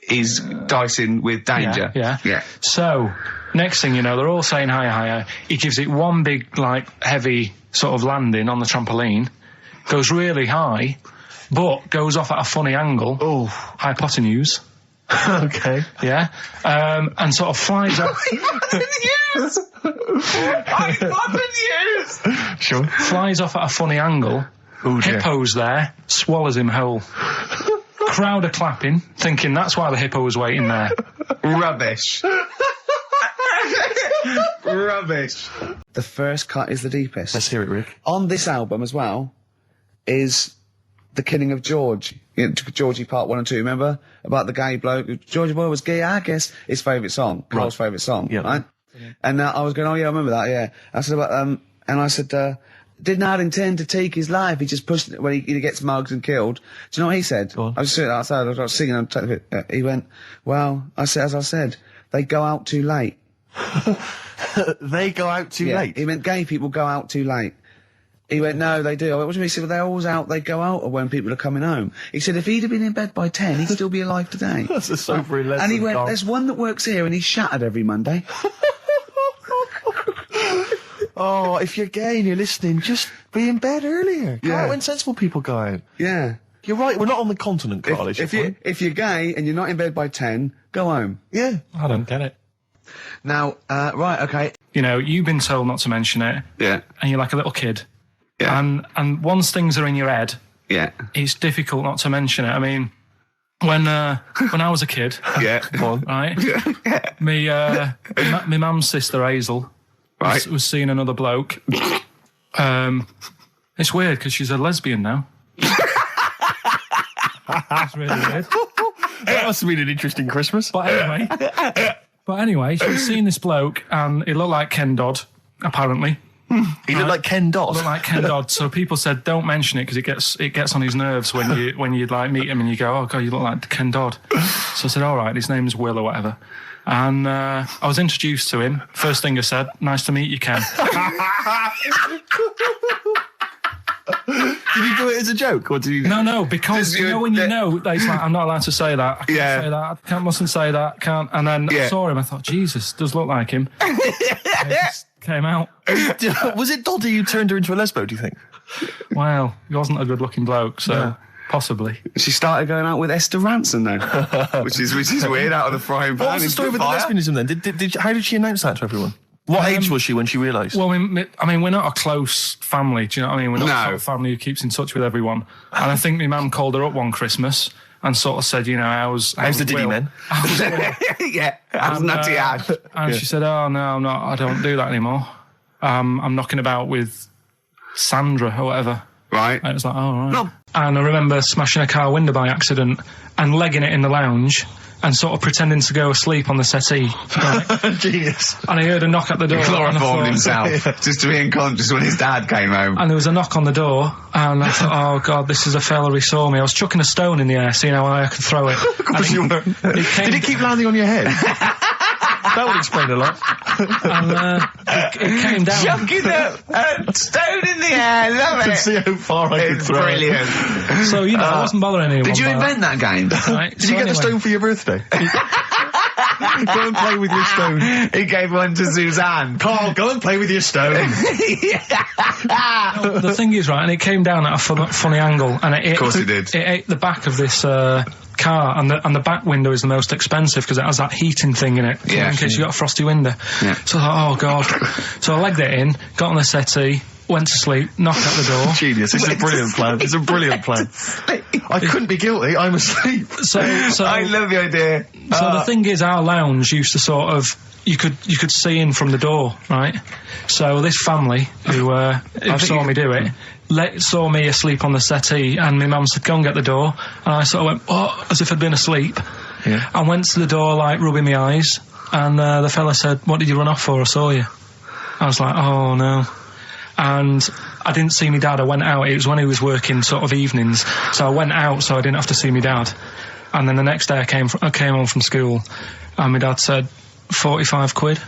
he's dicing with danger. Yeah. So next thing you know, they're all saying higher. He gives it one big, heavy sort of landing on the trampoline. Goes really high, but goes off at a funny angle. Oh, hypotenuse. Okay. Yeah. And sort of flies off. Hypotenuse! Sure. Flies off at a funny angle. Oh, dear. Hippo's there, swallows him whole. Crowd are clapping, thinking that's why the hippo was waiting there. Rubbish. Rubbish. The first cut is the deepest. Let's hear it, Rick. On this album as well is The Killing of George. Georgie Part 1 and 2, remember? About the gay bloke. Georgie Boy was gay, I guess. His favourite song. Carl's favourite song, right? And I was going, oh yeah, I remember that, yeah. I said about, and I said, didn't intend to take his life. He just pushed it when he gets mugged and killed. Do you know what he said? Go on. I was sitting outside, I was singing, he went, well, as I said, they go out too late. They go out too late? He meant gay people go out too late. He went, no, they do. I went, what do you mean? He said, well, they're always out, they go out or when people are coming home. He said, if he'd have been in bed by 10, he'd still be alive today. That's a sobering lesson. And he went, Carl. there's one that works here and he's shattered every Monday. Oh, if you're gay and you're listening, just be in bed earlier. Go out when sensible people go out. Yeah. You're right, we're not on the continent, Carl, If you're gay and you're not in bed by 10, go home. Yeah. I don't get it. Now, right, okay. You know, you've been told not to mention it. Yeah. And you're like a little kid. Yeah. And once things are in your head, Yeah. it's difficult not to mention it. I mean, when I was a kid, Yeah. Come on. right? My mum's sister Hazel was seeing another bloke. It's weird because she's a lesbian now. That's really weird. That must have been an interesting Christmas. But anyway, she was seeing this bloke, and he looked like Ken Dodd, apparently. He looked like Ken Dodd. Looked like Ken Dodd. So people said, don't mention it because it gets on his nerves when you like meet him and you go, oh god, you look like Ken Dodd. So I said, all right, his name's Will or whatever. And I was introduced to him. First thing I said, nice to meet you, Ken. Did you do it as a joke, or did you? No, because you know when you know, it's like, I'm not allowed to say that. I can't say that. I mustn't say that. Can't. And then I saw him. I thought, Jesus, does look like him. It just came out. Was it Doddy who turned her into a lesbo, do you think? Well, he wasn't a good-looking bloke, so possibly. She started going out with Esther Ranson then, which is weird, out of the frying pan. What was the story with the lesbianism then? How did she announce that to everyone? What age was she when she realised? Well, I mean, we're not a close family, do you know what I mean? We're not a sort of family who keeps in touch with everyone. And I think my mum called her up one Christmas and sort of said, you know, how's the Diddy men? Yeah, how's Nutty Ash? And she said, oh, no, I don't do that anymore. I'm knocking about with Sandra or whatever. Right. And it was like, oh, right. No. And I remember smashing a car window by accident and legging it in the lounge and sort of pretending to go asleep on the settee. Right? Genius. And I heard a knock at the door. He chloroformed himself just to be unconscious when his dad came home. And there was a knock on the door, and I thought, oh God, this is a fella who saw me. I was chucking a stone in the air, seeing how high I could throw it. Of course you were. Did it keep landing on your head? That would explain a lot. And it came down. Chucking a stone in the air, love I could it. see how far I could throw Brilliant. So, you know, I wasn't bothering anyone. Did you by invent that game? Right, Did you get the stone for your birthday? Go and play with your stone. He gave one to Suzanne. Carl, go and play with your stone. The thing is, right, and it came down at a funny angle, and it ate the back of this car, and the back window is the most expensive because it has that heating thing in it, in case you got a frosty window. Yeah. So I thought, oh God. So I legged it in, got on the settee, went to sleep, knocked at the door. Genius. It's a brilliant plan. It's a brilliant plan. I couldn't be guilty. I'm asleep. So I love the idea. So the thing is, our lounge used to sort of, you could see in from the door, right? So this family who saw me do it, saw me asleep on the settee, and my mum said, go and get the door. And I sort of went, oh, as if I'd been asleep. Yeah. And went to the door, like, rubbing my eyes. And the fella said, what did you run off for? I saw you. I was like, oh no. And I didn't see my dad. I went out. It was when he was working sort of evenings. So I went out so I didn't have to see my dad. And then the next day I came home from school, and my dad said, 45 quid.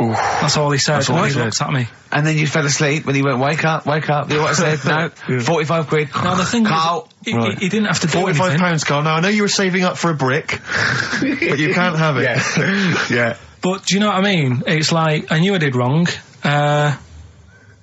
Ooh. That's all he said. All he looked at me. And then you fell asleep when he went, wake up. You know what I said? No, 45 quid. Now the thing Carl. is, he didn't have to do anything. £45, Carl. Now, I know you were saving up for a brick, but you can't have it. Yeah. But do you know what I mean? It's like, I knew I did wrong,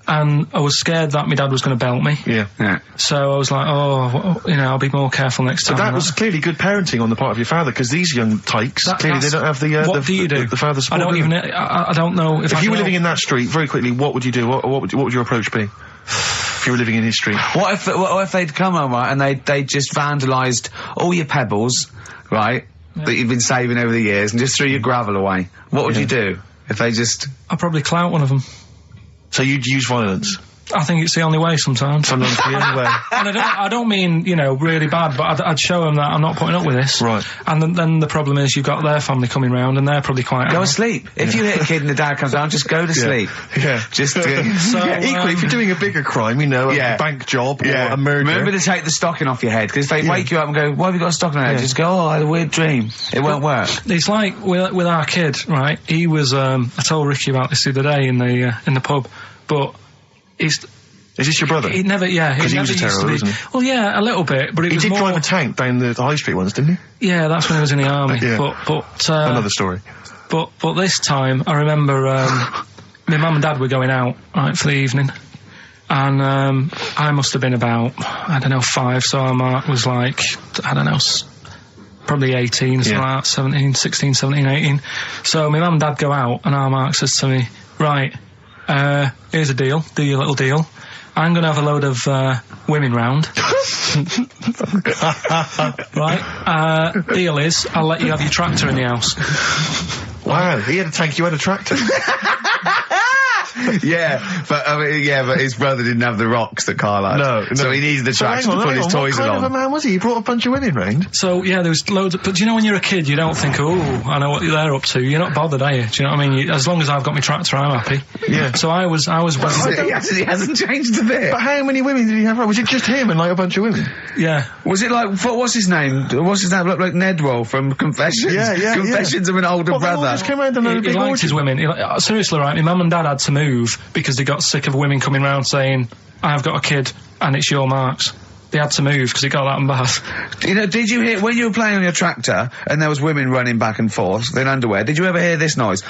and I was scared that my dad was going to belt me. Yeah. So I was like, oh, you know, I'll be more careful next time. But that was clearly good parenting on the part of your father, because these young tykes, clearly they don't have the what do you do? The father support. I don't know if you were living in that street, very quickly, what would you do? What would your approach be? If you were living in his street? What if they'd come home, right, and they just vandalised all your pebbles, right, that you've been saving over the years, and just threw your gravel away? What would you do if they just... I'd probably clout one of them. So you'd use violence? I think it's the only way sometimes. Sometimes the only way. And I don't mean, you know, really bad, but I'd show them that I'm not putting up with this. Right. And then the problem is you've got their family coming round and they're probably quite... Go to sleep. If you hit a kid and the dad comes down, just go to sleep. Yeah. Just, equally, if you're doing a bigger crime, you know, a bank job or a murder. Remember to take the stocking off your head, because if they wake you up and go, why have you got a stocking on your head? Just go, oh, I had a weird dream. It won't work. It's like with our kid, right? He was, I told Ricky about this the other day in the pub, but he's... Is this your brother? He never, yeah. Because he was a terror, wasn't he? Well, yeah, a little bit, but it was He did more... drive a tank down the high street once, didn't he? Yeah, that's when he was in the army. Yeah. But another story. But this time, I remember, my mum and dad were going out, right, for the evening. And, I must have been about, 5, so our Mark was like, probably 18, something like that, 16, 17, 18. So my mum and dad go out, and our Mark says to me, right, here's a deal, do your little deal. I'm going to have a load of women round. Right? Deal is, I'll let you have your tractor in the house. Wow, he had a tank, you had a tractor. but his brother didn't have the rocks that Karl had. No. So he needed the tractor to put his toys What kind along. of a man was he? He brought a bunch of women round. So, yeah, there was loads of... But do you know when you're a kid, you don't think, oh, I know what they're up to. You're not bothered, are you? Do you know what I mean? As long as I've got my tractor, I'm happy. Yeah. So I was... He hasn't changed a bit. But how many women did he have around? Was it just him and like a bunch of women? Yeah. Was it like, what's his name? What's his name? Look like Nedwell from Confessions. Yeah. Confessions of an older They all brother. just came round and had a He big liked orgy. his women. Seriously, right, my mum and dad had to move because they got sick of women coming round saying, I've got a kid and it's your Mark's. They had to move because it got that in Bath. You know, did you hear, when you were playing on your tractor and there was women running back and forth in underwear, did you ever hear this noise?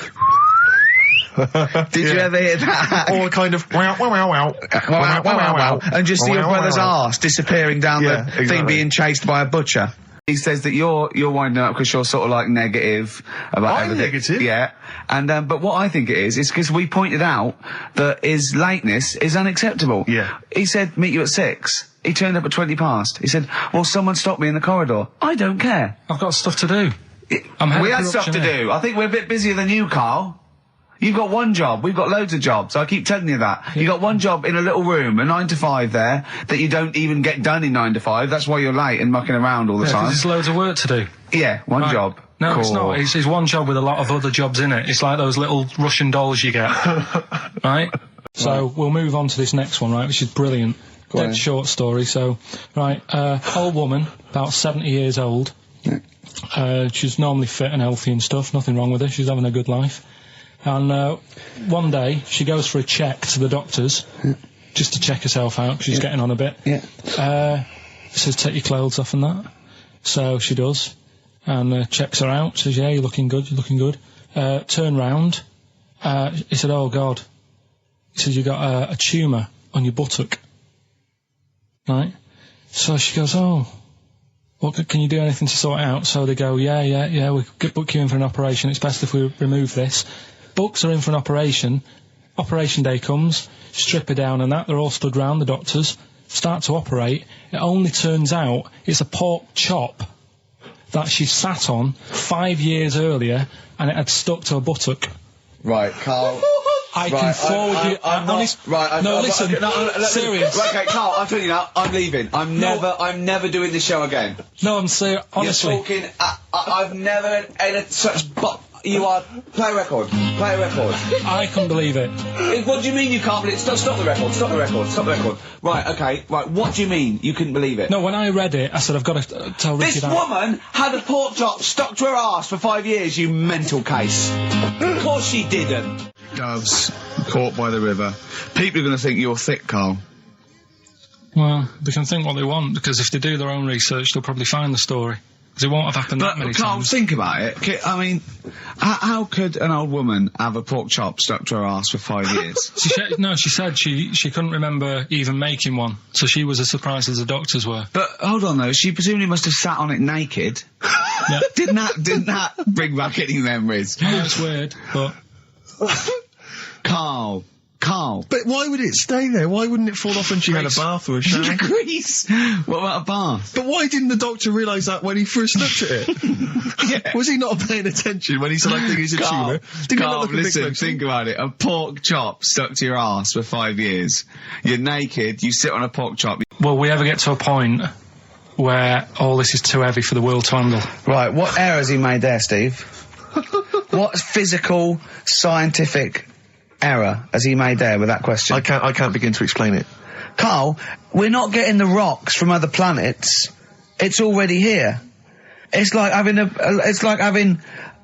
Did you ever hear that? Or a kind of wow, wow, wow, wow. Wow, wow, wow, wow. And just see your brother's arse disappearing down the thing exactly. being chased by a butcher. He says that you're winding up because you're sort of like negative about I'm everything. negative? Yeah. And, but what I think it is because we pointed out that his lateness is unacceptable. Yeah. He said, meet you at 6. He turned up at 20 past. He said, well, someone stopped me in the corridor. I don't care. I've got stuff to do. We had stuff to do. I think we're a bit busier than you, Karl. You've got one job. We've got loads of jobs. I keep telling you that. You've got one job in a little room, a 9 to 5 there, that you don't even get done in 9 to 5. That's why you're late and mucking around all the time. There's loads of work to do. Yeah, one job. No, cool. it's not. It's one job with a lot of other jobs in it. It's like those little Russian dolls you get. Right? So we'll move on to this next one, right, which is brilliant. Dead short story. So, right, old woman, about 70 years old. Yeah. She's normally fit and healthy and stuff. Nothing wrong with her. She's having a good life. And one day, she goes for a check to the doctors, just to check herself out, because she's getting on a bit. Yeah. Says, take your clothes off and that. So she does, and checks her out, says, yeah, you're looking good, you're looking good. Turn round. He said, oh, God. He said, you got a tumour on your buttock. Right? So she goes, oh, well, can you do anything to sort it out? So they go, yeah, we could book you in for an operation. It's best if we remove this. Books are in for an operation. Operation day comes, strip her down and that. They're all stood round, the doctors. Start to operate. It only turns out it's a pork chop that she sat on 5 years earlier and it had stuck to her buttock. Right, Karl. I can forward you. I'm honest. Right. No, listen. Serious. Right, okay, Karl. I'm telling you now. I'm leaving. I'm never doing this show again. No, I'm serious. Honestly. You're talking. I've never in such. You are. Play a record. Play a record. I couldn't believe it. What do you mean you can't believe it? Stop the record. Stop the record. Stop the record. Right. Okay. Right. What do you mean you couldn't believe it? No, when I read it, I said I've got to tell Ricky This that. woman had a pork chop stuck to her arse for 5 years. You mental case. Of course she didn't. Doves caught by the river. People are going to think you're thick, Karl. Well, they can think what they want, because if they do their own research, they'll probably find the story. Because it won't have happened that many Karl, times. think about it. I mean, how could an old woman have a pork chop stuck to her arse for 5 years? She said she couldn't remember even making one, so she was as surprised as the doctors were. But hold on though, she presumably must have sat on it naked. Yeah. Didn't that bring back any memories? I know it's weird, but... Karl, Carl. But why would it stay there? Why wouldn't it fall off when she had a bath or a shower? Grease. What about a bath? But why didn't the doctor realise that when he first looked at it? Yeah. Was he not paying attention when he said, I think he's a tumour? Did he not Carl, look at the listen, big think about it. A pork chop stuck to your arse for 5 years. You're naked, you sit on a pork chop. Will we ever get to a point where all this is too heavy for the world to handle? Right, what error has he made there, Steve? What physical, scientific error has he made there with that question? I can't begin to explain it. Carl, we're not getting the rocks from other planets. It's already here. It's like having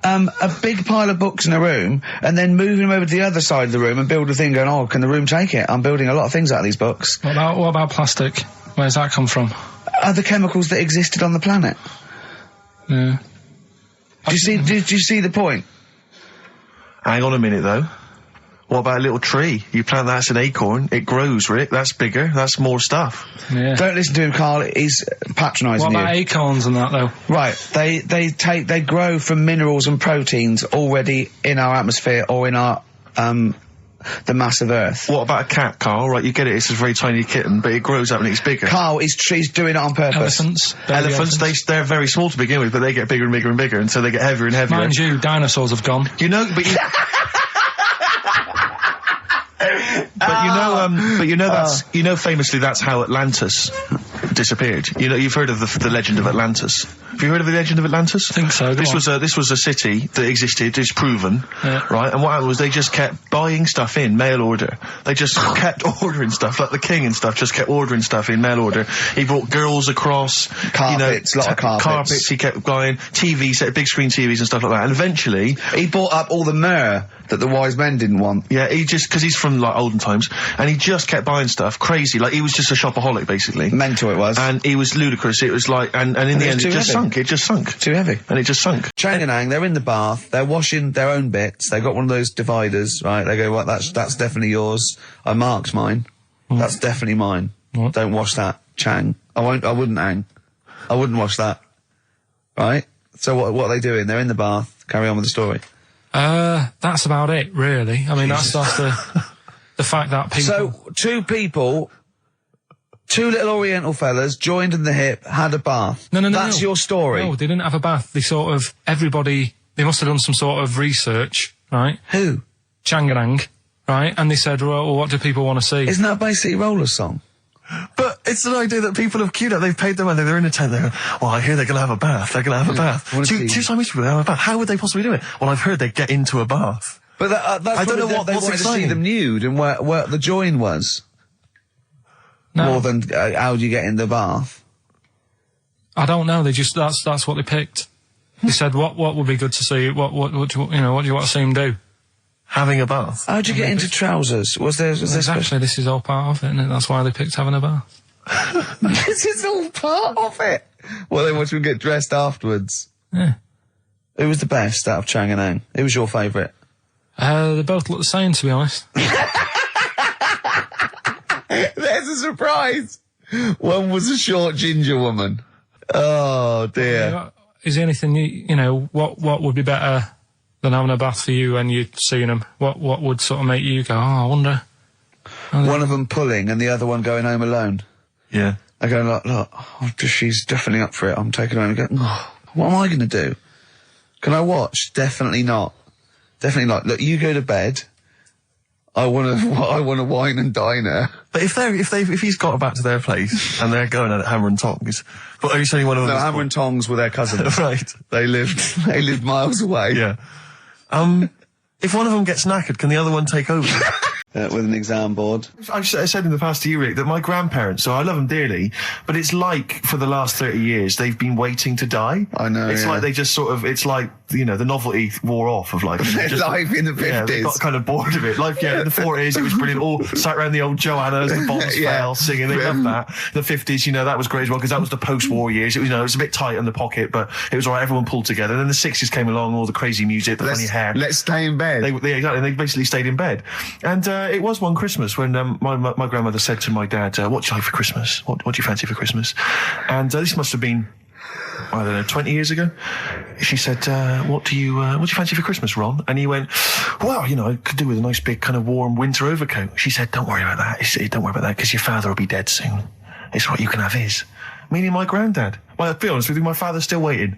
a big pile of books in a room and then moving them over to the other side of the room and build a thing going, oh, can the room take it? I'm building a lot of things out of these books. What about plastic? Where's that come from? Other chemicals that existed on the planet. Yeah. Do you see the point? Hang on a minute, though. What about a little tree? You plant that as an acorn, it grows, Rick. That's bigger. That's more stuff. Yeah. Don't listen to him, Carl. He's patronising What you. about acorns and that, though? Right, they grow from minerals and proteins already in our atmosphere or in our, the mass of Earth. What about a cat, Carl? Right, you get it, it's a very tiny kitten, but it grows up and it's bigger. Carl, he's doing it on purpose. Elephants. They're very small to begin with, but they get bigger and bigger and bigger, and so they get heavier and heavier. Mind you, dinosaurs have gone. You know, but you... famously that's how Atlantis disappeared. You know, you've heard of the legend of Atlantis. Have you heard of the legend of Atlantis? I think so. This was a city that existed, is proven, right? And what happened was they just kept buying stuff in mail order. They just kept ordering stuff, like the king and stuff. Just kept ordering stuff in mail order. He brought girls across, carpets, a lot of carpets. He kept buying TVs, big screen TVs and stuff like that. And eventually, he bought up all the myrrh that the wise men didn't want. Yeah, because he's from like olden times, and he just kept buying stuff, crazy. Like he was just a shopaholic, basically. Mental it was. And he was ludicrous. It was like, and in the end, it just sunk. It just sunk. Too heavy. And it just sunk. Chang and Ang, they're in the bath. They're washing their own bits. They got one of those dividers, right? They go, well, that's definitely yours. I marked mine. That's definitely mine. What? Don't wash that, Chang. I wouldn't, Ang. I wouldn't wash that. Right? So what are they doing? They're in the bath. Carry on with the story. That's about it, really. I mean, that's the fact that people... So, two little Oriental fellas joined in the hip, had a bath. No. That's your story. No, they didn't have a bath. They they must have done some sort of research, right? Who? Chang and Ang, right? And they said, well, what do people want to see? Isn't that a Bay City Rollers song? But it's an idea that people have queued up. They've paid their money. They're in a tent. They're, well, I hear they're going to have a bath. They're going to have a bath. Two Siamese people have a bath. How would they possibly do it? Well, I've heard they get into a bath. But that's I don't know they what's wanted to see exciting. them nude and where the join was. No. More than how do you get in the bath? I don't know. That's what they picked. They said, what would be good to see? What do you want to see them do? Having a bath. How'd you get into trousers? Was there Exactly, this is all part of it, and that's why they picked having a bath. This is all part of it. Well, they want you to get dressed afterwards. Yeah. Who was the best out of Chang and Ang? Who was your favourite? They both look the same, to be honest. There's a surprise. One was a short ginger woman. Oh dear. Is there anything what would be better than having a bath for you when you're seeing them? What would sort of make you go, oh, I wonder? One of them pulling and the other one going home alone. Yeah. I go, look, she's definitely up for it. I'm taking her home and go, oh, what am I going to do? Can I watch? Definitely not. Definitely not. Look, you go to bed. I want to wine and dine her. But if he's got back to their place and they're going at it hammer and tongs, but are you saying one of them? No, hammer and tongs were their cousins. Right. They lived miles away. Yeah. If one of them gets knackered, can the other one take over? With an exam board. I've said in the past to you, Rick, that my grandparents, so I love them dearly, but it's like for the last 30 years they've been waiting to die. I know. It's like they just sort of, it's like, the novelty wore off of life. Life in the 50s. Yeah, they got kind of bored of it. Life, in the 40s, it was brilliant. All sat around the old Joannas, the bombs fell, singing. They loved that. The 50s, that was great as well, because that was the post-war years. It was, it was a bit tight in the pocket, but it was alright, everyone pulled together. And then the 60s came along, all the crazy music, the funny hair. Let's stay in bed. Exactly, they basically stayed in bed. And it was one Christmas when my grandmother said to my dad, what do you like for Christmas? What do you fancy for Christmas? And this must have been I don't know, 20 years ago. She said, what do you fancy for Christmas, Ron? And he went, well, you know, I could do with a nice big kind of warm winter overcoat. She said, don't worry about that. Don't worry about that, because your father will be dead soon. It's what you can have his. Meaning my granddad. Well, to be honest with you, my father's still waiting.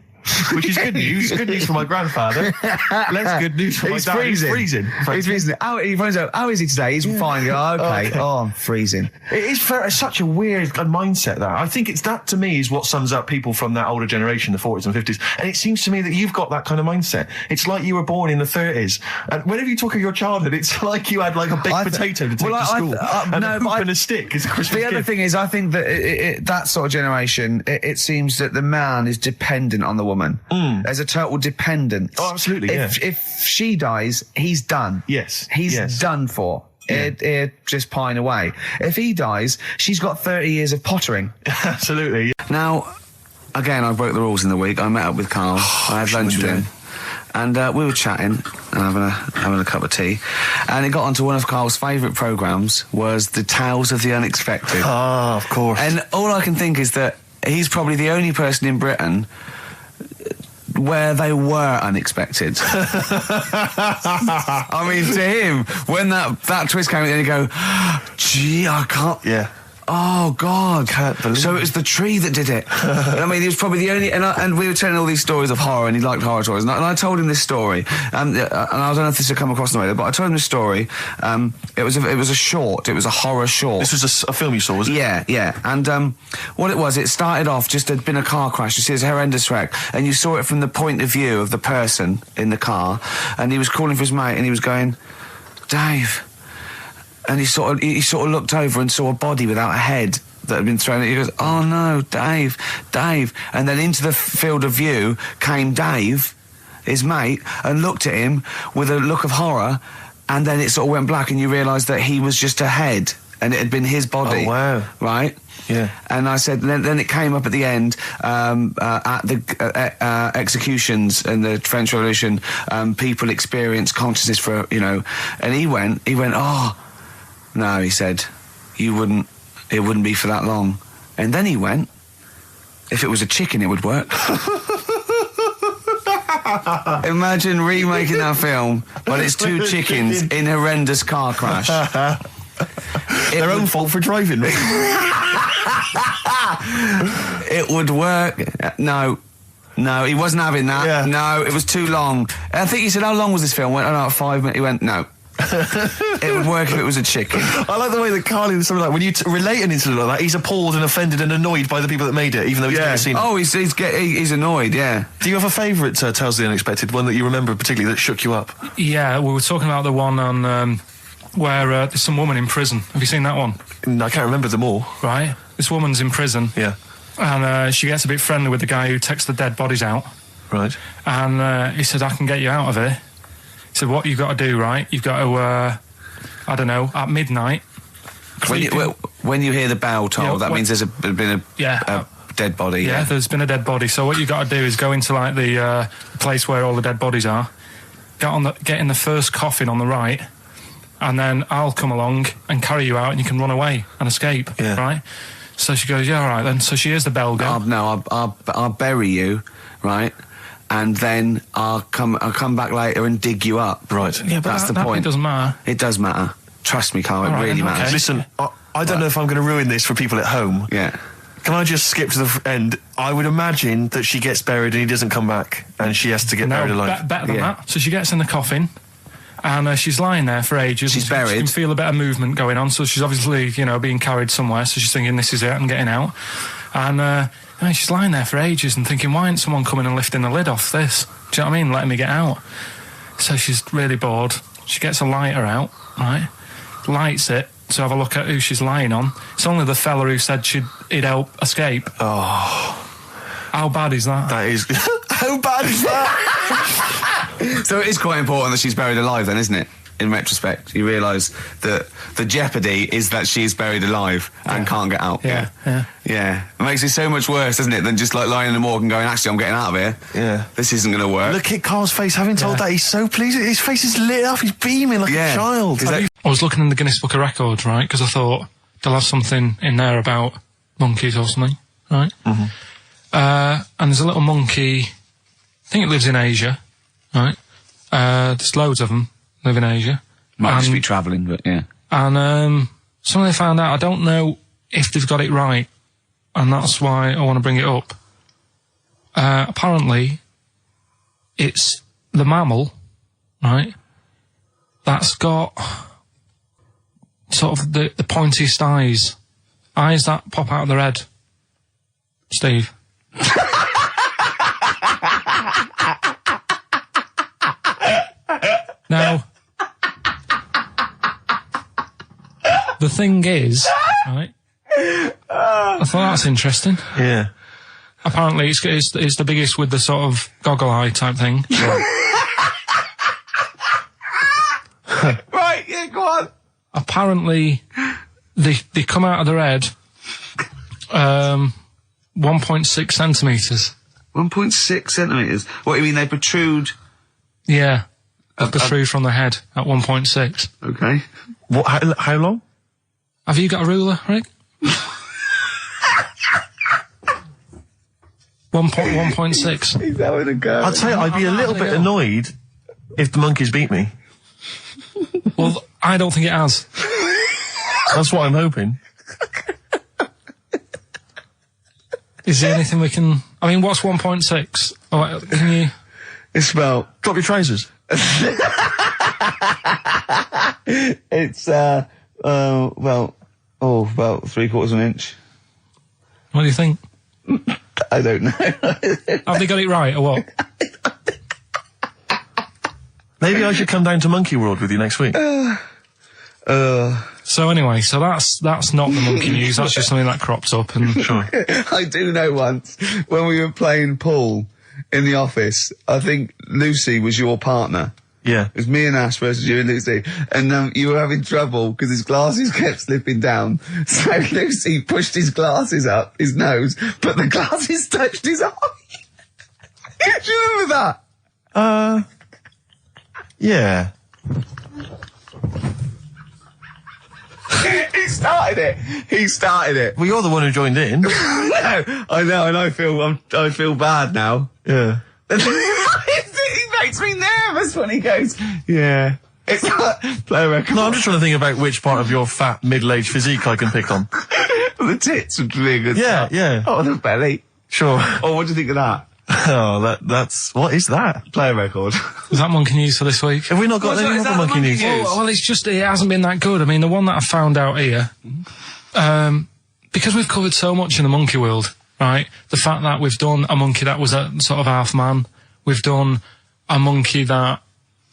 Which is good news. Good news for my grandfather. Less good news for my dad. He's freezing. He's freezing. He finds out, how is he today? He's fine. Oh, okay. Oh, I'm freezing. It is it's such a weird mindset, that. I think that, to me, is what sums up people from that older generation, the 40s and 50s. And it seems to me that you've got that kind of mindset. It's like you were born in the 30s. And whenever you talk of your childhood, it's like you had like a baked potato to take to school. And a hoop and a stick is a Christmas gift. The other thing is, I think that that sort of generation, it seems that the man is dependent on the woman. There's a total dependence. Oh, absolutely, If she dies, he's done. Yes. He's done for. He'd just pine away. If he dies, she's got 30 years of pottering. Absolutely. Now, again, I broke the rules in the week. I met up with Karl. I had lunch with him. And we were chatting and having a cup of tea. And it got onto one of Karl's favourite programmes, was the Tales of the Unexpected. Ah, of course. And all I can think is that he's probably the only person in Britain where they were unexpected. I mean, to him, when that twist came in, he'd go, gee, I can't... Yeah. Oh, God. Can't believe so it was the tree that did it. I mean, he was probably the only... And we were telling all these stories of horror, and he liked horror stories. And I told him this story, and I don't know if this had come across the way, but I told him this story. It was a short. It was a horror short. This was a film you saw, was it? Yeah. And what it was, it started off, just there'd been a car crash. You see, it's a horrendous wreck. And you saw it from the point of view of the person in the car. And he was calling for his mate, and he was going, Dave... And he sort of looked over and saw a body without a head that had been thrown at. He goes, oh no, Dave. And then into the field of view came Dave, his mate, and looked at him with a look of horror, and then it sort of went black, and you realised that he was just a head, and it had been his body. Oh, wow. Right? Yeah. And I said, then it came up at the end, at the executions in the French Revolution, people experience consciousness for, you know, and he went, oh, no, he said, it wouldn't be for that long. And then he went, if it was a chicken, it would work. Imagine remaking that film, but it's two chickens in horrendous car crash. Their own fault for driving. It would work. No, he wasn't having that. Yeah. No, it was too long. I think he said, how long was this film? I went, 5 minutes. He went, no. It would work if it was a chicken. I like the way that Karl is something like, when you relate an incident like that, he's appalled and offended and annoyed by the people that made it, even though he's never seen it. Oh, he's annoyed, yeah. Do you have a favourite Tales of the Unexpected, one that you remember particularly that shook you up? Yeah, we were talking about the one on where there's some woman in prison. Have you seen that one? No, I can't remember them all. Right. This woman's in prison. Yeah. And she gets a bit friendly with the guy who takes the dead bodies out. Right. And he said, I can get you out of here. He said, what you've got to do, right? You've got to, I don't know, at midnight... When you hear the bell toll, that means there's been a dead body. Yeah, there's been a dead body. So what you've got to do is go into, like, the place where all the dead bodies are, get in the first coffin on the right, and then I'll come along and carry you out, and you can run away and escape, right? So she goes, yeah, all right, then. So she hears the bell go. I'll bury you, right? And then I'll come back later and dig you up. Right. Yeah, but that's the point. It doesn't matter. It does matter. Trust me, Karl, it really matters. Okay. Listen, I don't know if I'm going to ruin this for people at home. Yeah. Can I just skip to the end? I would imagine that she gets buried and he doesn't come back, and she has to get buried alive. Better than that. So she gets in the coffin, and she's lying there for ages. She's buried. She can feel a bit of movement going on, so she's obviously, being carried somewhere, so she's thinking, this is it, I'm getting out. And she's lying there for ages and thinking, why isn't someone coming and lifting the lid off this? Do you know what I mean? Letting me get out. So she's really bored. She gets a lighter out, right? Lights it to have a look at who she's lying on. It's only the fella who said he'd help escape. Oh. How bad is that? That is... How bad is that? So it is quite important that she's buried alive then, isn't it? In retrospect, you realise that the jeopardy is that she's buried alive and can't get out. Yeah. It makes it so much worse, doesn't it, than just like lying in the morgue and going, actually, I'm getting out of here. Yeah. This isn't going to work. Look at Karl's face. Having told that, he's so pleased. His face is lit up. He's beaming like a child. I was looking in the Guinness Book of Records, right, because I thought they'll have something in there about monkeys or something, right? Mm-hmm. And there's a little monkey, I think it lives in Asia, right? There's loads of them live in Asia. Might just be travelling, but yeah. And something they found out, I don't know if they've got it right, and that's why I want to bring it up. Apparently, it's the mammal, right, that's got sort of the pointiest eyes that pop out of their head. Steve. Now, the thing is, right, I thought that's interesting. Yeah. Apparently it's the biggest with the sort of goggle eye type thing. Right, yeah, go on. Apparently they come out of their head 1.6 centimetres. 1.6 centimetres? What, you mean they protrude? Yeah. They protrude from the head at 1.6. Okay. What? How long? Have you got a ruler, Rick? 1.6. He's having a go. I'd say I'd be a little bit annoyed if the monkeys beat me. Well, I don't think it has. That's what I'm hoping. Is there anything we can... I mean, what's 1.6? Oh, can you... It's about... Drop your trousers. It's, about 3/4 of an inch. What do you think? I don't know. Have they got it right, or what? Maybe I should come down to Monkey World with you next week. So anyway, so that's not the monkey news, that's just something that cropped up and... Sure. I do know once, when we were playing pool in the office, I think Lucy was your partner. Yeah. It was me and Ash versus you and Lucy. And you were having trouble because his glasses kept slipping down. So Lucy pushed his glasses up his nose, but the glasses touched his eye. Do you remember that? Yeah. He started it. Well, you're the one who joined in. No, I know, and I feel bad now. Yeah. He makes me nervous when he goes, yeah. It's like, play a record. No, I'm just trying to think about which part of your fat, middle-aged physique I can pick on. The tits would be a good Yeah, start. yeah. Oh, the belly. Sure. Oh, what do you think of that? Oh, that's... What is that? Play a record. Is that monkey news for this week? Have we not got any other monkey news? Well, it's just, it hasn't been that good. I mean, the one that I found out here, because we've covered so much in the monkey world, right? The fact that we've done a monkey that was a sort of half man, we've done a monkey that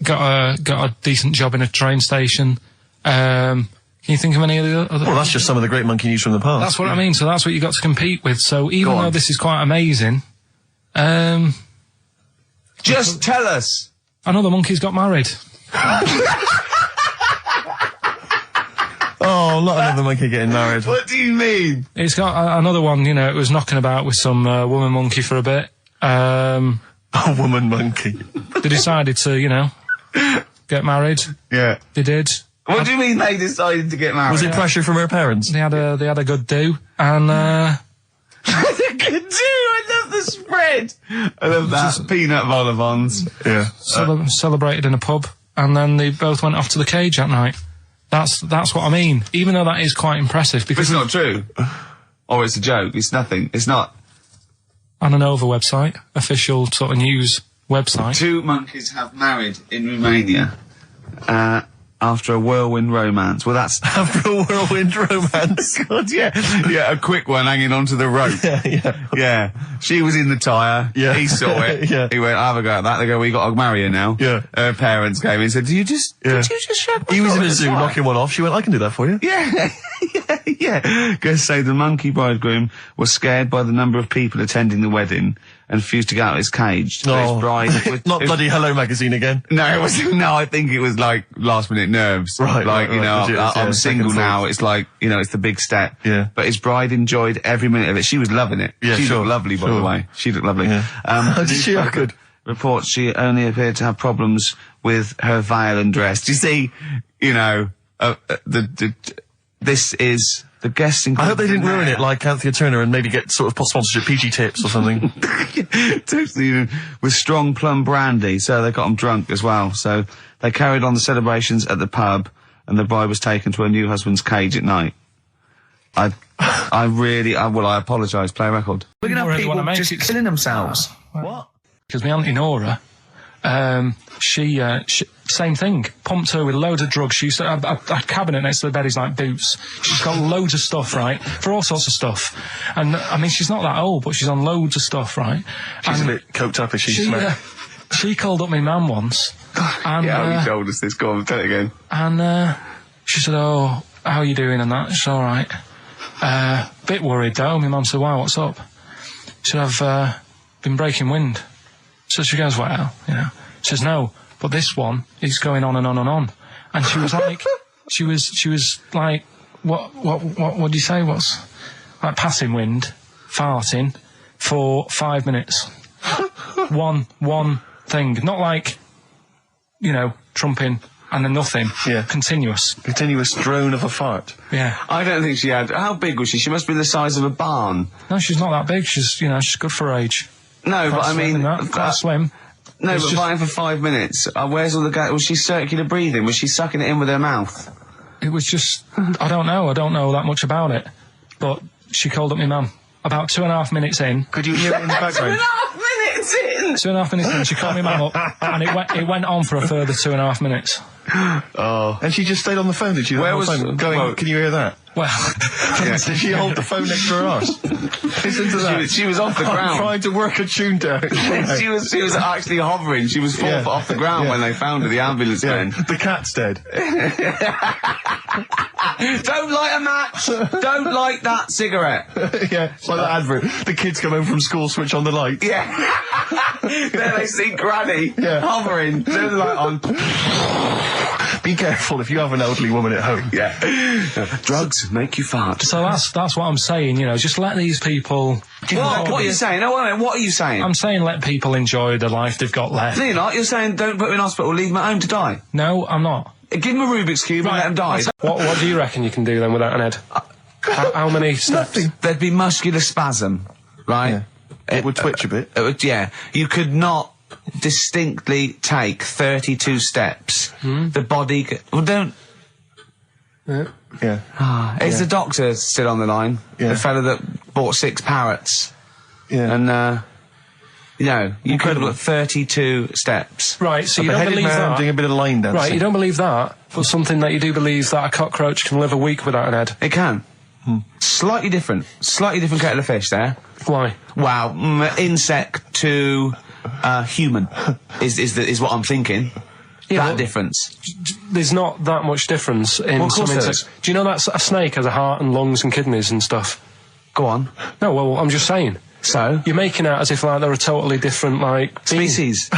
got a decent job in a train station. Can you think of any of the other? Well, that's just some of the great monkey news from the past. That's what I mean. So that's what you got to compete with. So even though this is quite amazing, just tell us. another monkey's got married. Oh, not another monkey getting married. What do you mean? It's got another one. You know, it was knocking about with some woman monkey for a bit. A woman monkey. They decided to, you know, get married. Yeah. They did. What do you mean they decided to get married? Was it pressure from her parents? They had a good do, and Good do. I love the spread. I love that. Peanut vol-au-vents. Yeah. Celebrated in a pub, and then they both went off to the cage that night. That's what I mean. Even though that is quite impressive, But because it's not true. Or it's a joke. It's nothing. It's not. on an Nova website, official sort of news website. 2 monkeys have married in Romania after a whirlwind romance. Well, that's... After a whirlwind romance. God, yeah. Yeah, a quick one hanging onto the rope. Yeah. Yeah. She was in the tyre. Yeah. He saw it. Yeah. He went, have a go at that. They go, we got to marry her now. Yeah. Her parents came in and said, did you just shut He was in a zoo knocking one off. She went, I can do that for you. Yeah. Yeah. Guests say the monkey bridegroom was scared by the number of people attending the wedding and refused to get out of his cage. So his bride... Not bloody Hello Magazine again. No, it wasn't. No, I think it was like last minute nerves. Right, like, right, you know, legit, I'm yeah, single second now. thoughts. It's like, you know, it's the big step. Yeah. But his bride enjoyed every minute of it. She was loving it. Yeah, she sure, looked lovely, by the sure. way. She looked lovely. Yeah. Did she? Oh, good. Reports she only appeared to have problems with her veil and dress. Do you see, you know, this is the guest. I hope they didn't ruin it like Anthea Turner and maybe get sort of sponsorship PG Tips or something. Totally, with strong plum brandy, so they got them drunk as well. So they carried on the celebrations at the pub, and the bride was taken to her new husband's cage at night. I apologise, play a record. We're going to have people just killing themselves. What? Because my Auntie Nora, she same thing, pumped her with loads of drugs. She used to have a cabinet next to the bed is like boots. She's got loads of stuff, right, for all sorts of stuff. And, I mean, she's not that old, but she's on loads of stuff, right? She's a bit coked up, is she? She called up my mum once. And, yeah, you told us this, go on, tell it again. And, she said, oh, how are you doing and that? It's alright. Bit worried though. My mum said, why, what's up? She said, I've been breaking wind. So she goes, well, you know. She says, no, but this one is going on and on and on. And she was like, she was like, what do you say? What's like passing wind, farting for 5 minutes. one thing, not like, you know, trumping and then nothing. Yeah. Continuous drone of a fart. Yeah. I don't think she had. How big was she? She must be the size of a barn. No, she's not that big. She's good for her age. No, Quite but I mean, quite slim. No, It's but just- fighting for 5 minutes. Where's all the gas? Was she circular breathing? Was she sucking it in with her mouth? It was just, I don't know that much about it. But she called up my mum. About 2.5 minutes in. Could you hear it in the background? 2.5 minutes in! 2.5 minutes in, she called my mum up, and it went on for a further 2.5 minutes. Oh. And she just stayed on the phone, did she? Where was- phone, going, well- can you hear that? Well, Did she hold the phone next to her arse? Listen to that. She was off the ground. I'm trying to work a tune down. she was actually hovering. She was 4 foot off the ground when they found her, the ambulance men. The cat's dead. Don't light a match! Don't light that cigarette! Yeah, it's like that advert. The kids come home from school, switch on the light. Yeah. There they see Granny hovering, turn the light on. Be careful if you have an elderly woman at home. Yeah. Drugs make you fart. so that's what I'm saying, you know, just let these people... What are you saying? No, wait a minute, what are you saying? I'm saying let people enjoy the life they've got left. No, you're not. You're saying don't put them in hospital, leave them at home to die. No, I'm not. Give them a Rubik's Cube and let them die. What do you reckon you can do then without an head? How many steps? There'd be muscular spasm, right? Yeah. It would twitch a bit. It would, yeah. You could not distinctly take 32 steps. The body... Well, don't... Yeah. Is the doctor still on the line? Yeah. The fella that bought 6 parrots. Yeah. And, you know, you could have Incredible. got 32 steps. Right, so you A don't beheaded believe man that. doing a bit of line dancing. Right, you don't believe that, but something that you do believe that a cockroach can live a week without an head. It can. Slightly different kettle of fish there. Why? Wow, insect to human is what I'm thinking. Yeah, That difference. There's not that much difference in Well, of some course there insects. Do you know that a snake has a heart and lungs and kidneys and stuff? Go on. No, well, I'm just saying. So? You're making out as if like they're a totally different like being. Species.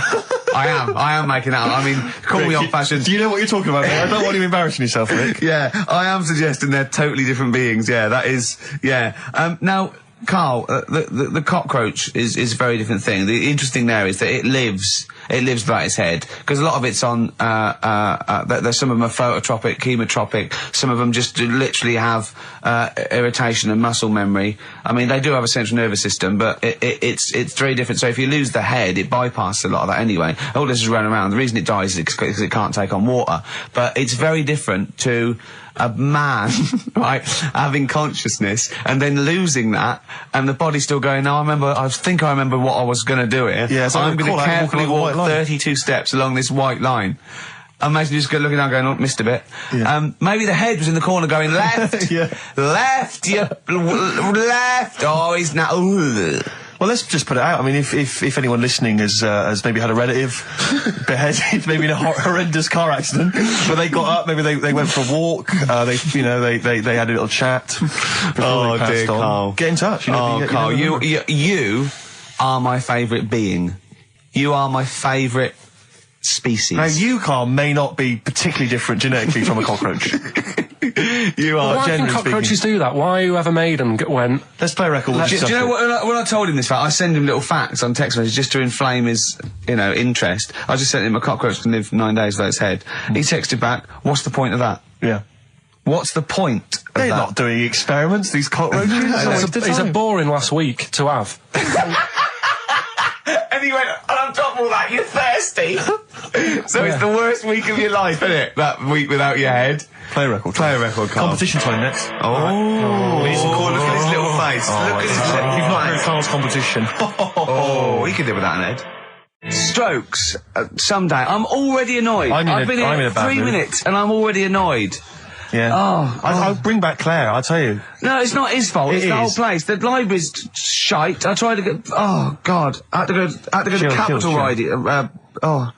I am making that up. I mean, call me old-fashioned. Do you know what you're talking about? I don't want you embarrassing yourself, Rick. Yeah, I am suggesting they're totally different beings. Yeah, that is. Yeah. Now, Carl, the cockroach is a very different thing. The interesting there is that it lives without its head, because a lot of it's on. There's some of them are phototropic, chemotropic. Some of them just literally have irritation and muscle memory. I mean, they do have a central nervous system, but it's very different. So if you lose the head, it bypasses a lot of that anyway. All this is running around. The reason it dies is because it can't take on water. But it's very different to a man, right, having consciousness and then losing that, and the body's still going, no, I think I remember what I was going to do here. Yeah, so I'm I'm going gonna to call out carefully walking along walk the white line. 32 steps along this white line. Imagine you just looking down going, oh, missed a bit. Yeah. Maybe the head was in the corner going, left, Yeah. left, left, oh, he's now, ooh. Well, let's just put it out. I mean, if anyone listening has maybe had a relative beheaded, maybe in a horrendous car accident, but they got up, maybe they went for a walk, they had a little chat before they passed dear on. Carl. Get in touch. You know, Carl, you never know. you are my favourite being. You are my favourite species. Now, you, Carl, may not be particularly different genetically from a cockroach. You are, Why can generally cockroaches speaking. do that? Why whoever made them went... Let's play a record. Do you know what, when I told him this fact, I send him little facts on text messages just to inflame his, interest. I just sent him a cockroach can live 9 days without its head. He texted back, what's the point of that? Yeah. What's the point of They're that? not doing experiments, these cockroaches. It's a boring last week to have. And he went, and on top of all that, you're thirsty. So it's the worst week of your life, isn't it? That week without your head. Play a record. Play a record, Carl. Competition time next. Oh, look at his little face. Look at his little You've not heard face. Carl's competition. Oh, he can deal with that, Ned. Strokes. Someday. I'm already annoyed. I've been I'm in here a bad 3 mood. minutes and I'm already annoyed. Yeah. I'll bring back Claire, I'll tell you. No, it's not his fault. It's the whole is. place. The library's shite. I tried to get. Oh God! I had to go to Capital Library.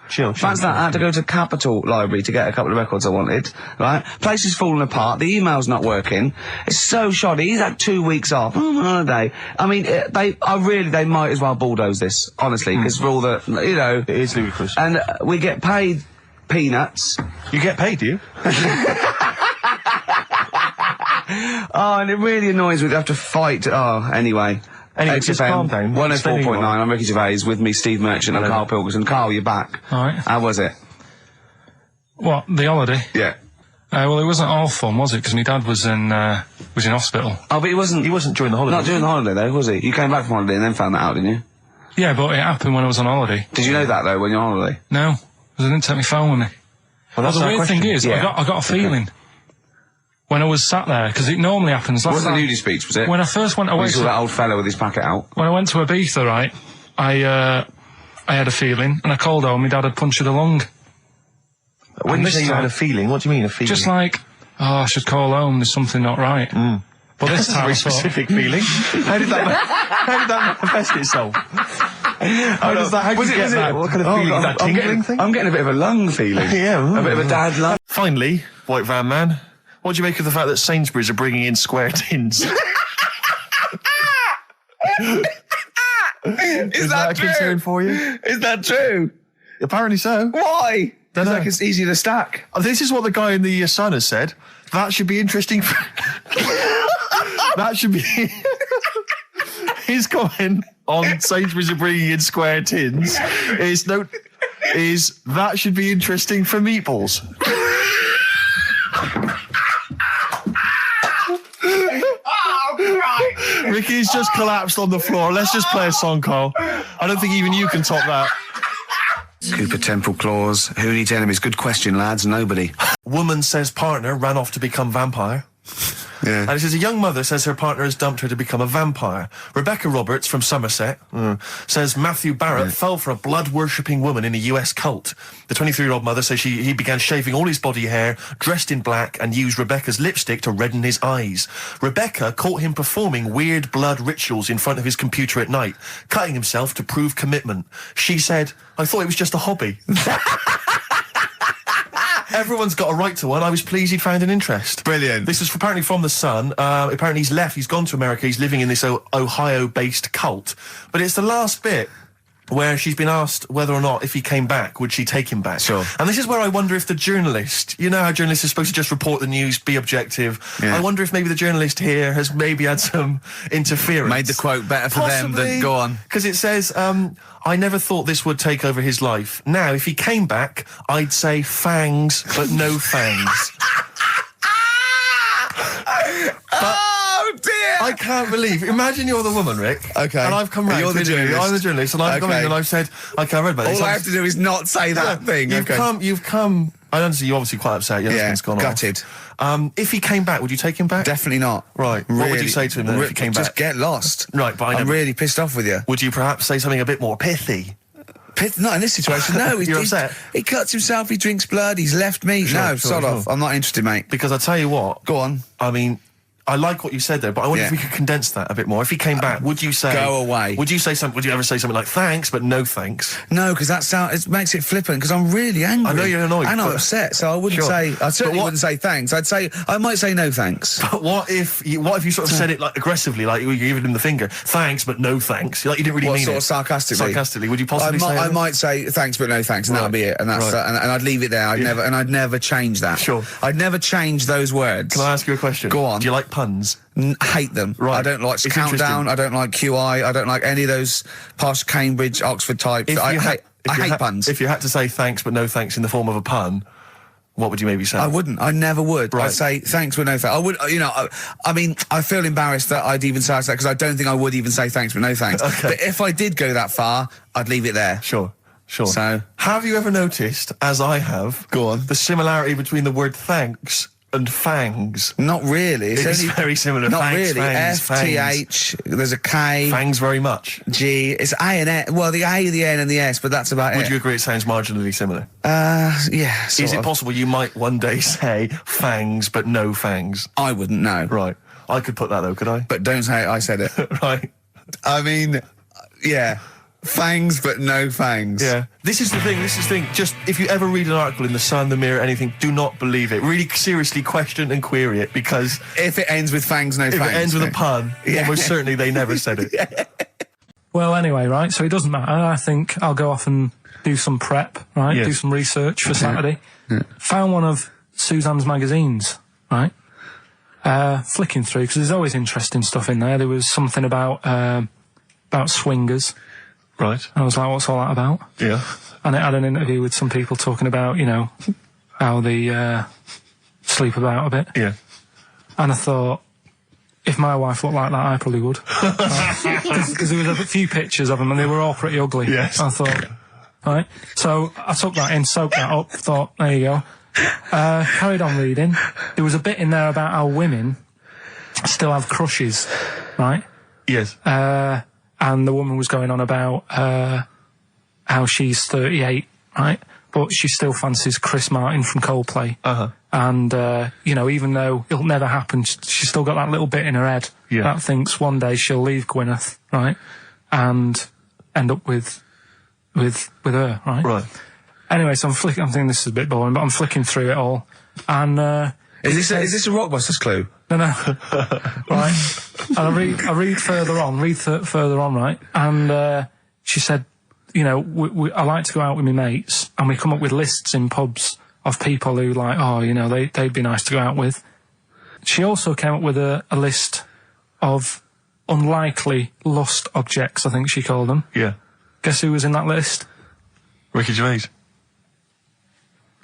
Chill. Fancy that. I had to go to Capital Library to get a couple of records I wanted. Right? Place is falling apart. The email's not working. It's so shoddy. He's had 2 weeks off. I'm on holiday. I mean, they might as well bulldoze this, honestly, because for all the, you know. It is ludicrous. And we get paid peanuts. You get paid, do you? Oh, and it really annoys me to have to fight. Oh, anyway. Anyway, just calm down. 104.9, I'm Ricky Gervais, with me Steve Merchant and Karl Pilkington. Karl, you're back. Alright. How was it? What, the holiday? Yeah. Well, it wasn't all fun, was it? Because my dad was in hospital. Oh, but he wasn't during the holiday. Not during the holiday, though, was he? You came back from holiday and then found that out, didn't you? Yeah, but it happened when I was on holiday. Did you know that, though, when you're on holiday? No, because I didn't take my phone with me. Well, The weird thing is, Yeah. I got a feeling when I was sat there, because it normally happens. It wasn't a nudie speech, was it? When I first went away, We saw that old fella with his packet out. when I went to Ibiza, right, I had a feeling, and I called home. My dad had punctured a lung. When And you this say you had time- a feeling, what do you mean a feeling? Just like, I should call home. There's something not right. But this That's a time, very I thought, specific feeling. How did that manifest itself? How did you get that? What kind of feeling? Is that tingling thing? I'm getting a bit of a lung feeling. Yeah. A bit of a dad lung. Finally, White Van Man, what do you make of the fact that Sainsbury's are bringing in square tins? Is that a concern for you? Is that true? Apparently so. Why? Dunno. It's like it's easier to stack. This is what the guy in the Sun has said. That should be interesting. That should be his comment on Sainsbury's are bringing in square tins. Is that should be interesting for meatballs. Ricky's just collapsed on the floor. Let's just play a song, Carl. I don't think even you can top that. Cooper Temple Claws. Who needs enemies? Good question, lads. Nobody. Woman says partner ran off to become vampire. Yeah. And it says a young mother says her partner has dumped her to become a vampire. Rebecca Roberts from Somerset says Matthew Barrett fell for a blood-worshipping woman in a US cult. The 23-year-old mother says he began shaving all his body hair, dressed in black, and used Rebecca's lipstick to redden his eyes. Rebecca caught him performing weird blood rituals in front of his computer at night, cutting himself to prove commitment. She said, I thought it was just a hobby. Everyone's got a right to one. I was pleased he'd found an interest. Brilliant. This is apparently from The Sun. Apparently he's left. He's gone to America. He's living in this Ohio-based cult. But it's the last bit where she's been asked whether or not, if he came back, would she take him back? Sure. And this is where I wonder if the journalist, you know how journalists are supposed to just report the news, be objective. Yeah. I wonder if maybe the journalist here has maybe had some interference. Made the quote better for them than go on. Because it says, I never thought this would take over his life. Now, if he came back, I'd say fangs, but no fangs. Oh dear! I can't believe. Imagine you're the woman, Rick. Okay. And I've come round. You're the to you. journalist. I'm the journalist, and I've come Okay. in and I've said, okay, I read about this. All I have to do is not say that thing. You've come. I understand you're obviously quite upset. Your husband's gone gutted. off. If he came back, would you take him back? Definitely not. Right. What would you say to him then if he came Just back? get lost. Right, but I'm really pissed off with you. Would you perhaps say something a bit more pithy? Not in this situation, no. You're upset? He cuts himself, he drinks blood, he's left me. No, sod off. I'm not interested, mate. Because I tell you what. Go on. I mean, I like what you said there, but I wonder if we could condense that a bit more. If he came back, would you say... Go away. Would you say something? Would you ever say something like, thanks, but no thanks? No, because it makes it flippant, because I'm really angry. I know you're annoyed. And I'm but- upset, so I wouldn't Sure. say... I certainly But what- wouldn't say thanks. I might say no thanks. But what if you sort of said it like aggressively, like you were giving him the finger, thanks, but no thanks? Like you didn't really What, mean sort it. of sarcastically? Sarcastically, would you possibly say I that? might say thanks, but no thanks, and that'll be it. And that's Right. and I'd leave it there. I'd never change that. Sure. I'd never change those words. Can I ask you a question? Go on. Do you like puns? Hate them. Right. I don't like It's Countdown. interesting. I don't like QI. I don't like any of those posh Cambridge, Oxford types. I hate puns. If you had to say thanks, but no thanks in the form of a pun, what would you maybe say? I wouldn't. I never would. Right. I'd say thanks, but no thanks. I would, I mean, I feel embarrassed that I'd even say that because I don't think I would even say thanks, but no thanks. Okay. But if I did go that far, I'd leave it there. Sure. So, have you ever noticed, as I have, go on. the similarity between the word thanks and fangs? Not really. It's very similar. Not Thanks, really. fangs, F-T-H, there's a K. Fangs very much. G. It's A and N. Well, the A, the N, and the S, but that's about it. Would you agree it sounds marginally similar? Yeah. Is it possible you might one day say fangs but no fangs? I wouldn't know. Right. I could put that though, could I? But don't say I said it. Right. I mean, yeah. Fangs, but no fangs. Yeah. This is the thing. Just, if you ever read an article in The Sun, The Mirror, anything, do not believe it. Really seriously question and query it, because if it ends with fangs, no fangs. If it ends with a pun, almost certainly they never said it. Yeah. Well, anyway, right, so it doesn't matter. I think I'll go off and do some prep, right? Yes. Do some research for Saturday. Found one of Suzanne's magazines, right? Flicking through, because there's always interesting stuff in there. There was something about swingers. Right. I was like, what's all that about? Yeah. And it had an interview with some people talking about, how they sleep about a bit. Yeah. And I thought, if my wife looked like that, I probably would. Because there was a few pictures of them and they were all pretty ugly. Yes. I thought, right. So I took that in, soaked that up, thought, there you go. Carried on reading. There was a bit in there about how women still have crushes, right? Yes. And the woman was going on about how she's 38, right? But she still fancies Chris Martin from Coldplay. And, even though it'll never happen, she's still got that little bit in her head that thinks one day she'll leave Gwyneth, right? And end up with her, right? Right. Anyway, so I'm thinking this is a bit boring, but I'm flicking through it all. And, Is this a Rockbusters clue? No. Right. And I read further on, right? And, she said, I like to go out with my mates, and we come up with lists in pubs of people who they'd be nice to go out with. She also came up with a list of unlikely lust objects, I think she called them. Yeah. Guess who was in that list? Ricky Gervais.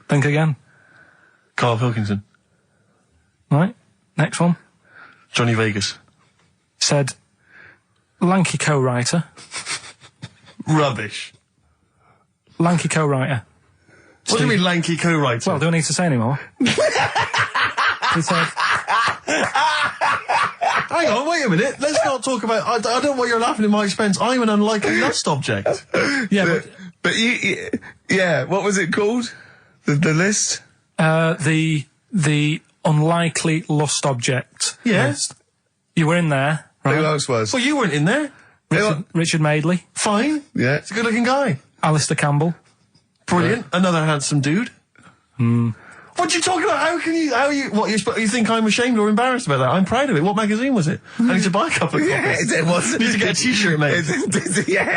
Think again. Karl Pilkington. Right. Next one. Johnny Vegas. Said, lanky co-writer. Rubbish. Lanky co-writer. What do you mean lanky co-writer? Well, do I need to say any more? He said... Hang on, wait a minute. Let's not talk about... I don't know why you're laughing at my expense. I'm an unlikely lust object. Yeah, but what was it called? The list? The unlikely lust object. Yes. List. You were in there, right? Who else was? Well, you weren't in there. Richard Madeley. Fine. Yeah. He's a good-looking guy. Alistair Campbell. Brilliant. Another handsome dude. What are you talking about? You think I'm ashamed or embarrassed about that? I'm proud of it. What magazine was it? I need to buy a couple of copies. It was. Need to get a t-shirt made.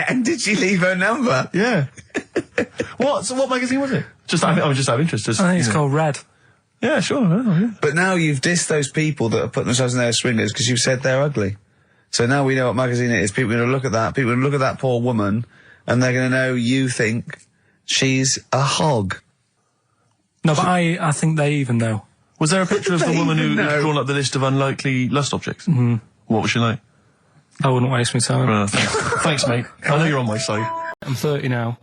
And did she leave her number? Yeah. What magazine was it? I was just out of interest. I think it's called Red. Yeah, sure. Yeah. But now you've dissed those people that are putting themselves in there as swingers because you've said they're ugly. So now we know what magazine it is. People are going to look at that. People are going to look at that poor woman, and they're going to know you think she's a hog. No, but I think they even know. Was there a picture of the woman who'd drawn up the list of unlikely lust objects? Mm-hmm. What was she like? I wouldn't waste my time. Thanks, mate. I know you're on my side. I'm 30 now.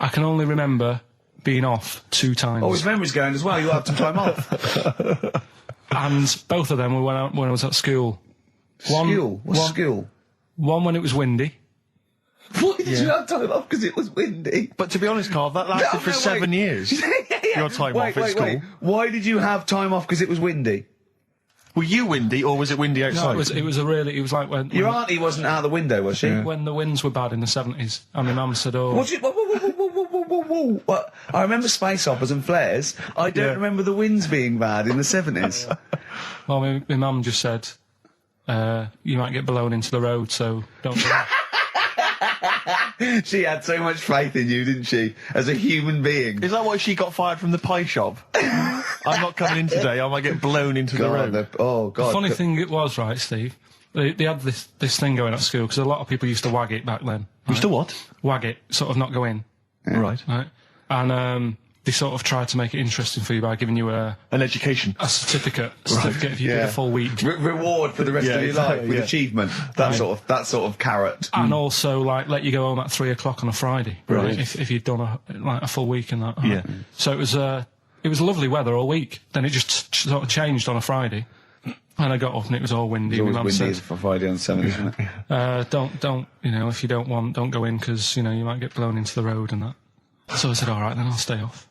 I can only remember being off 2 times. Oh, his memory's going as well. You had some time off. And both of them were when I was at school. What's school? One when it was windy. Why did you have time off? Because it was windy. But to be honest, Carl, that lasted for 7 years. Your time off at school. Why did you have time off? Because it was windy. Were you windy, or was it windy outside? No, it was like when... Your auntie wasn't out the window, was she? When the winds were bad in the 70s, and my mum said, oh... Whoa. What? I remember space operas and flares. I don't remember the winds being bad in the 70s. Well, my mum just said, you might get blown into the road, so don't do that. She had so much faith in you, didn't she? As a human being. Is that why she got fired from the pie shop? I'm not coming in today, I might get blown into the road. God. The funny thing it was, right, Steve, they had this thing going at school, because a lot of people used to wag it back then. Right? Used to what? Wag it, sort of not go in. Yeah. Right. And they sort of try to make it interesting for you by giving you An education. a certificate if you did a full week. Reward for the rest of your life with achievement. That sort of carrot. And also, like, let you go home at 3 o'clock on a Friday. Right. If you'd done a full week in that. Yeah. So it was lovely weather all week. Then it just sort of changed on a Friday. And I got up and it was all windy. It's always My mum windy said, for Friday on 7, isn't it? don't, if you don't go in because, you might get blown into the road and that. So I said, all right, then I'll stay off.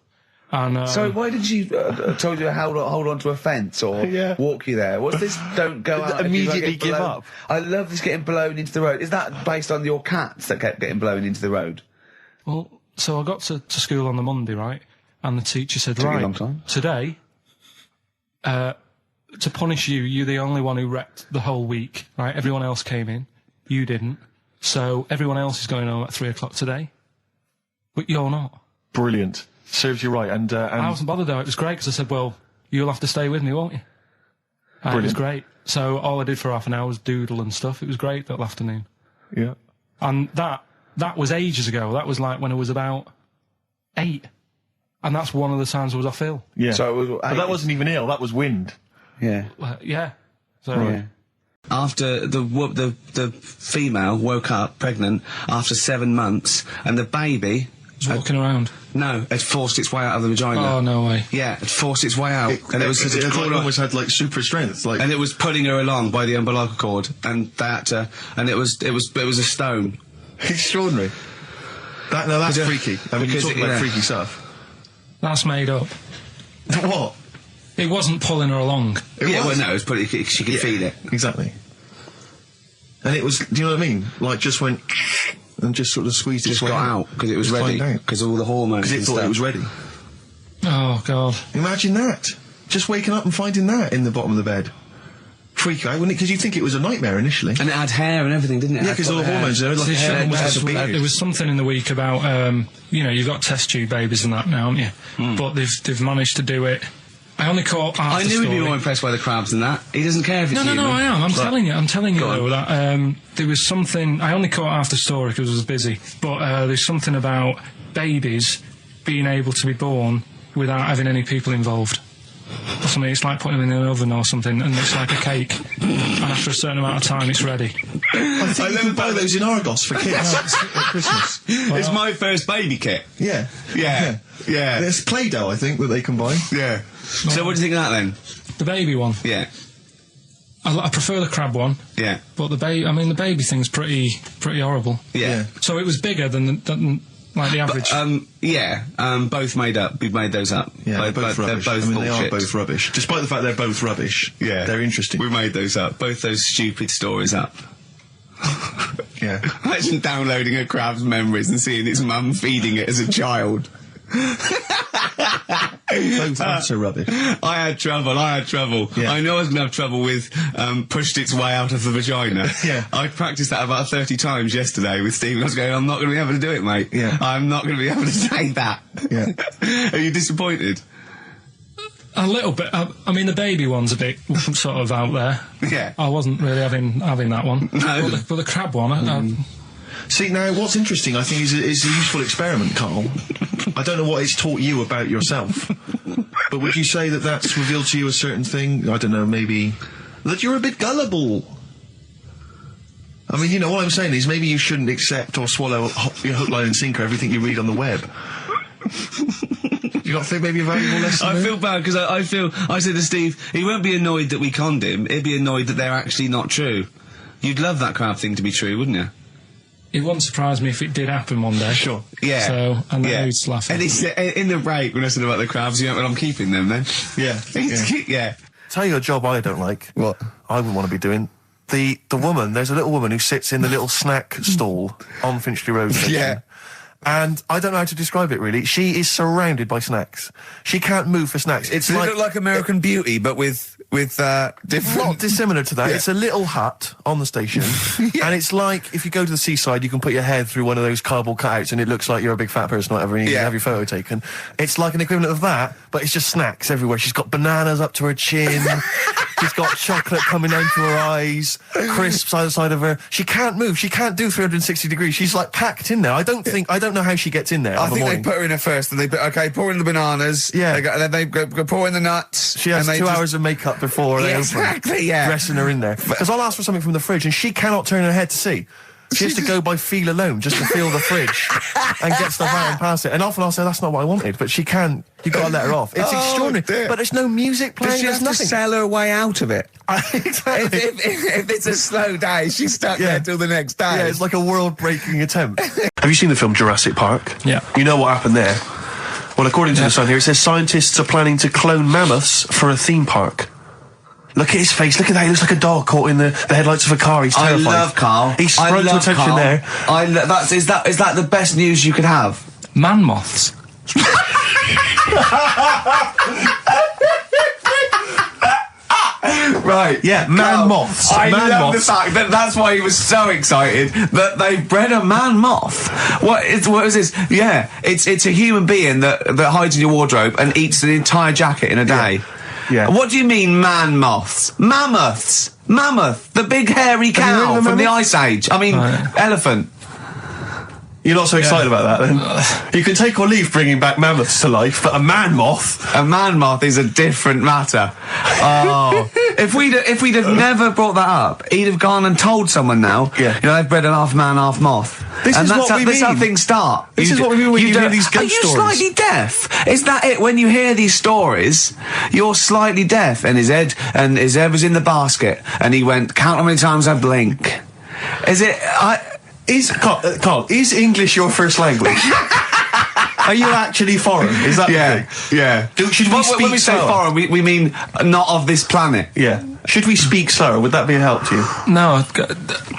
And, so why did she told you to hold on to a fence or walk you there? What's this? Don't go out. Immediately give up. I love this getting blown into the road. Is that based on your cats that kept getting blown into the road? Well, so I got to school on the Monday, right? And the teacher said, Took you a right, long time. today, to punish you, you're the only one who wrecked the whole week, right? Everyone else came in. You didn't. So everyone else is going home at 3 o'clock today. But you're not. Brilliant. Serves you right. And I wasn't bothered though. It was great because I said, well, you'll have to stay with me, won't you? And it was great. So all I did for half an hour was doodle and stuff. It was great that afternoon. yeah. And that was ages ago. That was like when I was about 8. And that's one of the times I was off ill. Yeah. So it was. But that wasn't even ill. That was wind. Yeah. Yeah. So Yeah. After the female woke up pregnant after 7 months, and the baby was walking around. no had forced its way out of the vagina. Oh, no way. Yeah, it forced its way out, and it was It almost had like super strength. Like and it was pulling her along by the umbilical cord, and that and it was a stone. extraordinary. That's Because, freaky. I mean, you because talk it- about yeah. freaky stuff. That's made up. What? It wasn't pulling her along. Yeah, was. well, no, it was putting. She could feel it. Exactly. And it was. Do you know what I mean? Like just went and just sort of squeezed its Just way got out because it was Just ready. climbed out. Because all the hormones. Because it and thought stuff. it was ready. Oh, God. Imagine that. Just waking up and finding that in the bottom of the bed. Freak out, wouldn't it? Because you think it was a nightmare initially. And it had hair and everything, didn't it? Yeah, because all the hormones there, like See, a hair, Sean was had a just- beard. there was something in the week about, you've got test tube babies and that now, haven't you? But they've managed to do it. I only caught half I the knew he'd be story. more impressed by the crabs than that. He doesn't care if it's No, human. I am. I'm But- telling you Go though, on. that there was something. I only caught half the story because I was busy. But there's something about babies being able to be born without having any people involved. Or something. It's like putting them in an oven or something, and it's like a cake. And after a certain amount of time, it's ready. I think you can buy those in Argos for kids at Christmas. It's my first baby kit. Yeah. Yeah. Yeah. There's Play-Doh, I think, that they can buy. Yeah. So what do you think of that then? The baby one. Yeah. I prefer the crab one, Yeah. but the baby thing's pretty horrible. Yeah. So it was bigger than like the average. Both made up. We made those up. Yeah, But both rubbish. They're both I mean, bullshit. they are both rubbish. Despite the fact they're both rubbish. Yeah. They're interesting. We made those up. Both those stupid stories up. Yeah. Imagine downloading a crab's memories and seeing its mum feeding it as a child. Both utter rubbish. I had trouble. Yeah. I know I was going to have trouble with pushed its way out of the vagina. Yeah. I practiced that about 30 times yesterday with Stephen. I was going, I'm not going to be able to do it, mate. Yeah. I'm not going to be able to say that. Yeah. Are you disappointed? A little bit. I mean, the baby one's a bit sort of out there. Yeah. I wasn't really having that one. No. But the crab one, See, now, what's interesting, I think, is a useful experiment, Carl. I don't know what it's taught you about yourself. But would you say that that's revealed to you a certain thing? I don't know, maybe... that you're a bit gullible. I mean, you know, what I'm saying is maybe you shouldn't accept or swallow your hook, line and sinker everything you read on the web. You not think maybe a valuable lesson I there? feel bad because I said to Steve, he won't be annoyed that we conned him, he'd be annoyed that they're actually not true. You'd love that crab thing to be true, wouldn't you? it wouldn't surprise me if it did happen one day. Sure. Yeah. So, and then yeah. he's laughing. And he said, in the break, when I said about the crabs, well, I'm keeping them then. Yeah. Yeah. Tell you a job I don't like. What? I wouldn't want to be doing. The woman, there's a little woman who sits in the little snack stall on Finchley Road station. Yeah. And I don't know how to describe it really. She is surrounded by snacks. She can't move for snacks. It's Does like it look like American Beauty, but with different... not dissimilar to that. Yeah. It's a little hut on the station, and it's like if you go to the seaside, you can put your head through one of those cardboard cutouts, and it looks like you're a big fat person, whatever, and you can have your photo taken. It's like an equivalent of that, but it's just snacks everywhere. She's got bananas up to her chin, She's got chocolate coming down to her eyes, crisps either side of her. She can't move. She can't do 360 degrees. She's like packed in there. I don't know how she gets in there. I think they put her in there first, and pour in the bananas. Yeah. Then they go pour in the nuts. She has 2 hours of makeup before they open. Exactly, yeah. Dressing her in there. Because I'll ask for something from the fridge, and she cannot turn her head to see. She has to go by feel alone, just to feel the fridge and get stuff out and pass it. And often I'll say, that's not what I wanted, but she can. You've got to let her off. It's extraordinary. Dear. But there's no music playing. She has There's to nothing. sell her way out of it. Exactly. If it's a slow day, she's stuck there till the next day. Yeah, it's like a world-breaking attempt. Have you seen the film Jurassic Park? Yeah. You know what happened there? Well, according to the Sun here, it says scientists are planning to clone mammoths for a theme park. Look at his face. Look at that. He looks like a dog caught in the headlights of a car. He's terrified. I love Carl. He sprung to attention Carl. there. Is that the best news you could have? Man moths. Right. Yeah, man moths. I Man love moths. the fact that that's why he was so excited that they bred a man moth. What is this? Yeah, it's a human being that hides in your wardrobe and eats an entire jacket in a day. Yeah. What do you mean, man moths? Mammoths. Mammoth, the big hairy cow from the Ice Age. I mean, elephant. You're not so excited about that, then? You can take or leave bringing back mammoths to life, but a man moth... A man moth is a different matter. Oh. If we'd have never brought that up, he'd have gone and told someone now, Yeah. you know, they've bred an half man, half moth. This is what we This is how mean. things start. This is what we mean when you hear these ghost Are you stories. slightly deaf? Is that it? When you hear these stories, you're slightly deaf. And his head was in the basket, and he went, count how many times I blink. Is it... Carl, is English your first language? Are you actually foreign? Is that the thing? Yeah. Should we speak when we say slower? foreign, we mean not of this planet. Yeah. Should we speak slower? Would that be a help to you? No,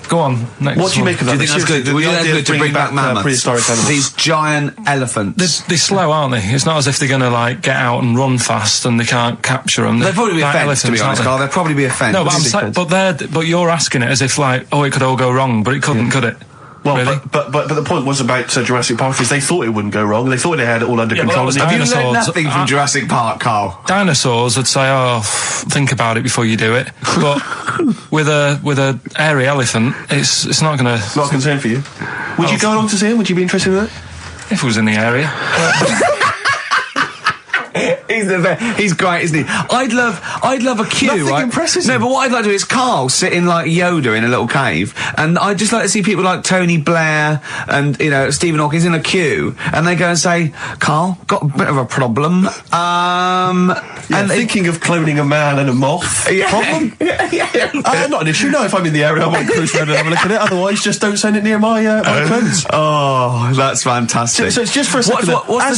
go on. Next What do you one. make of Do that? you think that's good? The Do you think idea that's of good to bring back mammoths? prehistoric animals. These giant elephants. They're slow, aren't they? It's not as if they're going to, like, get out and run fast and they can't capture them. They'd probably be a Like fence, to be elephants, honest, aren't Carl. They'd probably be a fence. No, but I'm saying, but you're asking it as if, like, oh, it could all go wrong, but it couldn't, could it? Well, Really? but the point was about Jurassic Park is they thought it wouldn't go wrong. They thought they had it all under Yeah, but control. that was and they Have you didn't. learned Dinosaurs. nothing from Jurassic Park, Carl? Dinosaurs would say, oh, think about it before you do it. But with a hairy elephant, it's not going to... Not a concern for you. Would you go along to see him? Would you be interested in that? If it was in the area. He's great, isn't he? I'd love a queue, Nothing right? impresses No, him. but what I'd like to do is Carl sitting like Yoda in a little cave, and I'd just like to see people like Tony Blair and, you know, Stephen Hawking's in a queue, and they go and say, Carl, got a bit of a problem. And thinking of cloning a man and a moth. Problem? Not an issue. No, if I'm in the area, I might cruise around and have a look at it. Otherwise, just don't send it near my clothes. Oh, that's fantastic. So it's just for a second.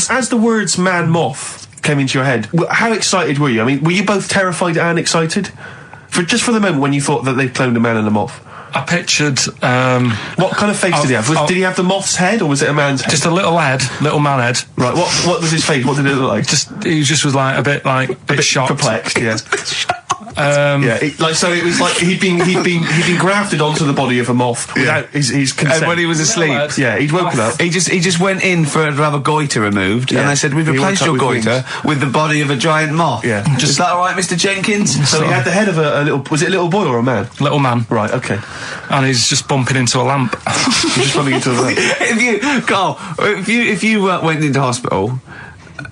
As the words man moth came into your head, how excited were you? I mean, were you both terrified and excited? For the moment when you thought that they'd cloned a man and a moth? I pictured... What kind of face did he have? Did he have the moth's head, or was it a man's head? just a little man head. Right, what was his face? What did it look like? He just was like a bit shocked. Perplexed, yeah. So it was like he'd been grafted onto the body of a moth without his consent. And when he was asleep, Yeah, he'd woken up. he just went in to have a goiter removed, and they said, we've He replaced woke your up with goiter with the body of a giant moth. Yeah. Is that all right, Mr. Jenkins? So he had the head of a little... Was it a little boy or a man? Little man. Right, okay. And he's just bumping into a lamp. He's just bumping into a lamp. If you went into hospital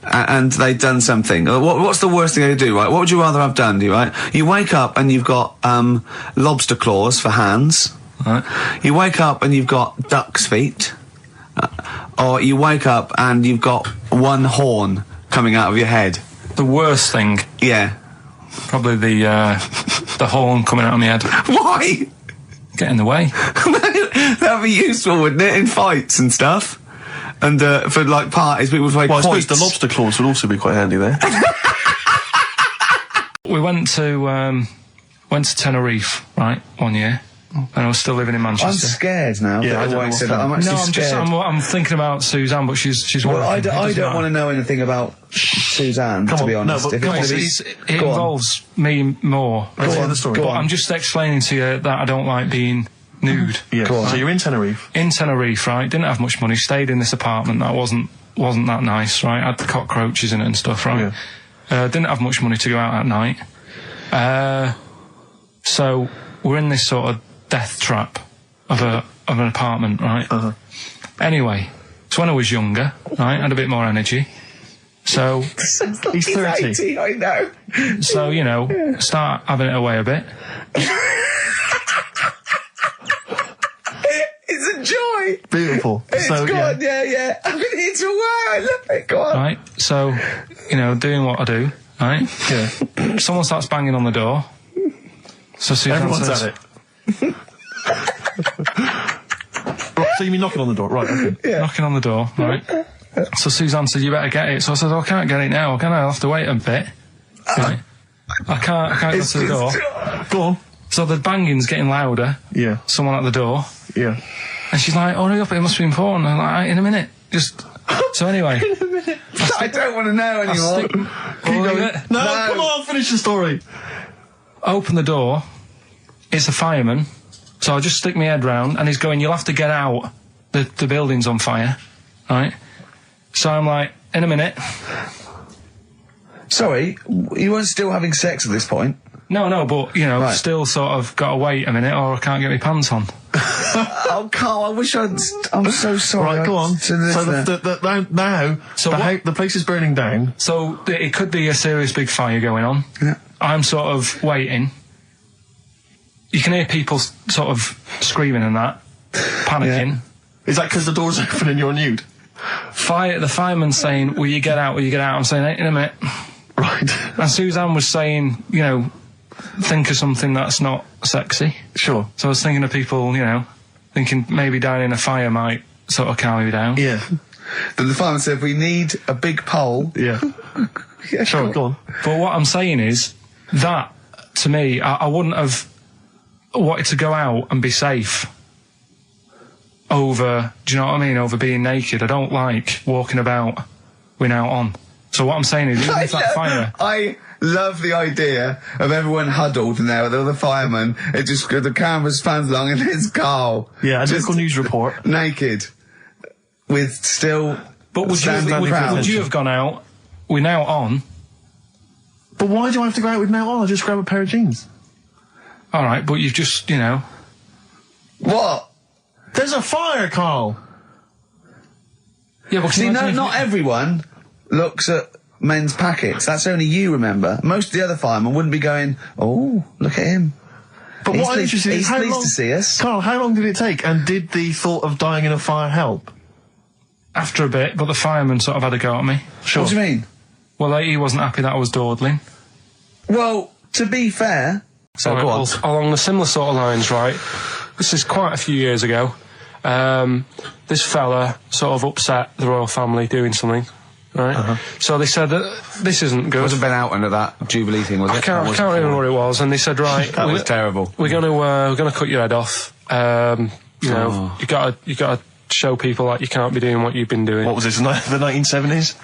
and they'd done something, what's the worst thing they could do, right? What would you rather have done, right? You wake up and you've got lobster claws for hands. Right. You wake up and you've got duck's feet. Or you wake up and you've got one horn coming out of your head. The worst thing, Yeah. probably the horn coming out of my head. Why? Get in the way. That'd be useful, wouldn't it, in fights and stuff? And for like parties, people would play Well, I suppose quoits. the lobster claws would also be quite handy there. We went to Tenerife, right, one year, and I was still living in I'm Manchester. scared now. Yeah, I don't know I'm what's actually scared. I'm thinking about Suzanne, but she's Well, working. I don't want to know anything about Suzanne, to be on, no, honest. but If come on, it's- It Go on. involves me more. Let's hear the story. Go But on. I'm just explaining to you that I don't like being nude. Yeah. Go on. So you're in Tenerife. In Tenerife, right? Didn't have much money. Stayed in this apartment that wasn't that nice, right? Had the cockroaches in it and stuff, right? Yeah. Didn't have much money to go out at night. So we're in this sort of death trap of an apartment, right? Anyway, so when I was younger, right, I had a bit more energy. So He's 30. 80, I know. So, you know, start having it away a bit. It's a joy. Beautiful. It's So, gone, yeah. I've been here too a while. I love it. Go on. Right, so, you know, doing what I do, right? Yeah. Someone starts banging on the door. So Suzanne Everyone's says, at it. Right, so you mean knocking on the door? Right, okay. knocking on the door, right? So Suzanne said, you better get it. So I said, I can't get it now, can I? I'll have to wait a bit. Right? I can't go to the door. Go on. So the banging's getting louder. Yeah. Someone at the door. Yeah. And she's like, hurry up, it must be important. I'm like, in a minute. Just... So anyway... I don't want to know anymore. No, come on, finish the story. Open the door. It's a fireman. So I just stick my head round and he's going, you'll have to get out. The building's on fire. Right? So I'm like, in a minute. Sorry, you weren't still having sex at this point? No, but, you know, Right. still sort of got to wait a minute or I can't get my pants on. Oh, Carl, I wish I'm so sorry. Right, go on. To this, So now So the place is burning down. So it could be a serious big fire going on. Yeah. I'm sort of waiting. You can hear people sort of screaming and that, panicking. Is that because the door's open and you're nude? The fireman's saying, will you get out, will you get out? I'm saying, in a minute. Right. And Suzanne was saying, you know, think of something that's not sexy. Sure. So I was thinking of people, you know, thinking maybe dying in a fire might sort of calm me down. Yeah. Then the fireman said, we need a big pole. Yeah. Yeah, Sure, go on. But what I'm saying is that, to me, I wouldn't have wanted to go out and be safe over, do you know what I mean, over being naked. I don't like walking about without on. So what I'm saying is, even if that fire... I love the idea of everyone huddled in there with all the firemen. It just, the camera spans along and there's Carl. Yeah, a just local news report. naked. With still But would you have gone out without on? But why do I have to go out with now on? I'll just grab a pair of jeans. All right, but you've just, you know... What? There's a fire, Carl! Yeah, but See, not everyone looks at men's packets. That's only you, remember. Most of the other firemen wouldn't be going, oh, look at him. But He's what I'm pleased- interested in is he's how pleased long... to see us. Carl, how long did it take? And did the thought of dying in a fire help? After a bit, but the fireman sort of had a go at me. Sure. What do you mean? Well, he wasn't happy that I was dawdling. Well, to be fair... So Right, go on. well, along the similar sort of lines, right? This is quite a few years ago. This fella sort of upset the royal family doing something, right? So they said that this isn't good. Wasn't Ben Outman at that Jubilee thing, was it? I can't remember what it was, and they said, right, That was terrible. we're gonna cut your head off. You know, you gotta show people that you can't be doing what you've been doing. What was this, the 1970s?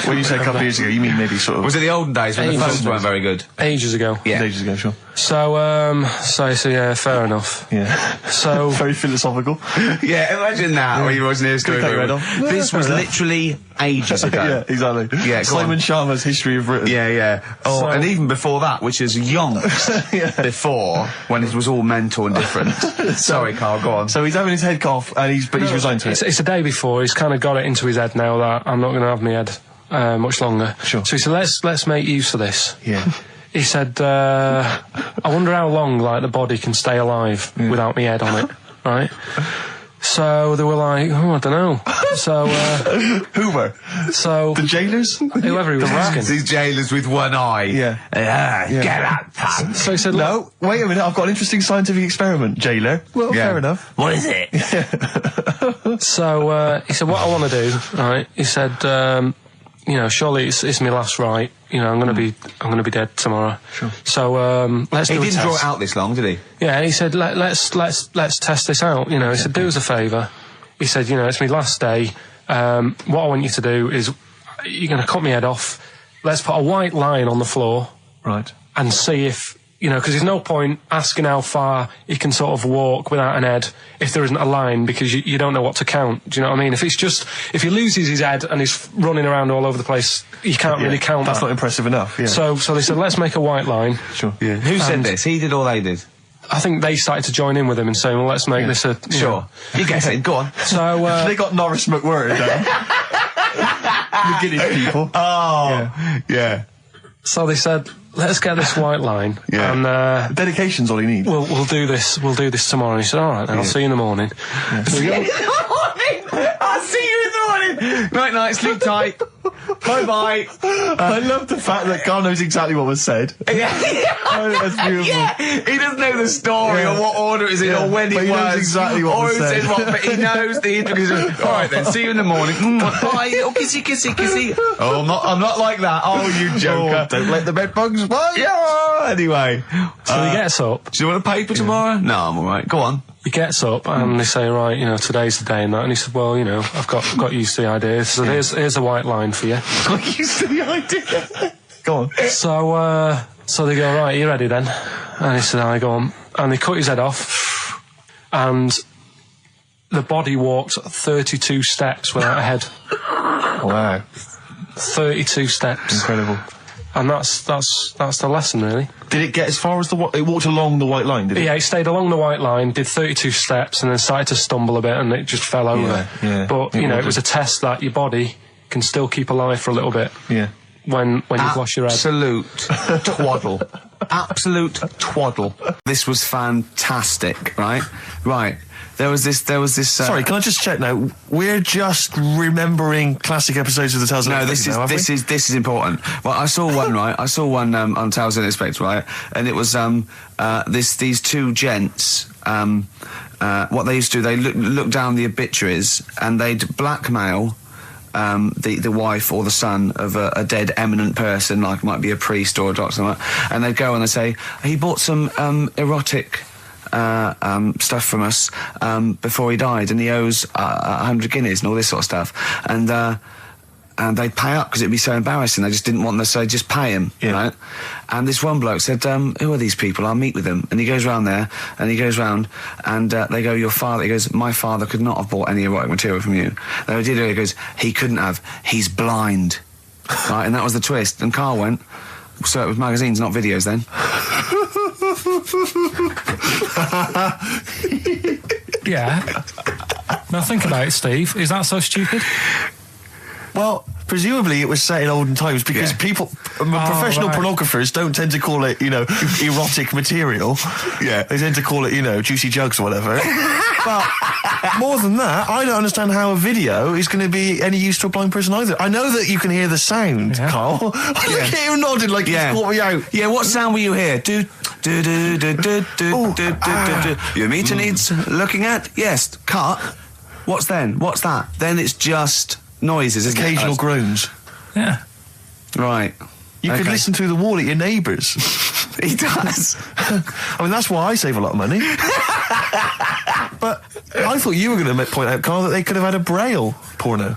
When you say a couple of years ago, you mean maybe sort of... Was it the olden days when the Ages. phones weren't very good? Ages ago. Yeah. Ages ago, sure. So yeah, fair enough. Yeah. So Very philosophical. Yeah, imagine that when you was near Cut your head off. This was literally ages ago. Yeah, exactly. Yeah, go Simon on. Sharma's History of Britain. Yeah. Oh, So- and even before that, which is yonks before, when it was all mental and different. Sorry, Carl, go on. So he's having his head cough, and he's resigned to it. it's the day before. He's kind of got it into his head now that I'm not going to have my head much longer. Sure. So he said, let's make use of this. Yeah. He said, I wonder how long like the body can stay alive without my head on it, right? So they were like, oh, I don't know. So Hoover. so The jailers? whoever he was asking. These jailers with one eye. Yeah. Get out, pal. So he said, No, wait a minute, I've got an interesting scientific experiment, jailer. Well, Yeah. fair enough. What is it? So he said, what I want to do, right? He said, you know, surely it's my last right. You know, I'm gonna be dead tomorrow. Sure. So let's He do a didn't test. draw it out this long, did he? Yeah, and he said, let's test this out. You know, he said, do us a favour. He said, you know, it's my last day. What I want you to do is, you're going to cut my head off. Let's put a white line on the floor Right. and see if You know, because there's no point asking how far he can sort of walk without an head if there isn't a line, because you don't know what to count. Do you know what I mean? If he loses his head and he's running around all over the place, you can't really count That's that. not impressive enough, yeah. So they said, let's make a white line. Sure. Yeah. Who said this? He did or they did? I think they started to join in with him and saying, well, let's make this a... Sure. You guess it. Go on. So, They got Norris McWhirter down. The Guinness people. Oh. Yeah. So they said, let's get this white line. Yeah. And, Dedication's all he needs. we'll do this tomorrow. And he said, all right, then, I'll see you in the morning. So we go, I'll see you in the morning. Night, night, sleep tight. Bye-bye. I love the fact that Carl knows exactly what was said. Oh, that's beautiful. Yeah, he doesn't know the story or what order it is in or when But it he was. knows exactly what or was who said. said what, but he knows the intricacies. All right then, see you in the morning. Bye, little kissy, kissy, kissy. Oh, I'm not like that. Oh, you joker. Don't let the bed bugs bite. Yeah, anyway. so he gets up. Do you want a paper tomorrow? No, I'm alright. Go on. He gets up and they say, right, you know, today's the day and that. And he said, well, you know, I've got used to the idea. So here's a white line for you. Got used to the idea. Go on. So they go, right, you ready then? And he said, I go on. And they cut his head off. And the body walked 32 steps without a head. Wow. 32 steps. Incredible. And that's the lesson, really. Did it get as far as it walked along the white line, did it? Yeah, it stayed along the white line, did 32 steps, and then started to stumble a bit, and it just fell over. Yeah. But, you know, it was a test that your body can still keep alive for a little bit. Yeah. When you've lost your head. Absolute twaddle. Absolute twaddle. This was fantastic, right? Right. There was this. Sorry, can I just check now? We're just remembering classic episodes of the Tales No, Unexpected this is important. Well, I saw one, right? I saw one on Tales Unexpected, right? And it was these two gents. What they used to do, they look down the obituaries and they'd blackmail the wife or the son of a dead eminent person, like might be a priest or a doctor, like that, and they'd go and they'd say, he bought some erotic stuff from us before he died, and he owes 100 guineas and all this sort of stuff, and they'd pay up because it'd be so embarrassing. They just didn't want them, so they'd just pay him, right? And this one bloke said, who are these people? I'll meet with them. And he goes round there, and he goes round, and they go, your father, he goes, my father could not have bought any erotic material from you. They did it, he goes, he couldn't have, he's blind. Right, and that was the twist. And Carl went, so it was magazines, not videos then. Yeah. Now think about it, Steve. Is that so stupid? Well, presumably it was set in olden times because people, professional pornographers don't tend to call it, you know, erotic material. Yeah. They tend to call it, you know, juicy jugs or whatever. But more than that, I don't understand how a video is going to be any use to a blind person either. I know that you can hear the sound, Carl. Look at you nodding like you caught me out. Yeah, what sound will you hear? Do. Your meter needs looking at? Yes. Cut. What's then? What's that? Then it's just noises, isn't Occasional it? groans. Yeah. Right. You could listen through the wall at your neighbours. He does. I mean, that's why I save a lot of money. But I thought you were going to point out, Carl, that they could have had a Braille porno.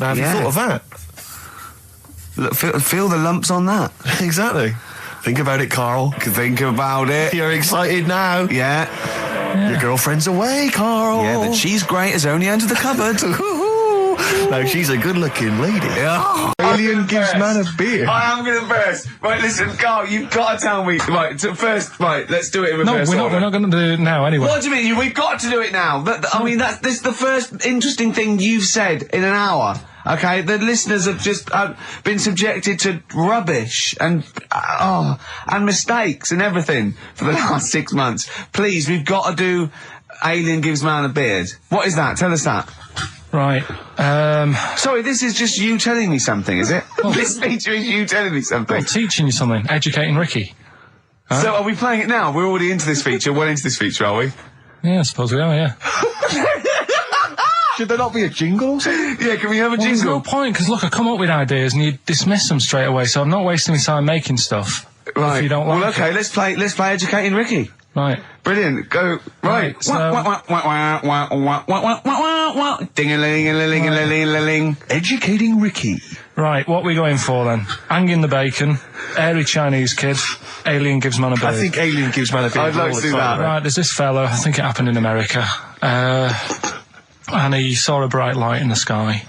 Now, have you thought of that? Look, feel the lumps on that. Exactly. Think about it, Carl. Think about it. You're excited now. Yeah. Your girlfriend's away, Carl. Yeah, the cheese grate has only entered the cupboard. No, she's a good-looking lady. Yeah. Alien gives man a beer. I am going to burst. Right, listen, Carl, you've got to tell me. Right, first, right, let's do it in reverse order. We're not going to do it now anyway. What do you mean? We've got to do it now. I mean, this is the first interesting thing you've said in an hour. Okay, the listeners have just been subjected to rubbish and mistakes and everything for the last 6 months. Please, we've got to do Alien Gives Man a Beard. What is that? Tell us that. Right. Sorry, this is just you telling me something, is it? This feature is you telling me something. I'm teaching you something. Educating Ricky. Huh? So are we playing it now? We're already into this feature. Well into this feature, are we? Yeah, I suppose we are, yeah. Should there not be a jingle or something? Yeah, can we have a There's jingle? no point, because look, I come up with ideas and you dismiss them straight away, so I'm not wasting my time making stuff. Right. If you don't like well, okay, it. let's play Educating Ricky. Right. Brilliant. Go. Right. So- Ding-a-ling-a-ling-a-ling-a-ling. Educating Ricky. Right, what are we going for then? Hanging the bacon, airy Chinese kid, alien gives man a beard. I think Alien gives man a beard. I'd like all to the do time, that. Right, there's this fella, I think it happened in America, and he saw a bright light in the sky.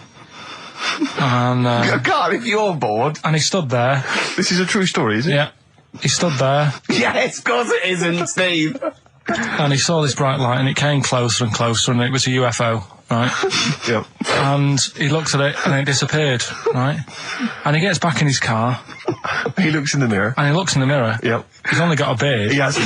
And, God, if you're bored. and he stood there. This is a true story, is it? Yeah. He stood there, Yes, of course it isn't, Steve. and he saw this bright light, and it came closer and closer, and it was a UFO, right? Yep. And he looked at it, and it disappeared, right? And he gets back in his car, He looks in the mirror. and he looks in the mirror. Yep. He's only got a beard. He has. You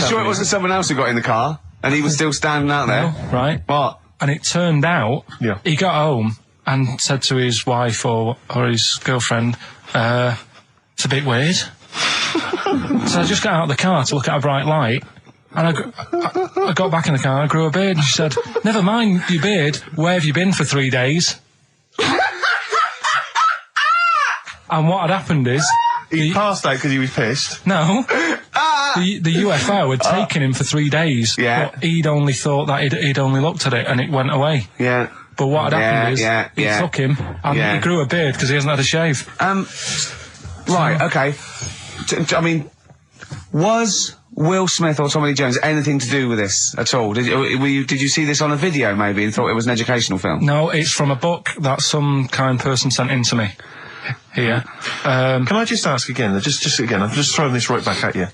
sure it wasn't someone else who got in the car and he was still standing out there? Right? What? And it turned out, Yeah. he got home and said to his wife or his girlfriend, it's a bit weird. So I just got out of the car to look at a bright light, and I got back in the car, I grew a beard, and she said, never mind your beard, where have you been for 3 days? And what had happened is... He passed out because he was pissed. No. The UFO had taken him for 3 days. Yeah. But he'd only thought that he'd only looked at it and it went away. Yeah. But what had happened is, he yeah. took him and he grew a beard because he hasn't had a shave. Right, okay. I mean, was Will Smith or Tommy Lee Jones anything to do with this at all? Did you see this on a video maybe and thought it was an educational film? No, it's from a book that some kind person sent in to me. Here. Can I just ask again, just again, I'm just throwing this right back at you.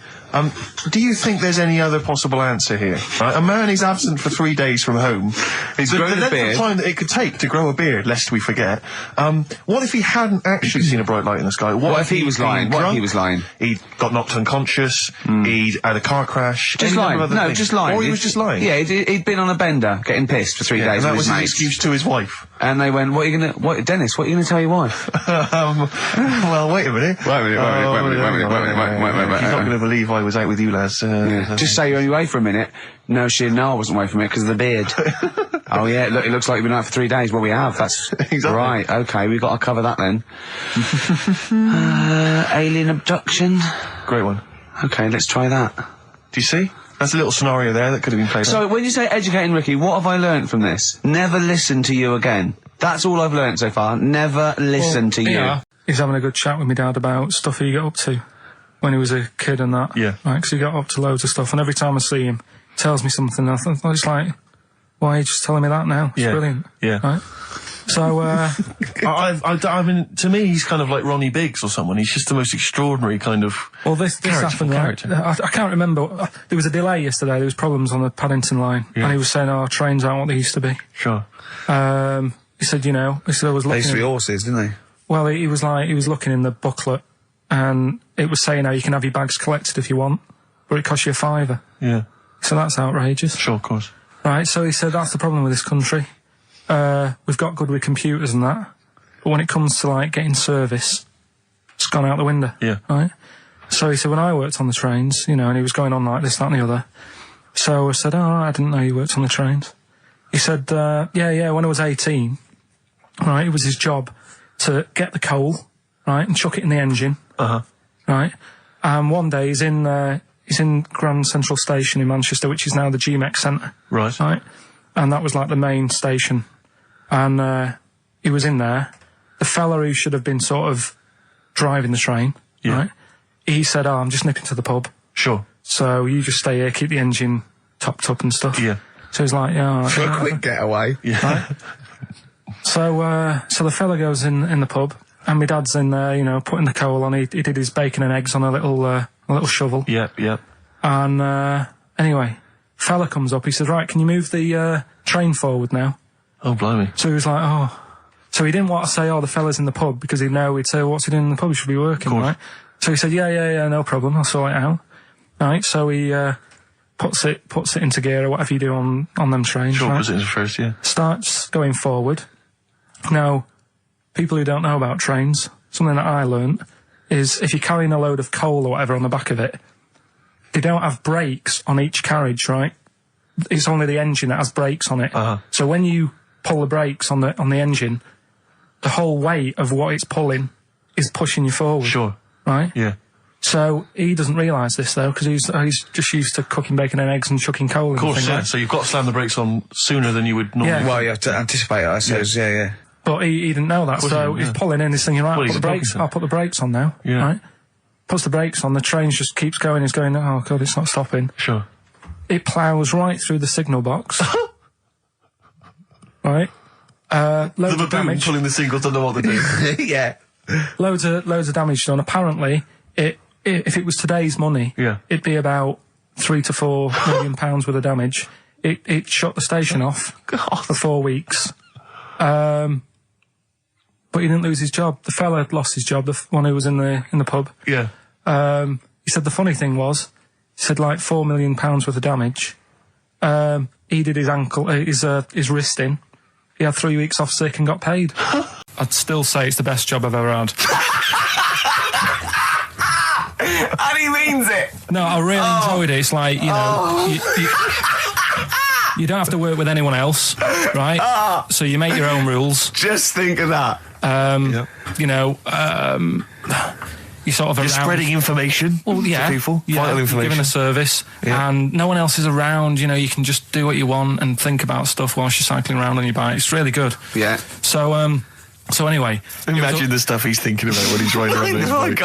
Do you think there's any other possible answer here? Right? A man is absent for 3 days from home. He's the grown a length beard. of time that it could take to grow a beard, lest we forget. What if he hadn't actually seen a bright light in the sky? What if he was lying? What if he was lying? He got knocked unconscious. He'd had a car crash. Just any lying. number of other No, things. just lying. Or he was just lying. Yeah, he'd been on a bender, getting pissed for 3 Yeah, days and that with was his his mates. excuse to his wife. And they went, Dennis, what are you going to tell your wife? Well, wait a minute. Wait a minute. He's not going to believe I was out with you, lads. Just say you're only away for a minute. No, I wasn't away from it because of the beard. Oh yeah, look, it looks like you've been out for 3 days. Well, we have. That's Exactly. right. Okay, we've got to cover that then. Alien abduction. Great one. Okay, let's try that. Do you see? That's a little scenario there that could have been played out. So, when you say educating Ricky, what have I learnt from this? Never listen to you again. That's all I've learnt so far. Never listen to you. Yeah. He's having a good chat with my dad about stuff he got up to when he was a kid and that. Yeah. Right, because he got up to loads of stuff, and every time I see him, he tells me something, and I think, it's like, why are you just telling me that now? It's Yeah. brilliant. Yeah. Right? So, I mean, to me, he's kind of like Ronnie Biggs or someone. He's just the most extraordinary kind of. well, this happened, right? character. I can't remember. There was a delay yesterday. There was problems on the Paddington line, and he was saying, trains aren't what they used to be. Sure. He said, I was looking. They used to be horses, didn't they? Well, he was looking in the booklet, and it was saying how you can have your bags collected if you want, but it costs you £5. Yeah. So that's outrageous. Sure, of course. Right, so he said that's the problem with this country. We've got good with computers and that, but when it comes to, like, getting service, it's gone out the window. Yeah. Right? So he said, when I worked on the trains, and he was going on like this, that and the other. So I said, I didn't know you worked on the trains. He said, yeah, when I was 18, right, it was his job to get the coal, right, and chuck it in the engine. Uh-huh. Right? And one day he's in Grand Central Station in Manchester, which is now the GMX Centre. Right. Right? And that was like the main station. And he was in there. The fella who should have been sort of driving the train, right? He said, I'm just nipping to the pub. Sure. So you just stay here, keep the engine topped up and stuff. Yeah. So he's like, yeah, all right, For a all right. quick getaway. Yeah. Right? So the fella goes in the pub, and my dad's in there, putting the coal on. He did his bacon and eggs on a little shovel. Yep. And anyway, fella comes up. He says, right, can you move the train forward now? Oh, blimey. So he was like, oh. So he didn't want to say, the fella's in the pub, because he'd know, he'd say, what's he doing in the pub? He should be working, right? So he said, yeah, no problem, I'll sort it out. Right, so he puts it into gear, or whatever you do on them trains, Sure, right? puts it into first, yeah. Starts going forward. Now, people who don't know about trains, something that I learnt, is if you're carrying a load of coal or whatever on the back of it, they don't have brakes on each carriage, right? It's only the engine that has brakes on it. Uh-huh. So when you pull the brakes on the engine, the whole weight of what it's pulling is pushing you forward. Sure. Right? Yeah. So he doesn't realise this, though, because he's just used to cooking bacon and eggs and chucking coal in. Of course, thing, yeah. right? So you've got to slam the brakes on sooner than you would normally. Yeah. Well, you have to anticipate it, I suppose. Yeah. But he didn't know that, so he's pulling in, he's thinking, right, I'll put the brakes on now, right? Puts the brakes on, the train just keeps going, he's going, oh God, it's not stopping. Sure. It ploughs right through the signal box. Right? Loads of damage. Pulling the signals, don't know what they're doing. Yeah. Loads of damage done. Apparently, if it was today's money, it'd be about £3 to £4 million worth of damage. It shut the station off for 4 weeks. But he didn't lose his job. The fella had lost his job, the one who was in the pub. Yeah. He said the funny thing was, he said like £4 million worth of damage. He did his ankle, his wrist in. He had 3 weeks off sick and got paid. I'd still say it's the best job I've ever had. And he means it. No, I really enjoyed it. It's like, you know, you don't have to work with anyone else, right? So you make your own rules. Just think of that. You know, you sort of You're around, spreading information to people, vital information. Giving a service, and no one else is around. You know, you can just do what you want and think about stuff whilst you're cycling around on your bike. It's really good. Yeah. So anyway, imagine the stuff he's thinking about when he's riding around his bike.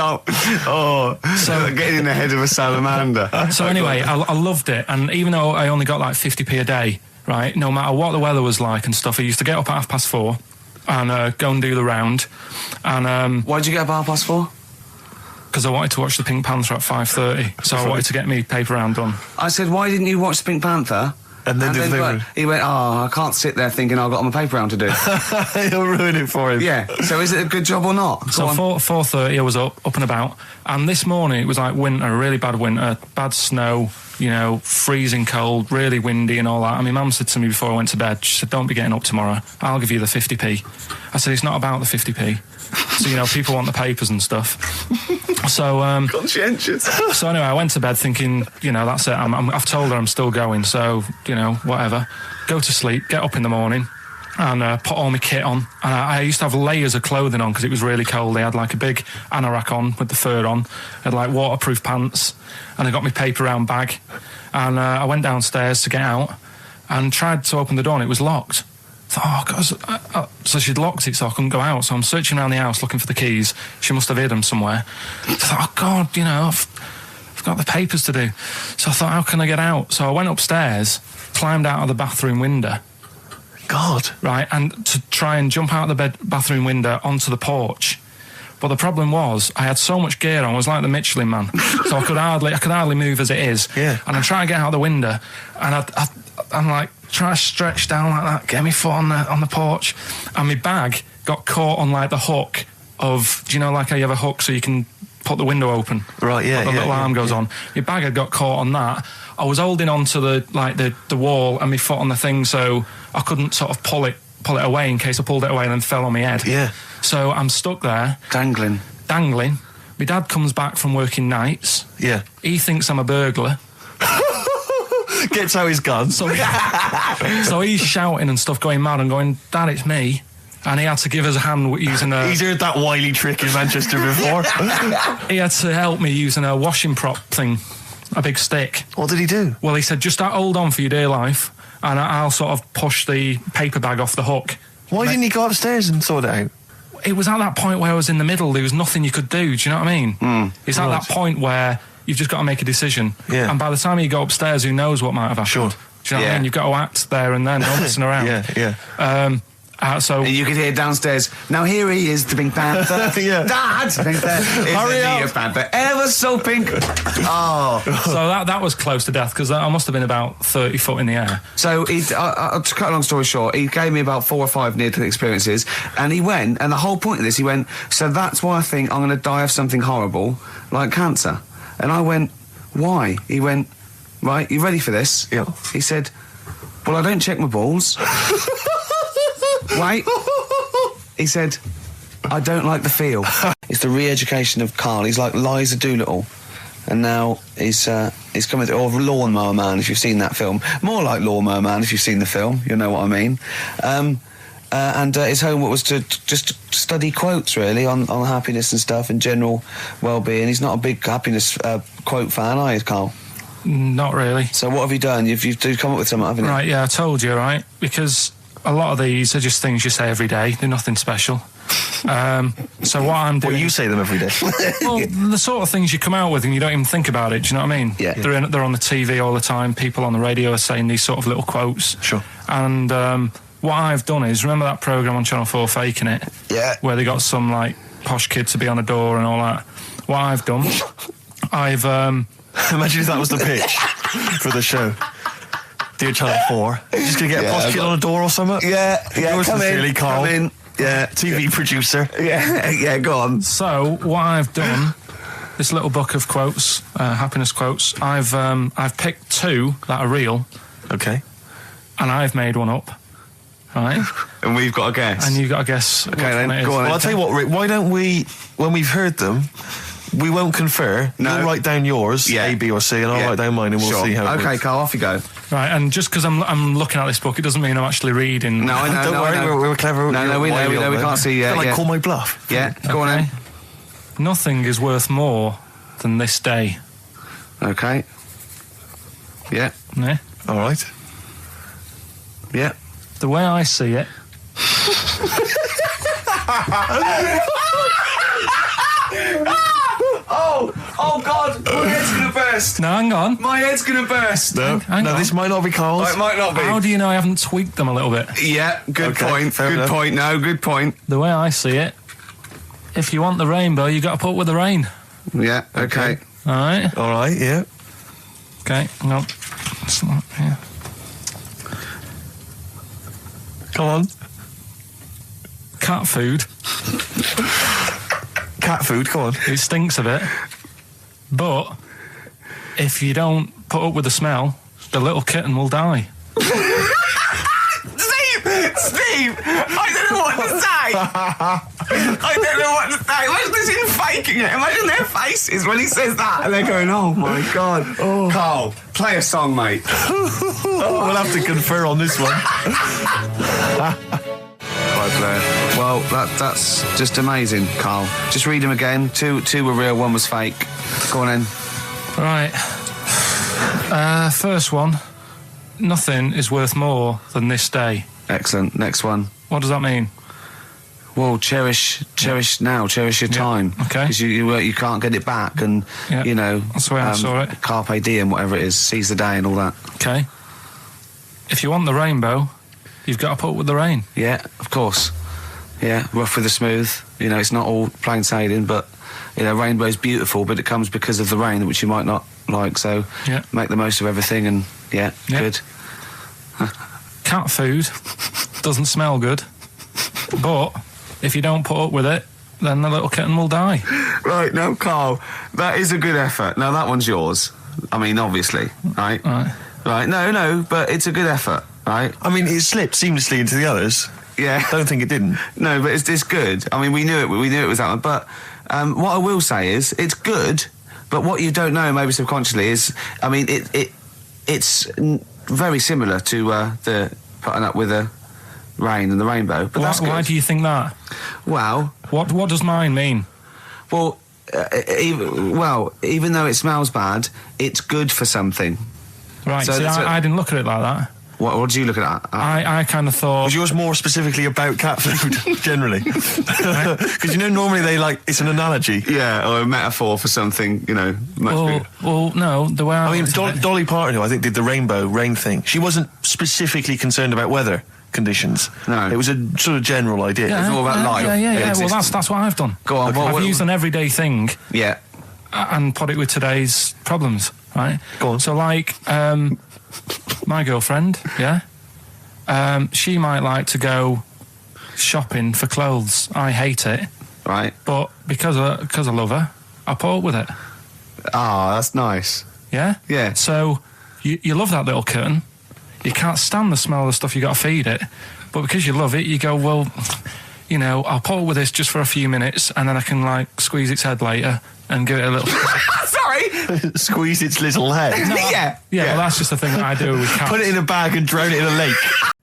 So getting in the head of a salamander. So anyway, I loved it, and even though I only got like 50p a day, right? No matter what the weather was like and stuff, I used to get up at 4:30 and go and do the round. And why did you get up at 4:30? Because I wanted to watch the Pink Panther at 5:30, so I wanted to get me paper round done. I said, why didn't you watch the Pink Panther? And then he went, I can't sit there thinking I've got my paper round to do. He'll ruin it for him. Yeah, so is it a good job or not? So 4:30 I was up and about, and this morning it was like winter, really bad winter, bad snow, you know, freezing cold, really windy and all that. And my mum said to me before I went to bed, she said, don't be getting up tomorrow, I'll give you the 50p. I said, it's not about the 50p. So, you know, people want the papers and stuff. So, conscientious. So anyway, I went to bed thinking, you know, that's it. I've told her I'm still going, so, you know, whatever. Go to sleep, get up in the morning, and put all my kit on. And I used to have layers of clothing on because it was really cold. I had like a big anorak on with the fur on. I had like waterproof pants, and I got my paper round bag. And I went downstairs to get out and tried to open the door, and it was locked. I thought, oh, God. So she'd locked it so I couldn't go out. So I'm searching around the house looking for the keys. She must have hid them somewhere. So I thought, oh, God, you know, I've got the papers to do. So I thought, how can I get out? So I went upstairs, climbed out of the bathroom window. God. Right, and to try and jump out of the bathroom window onto the porch. But the problem was, I had so much gear on, I was like the Michelin Man. So I could hardly move as it is. Yeah. And I'm trying to get out the window, and I'm like, trying to stretch down like that, get my foot on the porch, and my bag got caught on like the hook of, do you know, like how you have a hook so you can put the window open? Right, yeah. The little arm goes on. My bag had got caught on that. I was holding on to the wall and my foot on the thing, so I couldn't sort of pull it away in case I pulled it away and then fell on my head. Yeah. So I'm stuck there. Dangling. My dad comes back from working nights. Yeah. He thinks I'm a burglar. Gets out his gun. So he's shouting and stuff, going mad and going, Dad, it's me. And he had to give us a hand using a... He's heard that wily trick in Manchester before. He had to help me using a washing prop thing, a big stick. What did he do? Well, he said, just hold on for your dear life, and I'll sort of push the paper bag off the hook. Why didn't he go upstairs and sort it out? It was at that point where I was in the middle. There was nothing you could do. Do you know what I mean? It's at that point where you've just got to make a decision. Yeah. And by the time you go upstairs, who knows what might have happened? Sure. Do you know what I mean? You've got to act there and then, not messing around. Yeah. So and you could hear downstairs, now here he is, the Pink Panther. Yeah. Dad! Pink Panther. Hurry up. Panther. Ever so pink. Oh. So that was close to death, because I must have been about 30 foot in the air. So, to cut a long story short, he gave me about 4 or 5 near-death experiences, and he went, and the whole point of this, he went, so that's why I think I'm going to die of something horrible, like cancer. And I went, why? He went, right, you ready for this? Yeah. He said, well, I don't check my balls. Wait. He said, I don't like the feel. It's the re-education of Karl. He's like Liza Doolittle. And now he's coming to... Or Lawnmower Man, if you've seen that film. More like Lawnmower Man, if you've seen the film. You'll know what I mean. And his homework was to just study quotes, really, on happiness and stuff and general well-being. He's not a big happiness quote fan, are you, Karl? Not really. So what have you done? You've come up with something, haven't you? Right, yeah, I told you, right? Because a lot of these are just things you say every day. They're nothing special. So what I'm doing... Well, you say them every day. Well, the sort of things you come out with and you don't even think about it, do you know what I mean? Yeah. They're on the TV all the time. People on the radio are saying these sort of little quotes. Sure. And what I've done is, remember that programme on Channel 4, Faking It? Yeah. Where they got some, like, posh kid to be on a door and all that. What I've done, I've... Imagine if that was the pitch for the show. Dear Channel 4, you're just going to get a posh kid on a door or something? Yeah, Yours come sincerely, in, Carl. come in. Yeah. TV producer. Yeah, go on. So, what I've done, this little book of quotes, happiness quotes, I've picked 2 that are real, Okay. and I've made one up, right? And we've got a guess. And you've got to guess which then, one it is. go on. Well, I'll tell you what, Rick, why don't we, when we've heard them, we won't confer. No. You'll write down yours, Yeah. A, B or C, and I'll write down mine and we'll Sure. see how it Okay, works. Carl, off you go. Right, and just because I'm looking at this book, it doesn't mean I'm actually reading. No, I know, Don't no, worry, I know. we're clever. No, we know, we can't see yet. Like, Yeah. call my bluff. Yeah, go on Okay. then. Nothing is worth more than this day. Okay. Yeah, Yeah? All right. yeah. The way I see it, Oh God, my head's gonna burst. no, hang on. My head's gonna burst. No, Hang no, on. this might not be Carl's. Oh, it might not be. How do you know I haven't tweaked them a little bit? Yeah, good Okay, point. fair Good enough. point. No, good point. The way I see it, if you want the rainbow, you got to put up with the rain. Yeah, okay. All right? All right, yeah. Okay, hang on. It's not here. Come on. Cat food, Cat food, come on. it stinks a bit. But if you don't put up with the smell, the little kitten will die. Steve, I don't know what to say. I don't know what to say. Imagine this in Faking It. Imagine their faces when he says that, and they're going, "Oh my God." Oh. Carl, play a song, mate. We'll have to confer on this one. Right, Blair. Well, that's just amazing, Carl. Just read them again. Two were real, one was fake. Go on then. Right. First one. Nothing is worth more than this day. Excellent. Next one. What does that mean? Well, cherish now, cherish your time. okay. Because you can't get it back, and Yeah, you know that's the way I saw it. Carpe diem, whatever it is, seize the day and all that. Okay. If you want the rainbow, you've got to put up with the rain. Yeah, of course. Yeah, rough with the smooth. You know, it's not all plain sailing, but you know, rainbow's beautiful, but it comes because of the rain, which you might not like. So Yeah. make the most of everything, and yeah. Good. Cat food doesn't smell good, but if you don't put up with it, then the little kitten will die. Right, no, Carl, that is a good effort. Now that one's yours. I mean, obviously, right? Right. Right. No, but it's a good effort, right? I mean, it slipped seamlessly into the others. Yeah. Don't think it didn't. No, but it's good. I mean, we knew it was that one. But what I will say is, it's good. But what you don't know, maybe subconsciously, is, I mean, it's very similar to the putting up with the rain and the rainbow. But that's good. Why do you think that? Well, What does mine mean? well, even though it smells bad, it's good for something. Right, So- see, so- I didn't look at it like that. What do you look at? I kind of thought... Was yours more specifically about cat food, generally? Because, you know, normally it's an analogy. Yeah, or a metaphor for something, you know, much bigger. Well, no, the way I mean, looked at it- Dolly Parton, who I think did the rain thing, she wasn't specifically concerned about weather conditions. No. It was a sort of general idea. It's all about life. Yeah. Well, Existence. that's what I've done. Go on, I've what- used an everyday thing Yeah. and put it with today's problems, right? Go on. So, like, my girlfriend, yeah, she might like to go shopping for clothes. I hate it, Right. but because I love her, I put up with it. Ah, that's nice. Yeah? Yeah. So, you love that little kitten. You can't stand the smell of the stuff you got to feed it, but because you love it, you go, well, you know, I'll put up with this just for a few minutes, and then I can, like, squeeze its head later and give it a little... Sorry. Squeeze its little head. Yeah, well, that's just the thing that I do with cats. Put it in a bag and drown it in a lake.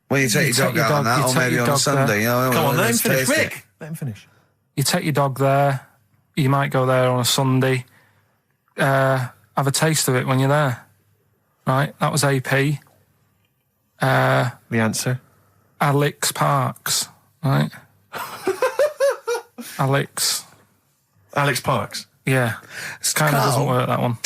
When you take your dog out on that, or maybe on a Sunday, you know, Come on, let him let's finish. taste it. Rick, let him finish. You take your dog there. You might go there on a Sunday. Have a taste of it when you're there. Right? That was AP. The answer. Alex Parks, right? Alex Parks. Yeah. It kind of doesn't work, that one.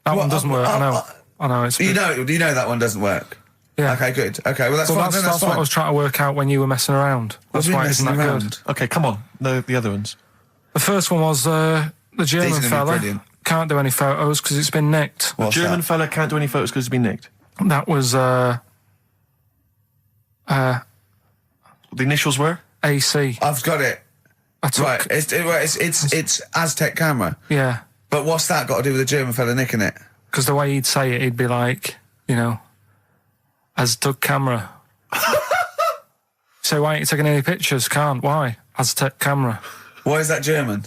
That one doesn't work, I know. It's you know that one doesn't work? Yeah. Okay, good. Okay, well, that's fine. That's fine. what I was trying to work out when you were messing around. That's why it isn't that good. Okay, come on. The other ones. The first one was the German fella can't do any photos because it's been nicked. The German fella can't do any photos because it's been nicked. That was the initials were AC. I've got it. Right, it's Aztec camera. Yeah. But what's that got to do with the German fella nicking it? Because the way he'd say it, he'd be like, you know, Aztec camera. So why ain't you taking any pictures? Can't. Why? Aztec camera. Why is that German?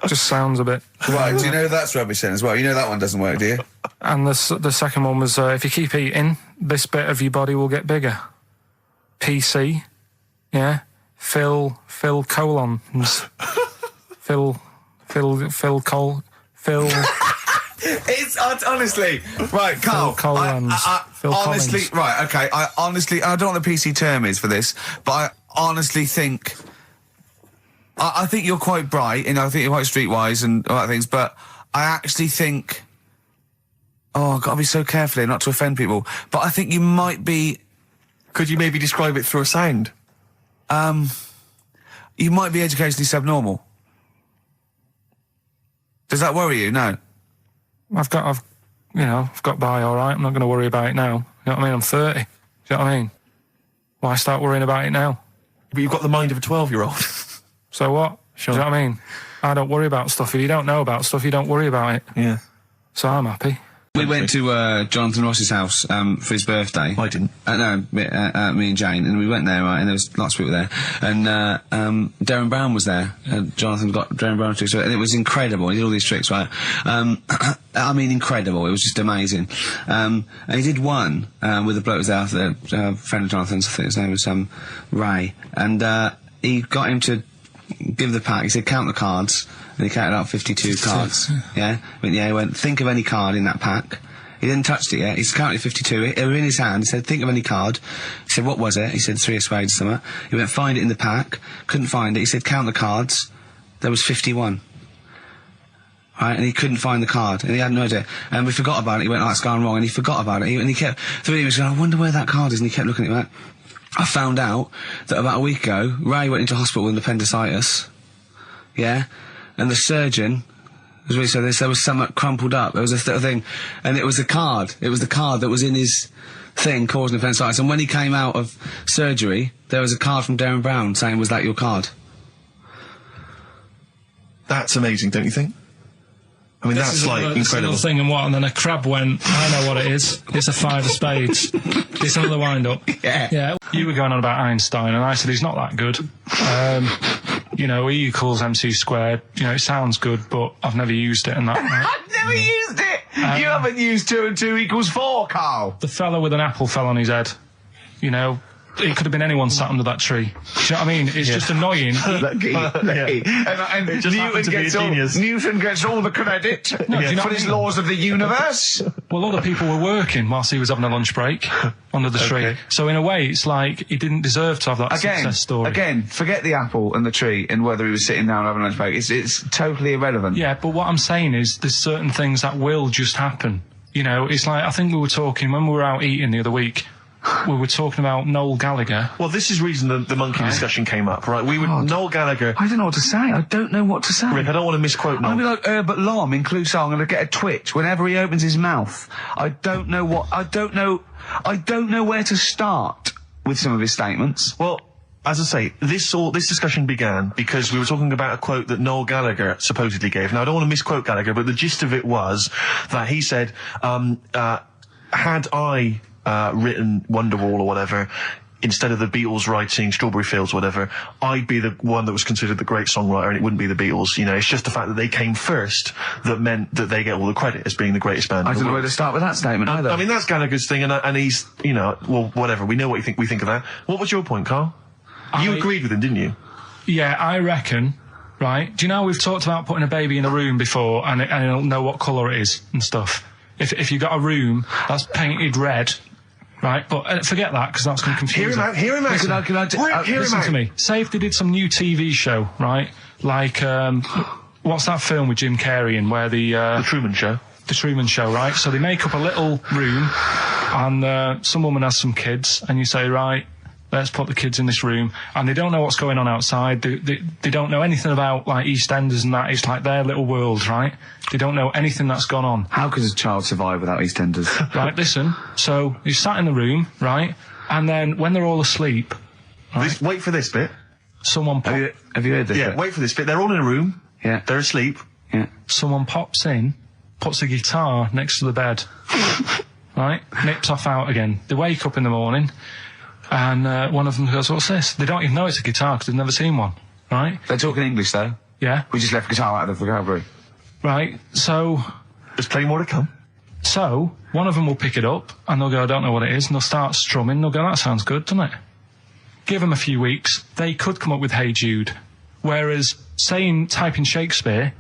Just sounds a bit. Right, do you know that's rubbish then as well? You know that one doesn't work, do you? And the second one was, if you keep eating, this bit of your body will get bigger. PC. Yeah. Phil colons. Phil. It's honestly right, Carl. Phil Collins. Phil honestly, Collins. right, okay. I don't know what the PC term is for this, but I honestly think. I think you're quite bright, and I think you're quite streetwise and all that things. But I actually think. Oh, I've got to be so careful here not to offend people. But I think you might be. Could you maybe describe it through a sound? You might be educationally subnormal. Does that worry you? No. I've got by all right. I'm not going to worry about it now. You know what I mean? I'm 30. Do you know what I mean? Why start worrying about it now? But you've got the mind of a 12-year-old. So what? Sure. Do you know what I mean? I don't worry about stuff. If you don't know about stuff, you don't worry about it. Yeah. So I'm happy. We went to Jonathan Ross's house for his birthday. I didn't. No, me and Jane, and we went there, right, and there was lots of people there, and Darren Brown was there. Jonathan got Darren Brown to do it, and it was incredible. He did all these tricks, right? I mean, incredible. It was just amazing. And he did one with a bloke who was there, a friend of Jonathan's. I think his name was Ray, and he got him to give the pack. He said, count the cards. And he counted out 52 cards. Yeah? He went, think of any card in that pack. He didn't touch it yet. He's counted 52. They were in his hand. He said, think of any card. He said, what was it? He said, 3 of spades or something. He went, find it in the pack. Couldn't find it. He said, count the cards. There was 51. Right? And he couldn't find the card. And he had no idea. And we forgot about it. He went, oh, it's gone wrong. And he forgot about it. And he kept, he was going, I wonder where that card is. And he kept looking at it. Like, I found out that about a week ago, Ray went into hospital with appendicitis. Yeah? And the surgeon, as we said, there was something crumpled up. There was a thing, and it was a card. It was the card that was in his thing causing appendicitis. And when he came out of surgery, there was a card from Darren Brown saying, was that your card? That's amazing, don't you think? I mean, that's incredible. Thing and then a crab went, I know what it is. It's a 5 of spades. It's another wind-up. Yeah. You were going on about Einstein, and I said he's not that good. E equals MC squared. It sounds good, but I've never used it and that. Right? I've never used it! You haven't used 2 and 2 equals 4, Carl! The fella with an apple fell on his head. It could have been anyone sat under that tree. Do you know what I mean? It's just annoying. Lucky. And it just happened to be a genius. Newton gets all the credit for his laws of the universe. Well, other people were working whilst he was having a lunch break under the tree. So in a way, it's like he didn't deserve to have that success story. Again, forget the apple and the tree and whether he was sitting down having a lunch break. It's totally irrelevant. Yeah, but what I'm saying is there's certain things that will just happen. It's like, I think we were talking when we were out eating the other week. We were talking about Noel Gallagher. Well, this is the reason the monkey discussion came up, right? Noel Gallagher. I don't know what to say. I don't know what to say. Rick, I don't want to misquote Noel. I'm like Herbert Lom in Clouseau. I'm going to get a twitch whenever he opens his mouth. I don't know where to start with some of his statements. Well, as I say, this discussion began because we were talking about a quote that Noel Gallagher supposedly gave. Now, I don't want to misquote Gallagher, but the gist of it was that he said, had I written Wonderwall or whatever, instead of the Beatles writing Strawberry Fields or whatever, I'd be the one that was considered the great songwriter and it wouldn't be the Beatles. It's just the fact that they came first that meant that they get all the credit as being the greatest band. I don't know where to start with that statement either. I mean, that's Gallagher's thing, and he's, well, whatever. We know what we think of that. What was your point, Carl? You agreed with him, didn't you? Yeah, I reckon, right? Do you know we've talked about putting a baby in a room before and it'll know what colour it is and stuff? If you got a room that's painted red, Right, but forget that, because that's going to confuse Hear him out, hear him out. Hear him Listen out. to me. Say if they did some new TV show, right? Like, what's that film with Jim Carrey in where The Truman Show. The Truman Show, right? So they make up a little room, and some woman has some kids, and you say, right, let's put the kids in this room, and they don't know what's going on outside. They don't know anything about, like, EastEnders and that. It's like their little world, right? They don't know anything that's gone on. How could a child survive without EastEnders? Right, listen. So you sat in the room, right? And then when they're all asleep, right, Wait for this bit. someone Have you heard this? Yeah, bit? wait for this bit. They're all in a room. Yeah. They're asleep. Yeah. someone pops in, puts a guitar next to the bed, right? Nips off out again. They wake up in the morning, and one of them goes, "What's this?" They don't even know it's a guitar because they've never seen one, right? They're talking English, though. Yeah. We just left guitar out of the vocabulary. Right. So There's plenty more to come. one of them will pick it up, and they'll go, "I don't know what it is," and they'll start strumming. They'll go, "That sounds good, doesn't it?" Give them a few weeks, they could come up with Hey Jude. Whereas, type in Shakespeare,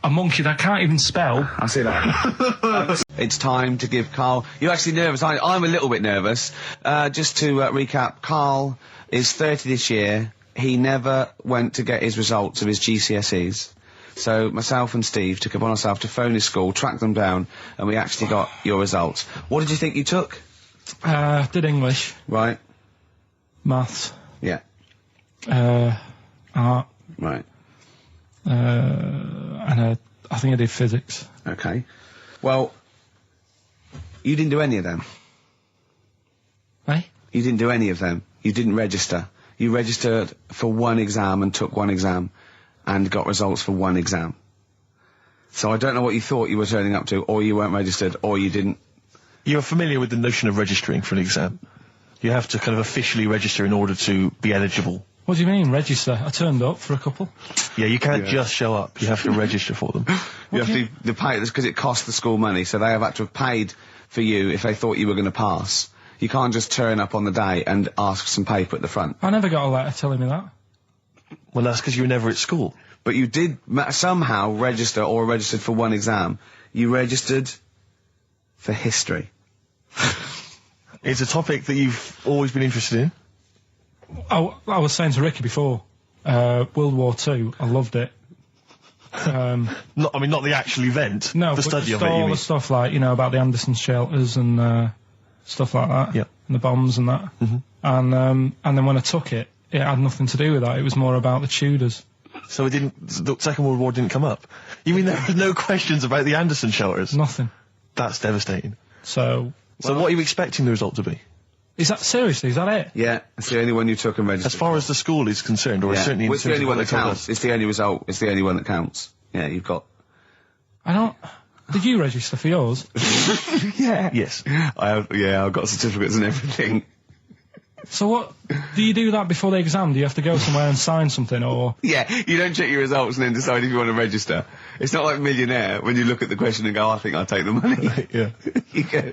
a monkey that can't even spell. I see that. It's time to give Karl... You're actually nervous, aren't you? I'm a little bit nervous. Just to recap, Karl is 30 this year. He never went to get his results of his GCSEs. So myself and Steve took it upon ourselves to phone his school, track them down, and we actually got your results. What did you think you took? Did English, Right. maths, Yeah. art, Right. and I think I did physics. Okay. Well, you didn't do any of them. Eh? You didn't do any of them. You didn't register. You registered for one exam and took one exam and got results for one exam. So I don't know what you thought you were turning up to, or you weren't registered, or you didn't. You're familiar with the notion of registering for an exam. You have to kind of officially register in order to be eligible. What do you mean, register? I turned up for a couple. Yeah, you can't just show up. You have to register for them. You have to pay this because it costs the school money, so they have had to have paid for you if they thought you were going to pass. You can't just turn up on the day and ask for some paper at the front. I never got a letter telling me that. Well, that's because you were never at school. But you did somehow register or registered for one exam. You registered for history. It's a topic that you've always been interested in. I was saying to Ricky before, World War II, I loved it. Not the actual event. No, the but study just of it. You all mean? the stuff like, about the Anderson shelters and stuff like that. Yeah. And the bombs and that. And then when I took it, it had nothing to do with that. It was more about the Tudors. So it didn't. The Second World War didn't come up. You mean there were no questions about the Anderson shelters? Nothing. That's devastating. So So what are you expecting the result to be? is that seriously? Is that it? Yeah, it's the only one you took and registered. As far as the school is concerned, or yeah. certainly in Well, it's the terms only of one what that they told counts. us. It's the only result. It's the only one that counts. Yeah, you've got. I don't. Did you register for yours? Yeah. Yes. I've got certificates and everything. So what? Do you do that before the exam? Do you have to go somewhere and sign something, or? Yeah, you don't check your results and then decide if you want to register. It's not like Millionaire when you look at the question and go, I think I'll take the money. Yeah. You go.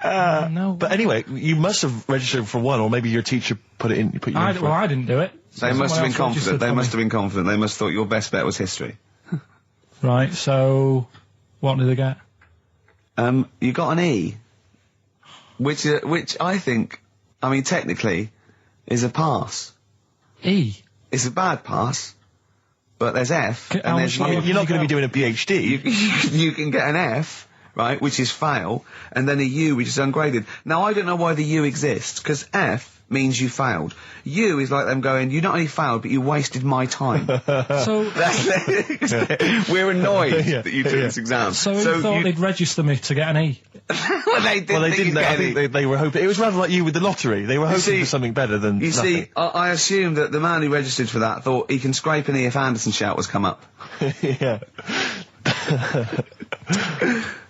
No. But anyway, you must have registered for one, or maybe your teacher put you in for Well, I didn't do it. They must have been confident. They must have been. been confident. They must have thought your best bet was history. Right. So, what did they get? You got an E, which I think, technically, is a pass. E. It's a bad pass, but there's F, How and there's much You're not going to be doing a PhD. you can get an F, right, which is fail, and then a U, which is ungraded. Now, I don't know why the U exists, because F means you failed. U is like them going, you not only failed, but you wasted my time. So, We're annoyed Yeah, that you took this exam. so who thought they'd register me to get an E? Well, they didn't. Well, they think didn't. you'd I get think any. they were hoping. It was rather like you with the lottery. They were hoping see- for something better than You nothing. see, I assume that the man who registered for that thought he can scrape an E if Anderson shouters come up. Yeah.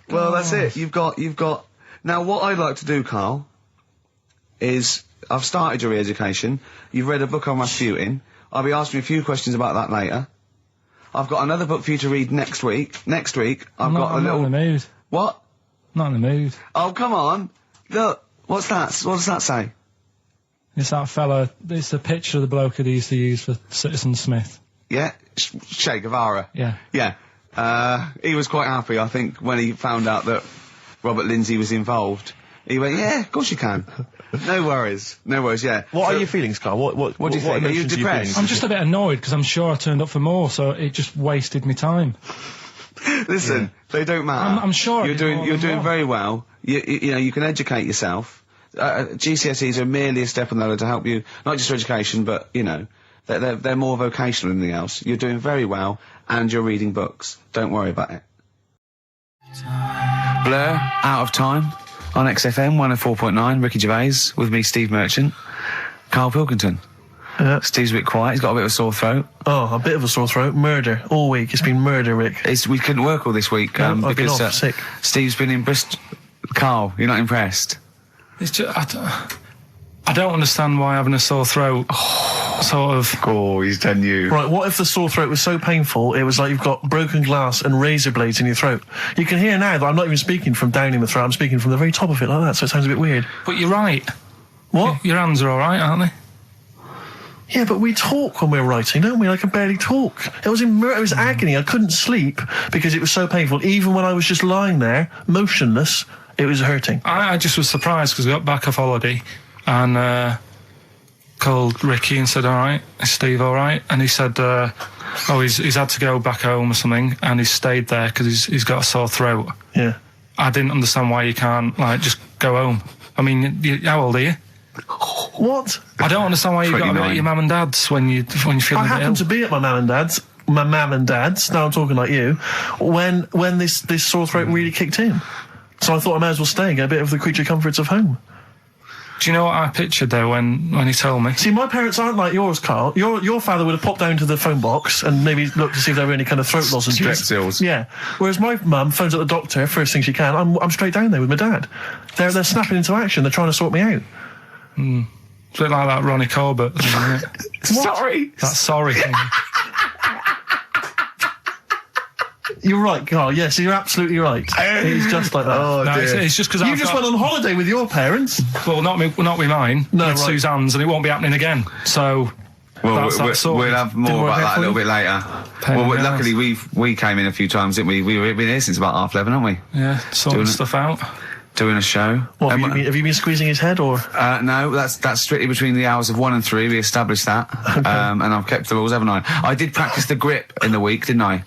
Well, that's it. You've got. Now, what I'd like to do, Karl, is I've started your re-education. You've read a book on Rasputin. I'll be asking you a few questions about that later. I've got another book for you to read next week. Next week, I've got a I'm not little. in the mood. What? Not in the mood. Oh, come on. Look. What's that? What does that say? It's that fella. It's the picture of the bloke that he used to use for Citizen Smith. Yeah? Che Guevara. Yeah. Yeah. He was quite happy, I think, when he found out that Robert Lindsay was involved. He went, yeah, of course you can. No worries, yeah. What are your feelings, Carl? What do you think? Are you emotions depressed? I'm just a bit annoyed because I'm sure I turned up for more, so it just wasted me time. Listen, they don't matter. I'm sure you're doing very well. You know, you can educate yourself. GCSEs are merely a step on the ladder to help you, not just for education, but, you know, they're more vocational than anything else. You're doing very well, and you're reading books. Don't worry about it. Blur, Out of Time, on XFM 104.9, Ricky Gervais, with me, Steve Merchant, Karl Pilkington. Steve's a bit quiet, he's got a bit of a sore throat. Oh, a bit of a sore throat. Murder. All week. It's been murder, Rick. We couldn't work all this week, I've been because off, sick. Steve's been in Bristol. Carl, you're not impressed? It's just, I don't understand why having a sore throat sort of... Oh, he's done you. Right, what if the sore throat was so painful it was like you've got broken glass and razor blades in your throat? You can hear now that I'm not even speaking from down in the throat, I'm speaking from the very top of it like that, so it sounds a bit weird. But you're right. What? Your hands are alright, aren't they? Yeah, but we talk when we're writing, don't we? I can barely talk. It was agony. I couldn't sleep because it was so painful. Even when I was just lying there, motionless, it was hurting. I just was surprised because we got back off holiday and called Ricky and said, all right, is Steve all right? And he said, he's had to go back home or something, and he's stayed there because he's got a sore throat. Yeah. I didn't understand why you can't, like, just go home. I mean, how old are you? What? I don't understand why you got to be at your mum and dad's when you're feeling a bit I happened to be at my mum and dad's. Now I'm talking like you. When this sore throat really kicked in, so I thought I may as well stay and get a bit of the creature comforts of home. Do you know what I pictured though when he told me? See, my parents aren't like yours, Carl. Your father would have popped down to the phone box and maybe looked to see if there were any kind of throat lozenges. Strepsils. Yeah. Whereas my mum phones up the doctor first thing she can. I'm straight down there with my dad. They're snapping into action. They're trying to sort me out. It's a bit like that Ronnie Corbett thing, isn't it? Sorry. That sorry thing. You're right, Carl. Yes, you're absolutely right. It's just like that. Oh, No, dear. it's just because You just went on holiday with your parents. Well, not with mine. No, with right. Suzanne's, and it won't be happening again. So. Well, that's sorted. we'll have Didn't more work about out that a for little you? bit later. Pain in the Luckily ass. we came in a few times, didn't we? We've been here since about 11:30, haven't we? Yeah, sorting stuff out. Doing a show. What, have you been squeezing his head, or...? No, that's strictly between the hours of 1 and 3. We established that. Okay. And I've kept the rules, haven't I? I did practice the grip in the week, didn't I?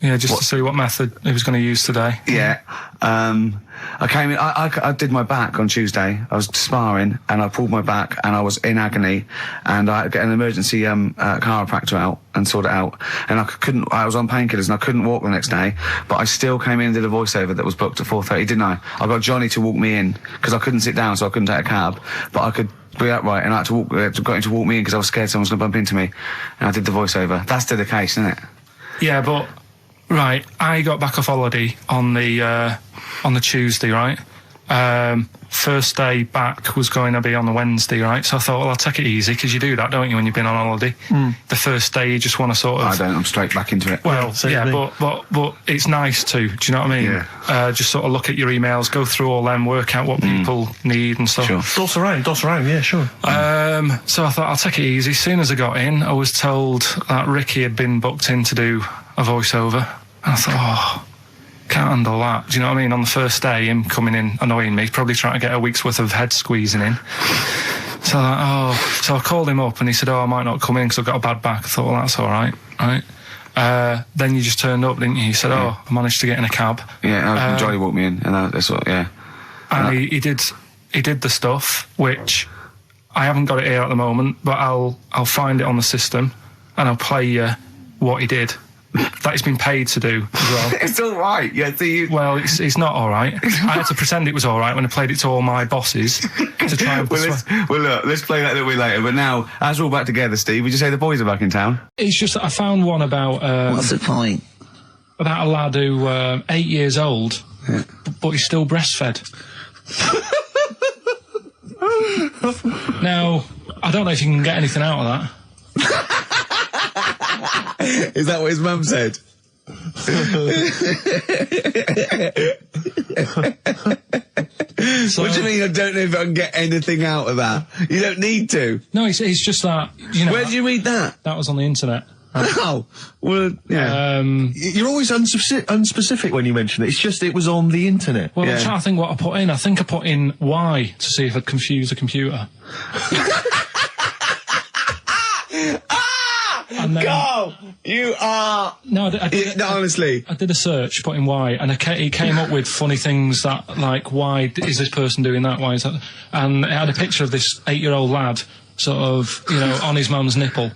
Yeah, just to see what method he was going to use today. Yeah. I came in, I did my back on Tuesday. I was sparring and I pulled my back and I was in agony, and I had to get an emergency chiropractor out and sort it out. And I was on painkillers and I couldn't walk the next day, but I still came in and did a voiceover that was booked at 4:30, didn't I? I got Johnny to walk me in because I couldn't sit down, so I couldn't take a cab, but I could be upright, and I had to got him to walk me in because I was scared someone was going to bump into me. And I did the voiceover. That's dedication, isn't it? Yeah, but right, I got back off holiday on the Tuesday, right? First day back was going to be on the Wednesday, right? So I thought, well, I'll take it easy, because you do that, don't you, when you've been on holiday? The first day you just want to sort of... I don't, I'm straight back into it. Well, Same thing. but it's nice too, do you know what I mean? Yeah. Just sort of look at your emails, go through all them, work out what people need and stuff. Sure. Doss around, yeah, sure. So I thought, I'll take it easy. As soon as I got in, I was told that Ricky had been booked in to do a voiceover. And I thought, can't handle that. Do you know what I mean? On the first day, him coming in annoying me, probably trying to get a week's worth of head squeezing in. So I called him up and he said, I might not come in because I've got a bad back. I thought, well, that's all right, right? Then you just turned up, didn't you? He said, I managed to get in a cab. Yeah, Johnny walked me in, and that's what, yeah. And he did the stuff, which I haven't got it here at the moment, but I'll find it on the system and I'll play you what he did. That he's been paid to do as well. It's all right. Yeah, Well, it's not all right. I had to pretend it was all right when I played it to all my bosses to try and look, let's play that a little bit later. But now, as we're all back together, Steve, would you say the boys are back in town? It's just that I found one about... What's the point? About a lad who 8 years old, but he's still breastfed. Now, I don't know if you can get anything out of that. Is that what his mum said? So, What do you mean I don't know if I can get anything out of that? You don't need to. No, it's just that, you know... Where did you read that? That was on the internet. Oh, well, yeah. You're always unspecific when you mention it. It's just it was on the internet. Well, I'm trying to think what I put in. I think I put in Y to see if I'd confuse a computer. And then, Go! You are... No, I did, honestly. I did a search, put in Y, and it came up with funny things that, like, why is this person doing that? Why is that? And it had a picture of this 8-year-old lad, sort of, you know, on his mum's nipple.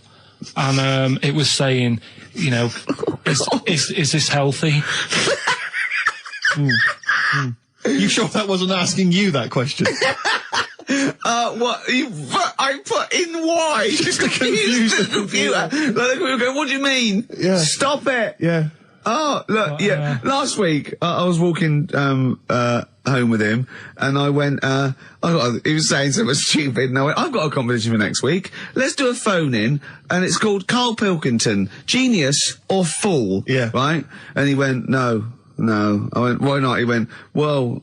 And it was saying, you know, is this healthy? You sure that wasn't asking you that question? What? I put in Y just to confuse the computer. Like, the computer go, what do you mean? Yeah. Stop it. Yeah. Oh, look, last week, I was walking, home with him, and I went, he was saying something stupid, and I went, I've got a competition for next week. Let's do a phone-in, and it's called Karl Pilkington, Genius or Fool. Yeah. Right? And he went, No. I went, why not? He went, well,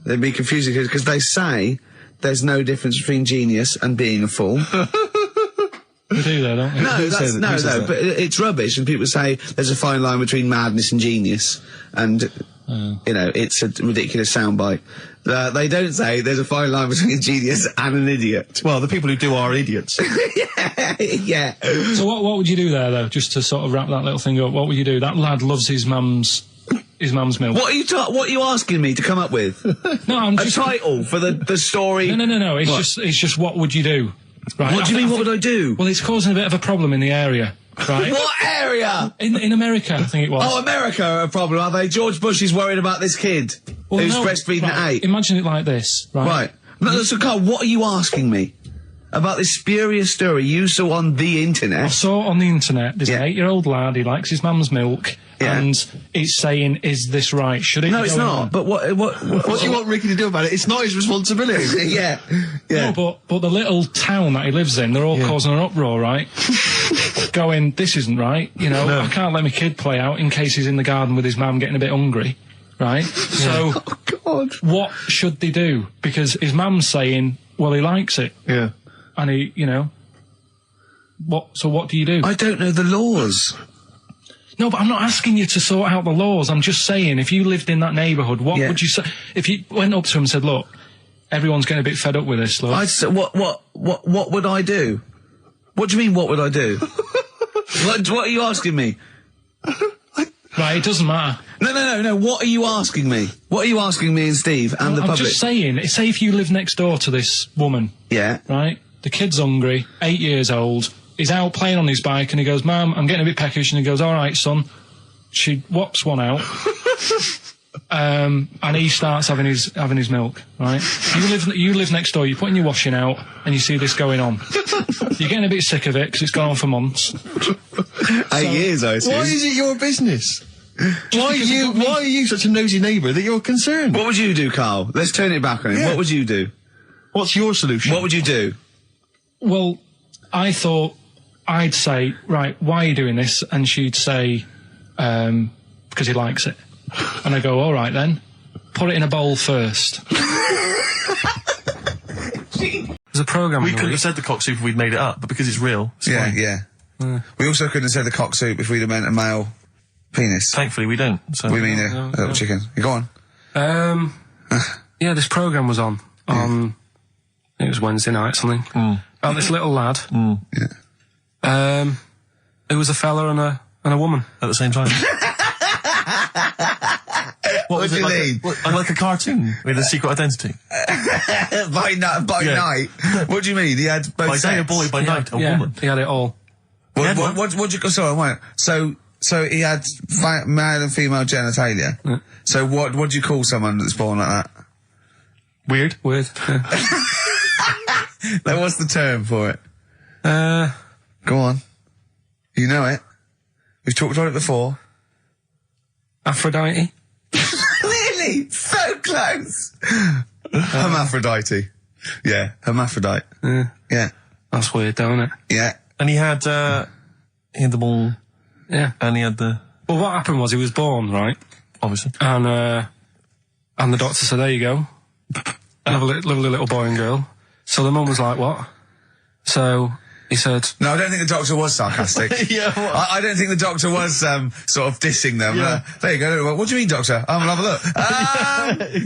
they'd be confusing because they say there's no difference between genius and being a fool. We do that, don't we? No, but it's rubbish, and people say there's a fine line between madness and genius, and, you know, it's a ridiculous soundbite. They don't say there's a fine line between a genius and an idiot. Well, the people who do are idiots. Yeah. So what would you do there, though, just to sort of wrap that little thing up? What would you do? That lad loves his mum's milk. What are you asking me to come up with? No, I'm just... A title for the story? No. It's just what would you do? Right. What do you mean, what would I do? Well, it's causing a bit of a problem in the area, right? What area? In America, I think it was. Oh, America are a problem, are they? George Bush is worried about this kid who's breastfeeding at 8. Imagine it like this, right? Right. No, so Carl, what are you asking me? About this spurious story you saw on the internet? I saw on the internet, there's an 8-year-old lad, he likes his mum's milk, and it's saying, is this right? Should it No, be it's going not. on? But what do you want Ricky to do about it? It's not his responsibility. Yeah. No, but the little town that he lives in, they're all causing an uproar, right? Going, this isn't right, you know, I can't let my kid play out in case he's in the garden with his mum getting a bit hungry, right? So, what should they do? Because his mum's saying, well, he likes it. Yeah. And he, you know, what do you do? I don't know the laws. No, but I'm not asking you to sort out the laws. I'm just saying, if you lived in that neighbourhood, what would you say? If you went up to him and said, look, everyone's getting a bit fed up with this, look. I'd say, what would I do? What do you mean, what would I do? what are you asking me? Right, it doesn't matter. No, what are you asking me? What are you asking me and Steve and the public? I'm just saying, say if you live next door to this woman. Yeah. Right? The kid's hungry, 8 years old, he's out playing on his bike and he goes, Mum, I'm getting a bit peckish, and he goes, all right, son. She whops one out. And he starts having his milk, right? You live next door, you're putting your washing out, and you see this going on. You're getting a bit sick of it, because it's gone on for months. 8 years, I assume. Why is it your business? Why are you such a nosy neighbour that you're concerned? What would you do, Carl? Let's turn it back on him. Yeah. What would you do? What's your solution? What would you do? Well, I thought I'd say, right, why are you doing this? And she'd say, because he likes it. And I go, all right then, put it in a bowl first. There's a programme. We couldn't have said the cock soup if we'd made it up, but because it's real, it's fine. We also couldn't have said the cock soup if we'd have meant a male penis. Thankfully, we don't. So We mean a little chicken. You go on. Yeah, this programme was on. It was Wednesday night, something. About this little lad. It was a fella and a woman at the same time. What was do it you like? mean? Like a cartoon with a secret identity. By night. What do you mean? He had both By day a sex? boy, by night a woman. He had it all. What you go? Sorry, wait. So he had male and female genitalia. Yeah. So what do you call someone that's born like that? Weird. Now, what's the term for it? Go on. You know it. We've talked about it before. Aphrodite. Really? So close. Hermaphrodite. Yeah, hermaphrodite. Yeah. That's weird, don't it? Yeah. And he had the ball. Yeah. And he had the... Well, what happened was he was born, right? Obviously. And the doctor said, there you go. Lovely little boy and girl. So the mum was like, what? So he said... No, I don't think the doctor was sarcastic. Yeah, what? I don't think the doctor was sort of dissing them. Yeah. There you go. What do you mean, doctor? I'll have a look.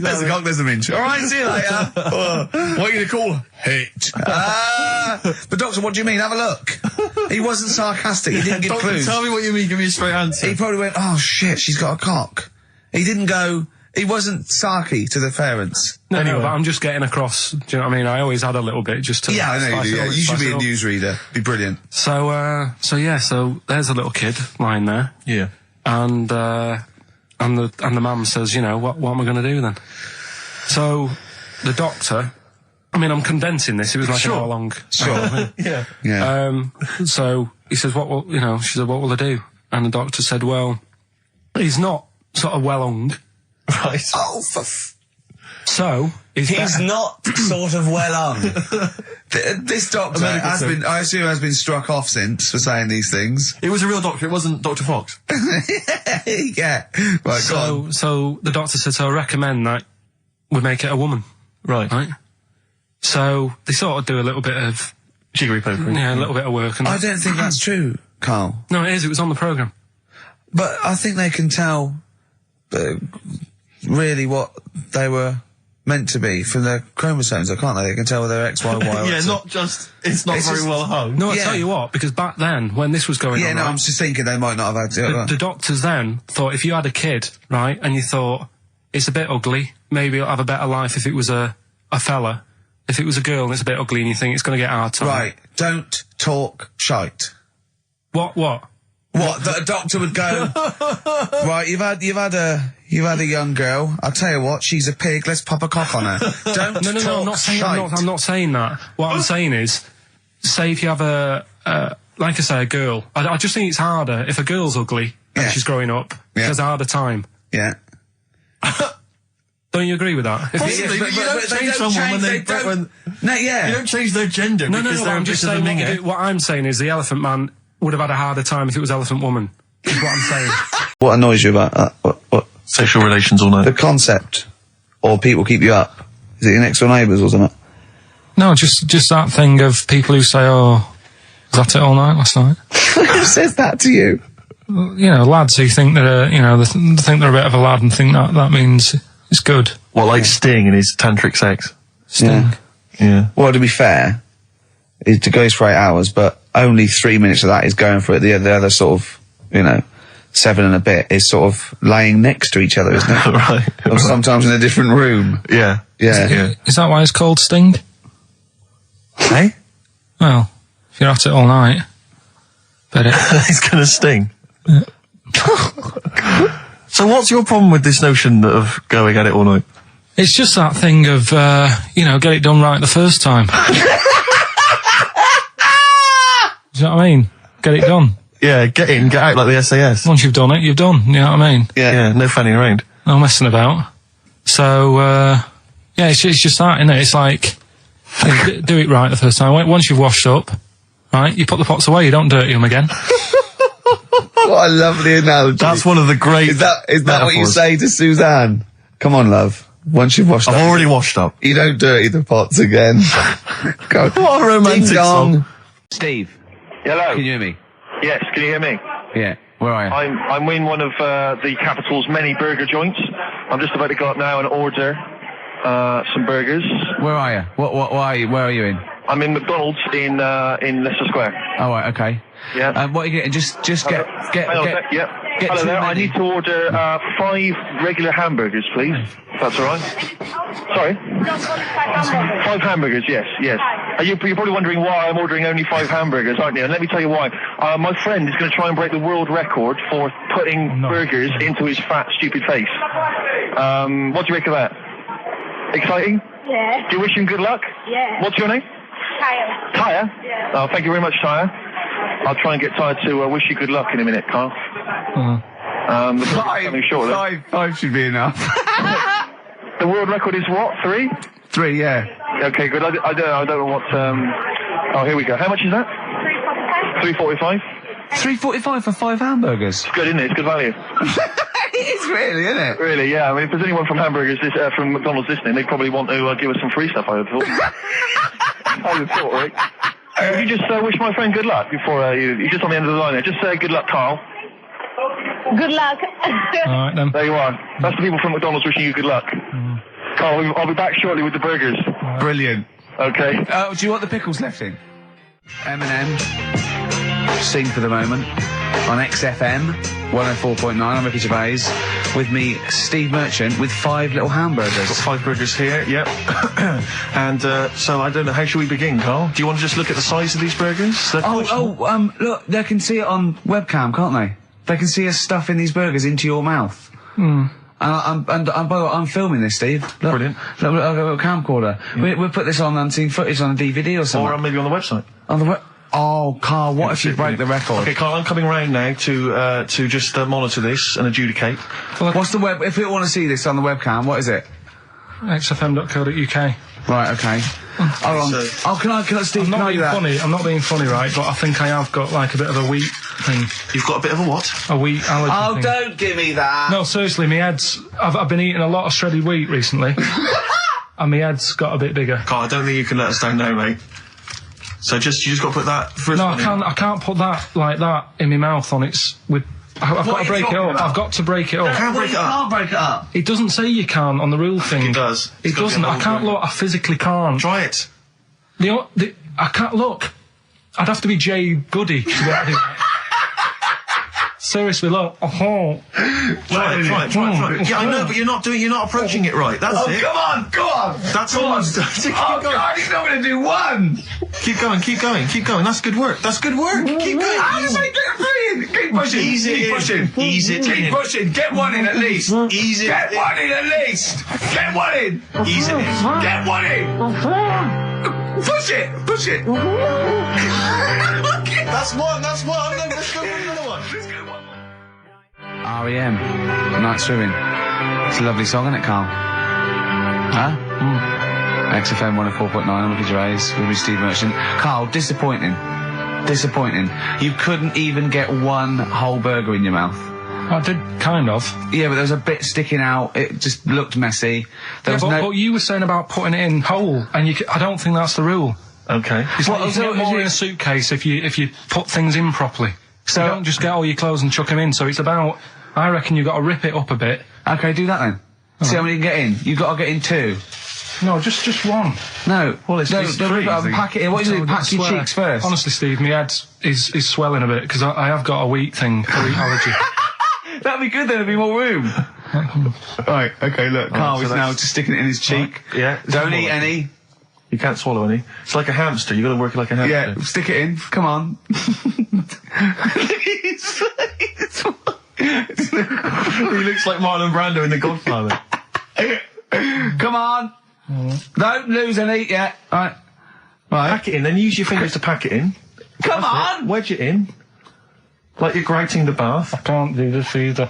There's the cock, there's the minge. All right, see you later. What are you going to call it? But doctor, what do you mean? Have a look. He wasn't sarcastic. He didn't give Doctor, clues. tell me what you mean. Give me a straight answer. He probably went, oh shit, she's got a cock. He didn't go, he wasn't sarky to the parents. No, Anyway. no, but I'm just getting across. Do you know what I mean? I always add a little bit just to... Yeah, I know spice you do. it Yeah. up, You should spice be it a up. newsreader. Be brilliant. So there's a little kid lying there. Yeah. And the mum says, you know, what am I going to do then? So the doctor, I mean, I'm condensing this. It was like an hour long. Sure. Yeah. Yeah. So he says, she said, what will I do? And the doctor said, well, he's not sort of well hung. Right. Oh, So he's not sort of well on. This doctor has been, I assume, has been struck off since for saying these things. It was a real doctor. It wasn't Dr. Fox. Yeah. Right, go on. So the doctor said, so I recommend that we make it a woman. Right. Right? So they sort of do a little bit of... Jiggery pokery. Yeah, a little bit of work. And I don't think that's true, Carl. No, it is. It was on the programme. But I think they can tell really what they were meant to be from their chromosomes, can't they? They can tell whether they're X, Y, Y, or Yeah, X. not just, it's not It's very just- well hung. No, I Yeah. tell you what, because back then, when this was going Yeah, on, no, right, I'm just thinking they might not have had to. the doctors then thought if you had a kid, right, and you thought, it's a bit ugly, maybe it'll have a better life if it was a fella. If it was a girl and it's a bit ugly and you think it's going to get hard time. Right, don't talk shite. What? What? That a doctor would go, right, you've had a young girl, I'll tell you what, she's a pig, let's pop a cock on her. Don't No, talk I'm not saying, shite. I'm not saying that. What I'm saying is, say if you have like I say, a girl, I just think it's harder if a girl's ugly and Yeah. she's growing up, she Yeah. has a harder time. Yeah. Don't you agree with that? If Possibly, it's- but you don't they change someone when they don't- when No, yeah. you don't change their gender No, because but they're I'm just because saying they're minger. what I'm saying is the Elephant Man would have had a harder time if it was Elephant Woman. Is what I'm saying. What annoys you about that? What? Sexual relations all night. The concept, or people keep you up. Is it your next door neighbours or something? No, just that thing of people who say, "Oh, was that it all night last night?" Who says that to you? You know, lads who think they're, they think they're a bit of a lad and think that means it's good. Well, like Sting in his tantric sex. Sting. Yeah. Yeah. Well, to be fair, it goes for 8 hours, but only 3 minutes of that is going for it. The other sort of, 7 and a bit is sort of laying next to each other, isn't it? Right. Or sometimes in a different room. Yeah. Yeah. Yeah. Is that why it's called Sting? Hey? Well, if you're at it all night, bet it. He's gonna sting. So what's your problem with this notion of going at it all night? It's just that thing of, get it done right the first time. Do you know what I mean? Get it done. Yeah, get in, get out like the SAS. Once you've done it, you've done. You know what I mean? Yeah, no fanning around. No messing about. So, it's just that, isn't it? It's like, do it right the first time. Once you've washed up, right, you put the pots away, you don't dirty them again. What a lovely analogy. That's one of the great Is that what you metaphors. say to Suzanne? Come on, love. Once you've washed up, I've already washed up. you don't dirty the pots again. Go. What a romantic Ding dong. song. Steve, Hello. can you hear me? Yes, can you hear me? Yeah. Where are you? I'm in one of the capital's many burger joints. I'm just about to go up now and order some burgers. Where are you? What are you? Where are you in? I'm in McDonald's in Leicester Square. Oh, right, okay. Yeah. What are you getting? Just get. Hang on a sec, yep. get Hello to there. the I menu. need to order 5 regular hamburgers, please. If that's all right. Sorry. 5 hamburgers. Yes. You're probably wondering why I'm ordering only 5 hamburgers, aren't you? And let me tell you why. My friend is going to try and break the world record for putting burgers into his fat, stupid face. What do you make of that? Exciting? Yeah. Do you wish him good luck? Yeah. What's your name? Kyle. Tyre? Yeah. Oh, thank you very much, Tyre. I'll try and get Tyre to wish you good luck in a minute, Carl. The coming shortly. Five should be enough. The world record is what? 3? 3, yeah. Okay, good. I don't know what. Oh, here we go. How much is that? 3.45. 3.45 for 5 hamburgers. It's good, isn't it? It's good value. It is really, isn't it? Really, yeah. I mean, if there's anyone from from McDonald's listening, they probably want to give us some free stuff. I would have thought. I would have thought, right? Would you just wish my friend good luck before you're just on the end of the line there? Just say good luck, Carl. Good luck. Alright then. There you are. That's the people from McDonald's wishing you good luck. Carl, I'll be back shortly with the burgers. Brilliant. Okay. Do you want the pickles left in? Eminem, Sing for the Moment, on XFM, 104.9, I'm Ricky Gervais. With me, Steve Merchant, with 5 little hamburgers. Got 5 burgers here, yep. And, so I don't know, how should we begin, Carl? Do you want to just look at the size of these burgers? Look, they can see it on webcam, can't they? They can see us stuffing these burgers into your mouth. And by the way, I'm filming this, Steve. Look, Brilliant. Look, I've got a camcorder. We'll put this on unseen footage on a DVD or something. Or maybe on the website. On the Oh, Carl, what if you break the record? Okay, Carl, I'm coming round now to just monitor this and adjudicate. What's the web? If people want to see this on the webcam, what is it? xfm.co.uk. Right, okay. Hold on. Can I, Steve, I'm can not I do being that? funny. I'm not being funny, right? But I think I have got like a bit of a wheat thing. You've got a bit of a what? A wheat allergy thing. Don't give me that. No, seriously, my head's... I've been eating a lot of shredded wheat recently. And my head's got a bit bigger. Carl, I don't think you can let us down now, mate. So you just got to put that first. No, I can't put that like that in my mouth on its with. I've got to break it up. I've got to break it up. Can't break it up. Can't break it up. It doesn't say you can on the rule thing. It does. It doesn't. I can't look. I physically can't. Try it. I can't look. I'd have to be Jay Goody to get to seriously, look. Try it. Yeah, I know, but you're not approaching it right. That's it. Come on, go on. That's all I'm doing. Oh, God, he's not going to do one. Keep going. That's good work. Keep going. How does I get brilliant? Keep pushing. Keep pushing. Ease it Keep in. pushing. Get one in at least. Ease it. Get one in at least. Get one in. Ease it in. Get one in. Push it. That's one. Let's go for another one. R.E.M. Night Swimming. It's a lovely song, isn't it, Carl? Huh? XFM 104.9, I'm Ricky Gervais, with me, Steve Merchant. Carl, disappointing. You couldn't even get one whole burger in your mouth. I did, kind of. Yeah, but there was a bit sticking out. It just looked messy. But you were saying about putting it in whole, and I don't think that's the rule. Okay. It's like you can get more in a suitcase if you put things in properly. So you don't just get all your clothes and chuck them in. So it's about, I reckon you've got to rip it up a bit. Okay, do that then. See how many you can get in. You've got to get in 2. No, just one. No. Well, it's don't pack it in. What do you do? Pack your cheeks first. Honestly, Steve, my head is swelling a bit because I have got a wheat allergy. That'd be good then, there'd be more room. Right, okay, look, Carl is now just sticking it in his cheek. Right. Yeah. Don't eat any. You can't swallow any. It's like a hamster, you've got to work it like a hamster. Yeah, stick it in, come on. He looks like Marlon Brando in The Godfather. Come on. Don't lose any yet. Right. Pack it in, then use your fingers to pack it in. Come on! Wedge it in. Like you're grouting the bath. I can't do this either.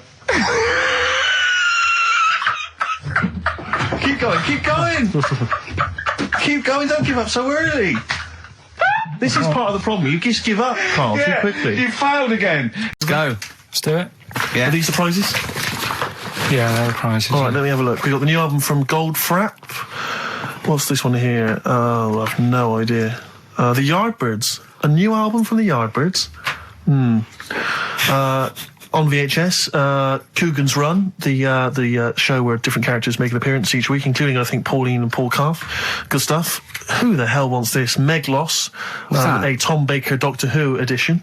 Keep going, don't give up so early. This is part of the problem. You just give up, Carl, too quickly. You failed again. Let's go. Let's do it. Yeah. Are these the prizes? Yeah, they're the prizes. Alright, let me have a look. We got the new album from Goldfrapp. What's this one here? Oh, I've no idea. The Yardbirds. A new album from the Yardbirds. On VHS, Coogan's Run, the show where different characters make an appearance each week, including, I think, Pauline and Paul Calf. Good stuff. Who the hell wants this? Meglos, a Tom Baker Doctor Who edition.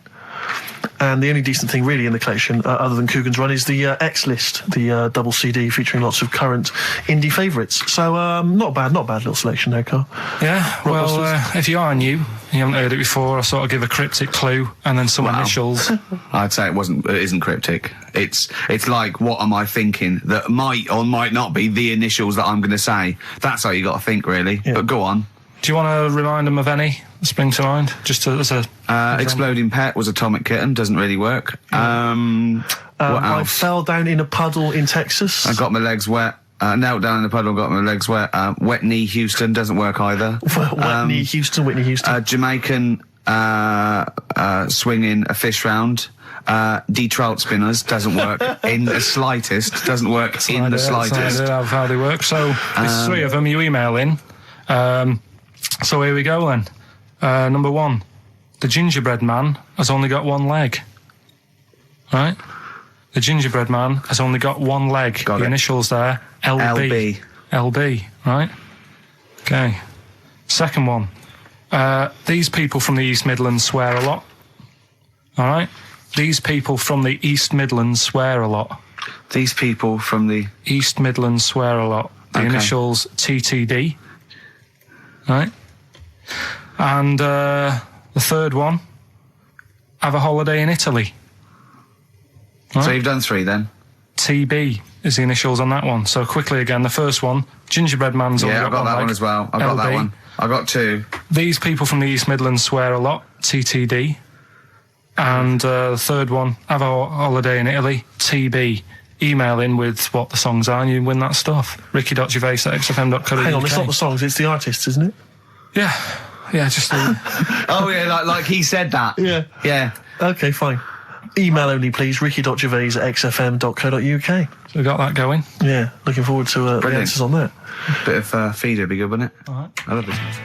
And the only decent thing really in the collection, other than Coogan's Run, is the X-List, the double CD featuring lots of current indie favourites. So, not bad little selection there, Carl. Yeah, well, if you are new, you haven't heard it before, I sort of give a cryptic clue and then some initials. I'd say it isn't cryptic. It's like, what am I thinking? That might or might not be the initials that I'm going to say. That's how you got to think, really. Yeah. But go on. Do you want to remind them of any that spring to mind? Just as a... Exploding Pet was Atomic Kitten, doesn't really work. What else? I fell down in a puddle in Texas. I got my legs wet. Knelt down in the puddle, got my legs wet. Wet Knee Houston doesn't work either. Whitney Houston. Jamaican swinging a fish round. D-trout spinners doesn't work in the slightest. Doesn't work in the slightest. That's how they work. So there's 3 of them. You email in. So here we go then. Number 1. The gingerbread man has only got one leg. Right? The gingerbread man has only got one leg. Got the it. initials there, LB. LB, right? Okay. Second one. These people from the East Midlands swear a lot. All right? These people from the East Midlands swear a lot. These people from the East Midlands swear a lot. The Okay. initials TTD. Right? And the third one, have a holiday in Italy. So Right? you've done 3 then? TB is the initials on that one. So quickly again, the first one, gingerbread man's only Yeah, I've got that leg. one as well. I've got that LB. one. I got 2. These people from the East Midlands swear a lot, TTD. And the third one, have a holiday in Italy, TB. Email in with what the songs are and you win that stuff. ricky.gervais@xfm.co.uk. Hang on, it's not the songs, it's the artists, isn't it? Yeah. Yeah, just the... Oh yeah, like he said that. Yeah. Yeah. Okay, fine. Email only, please, ricky.gervais@xfm.co.uk. So we got that going. Yeah, looking forward to the Brilliant. answers on that. Bit of feeder would be good, wouldn't it? Alright. I love this music.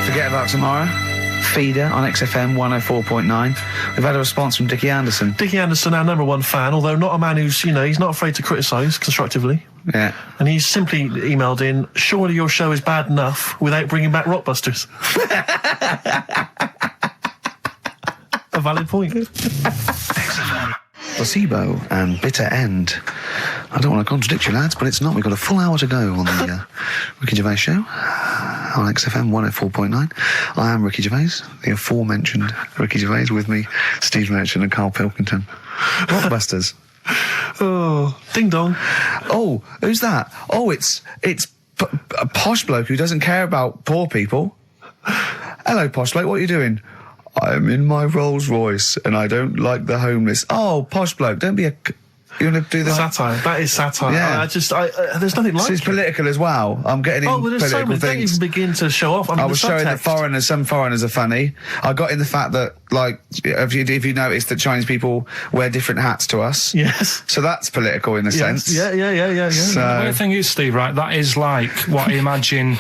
Forget about tomorrow. Feeder on XFM 104.9. We've had a response from Dickie Anderson. Dickie Anderson, our #1 fan, although not a man who's, he's not afraid to criticise constructively. Yeah. And he's simply emailed in, surely your show is bad enough without bringing back Rockbusters. A valid point. Placebo and Bitter End. I don't want to contradict you, lads, but it's not. We've got a full hour to go on the Ricky Gervais show on XFM 104.9. I am Ricky Gervais, the aforementioned Ricky Gervais, with me, Steve Merchant and Karl Pilkington. Rockbusters. Oh, ding dong. Oh, who's that? Oh, it's a posh bloke who doesn't care about poor people. Hello, posh bloke, what are you doing? I'm in my Rolls Royce and I don't like the homeless. Oh, posh bloke, don't be a... You want to do that? Satire. That is satire. Yeah. There's nothing like So it's it. political as well. I'm getting in Oh, well, there's so political many. Don't things. even begin to show off. I the was showing that subtext. some foreigners are funny. I got in the fact that, like, if you notice that Chinese people wear different hats to us. Yes. So that's political in a sense. Yeah. The So, weird thing is, Steve, right, that is like what I imagine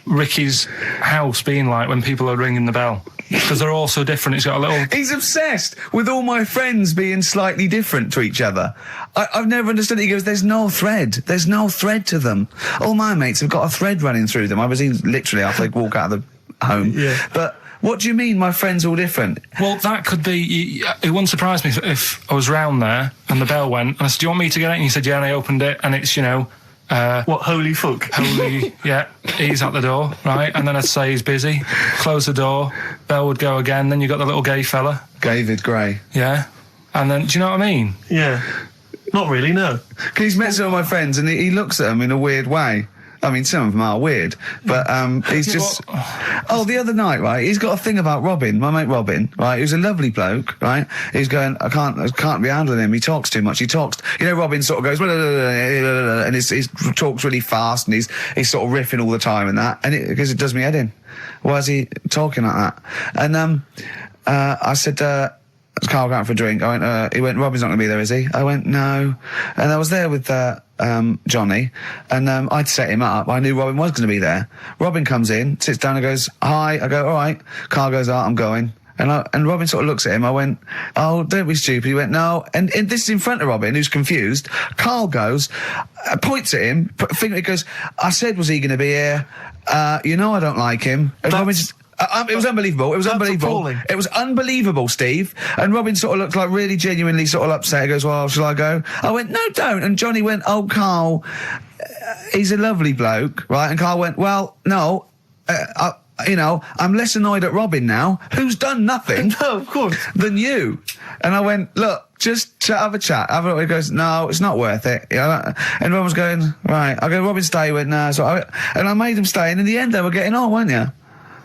Ricky's house being like when people are ringing the bell. Because they're all so different. It's got a little... he's obsessed with all my friends being slightly different to each other. I've never understood it. He goes, there's no thread. There's no thread to them. All my mates have got a thread running through them. I was in literally after they walk out of the home. Yeah. But what do you mean my friends all different? Well, that could be... It wouldn't surprise me if I was round there and the bell went and I said, do you want me to get it? And he said, yeah, and I opened it and it's, what, holy fuck? holy, yeah, he's at the door, right? And then I'd say he's busy, close the door, bell would go again, then you got the little gay fella. David Gray. Yeah. And then, do you know what I mean? Yeah. Not really, no. Because he's met some of my friends and he looks at them in a weird way. I mean, some of them are weird, but he's just... Oh, the other night, right, he's got a thing about Robin, my mate Robin, right, who's a lovely bloke, right? He's going, I can't be handling him, he talks too much, Robin sort of goes, and he talks really fast, and he's sort of riffing all the time and that, and because it does me head in. Why is he talking like that? And I said, Carl going for a drink. He went, Robin's not going to be there, is he? I went, no. And I was there with Johnny, and I'd set him up. I knew Robin was going to be there. Robin comes in, sits down and goes, hi. I go, all right. Carl goes, I'm going. And Robin sort of looks at him. I went, oh, don't be stupid. He went, no. And this is in front of Robin, who's confused. Carl goes, points at him, he goes, I said, was he going to be here? I don't like him. And Robin just... it was unbelievable. It was unbelievable. Appalling. It was unbelievable, Steve. And Robin sort of looked like really genuinely sort of upset. He goes, well, shall I go? I went, no, don't. And Johnny went, oh, Carl, he's a lovely bloke, right? And Carl went, well, no, I'm less annoyed at Robin now, who's done nothing No, of course. than you. And I went, look, just have a chat. He goes, no, it's not worth it. And Robin was going, right. I go, Robin, stay. He went, no. And I made him stay. And in the end, they were getting on, weren't you?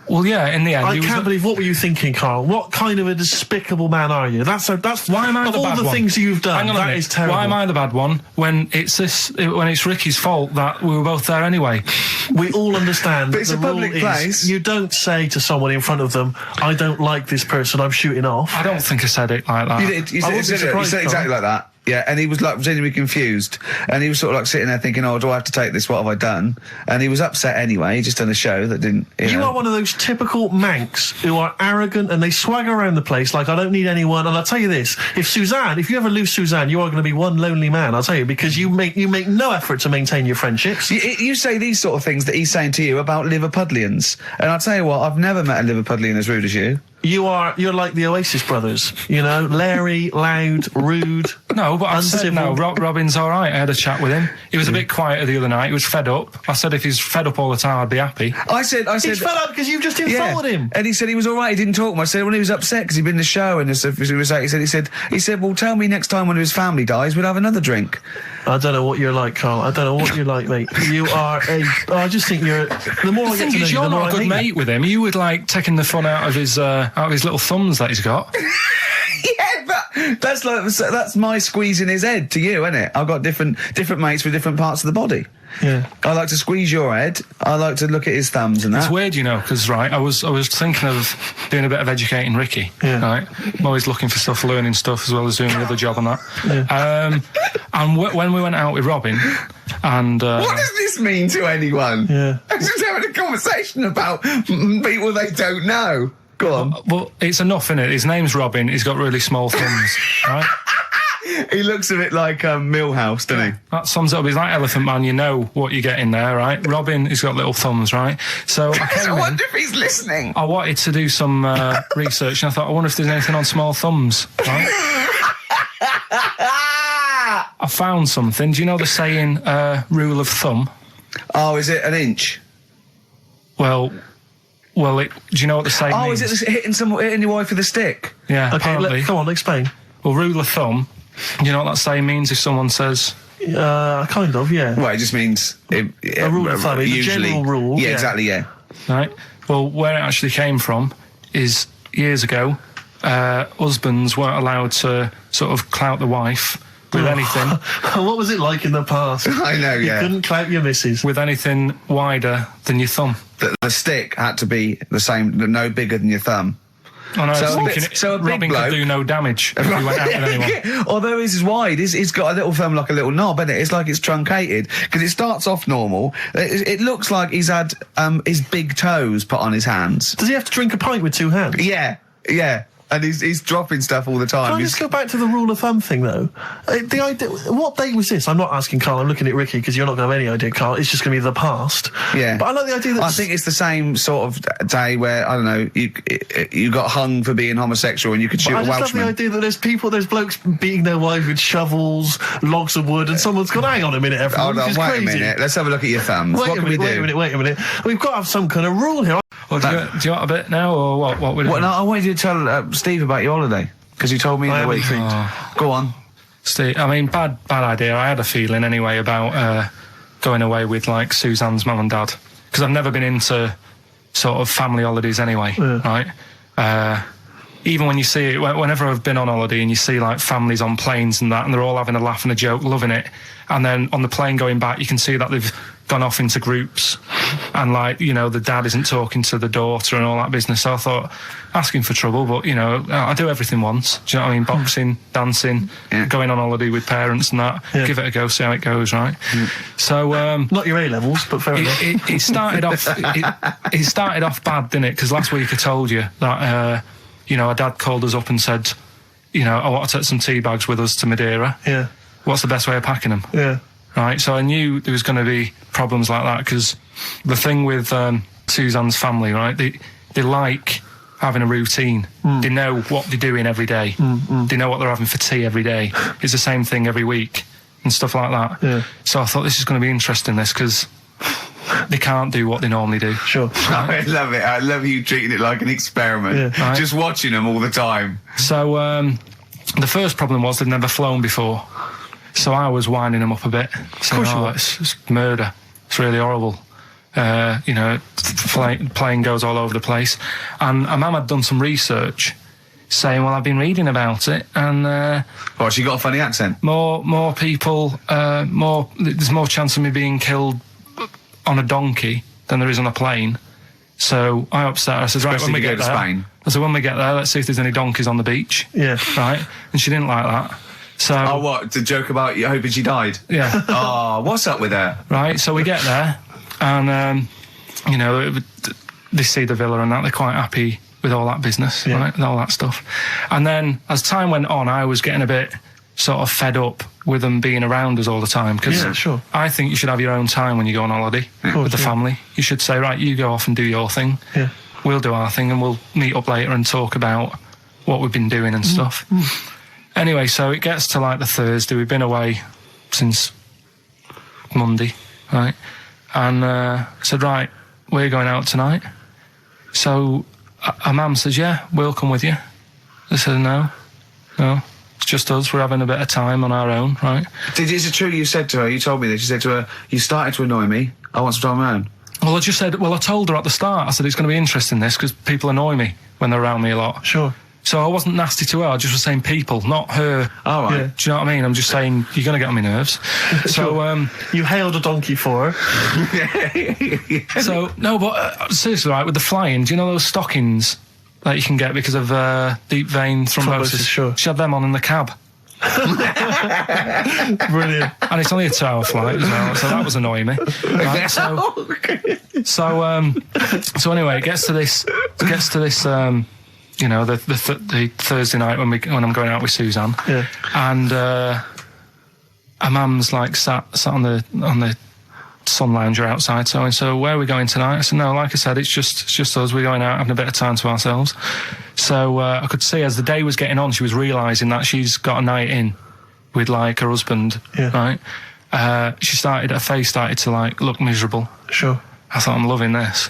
Well, yeah, in the end... I can't believe, what were you thinking, Carl? What kind of a despicable man are you? That's why am I of the all bad the one? things you've done, Hang on a that minute. is terrible. Why am I the bad one when it's Ricky's fault that we were both there anyway? We all understand. But it's the a public rule place. Is you don't say to someone in front of them, I don't like this person, I'm shooting off. I don't think I said it like that. You did. You I said wouldn't be surprised, exactly like that. Yeah, and he was like genuinely confused, and he was sort of like sitting there thinking, "Oh, do I have to take this? What have I done?" And he was upset anyway. He just done a show that didn't. You are one of those typical Manx who are arrogant and they swagger around the place like I don't need anyone. And I'll tell you this: if you ever lose Suzanne, you are going to be one lonely man. I'll tell you, because you make no effort to maintain your friendships. You say these sort of things that he's saying to you about Liverpudlians, and I'll tell you what: I've never met a Liverpudlian as rude as you. You're like the Oasis brothers, you know, Larry, loud, rude. No, but I said no. Robin's all right. I had a chat with him. He was a bit quieter the other night. He was fed up. I said if he's fed up all the time, I'd be happy. I said he's fed up because you've just insulted him. And he said he was all right. He didn't talk much. I said when he was upset because he'd been in the show and he said, well, tell me next time when his family dies, we'll have another drink. I don't know what you're like, Carl. I don't know what you're like, mate. You are I just think you're. The more I get to know you, you're the more not a good mate with him. You would like taking the fun out of his little thumbs that he's got. Yeah, but that's my squeezing his head to you, isn't it? I've got different mates with different parts of the body. Yeah. I like to squeeze your head. I like to look at his thumbs and that. It's weird, you know, because I was thinking of doing a bit of educating Ricky. Yeah. Right. I'm always looking for stuff, learning stuff as well as doing the other job and that. Yeah. And when we went out with Robin, and what does this mean to anyone? Yeah. I'm just having a conversation about people they don't know. Go on. Well, it's enough, innit? His name's Robin. He's got really small thumbs, right? He looks a bit like Millhouse, doesn't he? That sums it up. He's like Elephant Man. You know what you get in there, right? Robin, he's got little thumbs, right? So I wonder if he's listening. I wanted to do some research, and I thought, I wonder if there's anything on small thumbs, right? I found something. Do you know the saying, rule of thumb? Oh, is it an inch? Well, do you know what the saying means? Is it hitting your wife with a stick? Yeah, okay, apparently. Come on, explain. Well, rule of thumb, you know what that saying means if someone says... kind of, yeah. Well, it just means... a rule of thumb, usually, a general rule. Yeah, exactly, yeah. Right. Well, where it actually came from is years ago, husbands weren't allowed to sort of clout the wife with anything. What was it like in the past? I know, yeah. You couldn't clout your missus. With anything wider than your thumb. The stick had to be the same, no bigger than your thumb. Oh, no, so a big Robin bloke could do no damage if he went out with anyone. Yeah, although his is wide, he's got a little thumb like a little knob, isn't it? It's like it's truncated, because it starts off normal. It looks like he's had his big toes put on his hands. Does he have to drink a pint with two hands? Yeah, yeah. And he's dropping stuff all the time. Can I just go back to the rule of thumb thing, though? The idea, what date was this? I'm not asking Carl, I'm looking at Ricky, because you're not going to have any idea, Carl. It's just going to be the past. Yeah. But I like the idea that... I think it's the same sort of day where, I don't know, you got hung for being homosexual and you could shoot a Welshman. I just love the idea that there's blokes beating their wives with shovels, logs of wood, and someone's gone, hang on a minute, everyone, hold on, wait crazy. a minute, let's have a look at your thumbs. What can we do? Wait a minute. We've got to have some kind of rule here. Well, do you want a bit now, or what? What would it? No, I wanted you to tell Steve about your holiday, because you told me in the week. Go on. Steve, I mean, bad idea. I had a feeling anyway about going away with, like, Suzanne's mum and dad, because I've never been into sort of family holidays anyway, right? Even when you see it, whenever I've been on holiday and you see, like, families on planes and that, and they're all having a laugh and a joke, loving it, and then on the plane going back, you can see that they've gone off into groups, and, like, you know, the dad isn't talking to the daughter and all that business. So I thought, asking for trouble, but, you know, I do everything once. Do you know what I mean? Boxing, dancing, going on holiday with parents and that. Yeah. Give it a go, see how it goes, right? So not your A-levels, but fair enough. It started off. It started off bad, didn't it? Because last week I told you that you know, our dad called us up and said, you know, I want to take some tea bags with us to Madeira. Yeah. What's the best way of packing them? Yeah. Right, so I knew there was going to be problems like that, because the thing with Suzanne's family, right, they like having a routine. They know what they're doing every day. They know what they're having for tea every day. It's the same thing every week and stuff like that. Yeah. So I thought this is going to be interesting, this, because they can't do what they normally do. Sure. I love it. I love you treating it like an experiment. Yeah. Right. Just watching them all the time. So the first problem was they'd never flown before. So I was winding them up a bit, saying, it's murder. It's really horrible. You know, plane goes all over the place. And Mum had done some research saying, well, I've been reading about it, and... she got a funny accent? More people, there's more chance of me being killed on a donkey than there is on a plane. So I upset her. I said, right, when we get there... Spain. I said, when we get there, let's see if there's any donkeys on the beach. Yeah. Right? And she didn't like that. So. Oh, what? The joke about you hoping she died? Yeah. Oh, what's up with that? Right, so we get there, and, you know, they see the villa and that, they're quite happy with all that business, right, and all that stuff. And then, as time went on, I was getting a bit sort of fed up with them being around us all the time, because I think you should have your own time when you go on holiday with the family. You should say, right, you go off and do your thing, we'll do our thing, and we'll meet up later and talk about what we've been doing and stuff. Anyway, so it gets to like the Thursday, we've been away since Monday, right, and said, right, we're going out tonight. So our mum says, yeah, we'll come with you. I said, no, it's just us, we're having a bit of time on our own, right? Is it true you said to her, you told me this, you said to her, you started to annoy me, I want some time on my own? Well, I told her at the start, I said, it's going to be interesting this, because people annoy me when they're around me a lot. Sure. So I wasn't nasty to her, I just was saying people, not her. All right. Yeah. Do you know what I mean? I'm just saying, you're going to get on my nerves. So, you hailed a donkey for her. So, no, but seriously, right, with the flying, do you know those stockings that you can get because of deep vein thrombosis? Sure. She had them on in the cab. Brilliant. And it's only a 2-hour flight as well, so that was annoying me. Right, so anyway, it gets to this, you know, the Thursday night when I'm going out with Suzanne, and our mum's like sat on the sun lounger outside. So where are we going tonight? I said, no, like I said, it's just us. We're going out having a bit of time to ourselves. So I could see as the day was getting on, she was realising that she's got a night in with like her husband, right? Her face started to like look miserable. Sure. I thought, I'm loving this.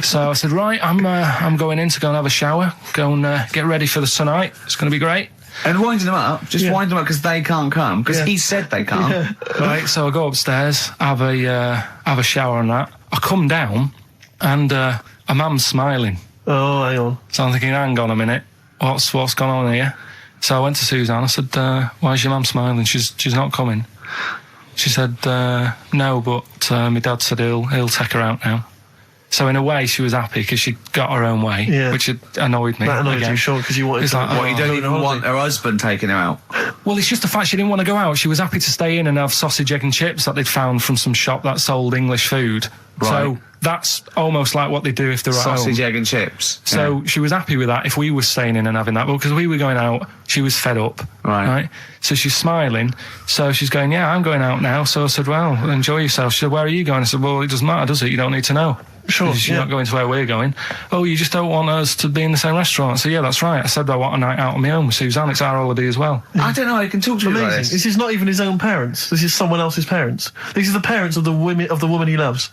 So I said, right, I'm going in to go and have a shower, go and get ready for the tonight. It's going to be great. And winding them up, wind them up because they can't come, because he said they can't. Right, so I go upstairs, have a shower and that. I come down, and a mum's smiling. Oh, hang on. So I'm thinking, hang on a minute, what's gone on here? So I went to Suzanne, I said, why is your mum smiling? She's not coming. She said, no, but my dad said he'll take her out now. So in a way, she was happy because she got her own way, which annoyed me. That annoyed you, sure, because you wanted to... Like, you don't even want her husband taking her out? Well, it's just the fact she didn't want to go out. She was happy to stay in and have sausage, egg and chips that they'd found from some shop that sold English food. Right. So that's almost like what they do if they're at home. Sausage, egg and chips. So she was happy with that if we were staying in and having that. Well, because we were going out, she was fed up. Right. So she's smiling. So she's going, yeah, I'm going out now. So I said, well, enjoy yourself. She said, where are you going? I said, well, it doesn't matter, does it? You don't need to know. Sure, you're not going to where we're going. Oh, you just don't want us to be in the same restaurant. So yeah, that's right. I said I want a night out on my own with Suzanne. It's our holiday as well. I don't know. I can talk to you about this. This is not even his own parents. This is someone else's parents. These are the parents of the woman he loves.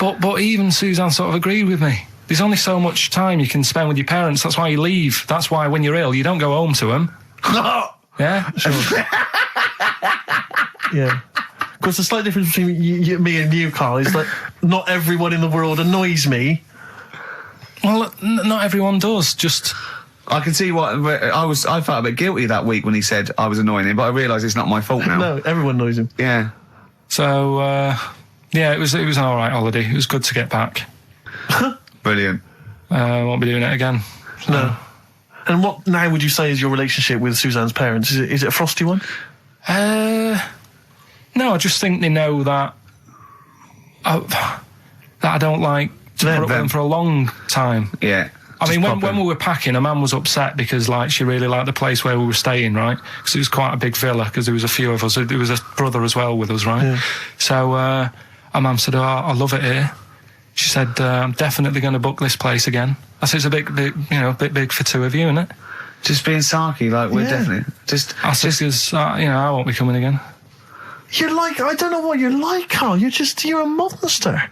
But even Suzanne sort of agreed with me. There's only so much time you can spend with your parents. That's why you leave. That's why when you're ill, you don't go home to them. Yeah. Sure. Yeah. Because the slight difference between me and you, Carl, is that not everyone in the world annoys me. Well, not everyone does, just... I can see what... I felt a bit guilty that week when he said I was annoying him, but I realise it's not my fault now. No, everyone annoys him. Yeah. So, yeah, it was an alright holiday. It was good to get back. Brilliant. Won't be doing it again. So. No. And what now would you say is your relationship with Suzanne's parents? Is it a frosty one? No, I just think they know that I don't like to put up with them for a long time. Yeah. I mean, when we were packing, a man was upset because, like, she really liked the place where we were staying, right? Because it was quite a big villa, because there was a few of us. There was a brother as well with us, right? Yeah. So, our mum said, oh, I love it here. She said, I'm definitely going to book this place again. I said, it's a bit big for two of you, isn't it? Just being sarky, like, we're definitely... I said, because, I won't be coming again. You're like, I don't know what you're like, Carl. You're a monster.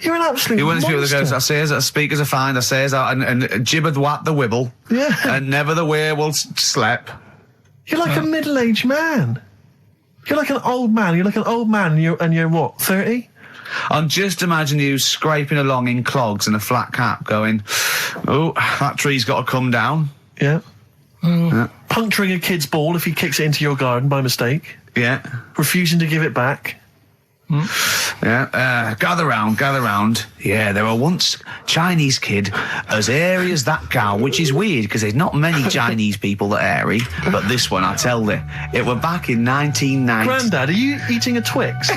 You're an absolute monster. You're one of those people that goes, I say as speakers are fine, I say as and gibbered what the wibble. Yeah. And never the way will slap. You're like a middle-aged man. You're like an old man. You're like an old man and you're what, 30? I'm just imagining you scraping along in clogs and a flat cap going, oh, that tree's got to come down. Yeah. Puncturing a kid's ball if he kicks it into your garden by mistake. Yeah. Refusing to give it back. Yeah, gather round. Yeah, there were once Chinese kid as airy as that cow, which is weird because there's not many Chinese people that are airy, but this one, I tell you, it were back in 1990. Grandad, are you eating a Twix?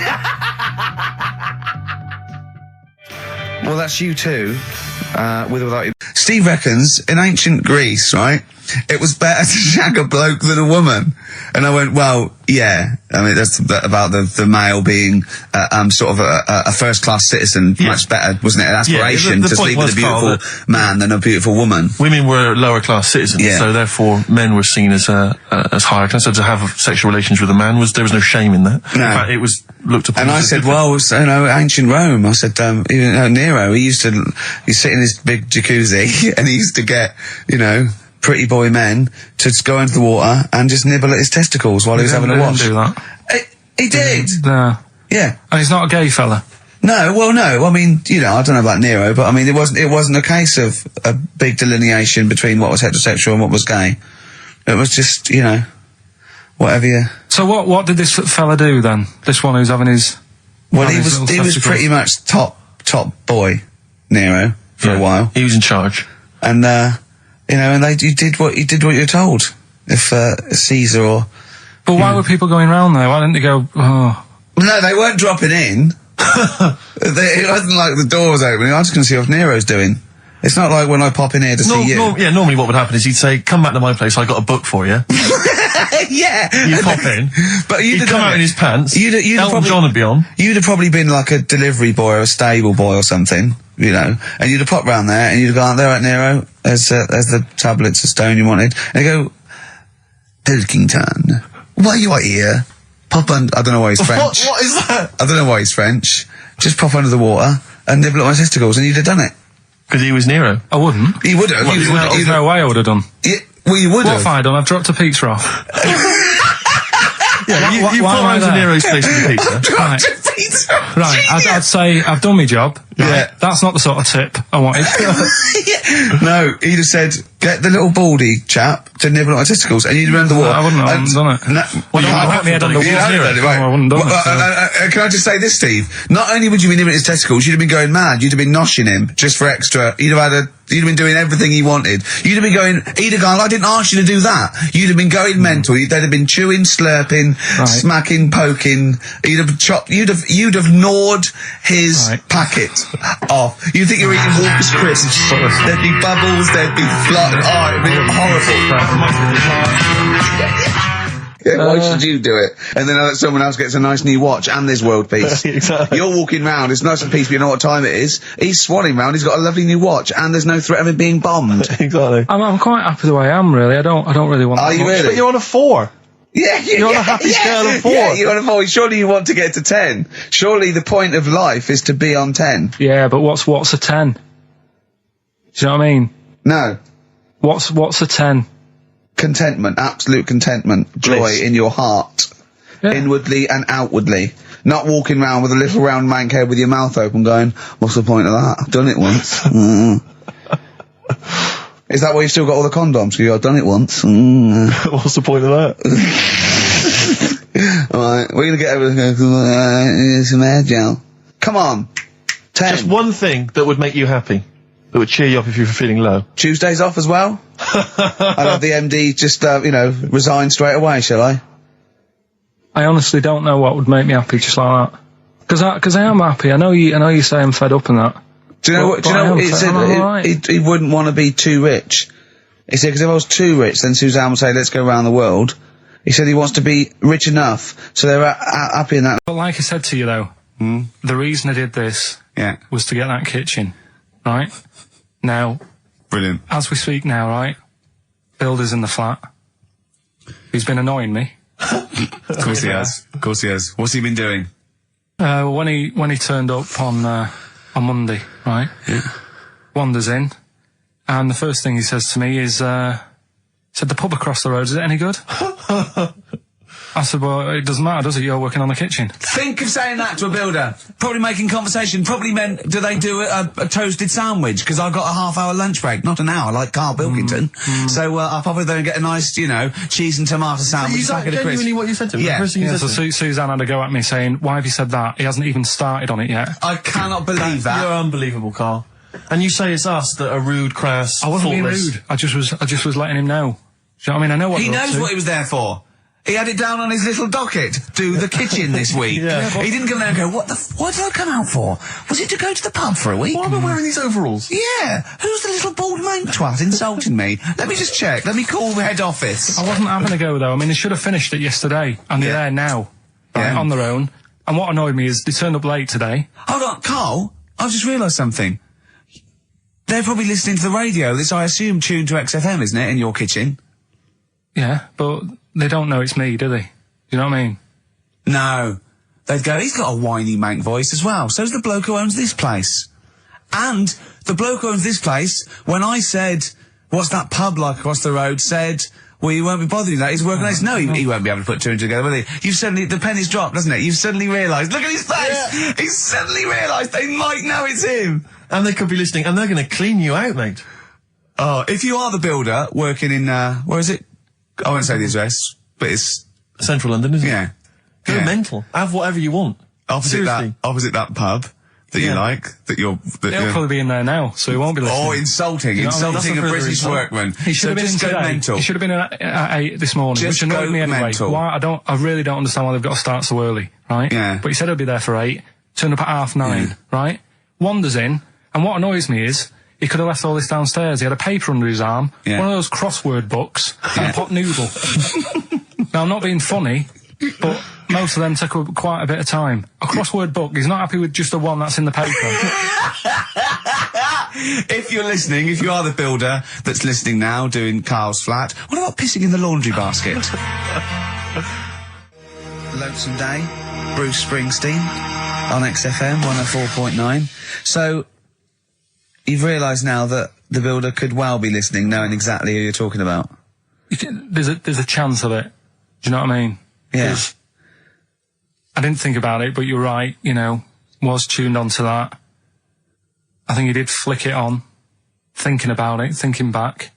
Well, that's you too, with or without you. Steve reckons, in ancient Greece, right, it was better to shag a bloke than a woman. And I went, well, yeah. I mean, that's about the male being, sort of a first-class citizen, much better, wasn't it? An aspiration to sleep with a beautiful man than a beautiful woman. Women were lower-class citizens, so therefore men were seen as higher class. So to have sexual relations with a man there was no shame in that. No. In fact, it was looked upon. And I said, well, ancient Rome. I said, Nero, he'd sit in his big jacuzzi and he used to get, pretty boy men to just go into the water and just nibble at his testicles while he was having a wash. Do that. He did. No. Yeah. And he's not a gay fella. No, well, no. I mean, I don't know about Nero, but I mean, it wasn't a case of a big delineation between what was heterosexual and what was gay. It was just, whatever you. So what did this fella do then? This one who's having his. Well, he was pretty much top boy, Nero, for a while. He was in charge. And, and you did what you're told. If Caesar or. But why were people going round there? Why didn't they go? Oh. No, they weren't dropping in. It wasn't like the door was opening. I was going to see what Nero's doing. It's not like when I pop in here to see you. Normally what would happen is he'd say, "Come back to my place. I got a book for you." Yeah. You'd pop in. But he'd come out in his pants. Elton John would be on. You'd have probably been like a delivery boy or a stable boy or something, and you'd have popped round there and you'd have gone, "There, right, Nero, there's the tablets of stone you wanted." And you go, "Pilkington, why you are here? Pop under." I don't know why he's French. What is that? I don't know why he's French. Just pop under the water and nibble at my testicles, and you'd have done it. Because he was Nero. I wouldn't. You would have. There's no way I would have done. Well, you would have. What have I done? I've dropped a pizza off. Yeah, you put round to Nero's place with the pizza. Right, I'd say I've done my job. Right? Yeah. That's not the sort of tip I wanted. No, he'd have said, "Get the little baldy chap to nibble at my testicles," and you'd run the water. I wouldn't have done it. No, Well, I put my head on the wall. I wouldn't have done it. Can I just say this, Steve? Not only would you be nibbling at his testicles, you'd have been going mad. You'd have been noshing him just for extra. You'd have been doing everything he wanted. You'd have been going, he'd have gone, "I didn't ask you to do that." You'd have been going mental. They'd have been chewing, slurping, smacking, poking. You'd have chopped. You'd have gnawed his packet off. You think you're eating Walker's crisps? There'd be bubbles. There'd be flood. Oh, it'd be horrible. Yeah, why should you do it? And then someone else gets a nice new watch and there's world peace. Exactly. You're walking round, it's nice and peaceful, you know what time it is. He's swanning round, he's got a lovely new watch, and there's no threat of him being bombed. Exactly. I'm quite happy the way I am, really. I don't really want. Are you really? But you're on a 4. Yeah, you're on a happy scale of 4. Yeah, you're on a 4. Surely you want to get to 10. Surely the point of life is to be on 10. Yeah, but what's a 10? Do you know what I mean? No. What's a 10? Contentment, absolute contentment, joy in your heart, inwardly and outwardly. Not walking around with a little round mank head with your mouth open going, "What's the point of that? I've done it once." Is that why you've still got all the condoms? I've done it once. What's the point of that? Alright, we're gonna get over some air gel. Come on. 10. Just one thing that would make you happy. That would cheer you up if you were feeling low. Tuesdays off as well? I'll have the MD just, resign straight away, shall I? I honestly don't know what would make me happy just like that. Because I am happy. I know you say I'm fed up and that. Do you know what he said? He wouldn't want to be too rich. He said, because if I was too rich, then Suzanne would say, "Let's go around the world." He said he wants to be rich enough, so they're happy in that. But like I said to you though, the reason I did this was to get that kitchen, right? Now, brilliant. As we speak now, right? Builder's in the flat. He's been annoying me. Of course he has. Of course he has. What's he been doing? When he turned up on Monday, right? Yeah. Wanders in, and the first thing he says to me is, said, "The pub across the road, is it any good?" I said, well, it doesn't matter, does it? You're working on the kitchen. Think of saying that to a builder. Probably making conversation. Probably meant, do they do a toasted sandwich? Because I've got a half-hour lunch break, not an hour, like Karl Pilkington. So I'll probably then get a nice, you know, cheese and tomato sandwich. Is that genuinely what you said to him? Yeah. The first thing you Yeah, said so to him? Suzanne had a go at me saying, why have you said that? He hasn't even started on it yet. I cannot believe that. You're unbelievable, Karl. And you say it's us that are rude, crass, I wasn't being thoughtless. rude. I just was letting him know. Do you know what I mean? I know what He they're up knows to. what he was there for. He had it down on his little docket. Do the kitchen this week. He didn't come there and go, what did I come out for? Was it to go to the pub for a week? Why am I wearing these overalls? Yeah. Who's the little bald mank twat insulting me? Let me just check. Let me call the head office. I wasn't having a go though. I mean, they should have finished it yesterday, and they're there now, right, on their own. And what annoyed me is they turned up late today. Hold on, Karl. I've just realised something. They're probably listening to the radio. This, I assume, tuned to XFM, isn't it, in your kitchen? Yeah, but they don't know it's me, do they? You know what I mean? No. They'd go, he's got a whiny mank voice as well. So's the bloke who owns this place. And the bloke who owns this place, when I said, what's that pub like across the road, said, well, you won't be bothering that. He's working on this. No, he won't be able to put two and two together, will he? You've suddenly, the penny's dropped, doesn't it? You've suddenly realised. Look at his face! Yeah. He's suddenly realised they might know it's him. And they could be listening, and they're going to clean you out, mate. Oh, if you are the builder working in, where is it? I won't say the address, but it's Central London, isn't it? Yeah. Go mental. Have whatever you want. Opposite that pub that you like, He'll probably be in there now, so he won't be listening. Oh, insulting a British workman. He should have been in just go today. mental. He should have been at 8 this morning, Just which annoyed go me anyway. mental. Why? I really don't understand why they've got to start so early, right? Yeah. But he said he'd be there for 8, turned up at 9:30, right? Wanders in, and what annoys me is, he could have left all this downstairs. He had a paper under his arm, one of those crossword books, and a pot noodle. Now, I'm not being funny, but most of them take up quite a bit of time. A crossword book, he's not happy with just the one that's in the paper. If you're listening, if you are the builder that's listening now, doing Karl's flat, what about pissing in the laundry basket? Lonesome Day, Bruce Springsteen, on XFM 104.9. So, you've realised now that the builder could well be listening, knowing exactly who you're talking about. There's a chance of it. Do you know what I mean? Yeah. I didn't think about it, but you're right, you know, was tuned onto that. I think he did flick it on, thinking about it, thinking back.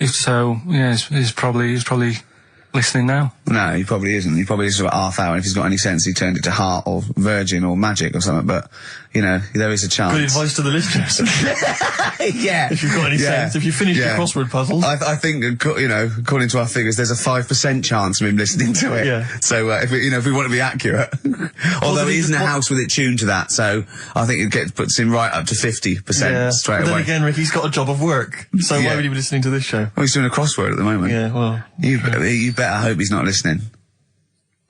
If so, yeah, he's probably listening now. No, he probably isn't. He probably is about half hour. If he's got any sense, he turned it to Heart or Virgin or Magic or something. But, you know, there is a chance. Good advice to the listeners. Yeah. If you've got any sense, if you finish your crossword puzzles. I think, you know, according to our figures, there's a 5% chance of him listening to it. Yeah. So, if we want to be accurate. Although he isn't a house with it tuned to that, so I think it puts him right up to 50% straight away. But then again, Rick, he's got a job of work. So why would he be listening to this show? Well, he's doing a crossword at the moment. Yeah, well. You better hope he's not listening.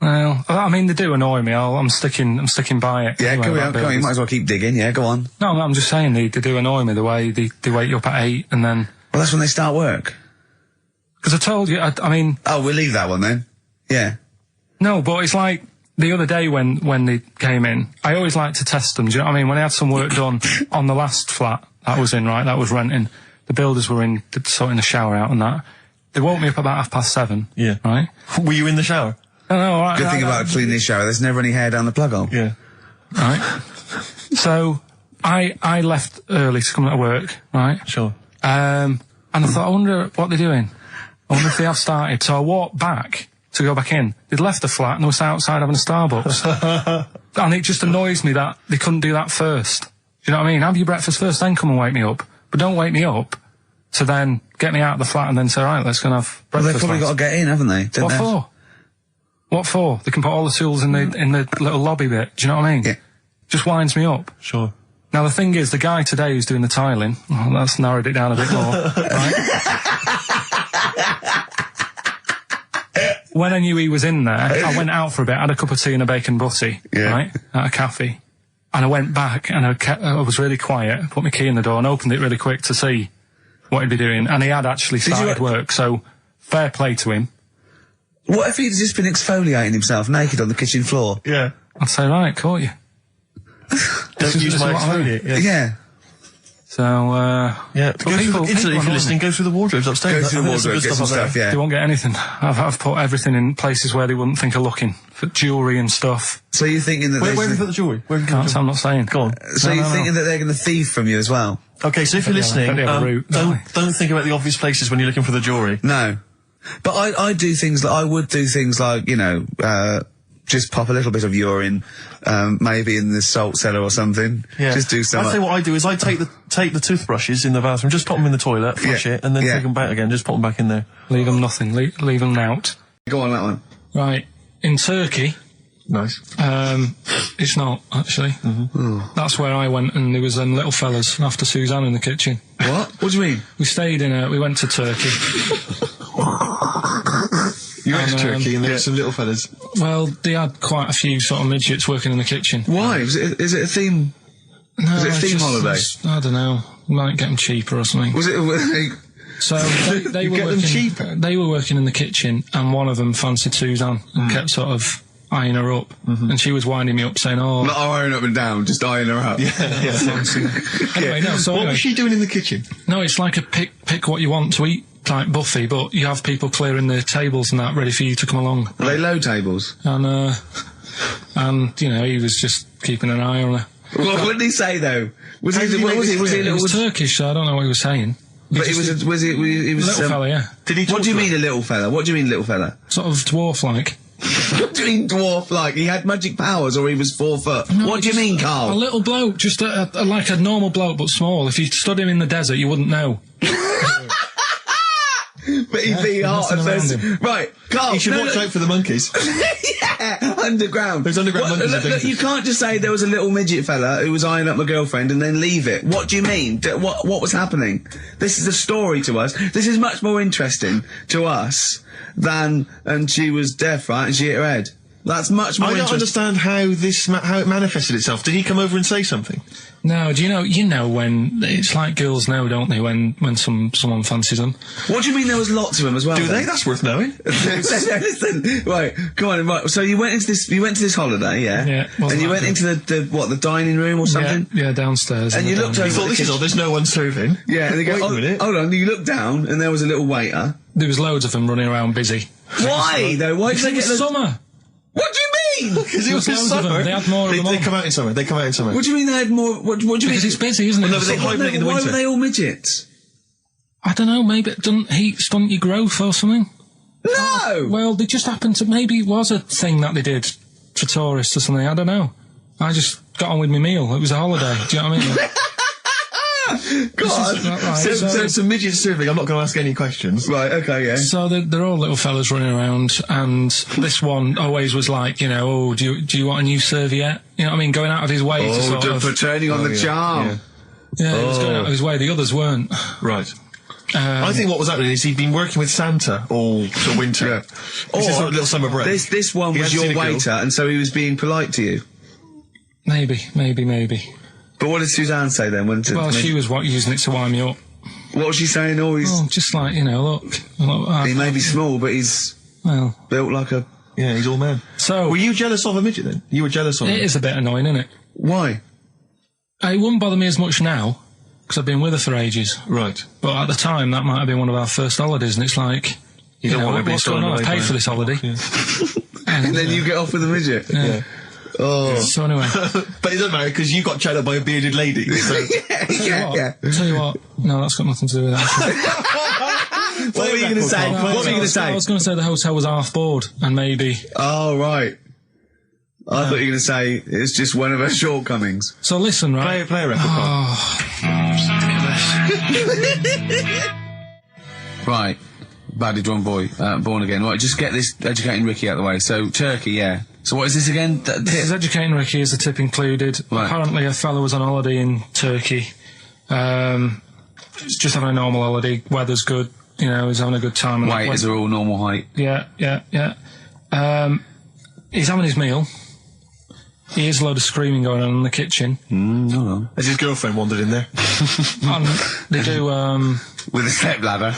Well, I mean, they do annoy me. I'm sticking by it. Yeah, anyway, go on. You might as well keep digging. Yeah, go on. No, I'm just saying they do annoy me, the way they wake you up at 8 and then... Well, that's when they start work. Because I told you, I mean... Oh, we'll leave that one then. Yeah. No, but it's like, the other day when they came in, I always like to test them, do you know what I mean? When I had some work done on the last flat that was in, right, that was renting, the builders were in, sorting the shower out and that. They woke me up about 7:30. Yeah. Right? Were you in the shower? No, Good thing about cleaning this shower, there's never any hair down the plug hole. Yeah. Right? So, I left early to come to work, right? Sure. And I thought, I wonder what they're doing. I wonder if they have started. So I walked back to go back in. They'd left the flat and they were outside having a Starbucks. And it just annoys me that they couldn't do that first. Do you know what I mean? Have your breakfast first, then come and wake me up. But don't wake me up to then get me out of the flat and then say, right, let's go and have breakfast. Well, they've probably got to get in, haven't they? What for? What for? They can put all the tools in the little lobby bit. Do you know what I mean? Yeah. Just winds me up. Sure. Now the thing is, the guy today who's doing the tiling, well, that's narrowed it down a bit more, right? When I knew he was in there, I went out for a bit, had a cup of tea and a bacon butty, right, at a cafe. And I went back and I was really quiet, put my key in the door and opened it really quick to see what he'd be doing. And he had actually started work, so fair play to him. What if he'd just been exfoliating himself naked on the kitchen floor? Yeah. I'd say, right, caught you. Don't use my exfoliate. Yeah. So, Yeah, go through the, Italy, if you're listening, go through the wardrobes upstairs. Go through the There's some wardrobe, good get some up there. stuff, yeah. they won't get anything. I've put everything in places where they wouldn't think of looking. For jewellery and stuff. So you're thinking that Where have you there's... put the jewellery? Where have you put the I'm not saying. Go on. So No, you're no, thinking that they're going to thieve from you as well? Okay, so if you're listening, they have a route, don't think about the obvious places when you're looking for the jewellery. No. But I do things like, I would do things like, you know, just pop a little bit of urine, maybe in the salt cellar or something. Yeah. Just do I'd something. say what I do is I take the toothbrushes in the bathroom, just pop them in the toilet, flush it, and then take them back again, just pop them back in there. Leave them nothing. Leave them out. Go on, that one. Right. In Turkey, Nice. it's not, actually. That's where I went, and there was little fellas after Suzanne in the kitchen. What? What do you mean? We went to Turkey. You went to And, Turkey and there were some little fellas. Well, they had quite a few sort of midgets working in the kitchen. Why? Is it a theme? No, Was it a it's theme holiday? I don't know. Might get them cheaper or something. Was it... So they were get them working. cheaper? They were working in the kitchen, and one of them fancied Suzanne and kept sort of eyeing her up, and she was winding me up saying, "Oh, Not eyeing up and down, just eyeing her up. anyway, no." So What anyway, was she doing in the kitchen? no, it's like a pick what you want to eat type buffet, but you have people clearing the tables and that ready for you to come along, Are they low tables? and you know, he was just keeping an eye on her. What did he say though? Was he? What was he? Was he a It little? was Turkish, so I don't know what he was saying. But he was. He was. Little fella, yeah, Did he? What do you mean a little fella? What do you mean little fella? sort of dwarf-like. What do you mean dwarf like? He had magic powers or he was 4 foot? What do you mean, A Carl? little bloke, just like a normal bloke but small. If you stood him in the desert, you wouldn't know. But he'd be hot nothing at around first. him. Right, Carl. You should watch out for the monkeys. Yeah, underground. There's underground monkeys Look, are look, you can't just say there was a little midget fella who was eyeing up my girlfriend and then leave it. What do you mean? What was happening? This is a story to us. This is much more interesting to us than, and she was deaf, right, and she hit her head. That's much more I don't interesting. understand how it manifested itself. Did he come over and say something? No, do you know when it's like girls know, don't they? When someone fancies them. What do you mean there was lots of them as well? Do then? they? That's worth knowing. Listen, right, come on, right. So you went into this holiday, yeah? Yeah, well, and you went into the dining room or something? Yeah, downstairs. And you looked over. You thought, this is odd, there's no one serving. Yeah, and they go, Wait a oh, minute. hold on, you looked down and there was a little waiter. There was loads of them running around busy. Why though? Why did they It get was the summer. What do you mean? Because it was in loads of them. summer. They had more of them They on. come out in summer. They come out in summer. What do you mean they had more? What do you mean? Because it's busy, isn't it? Well, no, but they hibernate in the Why winter. were they all midgets? I don't know. Maybe it doesn't heat stunt your growth or something. No. Well, they just happened to. Maybe it was a thing that they did for tourists or something. I don't know. I just got on with my meal. It was a holiday. Do you know what I mean? God. Right, So it's a midget serving. I'm not going to ask any questions. Right. Okay. Yeah. So they're all little fellas running around, and this one always was like, you know, oh, do you want a new serviette? You know what I mean? Going out of his way to sort of... for turning on the charm. Yeah, he was going out of his way. The others weren't. Right. I think what was happening is he'd been working with Santa all the winter. Yeah. This is sort of little summer break. This one He was hadn't seen your a girl. waiter, and so he was being polite to you. Maybe. But what did Suzanne say then? Well, she was using it to wind me up. What was she saying? Oh, he's Oh, just like, you know, look he may be small, but he's well. built like a. Yeah, he's all man. So Were you jealous of a midget then? You were jealous of him? it is a bit annoying, isn't it? Why? It wouldn't bother me as much now because I've been with her for ages. Right. But at the time, that might have been one of our first holidays, and it's like, You don't know, want to be what's going stolen on? I away paid by for it. this holiday. Yeah. And then you get off with a midget. Yeah. Oh. So anyway, But it doesn't matter because you got chatted up by a bearded lady. So. yeah. tell you what, no, that's got nothing to do with that. What were you going to say? What were you going to I say? was going to say the hotel was half board, and maybe. Oh, right. I thought you were going to say it's just one of her shortcomings. So listen, right? Play a record. Right. Badly drawn boy, born again. Right, just get this educating Ricky out of the way. So, Turkey, yeah. So what is this again? This is educating Ricky, is the tip included. Right. Apparently a fellow was on holiday in Turkey. He's just having a normal holiday. Weather's good. You know, he's having a good time. Waiters are all normal height. Yeah. He's having his meal. he hears a load of screaming going on in the kitchen. Has his girlfriend wandered in there? And they do, With a stepladder.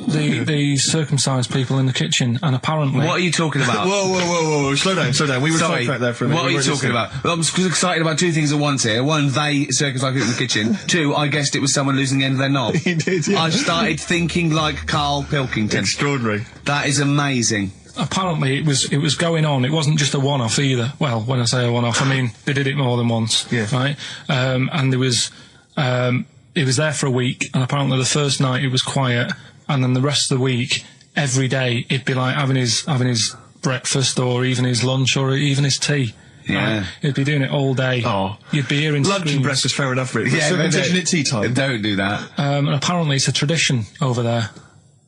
they circumcise people in the kitchen, and apparently... What are you talking about? Whoa. Slow down. We were sidetracked there for a minute. What are you talking about? I'm excited about two things at once here. One, they circumcised people in the kitchen. Two, I guessed it was someone losing the end of their knob. You did, yeah. Uh, I started thinking like Karl Pilkington. Extraordinary. That is amazing. Apparently it was going on. It wasn't just a one-off either. Well, when I say a one-off, I mean they did it more than once. Yeah. Right? And there was, it was there for a week, and apparently the first night it was quiet, and then the rest of the week, every day, it'd be like having his breakfast, or even his lunch, or even his tea. Yeah. He'd be doing it all day. Oh. You'd be hearing Lunch and screams. breakfast, fair enough, really. Yeah, Circumcision at tea time. Don't do that. And apparently it's a tradition over there.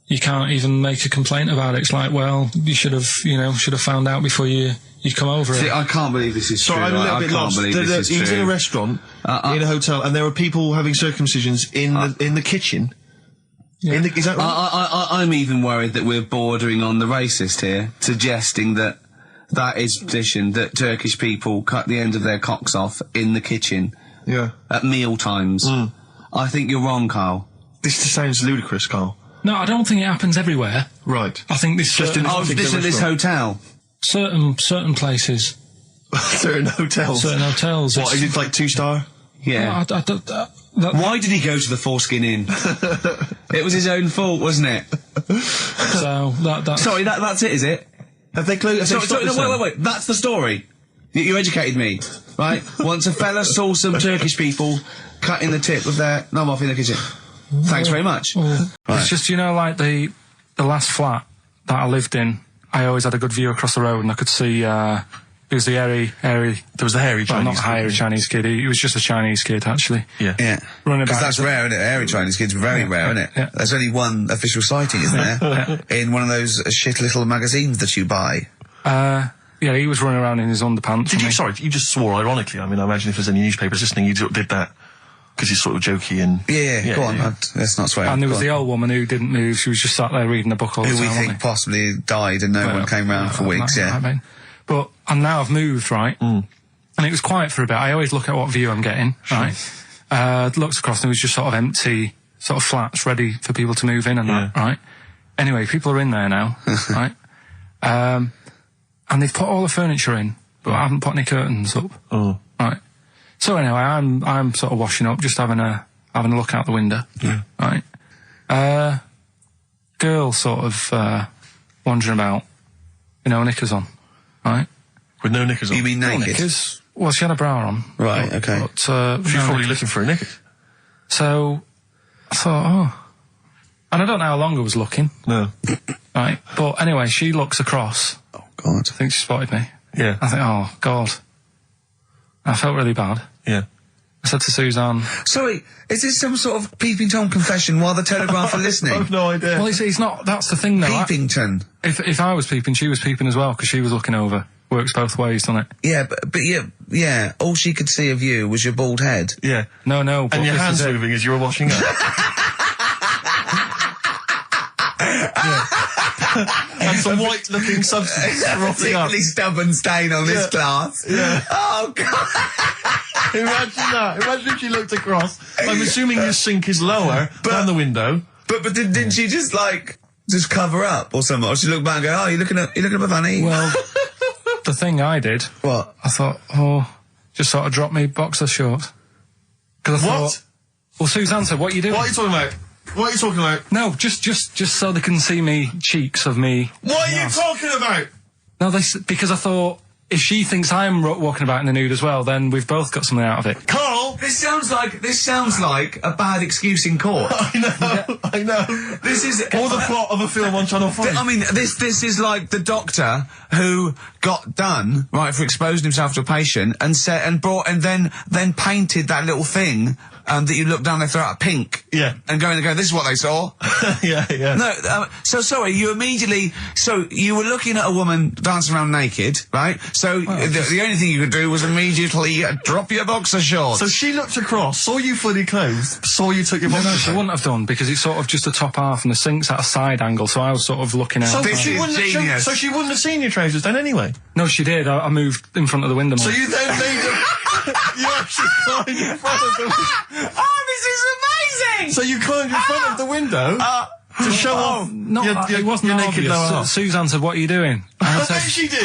You can't even make a complaint about it. It's like, well, you should have found out before you come over. See, I can't believe this is true. Sorry, I'm a little I bit can't lost. believe this is He was true. in a restaurant, in a hotel, and there were people having circumcisions in the kitchen. Yeah. Is that right? I'm even worried that we're bordering on the racist here, suggesting that is tradition, that Turkish people cut the end of their cocks off in the kitchen. Yeah. At meal times. I think you're wrong, Carl. This just sounds ludicrous, Carl. No, I don't think it happens everywhere. Right. I think this Just in this hotel. certain places, Certain hotels. certain hotels. What, is it like 2-star? Yeah. I don't- Why did he go to the Foreskin Inn? It was his own fault, wasn't it? so that Sorry, that's it, is it? Have they closed? Sorry, no, wait. That's the story. You educated me, right? Once a fella saw some Turkish people cutting the tip of their knob off in the kitchen. Thanks very much. It's just, like the last flat that I lived in, I always had a good view across the road, and I could see, it was the hairy... There was the hairy well, Chinese not hairy kid. Chinese kid, he was just a Chinese kid, actually. Yeah. Yeah. Running Because about. that's rare, isn't it? Hairy Chinese kids, very rare, isn't it? Yeah. There's only one official sighting, isn't there? In one of those shit little magazines that you buy. Yeah, he was running around in his underpants. Sorry, you just swore ironically. I mean, I imagine if there's any newspapers listening, you did that because he's sort of jokey and... Yeah, go on. Let's not swear. And there was Go the on. old woman who didn't move. She was just sat there reading a book all the Who time. we wasn't think possibly died and no one came round for weeks, I mean. But, and now I've moved, right? And it was quiet for a bit. I always look at what view I'm getting, right? Looked across and it was just sort of empty, sort of flats ready for people to move in and that, right? Anyway, people are in there now, right? And they've put all the furniture in, but I haven't put any curtains up. Right. So anyway, I'm sort of washing up, just having a look out the window. Yeah. Right. Girl sort of wandering about, knickers on. Right. With no knickers on? You mean No naked? knickers. Well, she had a bra on. Right, okay. But, She's no probably knickers. looking for a knickers. So I thought, and I don't know how long I was looking. No. Right. But anyway, she looks across. Oh, God. I think she spotted me. Yeah. I think, oh, God. I felt really bad. Yeah. I said to Suzanne... Sorry, is this some sort of Peeping Tom confession while the Telegraph are listening? I've no idea. Well, it's not... That's the thing, though. Peepington. If I was peeping, she was peeping as well, because she was looking over. Works both ways, doesn't it? Yeah, but yeah, all she could see of you was your bald head. Yeah. No, but And your this hands is it. moving as you were washing up. And some white-looking substance frothing up. Particularly stubborn stain on this glass. Yeah. Oh, God. Imagine that. Imagine if she looked across. I'm assuming your sink is lower than the window. But didn't she just cover up or something? Or she looked back and go, oh, you're looking at me funny? Well, the thing I did... What? I thought, just sort of drop me boxer shorts. Because I thought... Well, Suzanne said, what are you doing? What are you talking about? What are you talking about? No, just so they can see me cheeks of me. What are you talking about? No, because I thought, if she thinks I'm walking about in the nude as well, then we've both got something out of it. Carl! This sounds like a bad excuse in court. I know. This is... Or the plot of a film on Channel 5. I mean, this is like the doctor who got done, right, for exposing himself to a patient and then painted that little thing that you look down their throat pink. Yeah. And go, this is what they saw. Yeah. No, so sorry, you were looking at a woman dancing around naked, right? So the only thing you could do was immediately drop your boxer shorts. So she looked across, saw you fully clothed, saw you took your boxer No, shorts. she wouldn't have done, because it's sort of just the top half and the sink's at a side angle, so I was sort of looking out. So This she is wouldn't have genius. so she wouldn't have seen your trousers then anyway. No, she did. I moved in front of the window. So more. you then made you actually climbed in front of the Oh, this is amazing! So you climbed in front of the window to show off No, your it wasn't naked obvious. lower half. Suzanne said, "What are you doing?" And I I bet said, she did.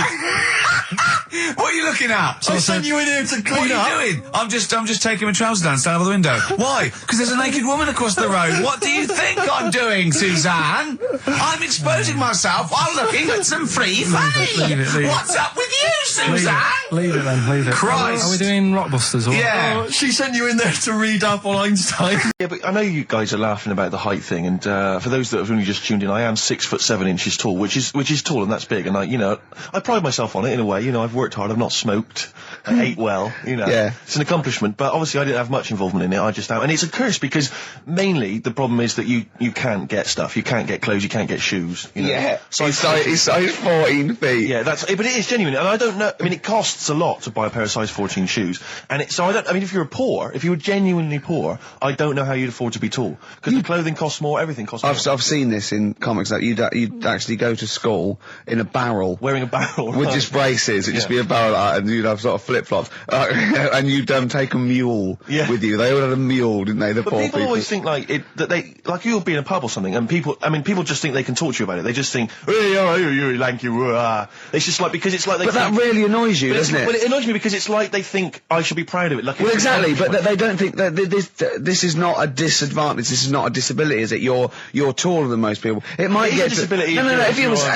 What are you looking at? I sent you in here to clean What up. are you doing? I'm just taking my trousers down, stand over the window. Why? Because there's a naked woman across the road. What do you think I'm doing, Suzanne? I'm exposing myself while looking at some free fame. leave it. What's up with you, Suzanne? Leave it then, leave it. Christ. Are we doing Rockbusters? Or Yeah. She sent you in there to read up on Einstein. Yeah, but I know you guys are laughing about the height thing, and for those that have only just tuned in, I am 6'7" tall, which is tall and that's big, and I pride myself on it in a way. I've worked hard, I've not smoked, I ate well, Yeah. It's an accomplishment, but obviously I didn't have much involvement in it. I just am, and it's a curse because mainly the problem is that you can't get stuff, you can't get clothes, you can't get shoes. Yeah. He's size 14 feet. Yeah, but it is genuine, and I don't know. I mean, it costs a lot to buy a pair of size 14 shoes, and if you were genuinely poor, I don't know how you'd afford to be tall because the clothing costs more, everything costs more. I've seen this in comics that you'd actually go to school in a barrel. Wearing a barrel. With just braces, it'd just be a barrel like that, and you'd have sort of flip-flops. And you'd take a mule with you. They all had a mule, didn't they, the But poor people always think you'll be in a pub or something, and people just think they can talk to you about it. They just think, hey, oh, you're lanky, It's just like, because it's like they But that really annoys you, doesn't it? Well, it annoys me because it's like they think I should be proud of it. Like, Well, exactly, but they don't think that this is not a disadvantage. This is not a disability, is it? You're taller than most people. It might It is get a disability. No.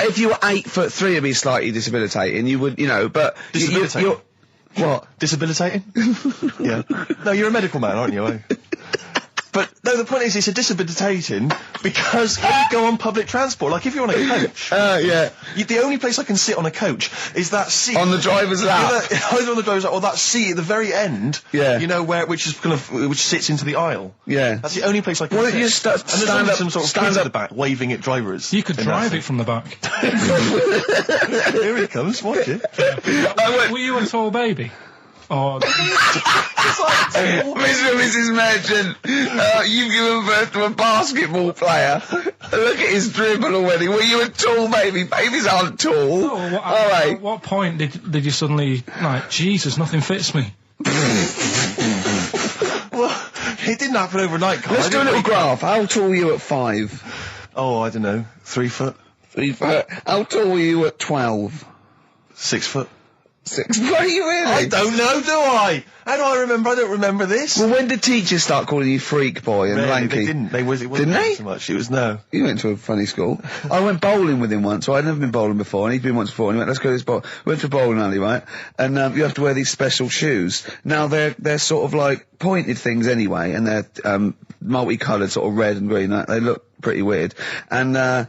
If you were 8'3", it'd be slightly debilitating. You would, but Disabilitating? What? Disabilitating? Yeah. No, you're a medical man, aren't you? Eh? But no, the point is, it's a disabilitating because when you go on public transport, like if you're on a coach, yeah. The only place I can sit on a coach is that seat On the driver's lap. either on the driver's lap or that seat at the very end. Yeah. Which sits into the aisle. Yeah. That's the only place I can. Well, sit. you and there's stand only up, some sort of stand kids up. at the back waving at drivers. You could drive it from the back. Here he comes. Watch it. Were you a tall baby? Or Mr. and Mrs. Merchant, you've given birth to a basketball player. Look at his dribble already. Were you a tall baby? Babies aren't tall. at what point did you suddenly, Jesus, nothing fits me? Well, it didn't happen overnight, Carl. Let's do a little graph. How tall were you at 5? Oh, I don't know. 3 foot. 3 foot. How tall were you at 12? 6 foot. 6. Were you really? I don't know, do I? How do I remember? I don't remember this. Well, when did teachers start calling you freak boy and Really, lanky? they didn't. It wasn't Didn't they? so much. It was no. You went to a funny school. I went bowling with him once, so I'd never been bowling before, and he'd been once before, and he went, let's go to this bowl. We went to a bowling alley, right? And you have to wear these special shoes. Now, they're sort of like pointed things anyway, and they're multicoloured, sort of red and green. They look pretty weird. And the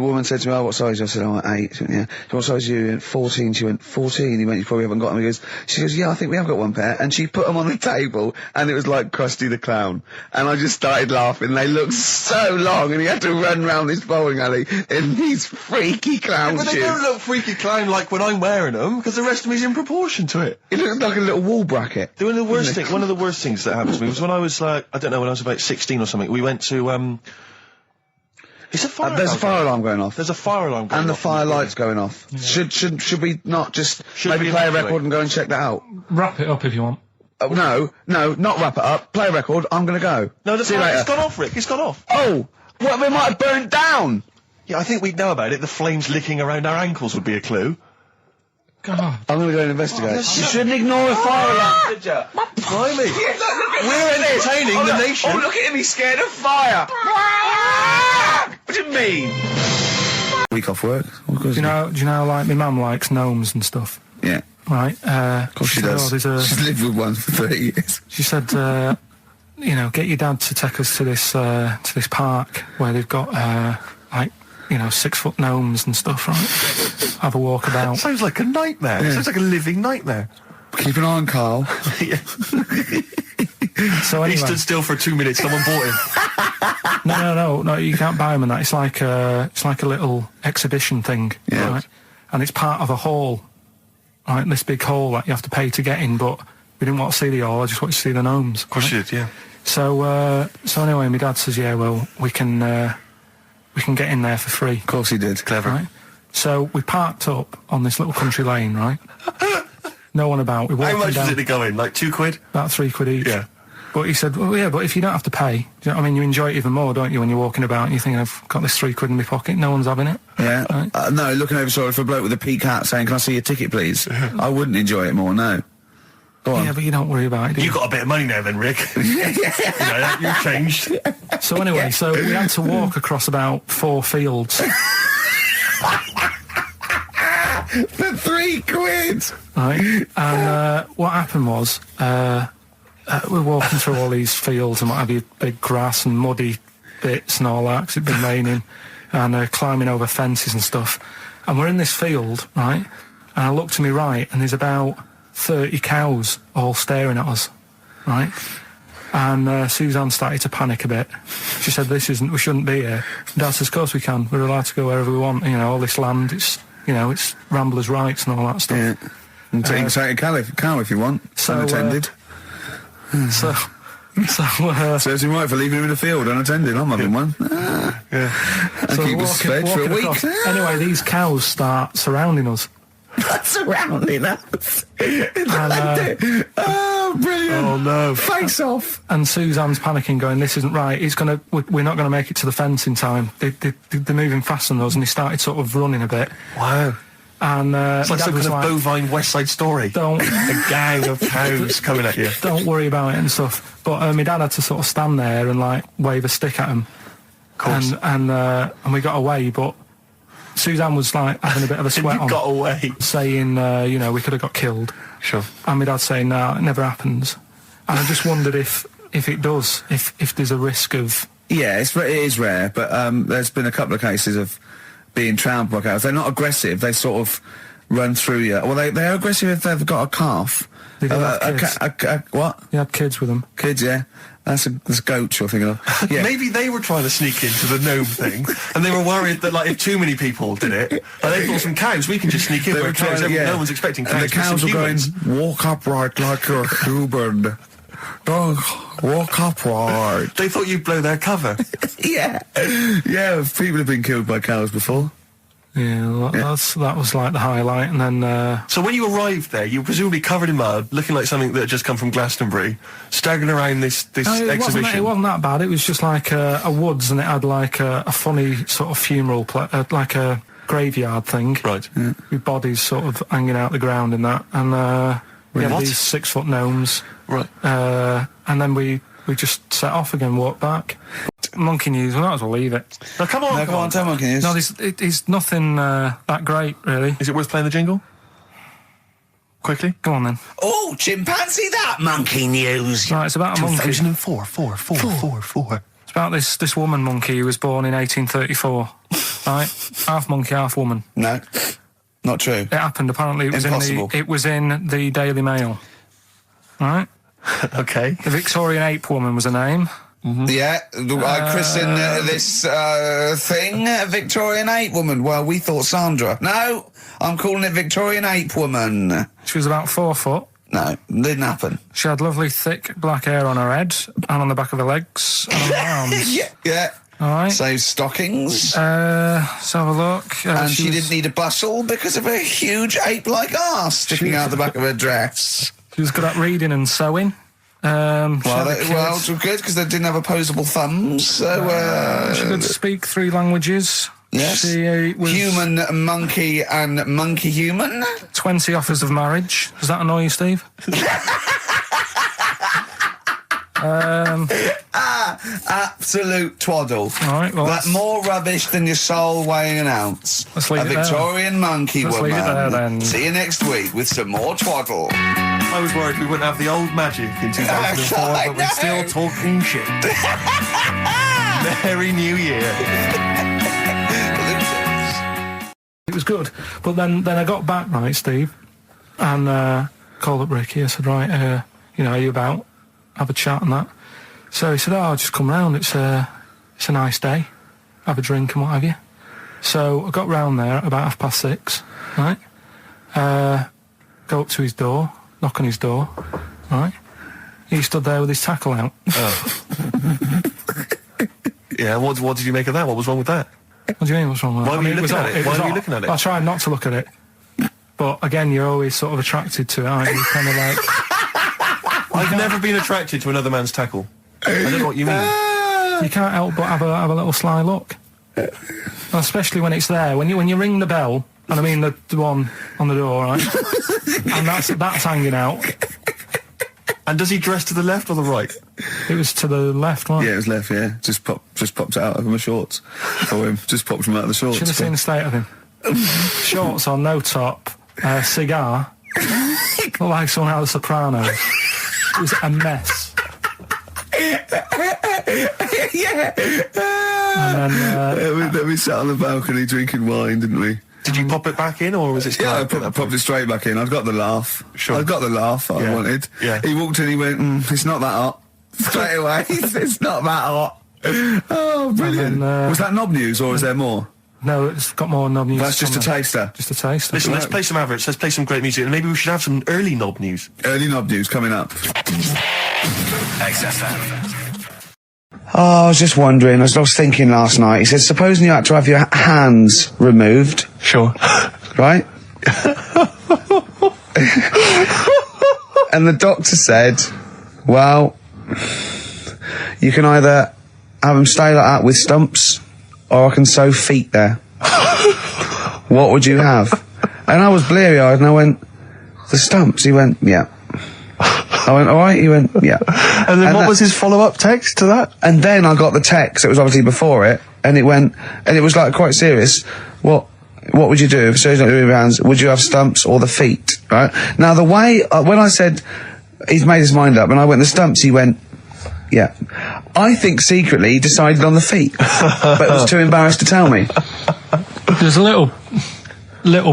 woman said to me, oh, what size? I said, oh, 8. She went, yeah. So what size are you? 14. She went, 14. He went, you probably haven't got them. She goes, yeah, I think we have got one pair. And she put them on the table, and it was like Krusty the Clown. And I just started laughing. They looked so long, and he had to run round this bowling alley in these freaky clown But shoes. they don't look freaky clown like when I'm wearing them, because the rest of me's in proportion to it. It looked like a little wall bracket. One of the worst things that happened to me was when I was when I was about 16 or something, we went to, It's a fire There's a alarm fire alarm going off. There's a fire alarm going off. And the fire light's going off. Yeah. Should we not just maybe play a record and go and check that out? Wrap it up if you want. No, not wrap it up. Play a record, I'm gonna go. No, See you later. It's gone off, Rick, it's gone off. Oh! What, we might have burned down! Yeah, I think we'd know about it. The flames licking around our ankles would be a clue. God. I'm gonna go and investigate. You shouldn't ignore a fire alarm, did you? Blimey. We're entertaining the nation. Oh, look at him, he's scared of fire! What do you mean? Week off work? Do you know, like, my mum likes gnomes and stuff? Yeah. Right, of course she does. She's lived with one for 30 years. She said, get your dad to take us to this park where they've got, 6-foot gnomes and stuff, right? Have a walk about. Sounds like a nightmare. Yeah. Sounds like a living nightmare. Keep an eye on Carl. So anyway. He stood still for 2 minutes, someone bought him. No, you can't buy them and that. It's like a little exhibition thing, yeah. right? And it's part of a hall. right, this big hall that you have to pay to get in, but we didn't want to see the hall, I just wanted to see the gnomes. Of course you did, yeah. So anyway, my dad says, yeah, well, we can get in there for free. Of course he did. Clever. Right? So we parked up on this little country lane, right? No one about. We walked How much down, did it go in? Like £2? about £3 each. Yeah. But he said, well, yeah, but if you don't have to pay, do you know what I mean, you enjoy it even more, don't you, when you're walking about and you think, I've got this £3 in my pocket, no one's having it. Yeah. Right? No, looking over shoulder for a bloke with a peak hat saying, can I see your ticket, please? I wouldn't enjoy it more, no. Go on. Yeah, but you don't worry about it, do you? You got a bit of money now then, Rick. You've changed. So anyway, so we had to walk across about 4 fields. For £3. Right? And what happened was, we're walking through all these fields and what have you, big grass and muddy bits and all that, 'cause it'd been raining, and climbing over fences and stuff. And we're in this field, right? And I look to my right, and there's about 30 cows all staring at us, right? And Suzanne started to panic a bit. She said, we shouldn't be here. Dad says, of course we can. We're allowed to go wherever we want. You know, all this land, it's ramblers' rights and all that stuff. Yeah. And take a cow if you want, unattended. Serves him right for leaving him in the field unattended. I'm having one. Yeah. And keep us fed for a week. Anyway, these cows start surrounding us. Surrounding us. Oh, brilliant. Oh, no. Face off. And Suzanne's panicking, going, this isn't right. We're not going to make it to the fence in time. They're moving faster than us, and he started sort of running a bit. Wow. And it's like some kind of bovine West Side Story. A gang of cows coming at you. Don't worry about it and stuff. But my dad had to sort of stand there and like wave a stick at him. Of course. And we got away, but Suzanne was like having a bit of a sweat on. Got away. Saying, we could have got killed. Sure. And my dad saying, no, it never happens. And I just wondered if it does, if there's a risk of... Yeah, it is rare, but there's been a couple of cases of being trampled by cows. They're not aggressive, they sort of run through you. Well, they're aggressive if they've got a calf. They do have kids. What? You had kids with them. Kids, yeah. That's goats you're thinking of. Yeah. Maybe they were trying to sneak into the gnome thing, and they were worried that, like, if too many people did it, like, they thought some cows, we can just sneak in where cows, no one's expecting cows. And the cows were going, walk upright like you're a human. Don't walk upright. They thought you'd blow their cover. Yeah. Yeah, people have been killed by cows before. Yeah, that was like the highlight, and then... So when you arrived there, you were presumably covered in mud, looking like something that had just come from Glastonbury, staggering around this exhibition. It wasn't that bad, it was just like a woods, and it had like a funny sort of funeral, like a graveyard thing. Right. Yeah. With bodies sort of hanging out the ground and that, and we had these 6-foot gnomes. Right. And then we just set off again, walked back. Monkey news, we might as well leave it. No, come on. No, come on, tell monkey news. No, it's nothing that great, really. Is it worth playing the jingle? Quickly? Come on, then. Oh, chimpanzee that monkey news. Right, it's about a monkey. 2004, four. It's about this woman monkey who was born in 1834. Right? Half monkey, half woman. No, not true. It happened, apparently. It was in the Daily Mail. Right? Okay. The Victorian ape woman was her name. Mm-hmm. Yeah, I christened this thing Victorian ape woman. Well, we thought Sandra. No, I'm calling it Victorian ape woman. She was about 4 foot. No, didn't happen. She had lovely thick black hair on her head and on the back of her legs and on her arms. Yeah. All right. So stockings. Let's have a look. And she didn't need a bustle because of a huge ape-like arse sticking out the back of her dress. She was good at reading and sewing. Well, it's good because they didn't have opposable thumbs. So she could speak 3 languages. Yes. She was human, monkey, and monkey human. 20 offers of marriage. Does that annoy you, Steve? Absolute twaddle. All right, well, that's more rubbish than your soul weighing an ounce. Let's leave a Victorian monkey woman. Leave it there, then. See you next week with some more twaddle. I was worried we wouldn't have the old magic in 2004, but we're still talking shit. Merry New Year. It was good, but then I got back, right, Steve, and called up Ricky. I said, right, are you about? Have a chat and that. So he said, I'll just come round. It's a nice day. Have a drink and what have you. So I got round there at about 6:30, right? go up to his door, knock on his door, right? He stood there with his tackle out. Yeah, what did you make of that? What was wrong with that? What do you mean, what's wrong with that? Why were you looking at it? Why were you looking at it? I tried not to look at it. But again, you're always sort of attracted to it, aren't you? Kind of like... I've never been attracted to another man's tackle. I don't know what you mean. You can't help but have a little sly look. Especially when it's there. When you ring the bell, and I mean the one on the door, right? And that's hanging out. And does he dress to the left or the right? It was to the left, right? Yeah, it was left, yeah. Just popped it out of my shorts for him. Just popped him out of the shorts. Should have seen the state of him. Shorts on, no top, cigar. Looked like someone out of The Sopranos. It was a mess. Yeah. And then, we sat on the balcony drinking wine, didn't we? Did you pop it back in, or was it still... Yeah, I popped it straight back in. I've got the laugh. Sure. I've got the laugh I wanted. Yeah. He walked in, he went, it's not that hot. Straight away, it's not that hot. Oh, brilliant. Then, was that knob news, or is there more? No, it's got more knob news. That's just a taster. Just a taster. Listen, let's play some adverts, let's play some great music, and maybe we should have some early knob news. Early knob news coming up. XFM. Oh, I was just wondering, I was thinking last night, he said, supposing you had to have your hands removed. Sure. Right? And the doctor said, well, you can either have them stay like that with stumps, or I can sew feet there. What would you have? And I was bleary-eyed and I went, the stumps? He went, yeah. I went, alright? He went, yeah. And then what was his follow-up text to that? And then I got the text, it was obviously before it, and it went, and it was like quite serious. What would you do if surgery with your hands? Would you have stumps or the feet? Right? Now the way, when I said, he's made his mind up, and I went, the stumps, he went, yeah. I think secretly he decided on the feet, but was too embarrassed to tell me. There's a little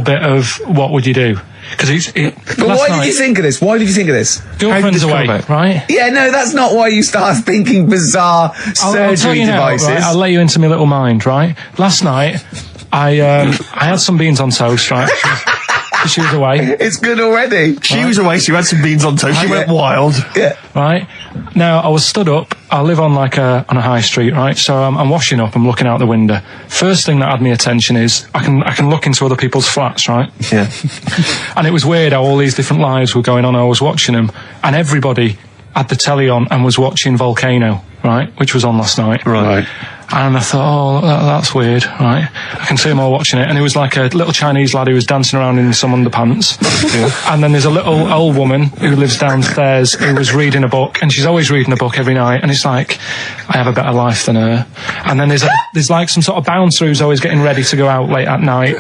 bit of what would you do? Because But why did you think of this? Why did you think of this? Girlfriend's away, right? Yeah, no, that's not why you start thinking bizarre surgery devices. Right? I'll let you into my little mind, right? Last night, I had some beans on toast, right? She was away. It's good already. She was away, so you had some beans on toast, she went wild. Yeah. Right? Now, I was stood up, I live on on a high street, right? So I'm washing up, I'm looking out the window. First thing that had my attention is, I can look into other people's flats, right? Yeah. And it was weird how all these different lives were going on, I was watching them, and everybody had the telly on and was watching Volcano, right? Which was on last night. Right. And I thought, oh, that's weird, right? I can see them all watching it. And it was like a little Chinese lad who was dancing around in some underpants. Yeah. And then there's a little old woman who lives downstairs who was reading a book, and she's always reading a book every night. And it's like, I have a better life than her. And then there's like some sort of bouncer who's always getting ready to go out late at night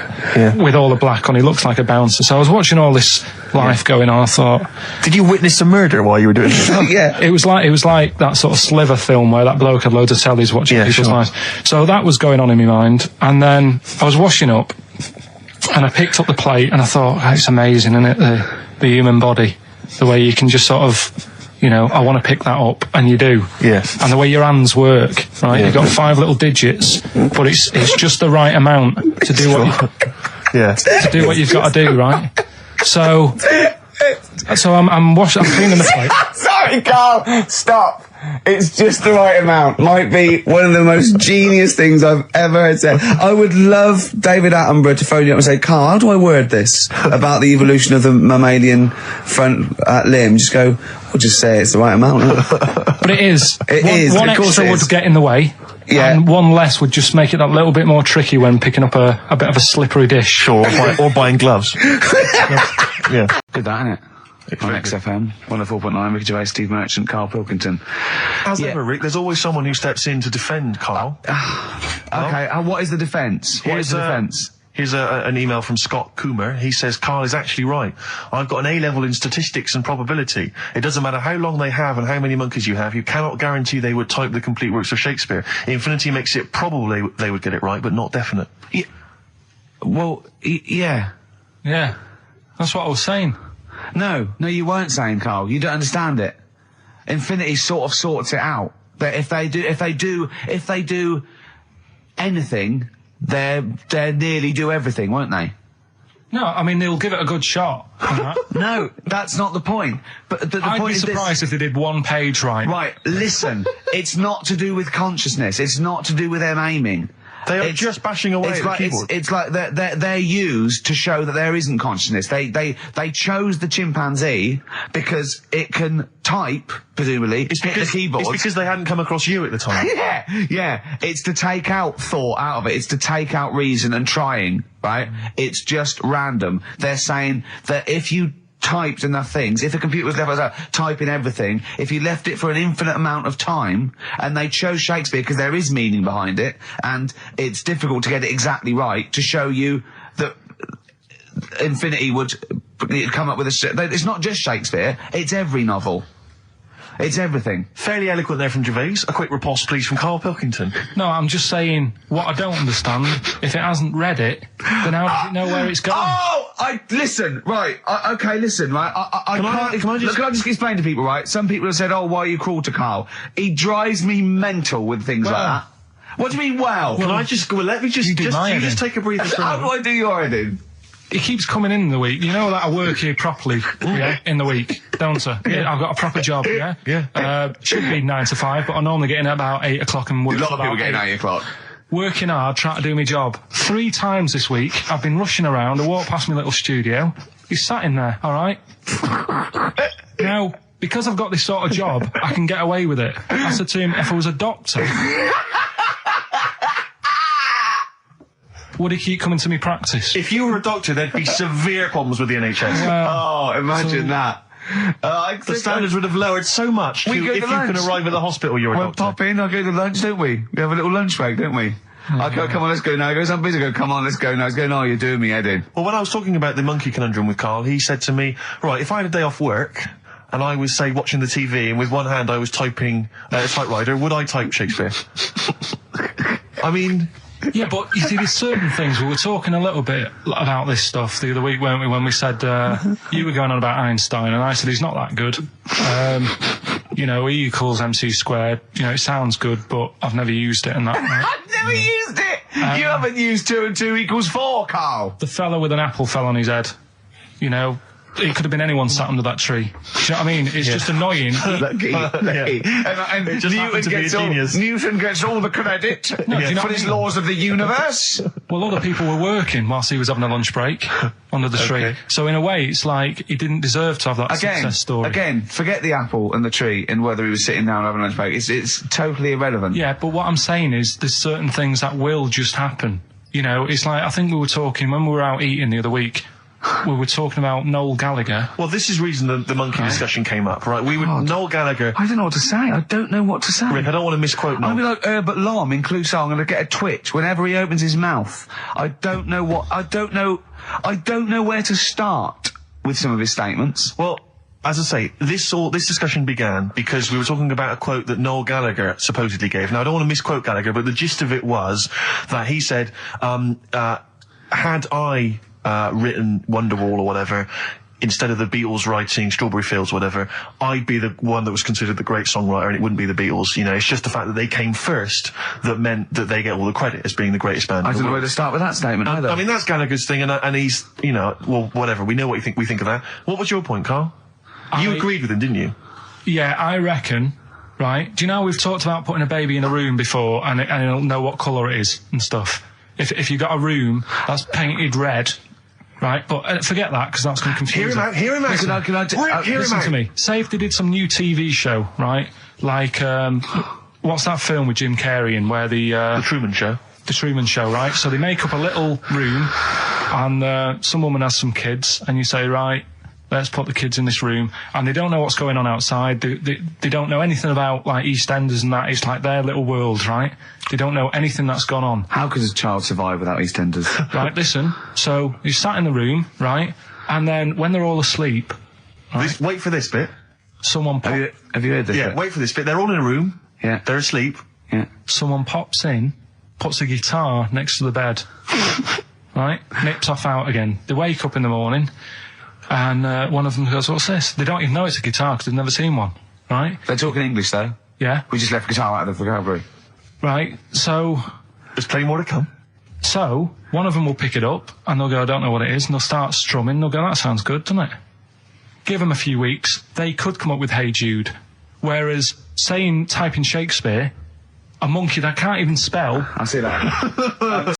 with all the black on. He looks like a bouncer. So I was watching all this life going on. I thought, did you witness a murder while you were doing this? Yeah. It was like that sort of Sliver film where that bloke had loads of tellies watching people's lives. So that was going on in my mind, and then I was washing up, and I picked up the plate, and I thought, oh, it's amazing, isn't it, the human body, the way you can just sort of, you know, I want to pick that up, and you do. Yeah. And the way your hands work, right? Yeah. You've got 5 little digits, but it's just the right amount to do to do what you've got to do, right? So I'm cleaning the plate. Sorry, Carl, stop. It's just the right amount. Might be one of the most genius things I've ever heard said. I would love David Attenborough to phone you up and say, Carl, how do I word this about the evolution of the mammalian front limb? Just go, we'll just say it's the right amount. But it is. One of course extra would get in the way. Yeah. And one less would just make it that little bit more tricky when picking up a bit of a slippery dish. Sure. or buying gloves. Yeah. Good, that, isn't it? On XFM, 104.9, Ricky Gervais, Steve Merchant, Karl Pilkington. As ever, Rick, there's always someone who steps in to defend Karl. Okay, what is the defence? What is the defence? Here's an email from Scott Coomer. He says, Karl is actually right. I've got an A-level in statistics and probability. It doesn't matter how long they have and how many monkeys you have. You cannot guarantee they would type the complete works of Shakespeare. Infinity makes it probably they would get it right, but not definite. Yeah. Well, yeah. Yeah. That's what I was saying. No, you weren't saying, Karl. You don't understand it. Infinity sort of sorts it out. That if they do anything, they nearly do everything, won't they? No, I mean, they'll give it a good shot. No, that's not the point. But the I'd point be is surprised if they did one page right. Right, listen, it's not to do with consciousness. It's not to do with them aiming. They are just bashing away at the keyboard. It's like they're used to show that there isn't consciousness. They chose the chimpanzee because it can type, presumably, hit the keyboard. It's because they hadn't come across you at the time. Yeah. It's to take out thought out of it. It's to take out reason and trying, right? It's just random. They're saying that if you typed enough things, if a computer was left typing everything, if you left it for an infinite amount of time, and they chose Shakespeare because there is meaning behind it, and it's difficult to get it exactly right, to show you that infinity would come up with it's not just Shakespeare, it's every novel. It's everything. Fairly eloquent there from Gervais. A quick riposte, please, from Karl Pilkington. No, I'm just saying, what I don't understand, if it hasn't read it, then how does it know where it's going? Listen, right, listen, right, Can I just explain to people, right? Some people have said, oh, why are you cruel to Karl? He drives me mental with things like that. What do you mean, wow? Let me just take a breather for a How do I do your editing? He keeps coming in the week. You know that I work here properly, in the week, don't I? Yeah, I've got a proper job, should be 9 to 5, but I normally get in at about 8 o'clock and work. A lot of people get in at 8 o'clock. Working hard, trying to do my job. 3 times this week, I've been rushing around. I walked past my little studio. He's sat in there, all right? Now, because I've got this sort of job, I can get away with it. I said to him, if I was a doctor, would he keep coming to me practice? If you were a doctor, there'd be severe problems with the NHS. Imagine that. The standards would have lowered so much if you can arrive at the hospital, you're a doctor. We'll pop in, I'll go to lunch, don't we? We have a little lunch break, don't we? I go, come on, let's go now. He goes, I'm busy. I go, come on, let's go now. He's going, oh, you're doing me head in. Well, when I was talking about the monkey conundrum with Karl, he said to me, right, if I had a day off work, and I was, say, watching the TV, and with one hand I was typing a typewriter, would I type Shakespeare? I mean... Yeah, but you see, there's certain things. We were talking a little bit about this stuff the other week, weren't we, when we said, you were going on about Einstein, and I said he's not that good. You know, E equals MC squared. You know, it sounds good, but I've never used it and that. I've never used it! You haven't used 2 and 2 equals 4, Karl! The fella with an apple fell on his head. You know, it could have been anyone sat under that tree. Do you know what I mean? It's just annoying. Lucky. And Newton gets all the credit for his laws of the universe. Well, other people were working whilst he was having a lunch break under the tree. So in a way, it's like he didn't deserve to have that success story. Again, forget the apple and the tree and whether he was sitting down having a lunch break. It's totally irrelevant. Yeah, but what I'm saying is there's certain things that will just happen. You know, it's like, I think we were talking when we were out eating the other week. We were talking about Noel Gallagher. Well, this is the reason the monkey discussion came up, right? Noel Gallagher... I don't know what to say. I don't know what to say. Rick, I don't want to misquote Noel. I'll be like Herbert Lom in Clouseau. I'm going to get a twitch whenever he opens his mouth. I don't know where to start with some of his statements. Well, as I say, this discussion began because we were talking about a quote that Noel Gallagher supposedly gave. Now, I don't want to misquote Gallagher, but the gist of it was that he said, had I... written Wonderwall or whatever, instead of the Beatles writing Strawberry Fields or whatever, I'd be the one that was considered the great songwriter and it wouldn't be the Beatles. You know, it's just the fact that they came first that meant that they get all the credit as being the greatest band. I don't know where to start with that statement either. I mean, that's Gallagher's thing and he's, you know, well, whatever. We know what we think of that. What was your point, Karl? You agreed with him, didn't you? Yeah, I reckon, right? Do you know we've talked about putting a baby in a room before and it'll know what colour it is and stuff? If you've got a room that's painted red, right, but forget that, because that's going to confuse him. Hear him out. Listen to me. Say if they did some new TV show, right, like, what's that film with Jim Carrey in, where The Truman Show. The Truman Show, right? So they make up a little room, and some woman has some kids, and you say, right, let's put the kids in this room, and they don't know what's going on outside. They don't know anything about, like, EastEnders and that. It's like their little world, right? They don't know anything that's gone on. How could a child survive without EastEnders? Right, listen. So you sat in the room, right? And then when they're all asleep... Right, wait for this bit. Someone... Have you heard this bit? Wait for this bit. They're all in a room. Yeah. They're asleep. Yeah. Someone pops in, puts a guitar next to the bed. Right? Nips off out again. They wake up in the morning... And one of them goes, what's this? They don't even know it's a guitar because they've never seen one, right? They're talking English, though. Yeah. We just left guitar out of the vocabulary. Right, so... There's plenty more to come. So, one of them will pick it up, and they'll go, I don't know what it is, and they'll start strumming, they'll go, that sounds good, doesn't it? Give them a few weeks, they could come up with Hey Jude. Whereas, type in Shakespeare, a monkey that can't even spell... I see that.